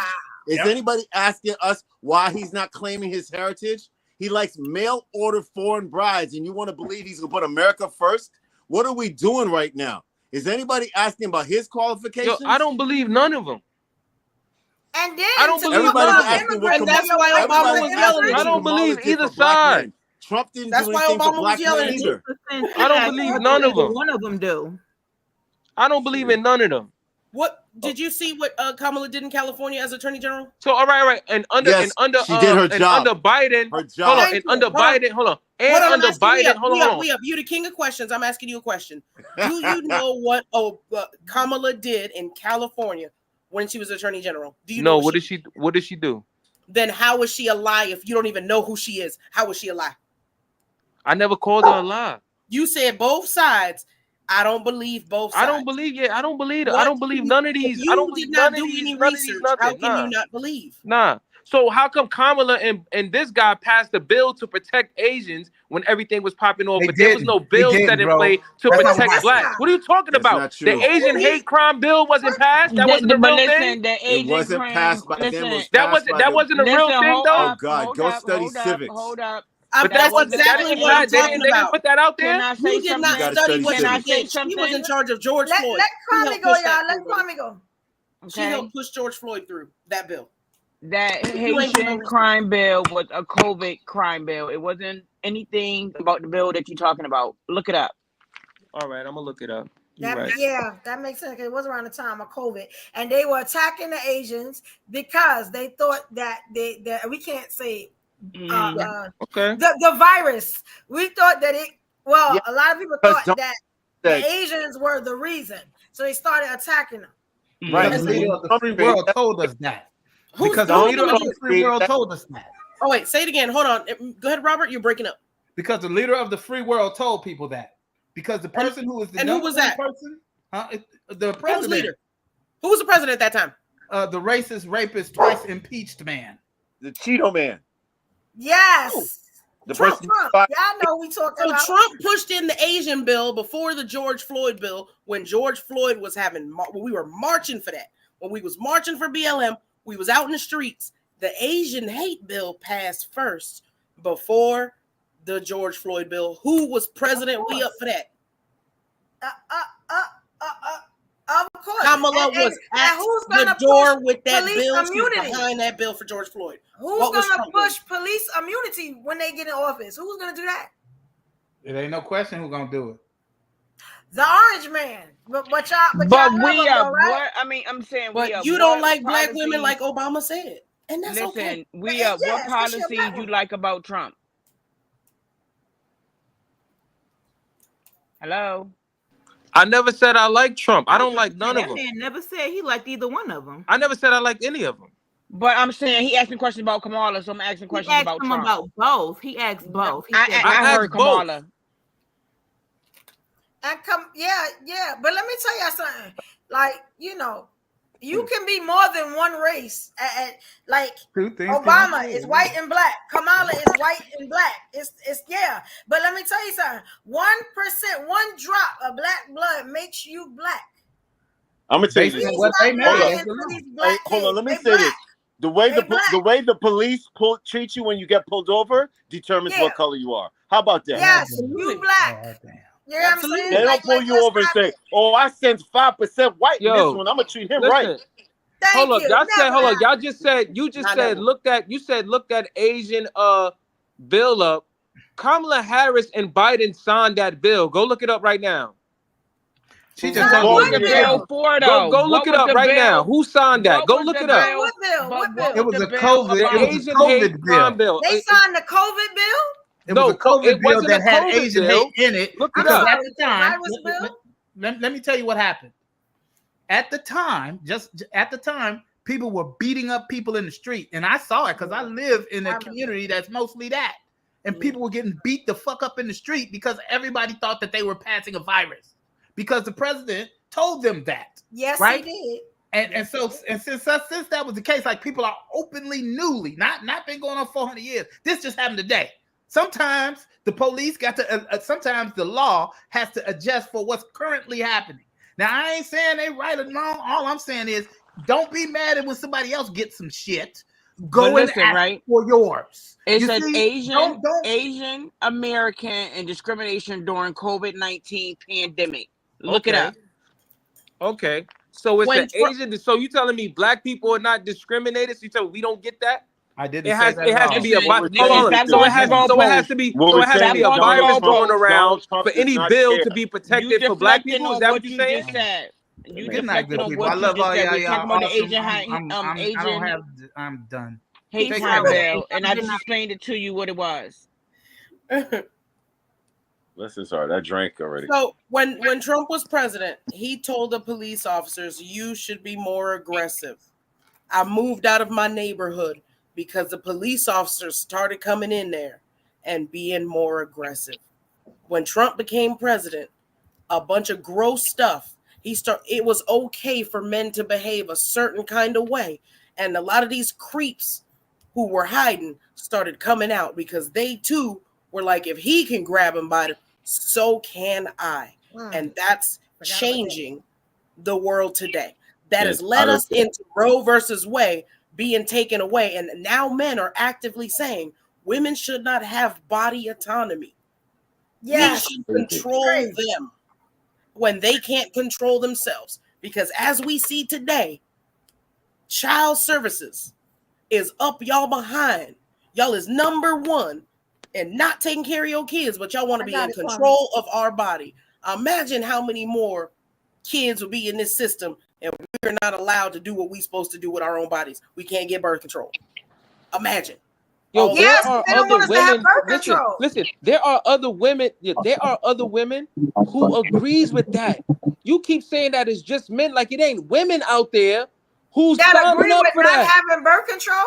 Is anybody asking us why he's not claiming his heritage? He likes mail order foreign brides, and you want to believe he's gonna put America first? What are we doing right now? Is anybody asking about his qualifications? Yo, I don't believe none of them. And then I don't believe and that's why Obama was yelling. I don't believe either side. Trump didn't do anything for black men either. I don't believe none of them. One of them do. I don't believe in none of them. What did you see what Kamala did in California as Attorney General? So all right, and under she did her job. Under Biden, her job. Hold on, and under Biden, hold on, and under Biden, hold on. We have you the king of questions. I'm asking you a question. Do you know what Kamala did in California when she was Attorney General? Do you know what did she do? Then how is she a lie if you don't even know who she is? How is she a lie? I never called her a lie. You said both sides. I don't believe both sides. I don't believe I don't believe it. I don't believe none of these. You I don't believe did not none do of these. any None of these. research. Nothing. How can you not believe? Nah. So how come Kamala and this guy passed the bill to protect Asians when everything was popping off, but there was no bill set in play to protect blacks? What are you talking about? The Asian hate crime bill wasn't passed. That wasn't a real thing. It wasn't passed by them. That wasn't a real thing though. Oh God, go study civics. Hold up. But that's exactly what I'm talking about. Put that out there. Who did not study what she did? She was in charge of George Floyd. Let Kwame go, y'all. Let Kwame go. She helped push George Floyd through that bill. That Haitian crime bill was a COVID crime bill. It wasn't anything about the bill that you're talking about. Look it up. All right, I'm gonna look it up. Yeah, that makes sense. It was around the time of COVID, and they were attacking the Asians because they thought that we can't say. Okay. The virus. We thought that a lot of people thought that the Asians were the reason, so they started attacking them. Right. The leader of the free world told us that. Because the leader of the free world told us that. Oh wait, say it again. Hold on. Go ahead, Robert. You're breaking up. Because the leader of the free world told people that. Because the person who was the who was that person? The president. Who was leader? Who was the president at that time? The racist, rapist, twice impeached man. The Cheeto man. Yes. The Trump. Y'all know we talking about. Trump pushed in the Asian bill before the George Floyd bill when George Floyd was when we were marching for that. When we was marching for BLM, we was out in the streets. The Asian hate bill passed first before the George Floyd bill. Who was president? We up for that. Of course. Kamala was at the door with that bill. She was behind that bill for George Floyd. Who's going to push police immunity when they get in office? Who's going to do that? It ain't no question who's going to do it. The orange man. But we are right? What? I mean, I'm saying, but you don't like black women like Obama said. And that's okay. We are what policies you like about Trump? Hello? I never said I like Trump. I don't like none of them. That man never said he liked either one of them. I never said I liked any of them. But I'm saying he asking questions about Kamala, so I'm asking questions about Trump. About both. He asked both. He I heard Kamala. Yeah. But let me tell you something. Like, you can be more than one race. Obama is white and black. Kamala is white and black. It's But let me tell you something. 1%, one drop of black blood makes you black. I'm gonna tell you this. Hold on. Let me say this. The way the police treat you when you get pulled over determines what color you are. How about that? Yes, you black. You know what I'm saying? They don't pull you over and say, "Oh, I sense 5% white in this one. I'm gonna treat him right." Hold up, y'all said, hold up, y'all just said, you just said, look that Asian bill up. Kamala Harris and Biden signed that bill. Go look it up right now. She just said, what was the bill for, though? Go look it up right now. Who signed that? Go look it up. What bill? What bill? It was a COVID. The It was a Asian COVID hate crime bill. bill. They signed the COVID bill? It was a COVID bill that had Asian bill. hate in it. Look it Because up. at the time, Virus bill? let me tell you what happened. At the time, people were beating up people in the street, and I saw it because I live in a community that's mostly that. And people were getting beat the fuck up in the street because everybody thought that they were passing a virus because the president told them that. Yes, right? he did. And since that was the case, like people are openly newly, not been going on 400 years. This just happened today. Sometimes the police got to, sometimes the law has to adjust for what's currently happening. Now, I ain't saying they right or wrong. All I'm saying is don't be mad at when somebody else gets some shit. Go and ask for yours. It You says see? Asian American and discrimination during COVID-19 pandemic. Look it up. Okay. So it's When Asian. So you telling me black people are not discriminated? So you tell me we don't get that? I didn't. It has say that to at be a all. virus. So it has to be a virus going around for any bill to be protected for black people. Is that what you're saying? You Good night, good people. I love all y'all. Y'all awesome. I'm done. Hate crime bill, and I just explained it to you what it was. Listen, sorry, I drank already. So when Trump was president, he told the police officers, "You should be more aggressive." I moved out of my neighborhood because the police officers started coming in there and being more aggressive. When Trump became president, a bunch of gross stuff. It was okay for men to behave a certain kind of way, and a lot of these creeps who were hiding started coming out because they too were like, if he can grab him by the, so can I. And that's changing the world today. That has led us into Roe versus Wade being taken away. And now men are actively saying women should not have body autonomy. Yes. We should control them when they can't control themselves. Because as we see today, child services is up y'all behind. Y'all is number one and not taking care of your kids, but y'all want to be in control of our body. Imagine how many more kids will be in this system and we're not allowed to do what we're supposed to do with our own bodies. We can't get birth control. Imagine. Yo, there are other women. Listen, there are other women. There are other women who agrees with that. You keep saying that it's just men, like it ain't women out there who's that agree up with for not that. having birth control.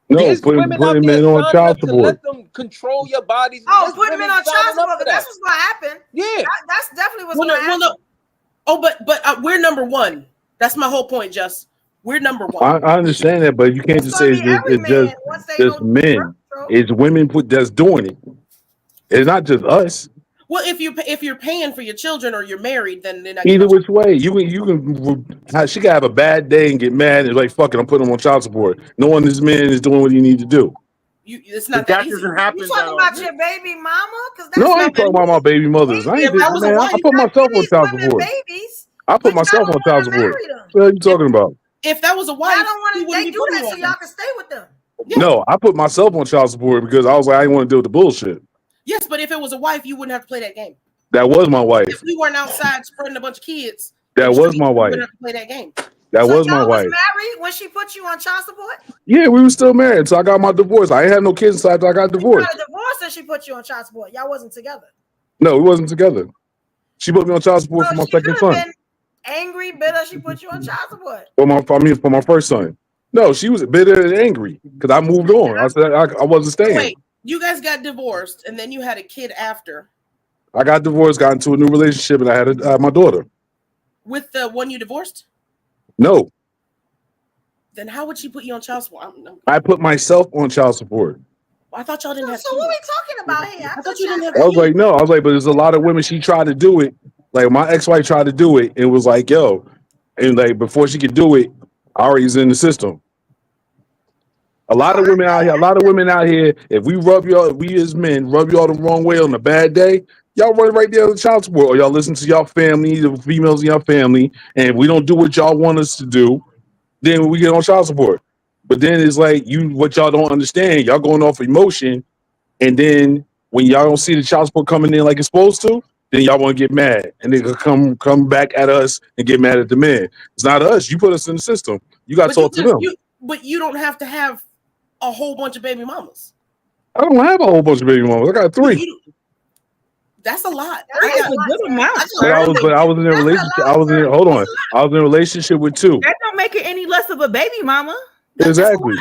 No, putting men on child To support. let them control your bodies. Oh, putting men on child support. That's what's gonna happen. Yeah, that's definitely what's gonna happen. Oh, but we're number one. That's my whole point, Just. We're number one. I understand that, but you can't just say it's just men. It's women that's doing it. It's not just us. Well, if you're paying for your children or you're married, then Either which way, you can. She can have a bad day and get mad and like, fuck it, I'm putting them on child support, knowing this man is doing what he needs to do. It's not that easy. Doesn't happen. You talking about your baby mama? No, I ain't talking about my baby mothers. I ain't this, man. I put myself on child support. I put myself on child support. What are you talking about? If that was a wife, I don't want to. They do that so y'all can stay with them. No, I put myself on child support because I was like, I didn't want to deal with the bullshit. Yes, but if it was a wife, you wouldn't have to play that game. That was my wife. If we weren't outside spreading a bunch of kids, that was my wife. You wouldn't have to play that game. That was my wife. Was married when she put you on child support? Yeah, we were still married, so I got my divorce. I ain't had no kids until I got divorced. You got a divorce and she put you on child support. Y'all wasn't together. No, we wasn't together. She put me on child support for my second son. Been angry, bitter. She put you on child support. For my first son. No, she was bitter and angry because I moved on. I said I wasn't staying. Wait, you guys got divorced and then you had a kid after. I got divorced, got into a new relationship, and I had my daughter. With the one you divorced? No. Then how would she put you on child support? I put myself on child support. Well, I thought y'all didn't have. So what are we talking about here? I thought you didn't have. I was like, no. I was like, but there's a lot of women. She tried to do it. Like my ex-wife tried to do it. It was like, yo, and like before she could do it, I already was in the system. A lot of women out here, if we as men rub y'all the wrong way on a bad day, y'all run right there to child support, or y'all listen to y'all family, the females in y'all family, and if we don't do what y'all want us to do, then we get on child support. But then it's like what y'all don't understand, y'all going off emotion, and then when y'all don't see the child support coming in like it's supposed to, then y'all want to get mad, and they could come back at us and get mad at the men. It's not us. You put us in the system. You got to talk to them. But you don't have to have a whole bunch of baby mamas. I don't have a whole bunch of baby mamas. I got 3. That's a lot. That's a good amount. But I was in a relationship. I was in a relationship with 2. That don't make it any less of a baby mama. Exactly.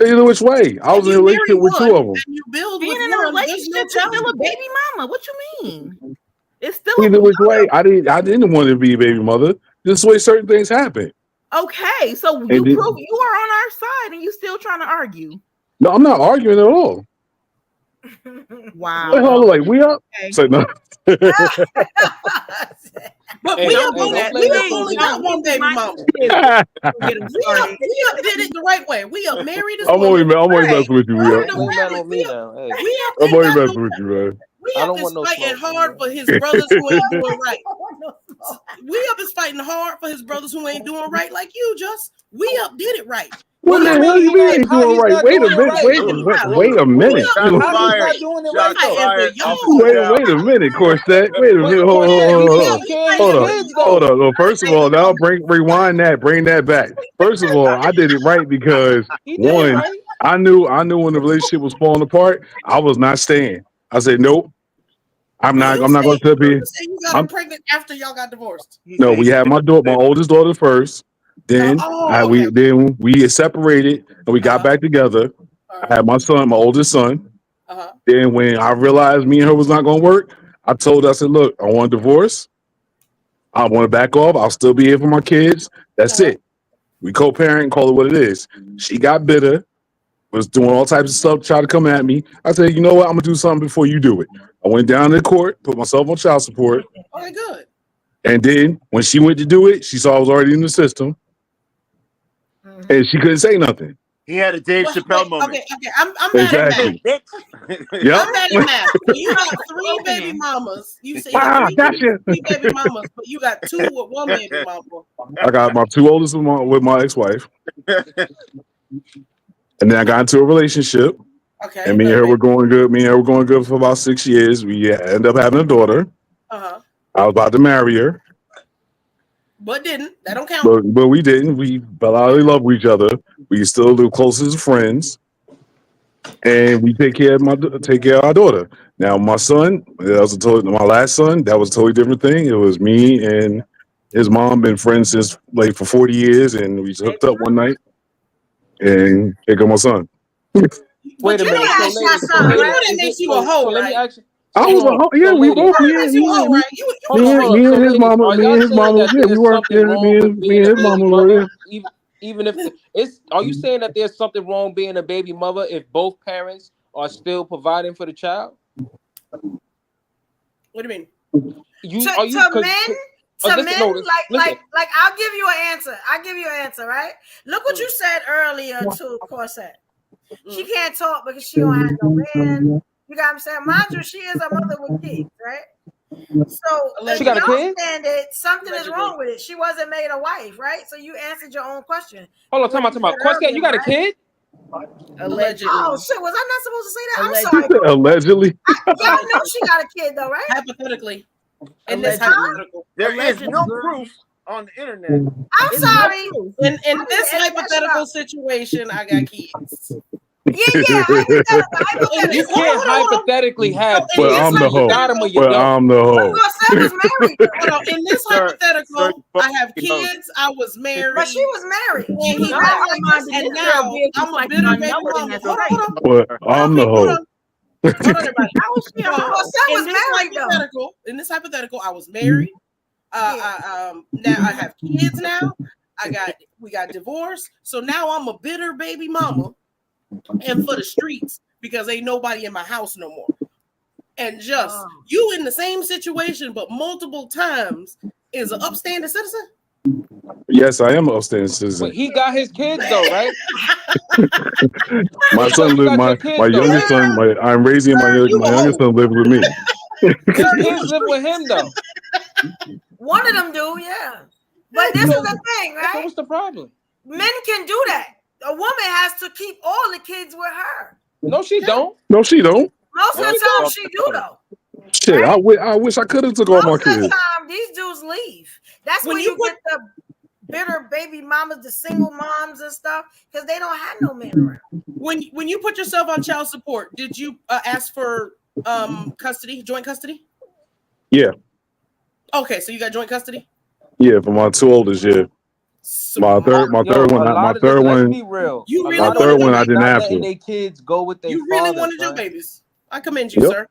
Either which way, I was in a relationship with 2 of them. Being in a relationship is still a baby mama. What you mean? It's still Either which way, I didn't want to be a baby mother. This is the way certain things happen. Okay, so you prove you are on our side, and you still trying to argue. No, I'm not arguing at all. Wow. Wait, hold on, like we up? Okay. So no. But we only got one baby mama. We up did it the right way. We up married. I'm only messing with you. I'm only messing with you, man. We up is fighting hard for his brothers who ain't doing right. We up is fighting hard for his brothers who ain't doing right like you. Just we up did it right. What the hell you mean ain't doing right? Wait a minute. Wait a minute, Corset. Wait a minute. Hold on. Well, first of all, now rewind that. Bring that back. First of all, I did it right because one, I knew when the relationship was falling apart, I was not staying. I said, nope. I'm not going to be. You got her pregnant after y'all got divorced. No, we had my oldest daughter first. Then we separated and we got back together. I had my oldest son. Then when I realized me and her was not going to work, I told her, I said, look, I want a divorce. I want to back off. I'll still be here for my kids. That's it. We co-parent and call it what it is. She got bitter, was doing all types of stuff, trying to come at me. I said, you know what? I'm going to do something before you do it. I went down to the court, put myself on child support. Okay, good. And then when she went to do it, she saw I was already in the system. And she couldn't say nothing. He had a Dave Chappelle moment. Okay. I'm mad at math. Yep. I'm mad at math. You got 3 baby mamas. You say you got 3 baby mamas, but you got 2 with 1 baby mama. I got my 2 oldest with my ex-wife. And then I got into a relationship. Okay. And me and her were going good. Me and her were going good for about 6 years. We ended up having a daughter. I was about to marry her. But didn't. That don't count. But we didn't. We really love each other. We still do close as friends. And we take care of our daughter. Now my son, my last son, that was a totally different thing. It was me and his mom, been friends since like for 40 years, and we just hooked up one night and here comes my son. Wait a minute. That makes you a hoe, let me ask you. I was a hoe. Yeah, we both. Me and his mama. Yeah, we worked there. Me and his mama were there. Even if are you saying that there's something wrong being a baby mother if both parents are still providing for the child? What do you mean? To men, like I'll give you an answer. Right? Look what you said earlier to Corset. She can't talk because she don't have no man. You got what I'm saying? Mind you, she is a mother with kids, right? So she got a kid? Something is wrong with it. She wasn't made a wife, right? So you answered your own question. Hold on, time out. Corset, you got a kid? Allegedly. Oh shit, was I not supposed to say that? I'm sorry. Allegedly. Y'all know she got a kid though, right? Hypothetically. There is no proof on the internet. I'm sorry. In this hypothetical situation, I got kids. Yeah. You can't hypothetically have kids. Well, I'm the hoe. I'm the hoe. In this hypothetical, I have kids. I was married. But she was married. And now I'm a bitter baby mama. Well, I'm the hoe. In this hypothetical, I was married. Now I have kids. Now we got divorced. So now I'm a bitter baby mama, and for the streets because ain't nobody in my house no more. And just you in the same situation, but multiple times is an upstanding citizen. Yes, I am an upstanding citizen. But he got his kids though, right? My son live my youngest son. I'm raising my youngest son live with me. His kids live with him though. One of them do, yeah. But this is the thing, right? So what's the problem? Men can do that. A woman has to keep all the kids with her. No, she don't. No, she don't. Most of the time, she do though. Shit, I wish I could have took all my Most of the kids. time, these dudes leave. That's when you get the bitter baby mamas, the single moms and stuff, because they don't have no man around. When you put yourself on child support, did you ask for custody, joint custody? Yeah, Okay, so you got joint custody. yeah. For my two oldest, yeah. My third one, Let's be real. You really my third one, I didn't have letting to. their kids go with their You really father, wanted your son. babies. I commend you, Yep. sir.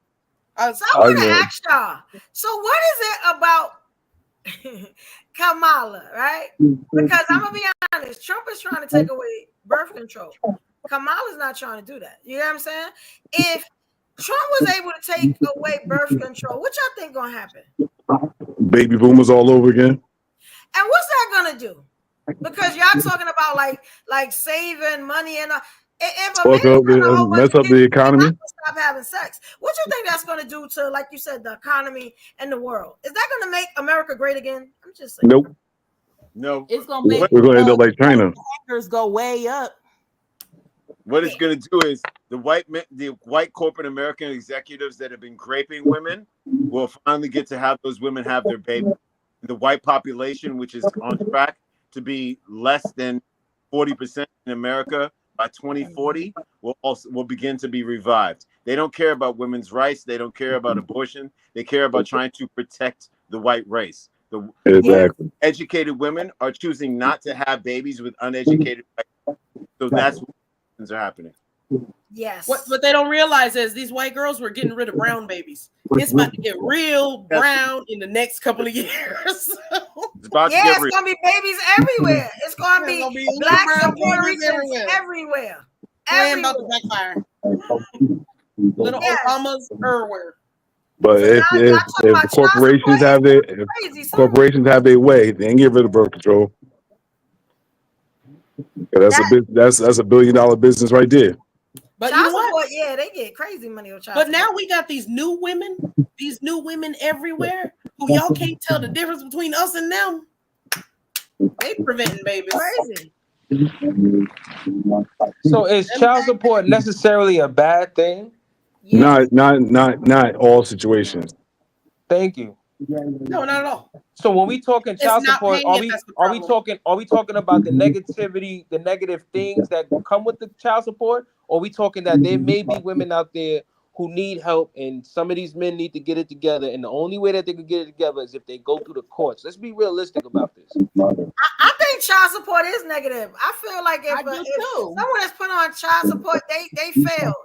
So I want to ask y'all. So what is it about Kamala, right? Because I'm gonna be honest, Trump is trying to take away birth control. Kamala's not trying to do that. You know what I'm saying? If Trump was able to take away birth control, what y'all think gonna happen? Baby boomers all over again. And what's that gonna do? Because y'all talking about like saving money and if a man Mess up the economy. stop having sex, what you think that's gonna do to, like you said, the economy and the world? Is that gonna make America great again? I'm just saying. Nope. No. It's gonna make We're gonna end up like China. hackers go way up. What it's going to do is the white corporate American executives that have been raping women will finally get to have those women have their baby. The white population, which is on track to be less than 40% in America by 2040, will begin to be revived. They don't care about women's rights. They don't care about abortion. They care about trying to protect the white race. Exactly. Educated women are choosing not to have babies with uneducated white. So that's what are happening. Yes. What they don't realize is these white girls were getting rid of brown babies. It's about to get real brown in the next couple of years. It's gonna be babies everywhere. It's gonna be blacks and Puerto Ricans everywhere. About to backfire. Little Obamas everywhere. But if corporations have their way, they ain't get rid of birth control. That's a $1 billion business right there. But you know what? Yeah, they get crazy money on child But support. now we got these new women everywhere who y'all can't tell the difference between us and them. They preventing babies. Crazy. So is child support necessarily a bad thing? Not all situations. Thank you. No, not at all. So when we talking child It's not support, paying it, are we talking about the negativity, the negative things that come with the child support? Or are we talking that there may be women out there who need help and some of these men need to get it together, and the only way that they can get it together is if they go through the courts? Let's be realistic about this. I think child support is negative. I feel like if someone is put on child support, they failed.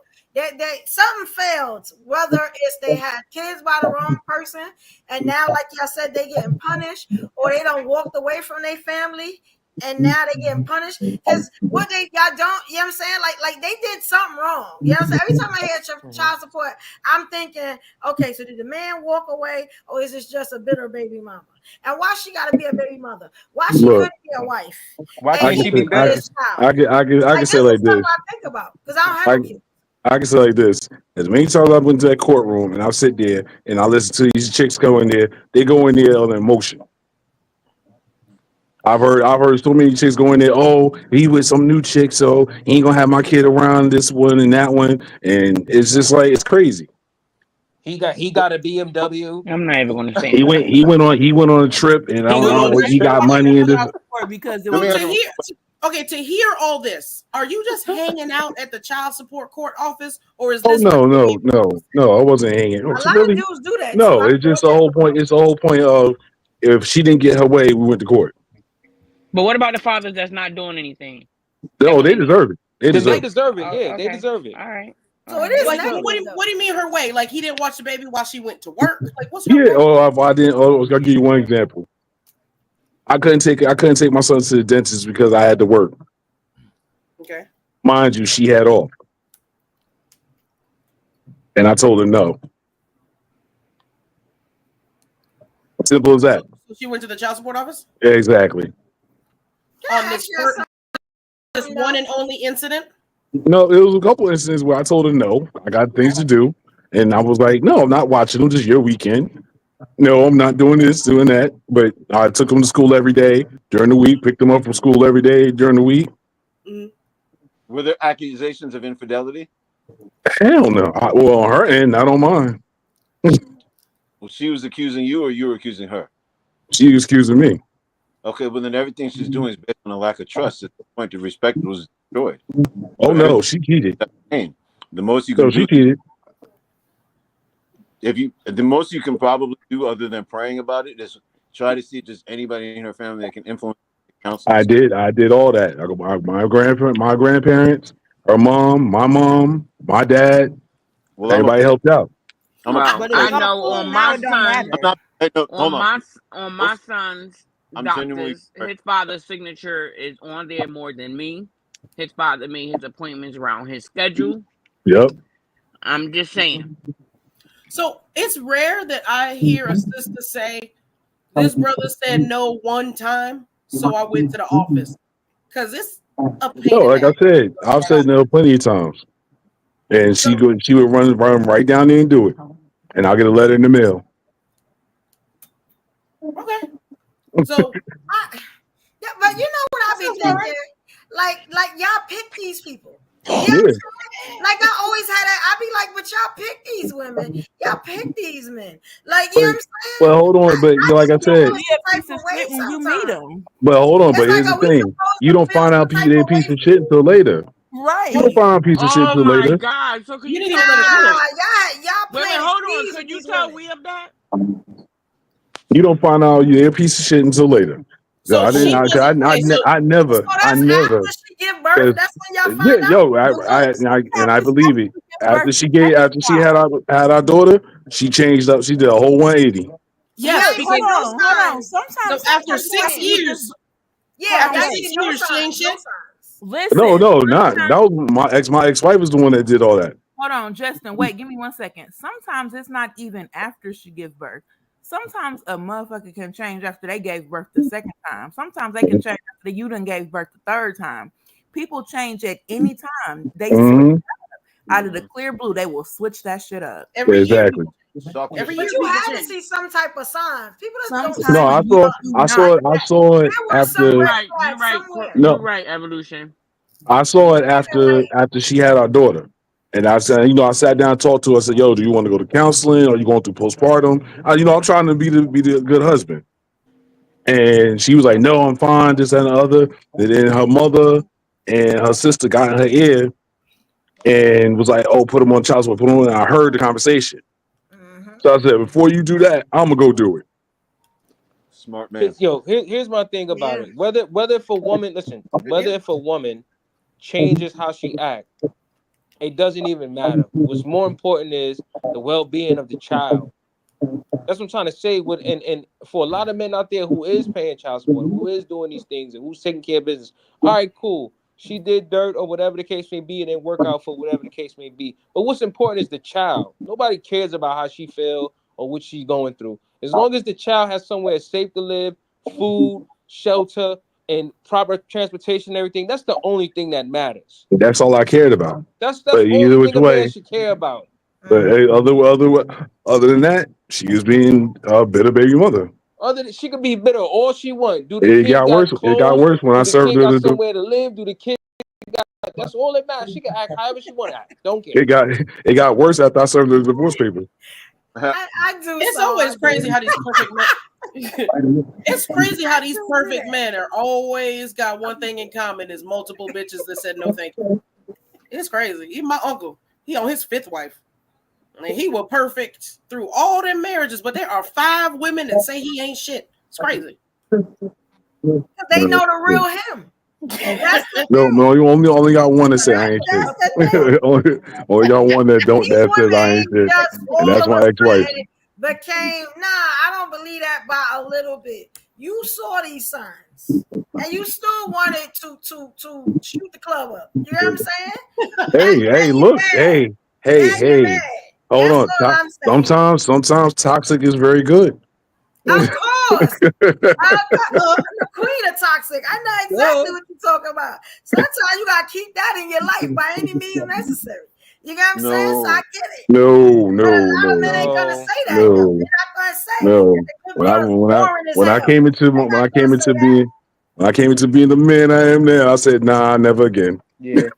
Something failed, whether it's they had kids by the wrong person, and now, like y'all said, they getting punished, or they don't walked away from their family, and now they getting punished because what y'all don't, you know what I'm saying? Like they did something wrong. You know what I'm saying? Every time I hear child support, I'm thinking, okay, so did the man walk away, or is this just a bitter baby mama? And why she got to be a baby mother? Why she couldn't be a wife? Why can't she be better? I can say like this. I think about because I don't have no kids. I can say like this: as many times I've been to that courtroom and I sit there and I listen to these chicks go in there, they go in there on emotion. I've heard so many chicks go in there. Oh, he with some new chick, so he ain't gonna have my kid around this one and that one, and it's just like it's crazy. He got a BMW. I'm not even going to say he went on a trip and he got money in this. Because to hear all this, are you just hanging out at the child support court office, or is Oh this? no! I wasn't hanging. A lot of dudes do that. No, it's just the whole point. It's the whole point of if she didn't get her way, we went to court. But what about the fathers that's not doing anything? No, they deserve it. They deserve it. Yeah, they deserve it. All right. So it is like, negative, what do you mean her way? Like he didn't watch the baby while she went to work? Like what's her Yeah. I didn't. I'll give you one example. I couldn't take my son to the dentist because I had to work. Okay. Mind you, she had off, and I told her no. Simple as that. So she went to the child support office? Exactly. on this one and only incident? No, it was a couple instances where I told her no, I got things to do, and I was like, no, I'm not watching them. Just your weekend. No, I'm not doing this, doing that. But I took them to school every day during the week. Picked them up from school every day during the week. Were there accusations of infidelity? Hell no. Well, on her end, not on mine. Well, she was accusing you, or you were accusing her? She was accusing me. Okay, well then everything she's doing is based on a lack of trust. At the point, the respect was destroyed. Oh no, she cheated. The most you can do. She cheated. The most you can probably do, other than praying about it, is try to see if there's anybody in her family that can influence counseling. I did all that. My grandparents, her mom, my dad. Well, everybody helped out. Well, I know on my son, on my son's doctors, his father's signature is on there more than me. His father made his appointments around his schedule. Yep. I'm just saying. So it's rare that I hear a sister say, "This brother said no one time, so I went to the office," because it's a pain. No, like I said, I've said no plenty of times, and she would run right down there and do it, and I'll get a letter in the mail. Okay. So, yeah, but you know what I be thinking? Like y'all pick these people. You know what I'm saying? Like I always had that. I be like, but y'all pick these women. Y'all pick these men. Like, you know what I'm saying? Well, hold on, but like I said, when you meet them. but hold on, but here's the thing: you don't find out they're a piece of shit until later. Right. You don't find out a piece of shit until later. Oh my God! So can you y'all wait, hold on. Could you tell we of that? You don't find out you're a piece of shit until later. So I never. After she give birth, that's when y'all find out. Yo, I believe it. After she had our daughter, she changed up. She did a whole 180. Yes, hold on. Sometimes so after 6 years, after 6 years, she ain't shit. Listen, No, not that was my ex-wife was the one that did all that. Hold on, Justin. Wait, give me 1 second. Sometimes it's not even after she gives birth. Sometimes a motherfucker can change after they gave birth the second time. Sometimes they can change after you done gave birth the third time. People change at any time. They switch out of the clear blue. They will switch that shit up Exactly. But you have to see some type of signs. People just No, I saw it after. You're right, Evolution. I saw it after she had our daughter. And I said, I sat down and talked to her. I said, yo, do you want to go to counseling? Or are you going through postpartum? I'm trying to be the good husband. And she was like, no, I'm fine, this and the other. And then her mother and her sister got in her ear and was like, oh, put him on child support. Put him on. And I heard the conversation. So I said, before you do that, I'm going to go do it. Smart man. Yo, here's my thing about it. Whether if a woman changes how she acts, it doesn't even matter. What's more important is the well-being of the child. That's what I'm trying to say. And for a lot of men out there who is paying child support, who is doing these things, and who's taking care of business, all right, cool. She did dirt or whatever the case may be, and then work out for whatever the case may be. But what's important is the child. Nobody cares about how she feel or what she's going through. As long as the child has somewhere safe to live, food, shelter, and proper transportation and everything, that's the only thing that matters. That's all I cared about. That's the only thing a man should care about. But hey, other than that, she is being a bitter baby mother. Other than she could be bitter all she wants. It got worse. It got worse when I served her. Somewhere to live. Do the kid? That's all that matters. She can act however she want to act. Don't care. It got worse after I served the divorce papers. I do. It's always crazy how these perfect men. It's crazy how these perfect men are always got one thing in common: is multiple bitches that said no thank you. It's crazy. Even my uncle, he on his 5th wife, and he was perfect through all them marriages. But there are 5 women that say he ain't shit. It's crazy. They know the real him. No, you only got one that say I ain't shit. only got one that says I ain't shit, and that's my ex-wife. Became I don't believe that by a little bit. You saw these signs, and you still wanted to shoot the club up. You know what I'm saying? Hey, look, hey. Hold on. Sometimes toxic is very good. Of course. The queen of toxic. I know exactly what you're talking about. Sometimes you gotta keep that in your life by any means necessary. You know what I'm saying? So I get it. No. But a lot of men ain't gonna say that though. No. They're not gonna say No. it could be boring as When I hell. came into being the man I am now, I said, nah, never again. Yeah.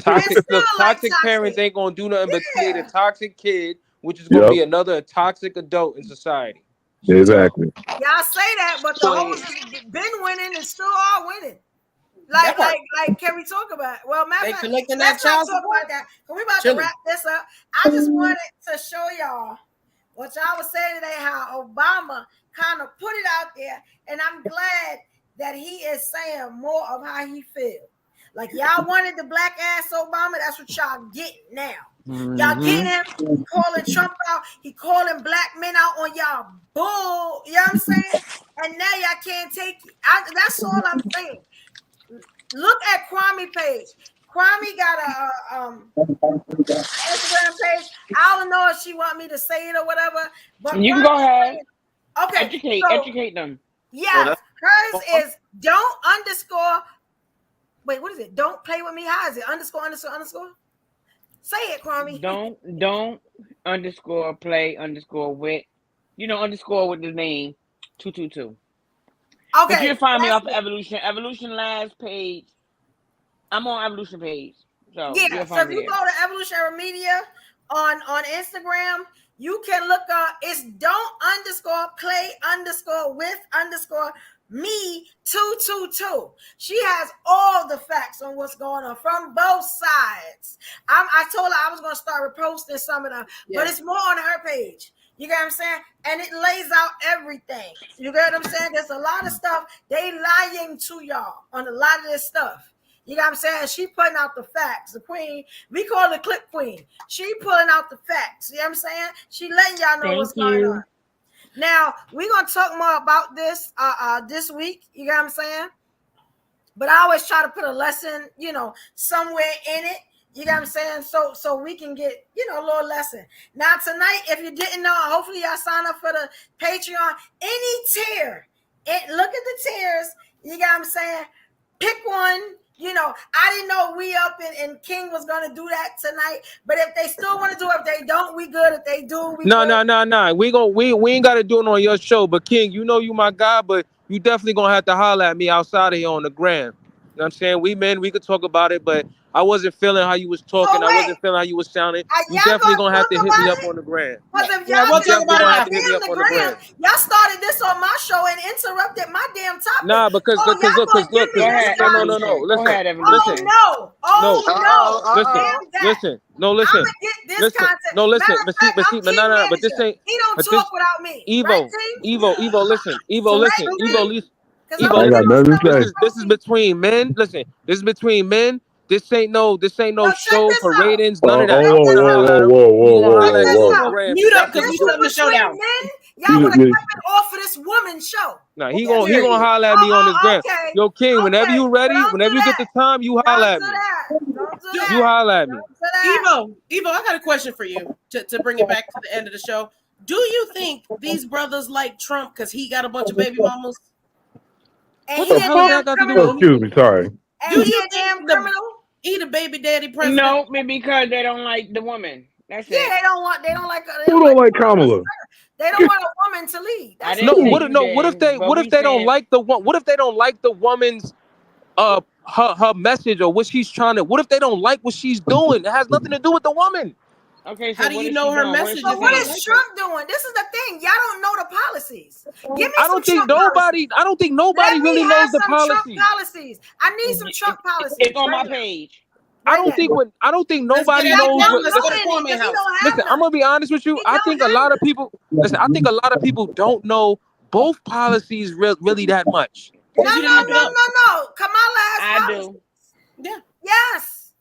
Toxic toxic parents ain't gonna do nothing but create a toxic kid, which is gonna be another toxic adult in society. So, Exactly. Y'all say that, but the hoes have been winning and still are winning. Like can we talk about it? Well, matter of fact, let's not talk about that. We about to wrap this up. I just wanted to show y'all what y'all was saying today, how Obama kind of put it out there, and I'm glad that he is saying more of how he feels. Like y'all wanted the black ass Obama, that's what y'all getting now. Y'all getting him calling Trump out. He calling black men out on y'all bull. You know what I'm saying? And now y'all can't take it. That's all I'm saying. Look at Kwame page. Kwame got a Instagram page. I don't know if she want me to say it or whatever. But you can go ahead. Okay. Educate them. Yes. Hers is don't underscore. Wait, what is it? Don't play with me. How is it? Underscore. Say it, Kwame. Don't underscore play underscore with. Underscore with the name 222. Okay. But you can find me off Evolution. Evolution last page. I'm on Evolution page. So yeah. So if you go to Evolutionary Media on Instagram, you can look up. It's don't underscore play underscore with underscore me 222. She has all the facts on what's going on from both sides. I told her I was going to start reposting some of them, but it's more on her page. You get what I'm saying? And it lays out everything. You get what I'm saying? There's a lot of stuff they lying to y'all on a lot of this stuff. You know what I'm saying? She putting out the facts. The queen, we call her clip queen. She pulling out the facts. You know what I'm saying? She letting y'all know what's going on. Now, we're going to talk more about this this week. You know what I'm saying? But I always try to put a lesson, somewhere in it. You know what I'm saying? So we can get, a little lesson. Now, tonight, if you didn't know, hopefully y'all sign up for the Patreon. Any tier. Look at the tiers. You know what I'm saying? Pick one. I didn't know we up and King was going to do that tonight. But if they still want to do it, if they don't, we good. If they do, we good. No. We ain't got to do it on your show. But King, you my guy, but you definitely going to have to holler at me outside of here on the gram. You know what I'm saying? We could talk about it, but I wasn't feeling how you was talking. I wasn't feeling how you was sounding. You definitely going to have to hit me up on the gram. Because if y'all we'll talk about it hit me up on the gram, y'all started this on my show and interrupted my damn topic. Nah, because look, no. Listen. No, listen. I'm gonna get this content. No, listen. But this ain't. He don't talk without me. Evo, listen. I got nothing to say. This is between men. Listen, this is between men. This ain't no show for ratings. None of that. Whoa. Mute up because we shutting the show down. Y'all would have kept it off for this woman's show. Nah, he gonna holler at me on his gram. Yo, King, whenever you ready, whenever you get the time, you holler at me. You holler at me. Evo, I got a question for you to bring it back to the end of the show. Do you think these brothers like Trump because he got a bunch of baby mamas? What the hell that got to do with me? Excuse me, sorry. Do you think he the baby daddy president? No, because they don't like the woman. That's it. Yeah, they don't like Who don't like Kamala? They don't want a woman to lead. What if they don't like the woman's her message or what she's trying to? What if they don't like what she's doing? It has nothing to do with the woman. Okay, so how do you know her message? So what is Trump doing? This is the thing. Y'all don't know the policies. Give me I don't think nobody really knows the policies. I need some Trump policies. It's on my page. I don't think nobody knows what. Listen, I'm gonna be honest with you. I think a lot of people don't know both policies really that much. No. Kamala has policies. Do. Yeah. Yes.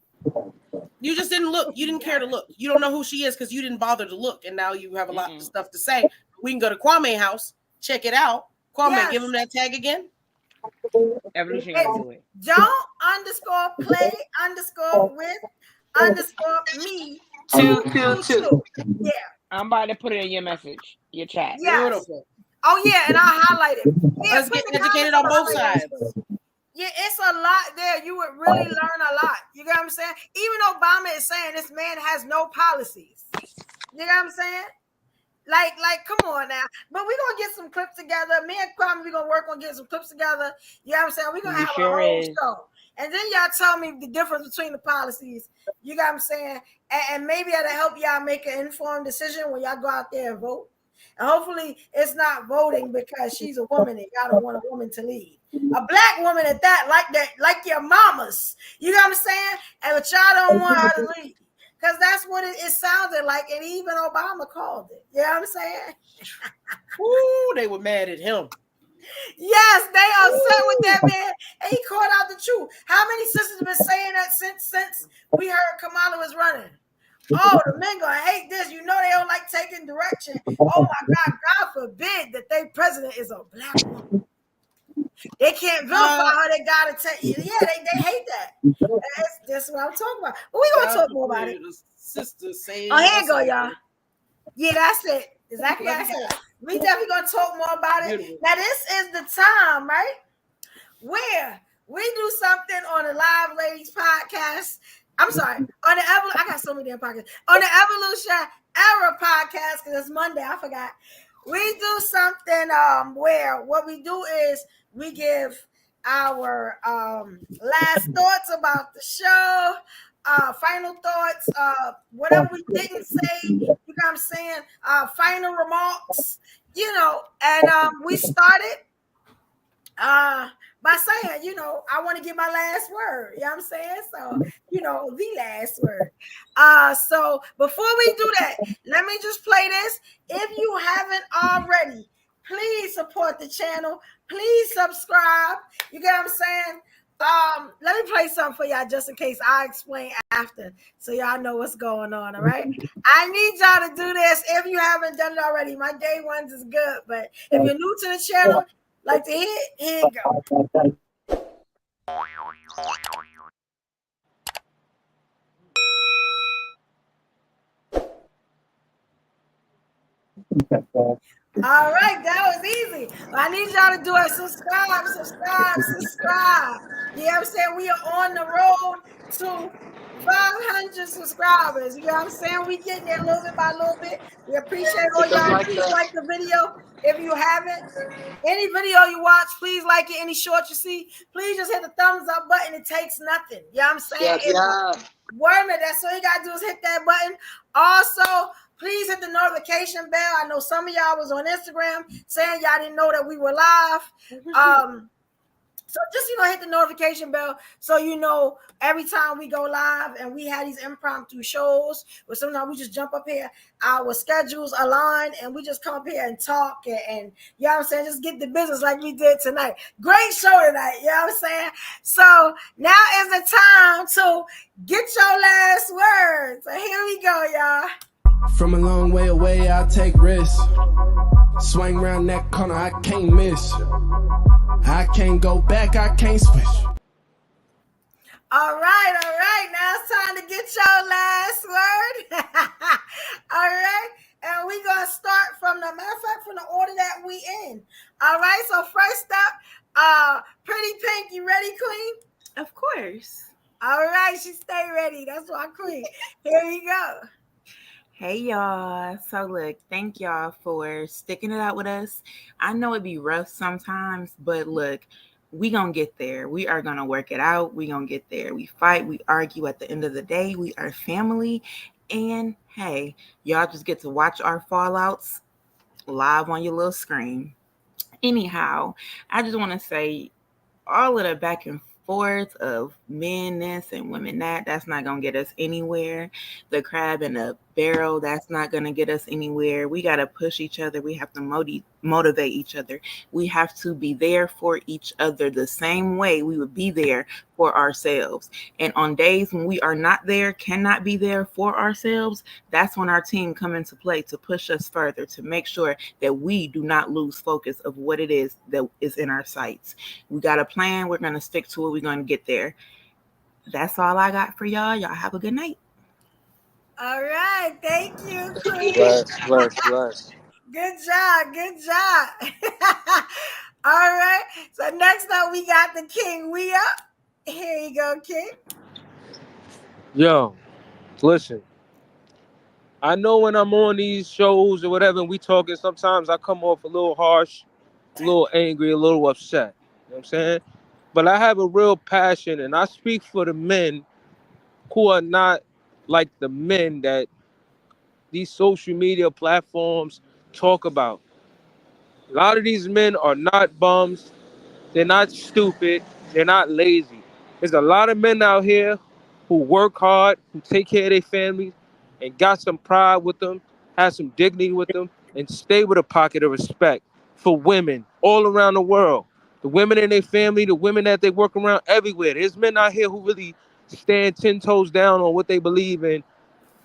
You just didn't look. You didn't care to look. You don't know who she is because you didn't bother to look, and now you have a lot of stuff to say. We can go to Kwame house, check it out. Kwame, give him that tag again. Evolution got to do it. Don't underscore play underscore with underscore me 222. Yeah. I'm about to put it in your message, your chat. Yes. Beautiful. Oh yeah, and I highlighted. Yeah, let's get educated on both sides. Yeah, it's a lot there. You would really learn a lot. You get what I'm saying? Even Obama is saying this man has no policies. You know what I'm saying? Like, come on now. But we're gonna get some clips together. Me and Kwame, we're gonna work on getting some clips together. You know what I'm saying? We're gonna have a whole show. And then y'all tell me the difference between the policies. You got what I'm saying? And maybe that'll help y'all make an informed decision when y'all go out there and vote. And hopefully it's not voting because she's a woman and y'all don't want a woman to lead. A black woman at that, like your mamas. You know what I'm saying? And but y'all don't want her to lead. Because that's what it sounded like, and even Obama called it. You know what I'm saying? Ooh, they were mad at him. Yes, they upset with that man, and he called out the truth. How many sisters have been saying that since we heard Kamala was running? Oh, the men gonna hate this. You know they don't like taking direction. Oh my God, God forbid that their president is a black woman. They can't vilify her. They gotta take. Yeah, they hate that. That's what I'm talking about. But we gonna talk more about it. Sister saying. Oh, here you go, y'all. Yeah, that's it. Exactly. That's it. We definitely gonna talk more about it. Beautiful. Now this is the time, right, where we do something on the Live Ladies podcast. I'm sorry, on the I got so many damn podcasts. On the Evolution Era podcast, because it's Monday, I forgot. We do something where what we do is we give our last thoughts about the show, final thoughts, whatever we didn't say, you know what I'm saying, final remarks, you know, and we started by saying, you know, I want to get my last word. You know what I'm saying? So, you know, the last word. So before we do that, let me just play this. If you haven't already, please support the channel. Please subscribe. You get what I'm saying? Let me play something for y'all just in case I explain after so y'all know what's going on. All right. I need y'all to do this if you haven't done it already. My day ones is good, but if you're new to the channel, like to hit, here you go. All right, that was easy. I need y'all to do it. Subscribe. You know what I'm saying? We are on the road to 500 subscribers. You know what I'm saying? We getting there little bit by little bit. We appreciate all y'all. Please like the video if you haven't. Any video you watch, please like it. Any short you see, please just hit the thumbs up button. It takes nothing. You know what I'm saying? Word, that's all you gotta do is hit that button. Also, please hit the notification bell. I know some of y'all was on Instagram saying y'all didn't know that we were live. So just, you know, hit the notification bell so you know every time we go live, and we have these impromptu shows where sometimes we just jump up here, our schedules align, and we just come up here and talk and you know what I'm saying, just get the business like we did tonight. Great show tonight, you know what I'm saying? So now is the time to get your last word. So here we go, y'all. From a long way away, I'll take risks. Swing around that corner, I can't miss. I can't go back, I can't switch. All right. Now it's time to get your last word. All right. And we're going to start from the order that we in. All right. So first up, Pretty Pink, you ready, Queen? Of course. All right. She stay ready. That's why Queen. Here you go. Hey y'all. So look, thank y'all for sticking it out with us. I know it'd be rough sometimes, but look, we gonna get there. We are gonna work it out. We gonna get there. We fight, we argue. At the end of the day, we are family. And hey, y'all just get to watch our fallouts live on your little screen. Anyhow, I just want to say all of the back and forth of men this and women that's not gonna get us anywhere. The crab in the barrel, that's not gonna get us anywhere. We gotta push each other. We have to motivate each other. We have to be there for each other the same way we would be there for ourselves. And on days when we are not there, cannot be there for ourselves, that's when our team come into play to push us further, to make sure that we do not lose focus of what it is that is in our sights. We got a plan. We're going to stick to it. We're going to get there. That's all I got for y'all. Y'all have a good night. All right. Thank you, Queen. Bless. Good job. Good job. All right. So next up, we got the King. We up. Here you go, King. Yo, listen. I know when I'm on these shows or whatever, and we talking, sometimes I come off a little harsh, a little angry, a little upset. You know what I'm saying? But I have a real passion, and I speak for the men who are not like the men that these social media platforms talk about. A lot of these men are not bums. They're not stupid. They're not lazy. There's a lot of men out here who work hard, who take care of their families, and got some pride with them, have some dignity with them, and stay with a pocket of respect for women all around the world. The women in their family, the women that they work around everywhere. There's men out here who really stand 10 toes down on what they believe in,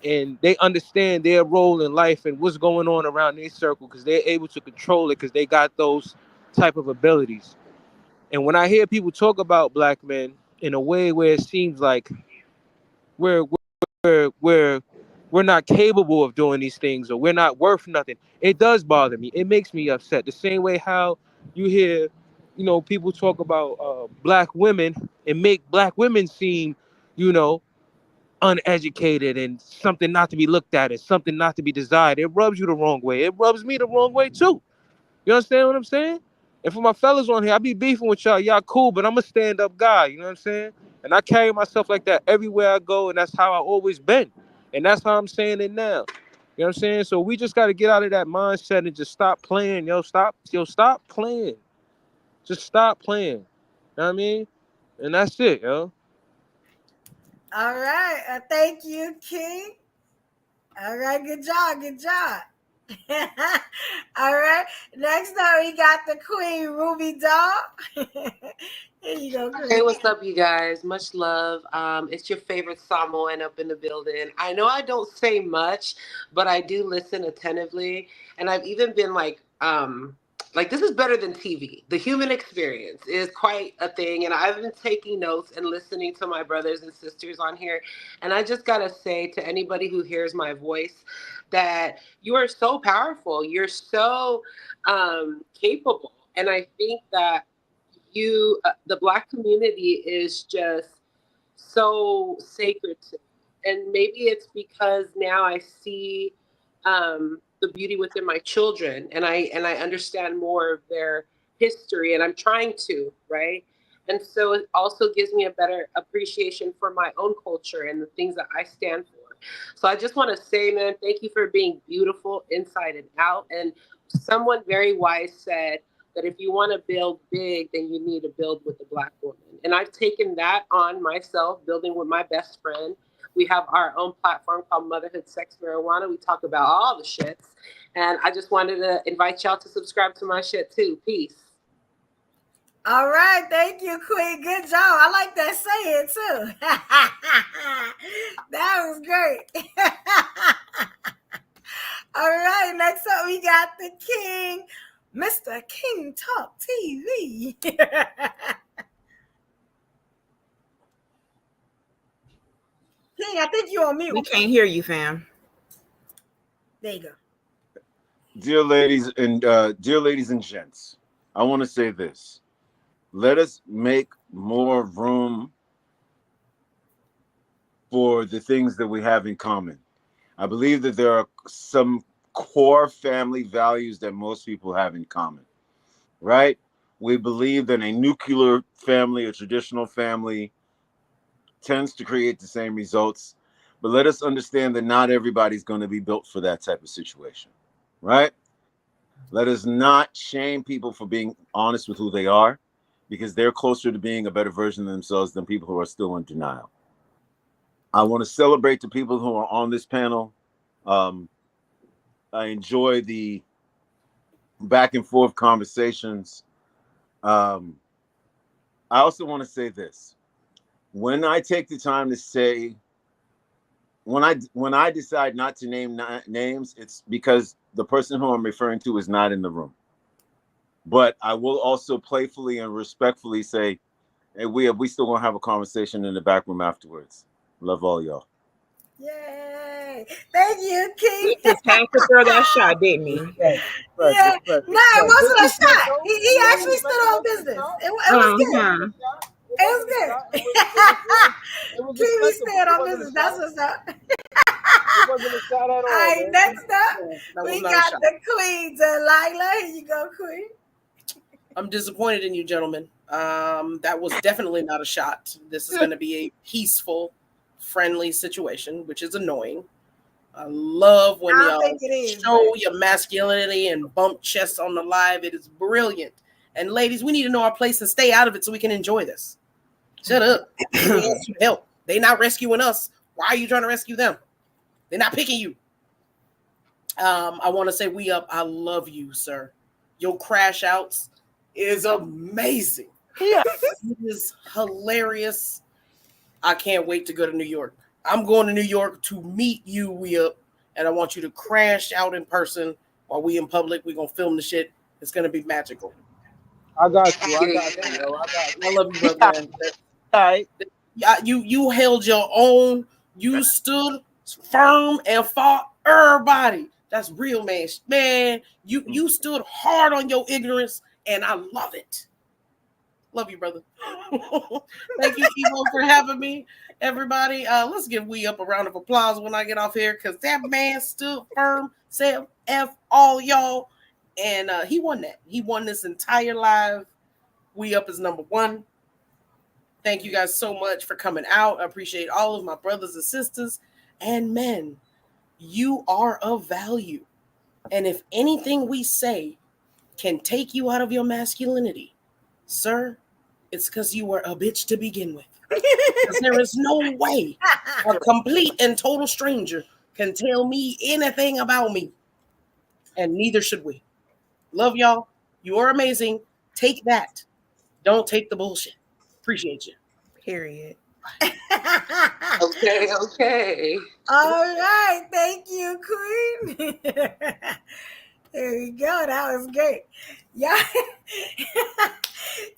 and they understand their role in life and what's going on around their circle because they're able to control it because they got those type of abilities. And when I hear people talk about black men in a way where it seems like we're we're we're not capable of doing these things or we're not worth nothing, it does bother me. It makes me upset. The same way how you hear, people talk about black women and make black women seem, you know, uneducated and something not to be looked at and something not to be desired. It rubs you the wrong way. It rubs me the wrong way too. You understand what I'm saying? And for my fellas on here, I be beefing with y'all. Y'all cool, but I'm a stand-up guy. You know what I'm saying? And I carry myself like that everywhere I go, and that's how I always been. And that's how I'm saying it now. You know what I'm saying? So we just got to get out of that mindset and just stop playing. Stop playing. Just stop playing. You know what I mean? And that's it, yo. All right. Thank you, King. All right. Good job. Good job. All right. Next up, we got the Queen, Ruby Doll. Here you go, Queen. Hey, what's up, you guys? Much love. It's your favorite Samoan up in the building. I know I don't say much, but I do listen attentively. And I've even been like this is better than TV. The human experience is quite a thing. And I've been taking notes and listening to my brothers and sisters on here. And I just got to say to anybody who hears my voice that you are so powerful. You're so capable. And I think that the Black community is just so sacred to me. And maybe it's because now I see the beauty within my children, and I understand more of their history, and I'm trying to, right? And so it also gives me a better appreciation for my own culture and the things that I stand for. So I just want to say, man, thank you for being beautiful inside and out. And someone very wise said that if you want to build big, then you need to build with a Black woman. And I've taken that on myself, building with my best friend. We have our own platform called Motherhood, Sex, Marijuana. We talk about all the shits. And I just wanted to invite y'all to subscribe to my shit too. Peace. All right. Thank you, Queen. Good job. I like that saying too. That was great. All right. Next up, we got the King, Mr. King Talk TV. King, I think you're on mute. We can't hear you, fam. There you go. Dear ladies and gents, I want to say this. Let us make more room for the things that we have in common. I believe that there are some core family values that most people have in common, right? We believe that a nuclear family, a traditional family, tends to create the same results. But let us understand that not everybody's going to be built for that type of situation, right? Let us not shame people for being honest with who they are, because they're closer to being a better version of themselves than people who are still in denial. I want to celebrate the people who are on this panel. I enjoy the back and forth conversations. I also want to say this. When I take the time to say, when I decide not to name names, it's because the person who I'm referring to is not in the room. But I will also playfully and respectfully say, hey, we still gonna have a conversation in the back room afterwards. Love all y'all. Yay. Thank you, He Keith. just had to throw that shot, didn't he? Yeah. No, it wasn't a shot. He actually stood on business. It was good. It was good. Kiwi stand on business. That's what's up. It wasn't a shot at all. All right, man. next up, That was we not a got shot. the Queen, Delilah. Here you go, Queen. I'm disappointed in you, gentlemen. That was definitely not a shot. This is going to be a peaceful, friendly situation, which is annoying. I love when y'all show your masculinity and bump chests on the live. It is brilliant. And ladies, we need to know our place and stay out of it so we can enjoy this. Shut up. We ask you to help. They not rescuing us. Why are you trying to rescue them? They're not picking you. I want to say we up. I love you, sir. Your crash outs is amazing. Yeah. It is hilarious. I can't wait to go to New York. I'm going to New York to meet you, we up, and I want you to crash out in person while we in public. We're going to film the shit. It's going to be magical. I got you. Yo. I love you, brother. Man. All right. You held your own. You stood firm and fought everybody. That's real, man. Man, you stood hard on your ignorance, and I love it. Love you, brother. Thank you, Evo, for having me. Everybody, let's give We Up a round of applause when I get off here, because that man stood firm, said F all y'all, and he won that. He won this entire live. We Up is number one. Thank you guys so much for coming out. I appreciate all of my brothers and sisters and men. You are of value. And if anything we say can take you out of your masculinity, sir, it's because you were a bitch to begin with. Because there is no way a complete and total stranger can tell me anything about me. And neither should we. Love y'all. You are amazing. Take that. Don't take the bullshit. Appreciate you. Period. Okay. All right. Thank you, Queen. There you go. That was great. Y'all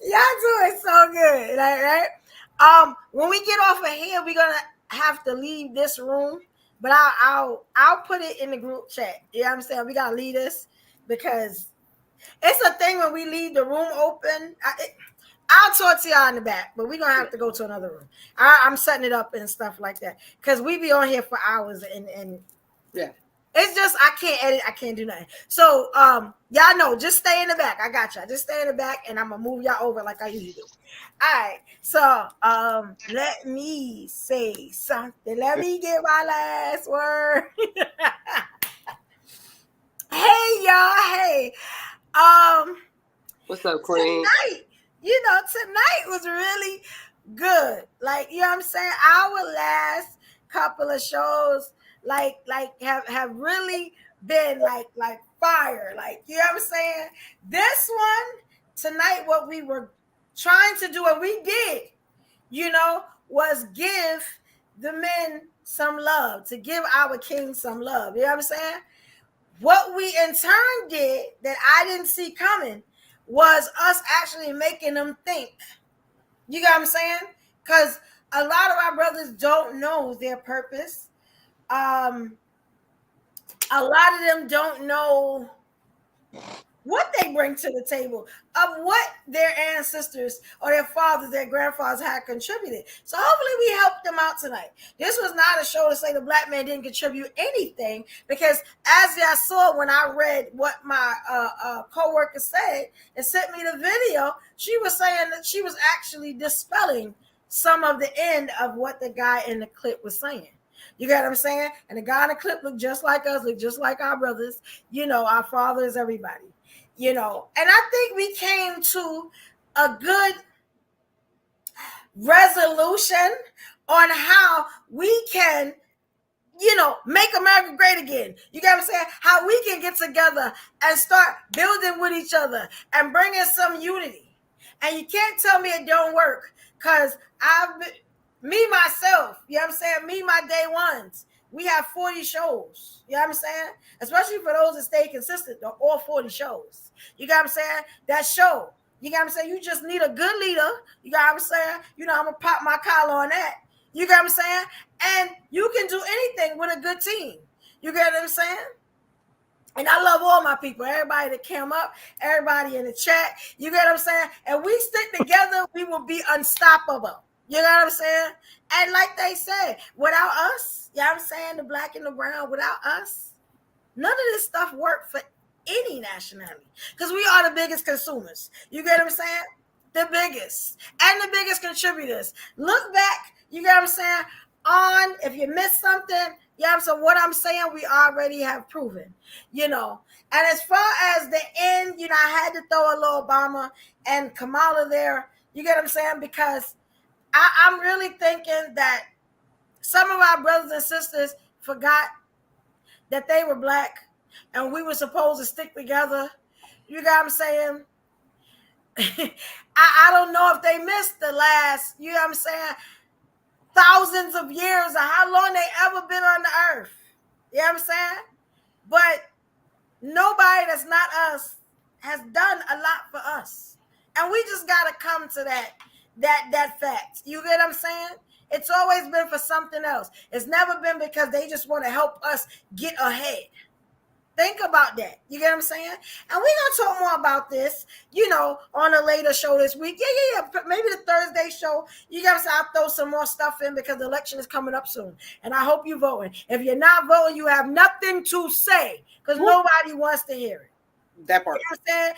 doing so good. Like, right? When we get off of here, we're gonna have to leave this room, but I'll put it in the group chat. You know what I'm saying? We gotta leave this because it's a thing when we leave the room open. I'll talk to y'all in the back, but we're gonna have to go to another room. I'm setting it up and stuff like that because we be on here for hours and yeah. It's just I can't edit, I can't do nothing. So y'all know, just stay in the back. I got y'all. Just stay in the back, and I'm gonna move y'all over like I usually do. All right. So let me say something. Let me get my last word. Hey y'all. Hey. What's up, Queen? Tonight was really good. Like, you know what I'm saying? Our last couple of shows have really been like fire. Like, you know what I'm saying? This one tonight, what we were trying to do, and we did, was give the men some love, to give our king some love. You know what I'm saying? What we in turn did that I didn't see coming was us actually making them think. You know what I'm saying? Because a lot of our brothers don't know their purpose. A lot of them don't know what they bring to the table, of what their ancestors or their fathers, their grandfathers had contributed. So hopefully we helped them out tonight. This was not a show to say the black man didn't contribute anything, because as I saw when I read what my co-worker said and sent me the video, she was saying that she was actually dispelling some of the end of what the guy in the clip was saying. You get what I'm saying? And the guy in the clip looked just like us, looked just like our brothers, our fathers, everybody. And I think we came to a good resolution on how we can, make America great again. You get what I'm saying? How we can get together and start building with each other and bring in some unity. And you can't tell me it don't work, because me, myself, you know what I'm saying? Me, my day ones. We have 40 shows. You know what I'm saying? Especially for those that stay consistent, all 40 shows. You got what I'm saying? That show. You got what I'm saying? You just need a good leader. You got what I'm saying? I'm going to pop my collar on that. You get what I'm saying? And you can do anything with a good team. You get what I'm saying? And I love all my people, everybody that came up, everybody in the chat. You get what I'm saying? And we stick together, we will be unstoppable. You know what I'm saying? And like they said, without us, you know what I'm saying, the black and the brown, without us, none of this stuff worked for any nationality. Because we are the biggest consumers. You get what I'm saying? The biggest. And the biggest contributors. Look back, you get what I'm saying, on, if you missed something, yeah, so what I'm saying, we already have proven, you know. And as far as the end, you know, I had to throw a little Obama and Kamala there, you get what I'm saying? Because I'm really thinking that some of our brothers and sisters forgot that they were black and we were supposed to stick together. You got what I'm saying? I don't know if they missed the last, you know what I'm saying, thousands of years or how long they ever been on the earth. You know what I'm saying? But nobody that's not us has done a lot for us. And we just got to come to that fact. You get what I'm saying? It's always been for something else. It's never been because they just want to help us get ahead. Think about that. You get what I'm saying? And we're going to talk more about this, you know, on a later show this week. Yeah. Maybe the Thursday show. You got to say I'll throw some more stuff in because the election is coming up soon. And I hope you're voting. If you're not voting, you have nothing to say because nobody wants to hear it. That part. You know what I'm saying?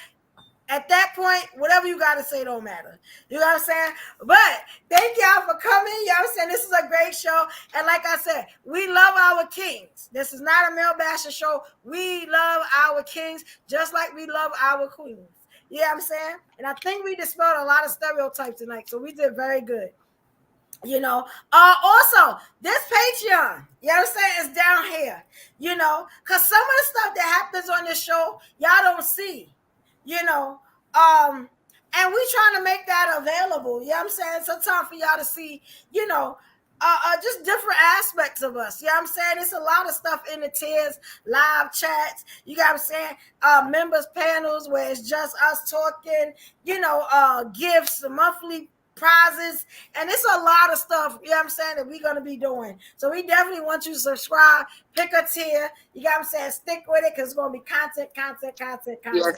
At that point, whatever you got to say don't matter. You know what I'm saying? But thank y'all for coming. You know what I'm saying? This is a great show. And like I said, we love our kings. This is not a male bashing show. We love our kings just like we love our queens. You know what I'm saying? And I think we dispelled a lot of stereotypes tonight. So we did very good. You know, also this Patreon, you know what I'm saying, is down here, you know, because some of the stuff that happens on this show, y'all don't see. You know, and we trying to make that available. You know what I'm saying? Sometimes for y'all to see, you know, just different aspects of us. You know what I'm saying? It's a lot of stuff in the tiers, live chats. You got what I'm saying? Members panels where it's just us talking, you know, gifts, monthly prizes, and it's a lot of stuff, you know what I'm saying, that we're going to be doing. So we definitely want you to subscribe, pick a tier, you got what I'm saying, stick with it because it's going to be content. Yes.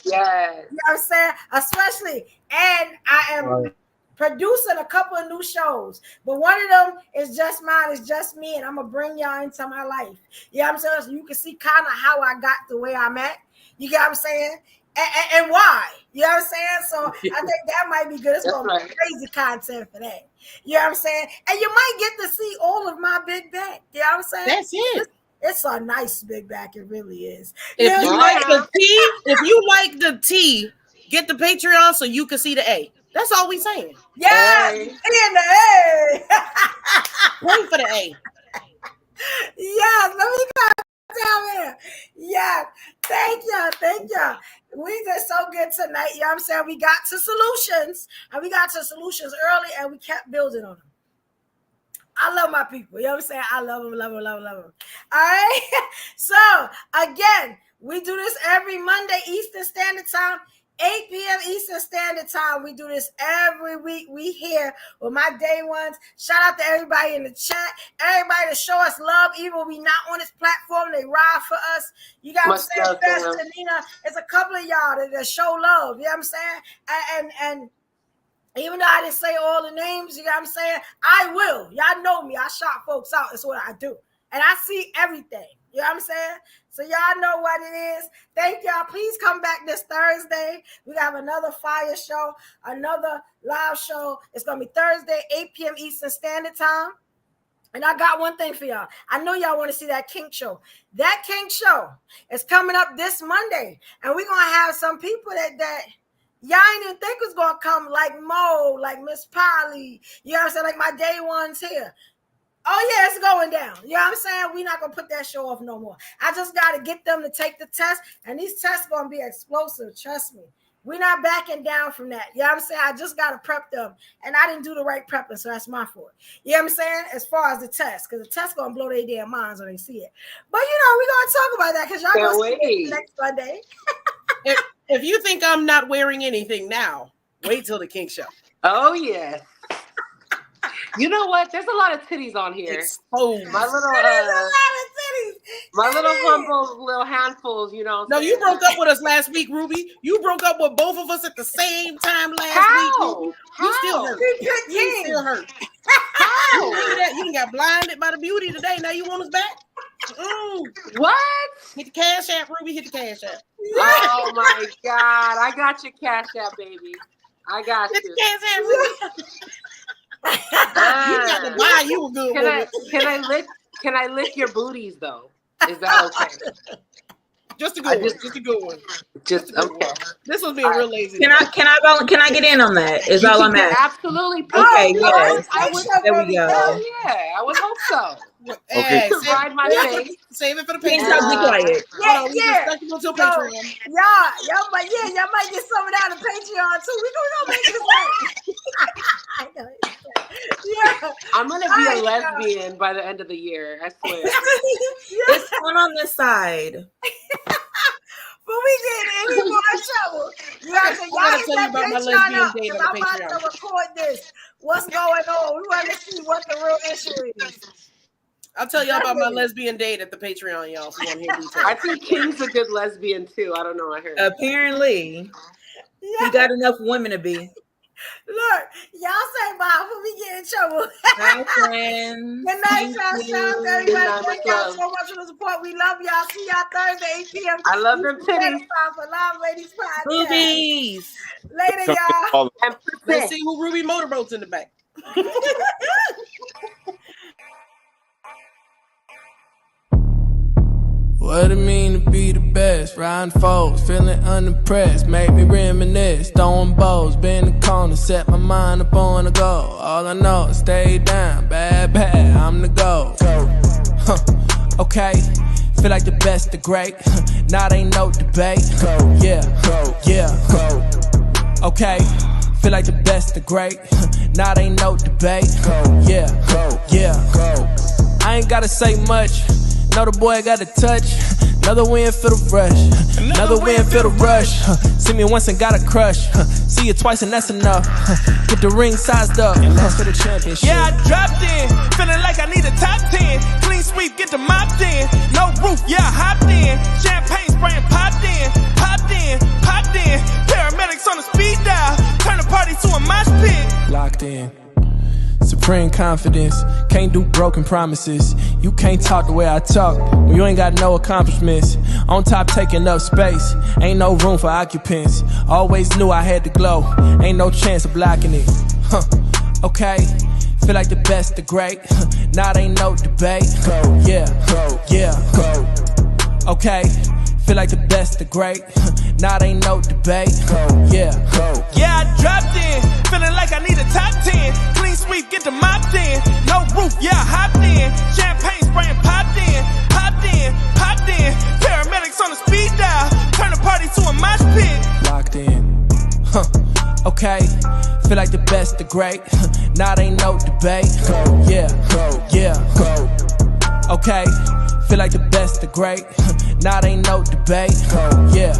You know what I'm saying? Especially, and I am producing a couple of new shows, but one of them is just mine, it's just me, and I'm going to bring y'all into my life. You know what I'm saying? So you can see kind of how I got the way I'm at. You get what I'm saying? And why? You know what I'm saying? So I think that might be good. It's going to be crazy content for that. You know what I'm saying? And you might get to see all of my big back. You know what I'm saying? That's it. It's a nice big back. It really is. If you like the T, get the Patreon so you can see the A. That's all we saying. Yeah, A. in the A. Pray for the A. Yeah, let me go down here. Yeah, thank y'all. We did so good tonight. You know what I'm saying? We got to solutions, and we got to solutions early, and we kept building on them. I love my people. You know what I'm saying? I love them. All right. So again, we do this every Monday Eastern Standard Time, 8 p.m. Eastern Standard Time. We do this every week. We here with my day ones. Shout out to everybody in the chat. Everybody that show us love, even when we not on this platform, they ride for us. You got what I'm saying? Destinee, it's a couple of y'all that show love. You know what I'm saying? And even though I didn't say all the names, you know what I'm saying? I will. Y'all know me. I shout folks out. That's what I do. And I see everything. You know what I'm saying? So y'all know what it is. Thank y'all. Please come back this Thursday. We have another fire show, another live show. It's going to be Thursday, 8 p.m. Eastern Standard Time. And I got one thing for y'all. I know y'all want to see that kink show. That kink show is coming up this Monday. And we're going to have some people that y'all ain't even think was going to come, like Mo, like Miss Polly. You know what I'm saying? Like my day ones here. Oh, yeah, it's going down. You know what I'm saying? We're not going to put that show off no more. I just got to get them to take the test, and these tests going to be explosive. Trust me. We're not backing down from that. You know what I'm saying? I just got to prep them, and I didn't do the right prepping, so that's my fault. You know what I'm saying? As far as the test, because the test going to blow their damn minds when they see it. But, you know, we're going to talk about that because y'all going to see it next Monday. If you think I'm not wearing anything now, wait till the kink show. Oh, yeah. You know what? There's a lot of titties on here. Exposed. My little, There's a lot of titties. my little humble little handfuls. You know. No, you broke up with us last week, Ruby. You broke up with both of us at the same time last week. Ruby. You still hurt. You still hurt. How? You done got blinded by the beauty today. Now you want us back? What? Hit the Cash App, Ruby. Hit the Cash App. Oh my God! I got your Cash App, baby. I got Hit you. the Cash App, Ruby. You got to buy you a good woman. Can I lick your booties though? Is that okay? Just a good one. Just a good one. Just okay. This was being real lazy. Can I get in on that? Is all I'm asking. Absolutely. Okay, yes. There we go. Yeah, I would hope so. Okay. Ride my face. Save it for the Can't Patreon. be quiet. Yeah. To Patreon. Y'all might get some of that on Patreon too. We gonna make this work. Yeah. I'm gonna be a lesbian by the end of the year. I swear. It's one on this side. But we get any more trouble. Y'all hit that Patreon up because I'm about to record this. What's going on? We want to see what the real issue is. I'll tell y'all about my lesbian date at the Patreon, y'all. If you want to hear details. I think King's a good lesbian too. I don't know. I heard. Apparently, he got enough women to be. Look, y'all say bye before we get in trouble. Bye, friends. Good night, y'all. Shout out to everybody. Thank y'all so much for the support. We love y'all. See y'all Thursday, 8 p.m. I love them titties. For Live Ladies Podcast. Boobies. Later, y'all. Let's see who Ruby motorboats in the back. What it mean to be the best? Riding foes, feeling unimpressed. Make me reminisce, throwing bows, bend the corner, set my mind up on the goal. All I know is stay down, bad, I'm the goal. Okay, feel like the best, the great. Not ain't no debate. Yeah. Okay, feel like the best, the great. Not ain't no debate. Yeah. I ain't gotta say much. Know the boy got a touch. Another win for the rush. Another win for the rush. See me once and got a crush. See you twice and that's enough. Get the ring sized up. And that's for the championship. Yeah, I dropped in. Feeling like I need a top 10. Clean sweep, get the mopped in. No roof, yeah, I hopped in. Champagne spraying, popped in. Paramedics on the speed dial. Turn the party to a mosh pit. Locked in. Supreme confidence, can't do broken promises. You can't talk the way I talk when you ain't got no accomplishments. On top taking up space, ain't no room for occupants. Always knew I had to glow, ain't no chance of blocking it. Okay, feel like the best, the great. Not ain't no debate. Yeah. Okay, feel like the best, the great. Not ain't no debate. Yeah, I dropped in. Feeling like I need a top 10. Clean sweep, get the mopped in. No roof, yeah, I hopped in. Champagne spraying, popped in. Paramedics on the speed dial. Turn the party to a mosh pit. Locked in. Okay, feel like the best, the great. Not ain't no debate. Yeah. Okay, feel like the best, the great. Not ain't no debate. Yeah.